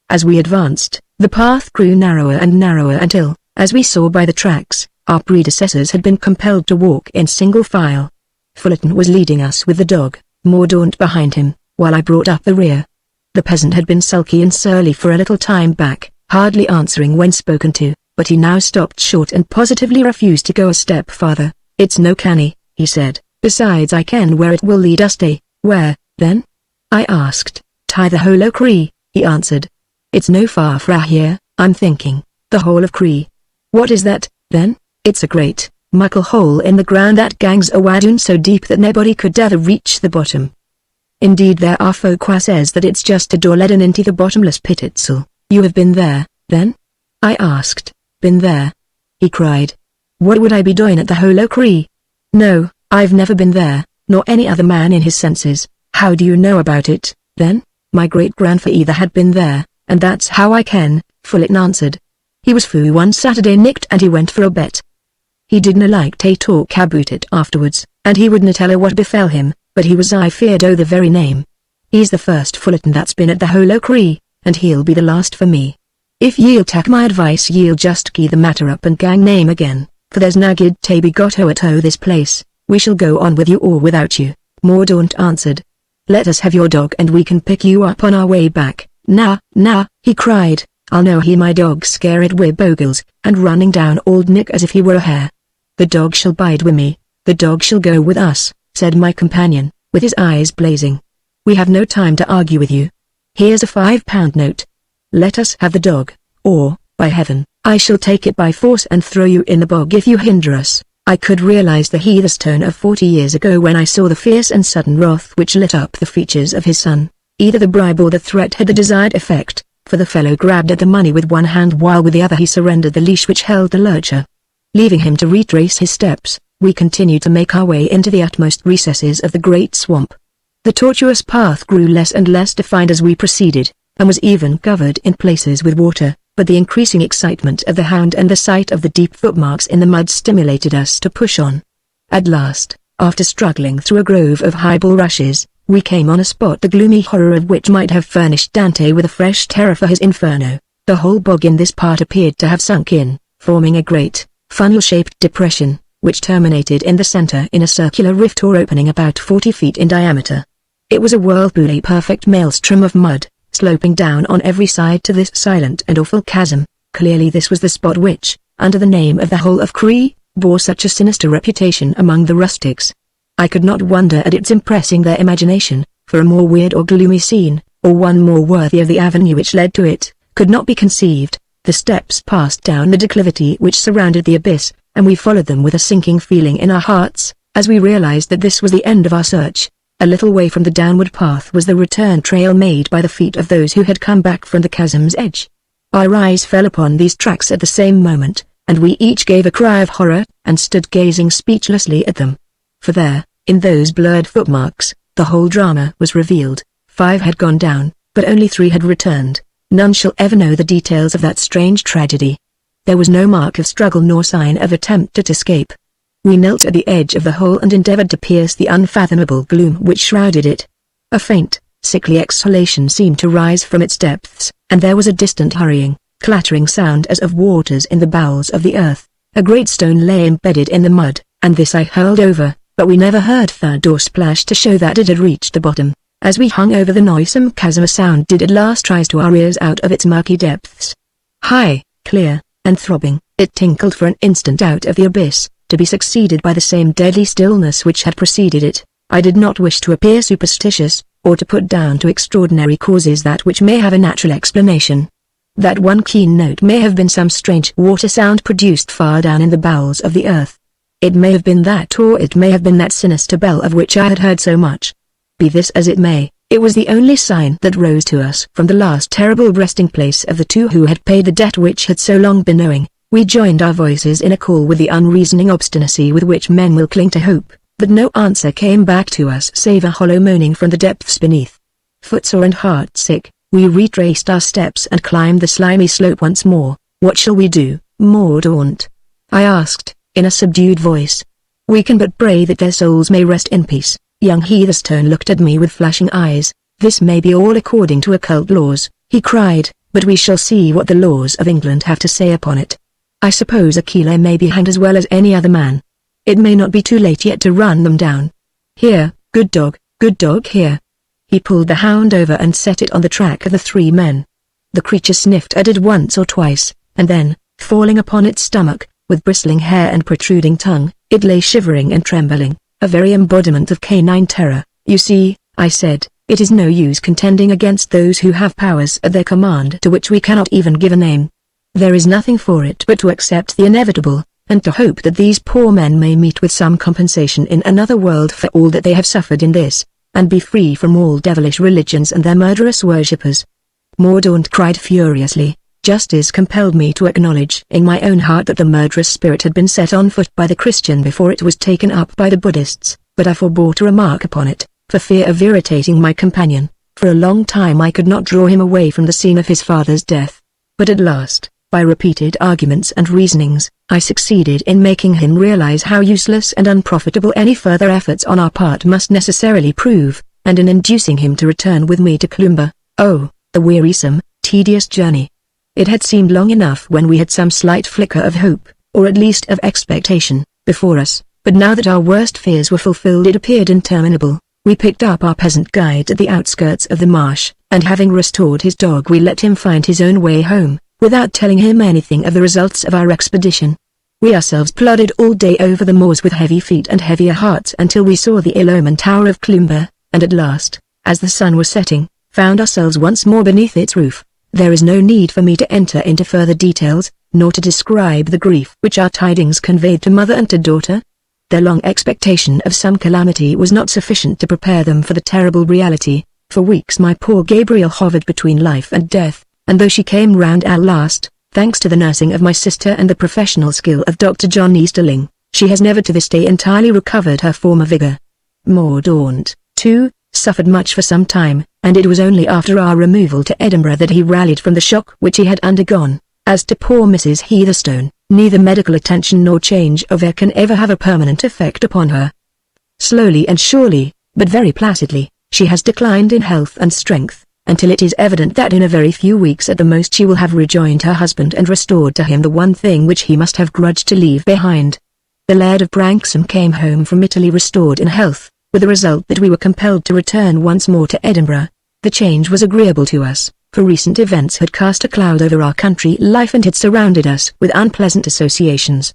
S1: As we advanced, the path grew narrower and narrower until, as we saw by the tracks, our predecessors had been compelled to walk in single file. Fullerton was leading us with the dog, Mordaunt behind him, while I brought up the rear. The peasant had been sulky and surly for a little time back, hardly answering when spoken to, but he now stopped short and positively refused to go a step farther. "It's no canny," he said, "besides I ken where it will lead us to." "Where, then?" I asked. "Tie the Hollow Cree," he answered. "It's no far fra here, I'm thinking." "The Hole of Cree. What is that, then?" "It's a great, muckle hole in the ground that gangs a wadoon so deep that nobody could ever reach the bottom. Indeed there are folk wha says that it's just a door leading into the bottomless pit itself." "You have been there, then?" I asked. "Been there?" he cried. "What would I be doing at the Hollow Cree?" "No, I've never been there, nor any other man in his senses." "How do you know about it, then?" "My great-grandfather had been there, and that's how I ken," Fullerton answered. "He was fou one Saturday night and he went for a bet. He didna like to talk about it afterwards, and he wouldna tell her what befell him, but he was I feared o' the very name. He's the first Fullerton that's been at the Hollow Cree, and he'll be the last for me. If ye'll take my advice, ye'll just key the matter up and gang name again, for there's na good taby got at this place. We shall go on with you or without you. Mordaunt answered. Let us have your dog and we can pick you up on our way back. Nah, he cried, I'll know he my dog scared wi' bogles, and running down old Nick as if he were a hare. The dog shall bide wi' me, the dog shall go with us, said my companion, with his eyes blazing. We have no time to argue with you. Here's a £5 note. Let us have the dog, or, by heaven, I shall take it by force and throw you in the bog if you hinder us. I could realize the heathenish tone of 40 years ago when I saw the fierce and sudden wrath which lit up the features of his son. Either the bribe or the threat had the desired effect, for the fellow grabbed at the money with one hand while with the other he surrendered the leash which held the lurcher. Leaving him to retrace his steps, we continued to make our way into the utmost recesses of the great swamp. The tortuous path grew less and less defined as we proceeded, and was even covered in places with water, but the increasing excitement of the hound and the sight of the deep footmarks in the mud stimulated us to push on. At last, after struggling through a grove of high bulrushes, we came on a spot the gloomy horror of which might have furnished Dante with a fresh terror for his Inferno. The whole bog in this part appeared to have sunk in, forming a great, funnel-shaped depression, which terminated in the center in a circular rift or opening about 40 feet in diameter. It was a whirlpool, a perfect maelstrom of mud, sloping down on every side to this silent and awful chasm. Clearly this was the spot which, under the name of the Hole of Cree, bore such a sinister reputation among the rustics. I could not wonder at its impressing their imagination, for a more weird or gloomy scene, or one more worthy of the avenue which led to it, could not be conceived. The steps passed down the declivity which surrounded the abyss, and we followed them with a sinking feeling in our hearts, as we realized that this was the end of our search. A little way from the downward path was the return trail made by the feet of those who had come back from the chasm's edge. Our eyes fell upon these tracks at the same moment, and we each gave a cry of horror, and stood gazing speechlessly at them. For there, in those blurred footmarks, the whole drama was revealed. 5 had gone down, but only 3 had returned. None shall ever know the details of that strange tragedy. There was no mark of struggle nor sign of attempt at escape. We knelt at the edge of the hole and endeavored to pierce the unfathomable gloom which shrouded it. A faint, sickly exhalation seemed to rise from its depths, and there was a distant hurrying, clattering sound as of waters in the bowels of the earth. A great stone lay embedded in the mud, and this I hurled over, but we never heard thud or splash to show that it had reached the bottom. As we hung over the noisome chasm, a sound did at last rise to our ears out of its murky depths. High, clear, and throbbing, it tinkled for an instant out of the abyss, to be succeeded by the same deadly stillness which had preceded it. I did not wish to appear superstitious, or to put down to extraordinary causes that which may have a natural explanation. That one keen note may have been some strange water sound produced far down in the bowels of the earth. It may have been that, or it may have been that sinister bell of which I had heard so much. Be this as it may, it was the only sign that rose to us from the last terrible resting place of the two who had paid the debt which had so long been owing. We joined our voices in a call with the unreasoning obstinacy with which men will cling to hope, but no answer came back to us save a hollow moaning from the depths beneath. Footsore and heart-sick, we retraced our steps and climbed the slimy slope once more. What shall we do, Mordaunt? I asked, in a subdued voice. We can but pray that their souls may rest in peace. Young Heatherstone looked at me with flashing eyes. This may be all according to occult laws, he cried, but we shall see what the laws of England have to say upon it. I suppose Aquila may be hanged as well as any other man. It may not be too late yet to run them down. Here, good dog, here. He pulled the hound over and set it on the track of the 3 men. The creature sniffed at it once or twice, and then, falling upon its stomach, with bristling hair and protruding tongue, it lay shivering and trembling, a very embodiment of canine terror. You see, I said, it is no use contending against those who have powers at their command to which we cannot even give a name. There is nothing for it but to accept the inevitable, and to hope that these poor men may meet with some compensation in another world for all that they have suffered in this, and be free from all devilish religions and their murderous worshippers. Mordaunt cried furiously. Justice compelled me to acknowledge in my own heart that the murderous spirit had been set on foot by the Christian before it was taken up by the Buddhists, but I forbore to remark upon it, for fear of irritating my companion. For a long time I could not draw him away from the scene of his father's death. But at last, by repeated arguments and reasonings, I succeeded in making him realize how useless and unprofitable any further efforts on our part must necessarily prove. and in inducing him to return with me to Cloomber. Oh, the wearisome, tedious journey. It had seemed long enough when we had some slight flicker of hope, or at least of expectation, before us, but now that our worst fears were fulfilled it appeared interminable. We picked up our peasant guide at the outskirts of the marsh, and having restored his dog we let him find his own way home, without telling him anything of the results of our expedition. We ourselves plodded all day over the moors with heavy feet and heavier hearts until we saw the ill-omened tower of Cloomber, and at last, as the sun was setting, found ourselves once more beneath its roof. There is no need for me to enter into further details, nor to describe the grief which our tidings conveyed to mother and to daughter. Their long expectation of some calamity was not sufficient to prepare them for the terrible reality. For weeks my poor Gabriel hovered between life and death, and though she came round at last, thanks to the nursing of my sister and the professional skill of Dr. John Easterling, she has never to this day entirely recovered her former vigor. Mordaunt, too, suffered much for some time, and it was only after our removal to Edinburgh that he rallied from the shock which he had undergone. As to poor Mrs. Heatherstone, neither medical attention nor change of air can ever have a permanent effect upon her. Slowly and surely, but very placidly, she has declined in health and strength, until it is evident that in a very few weeks at the most she will have rejoined her husband and restored to him the one thing which he must have grudged to leave behind. The Laird of Branksome came home from Italy restored in health, with the result that we were compelled to return once more to Edinburgh. The change was agreeable to us, for recent events had cast a cloud over our country life and had surrounded us with unpleasant associations.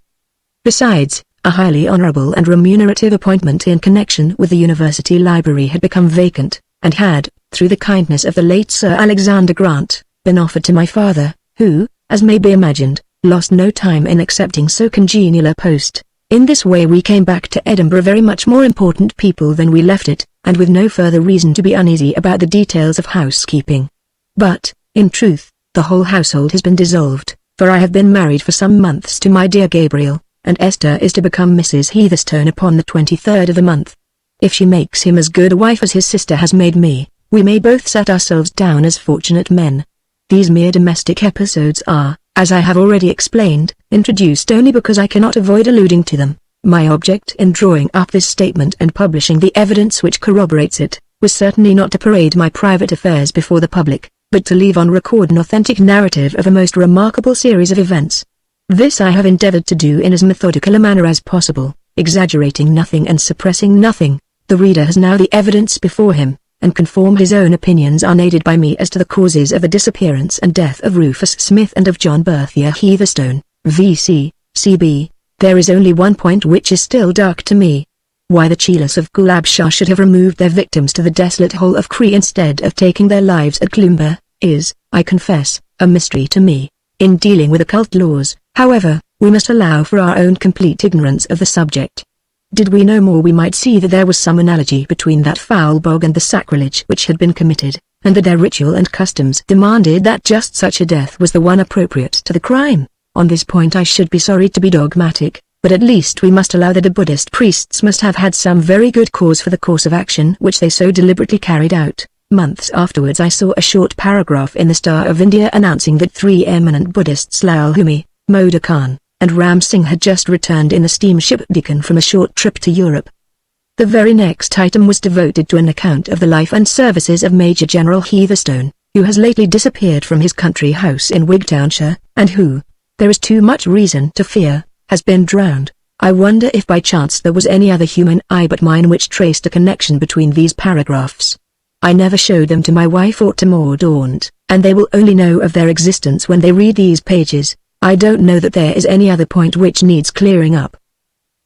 S1: Besides, a highly honourable and remunerative appointment in connection with the university library had become vacant, and had, through the kindness of the late Sir Alexander Grant, been offered to my father, who, as may be imagined, lost no time in accepting so congenial a post. In this way we came back to Edinburgh very much more important people than we left it, and with no further reason to be uneasy about the details of housekeeping. But, in truth, the whole household has been dissolved, for I have been married for some months to my dear Gabriel, and Esther is to become Mrs. Heatherstone upon the 23rd of the month. If she makes him as good a wife as his sister has made me, we may both set ourselves down as fortunate men. These mere domestic episodes are, as I have already explained, introduced only because I cannot avoid alluding to them. My object in drawing up this statement and publishing the evidence which corroborates it, was certainly not to parade my private affairs before the public, but to leave on record an authentic narrative of a most remarkable series of events. This I have endeavored to do in as methodical a manner as possible, exaggerating nothing and suppressing nothing. The reader has now the evidence before him, and can form his own opinions unaided by me as to the causes of the disappearance and death of Rufus Smith and of John Berthier Heatherstone, V.C., C.B. There is only one point which is still dark to me. Why the Chelas of Gulabshah should have removed their victims to the desolate hole of Cree instead of taking their lives at Cloomber, is, I confess, a mystery to me. In dealing with occult laws, however, we must allow for our own complete ignorance of the subject. Did we know more we might see that there was some analogy between that foul bog and the sacrilege which had been committed, and that their ritual and customs demanded that just such a death was the one appropriate to the crime. On this point I should be sorry to be dogmatic, but at least we must allow that the Buddhist priests must have had some very good cause for the course of action which they so deliberately carried out. Months afterwards I saw a short paragraph in the Star of India announcing that 3 eminent Buddhists Lal Humi, Moda Khan, and Ram Singh had just returned in the steamship Deccan from a short trip to Europe. The very next item was devoted to an account of the life and services of Major General Heatherstone, who has lately disappeared from his country house in Wigtownshire, and who, there is too much reason to fear, has been drowned. I wonder if by chance there was any other human eye but mine which traced a connection between these paragraphs. I never showed them to my wife or to Mordaunt, and they will only know of their existence when they read these pages. I don't know that there is any other point which needs clearing up.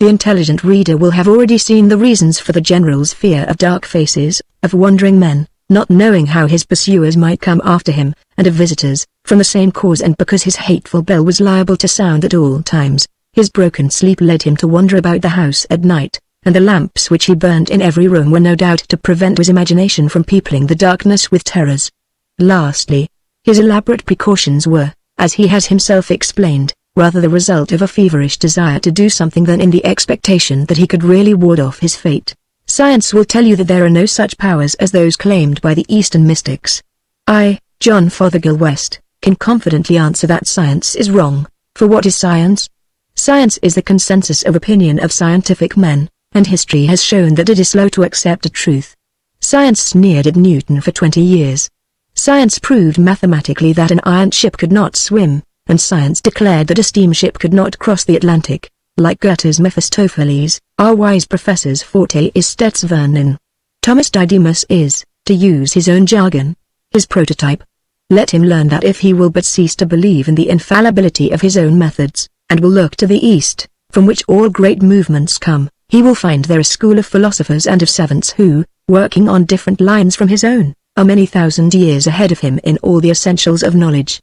S1: The intelligent reader will have already seen the reasons for the General's fear of dark faces, of wandering men, not knowing how his pursuers might come after him, and of visitors, from the same cause and because his hateful bell was liable to sound at all times. His broken sleep led him to wander about the house at night, and the lamps which he burned in every room were no doubt to prevent his imagination from peopling the darkness with terrors. Lastly, his elaborate precautions were, as he has himself explained, rather the result of a feverish desire to do something than in the expectation that he could really ward off his fate. Science will tell you that there are no such powers as those claimed by the Eastern mystics. I, John Fothergill West, can confidently answer that science is wrong, for what is science? Science is the consensus of opinion of scientific men, and history has shown that it is slow to accept a truth. Science sneered at Newton for 20 years. Science proved mathematically that an iron ship could not swim, and science declared that a steamship could not cross the Atlantic. Like Goethe's Mephistopheles, our wise professor's forte is Stetsvernen. Thomas Didymus is, to use his own jargon, his prototype. Let him learn that if he will but cease to believe in the infallibility of his own methods, and will look to the East, from which all great movements come, he will find there a school of philosophers and of savants who, working on different lines from his own, are many thousand years ahead of him in all the essentials of knowledge.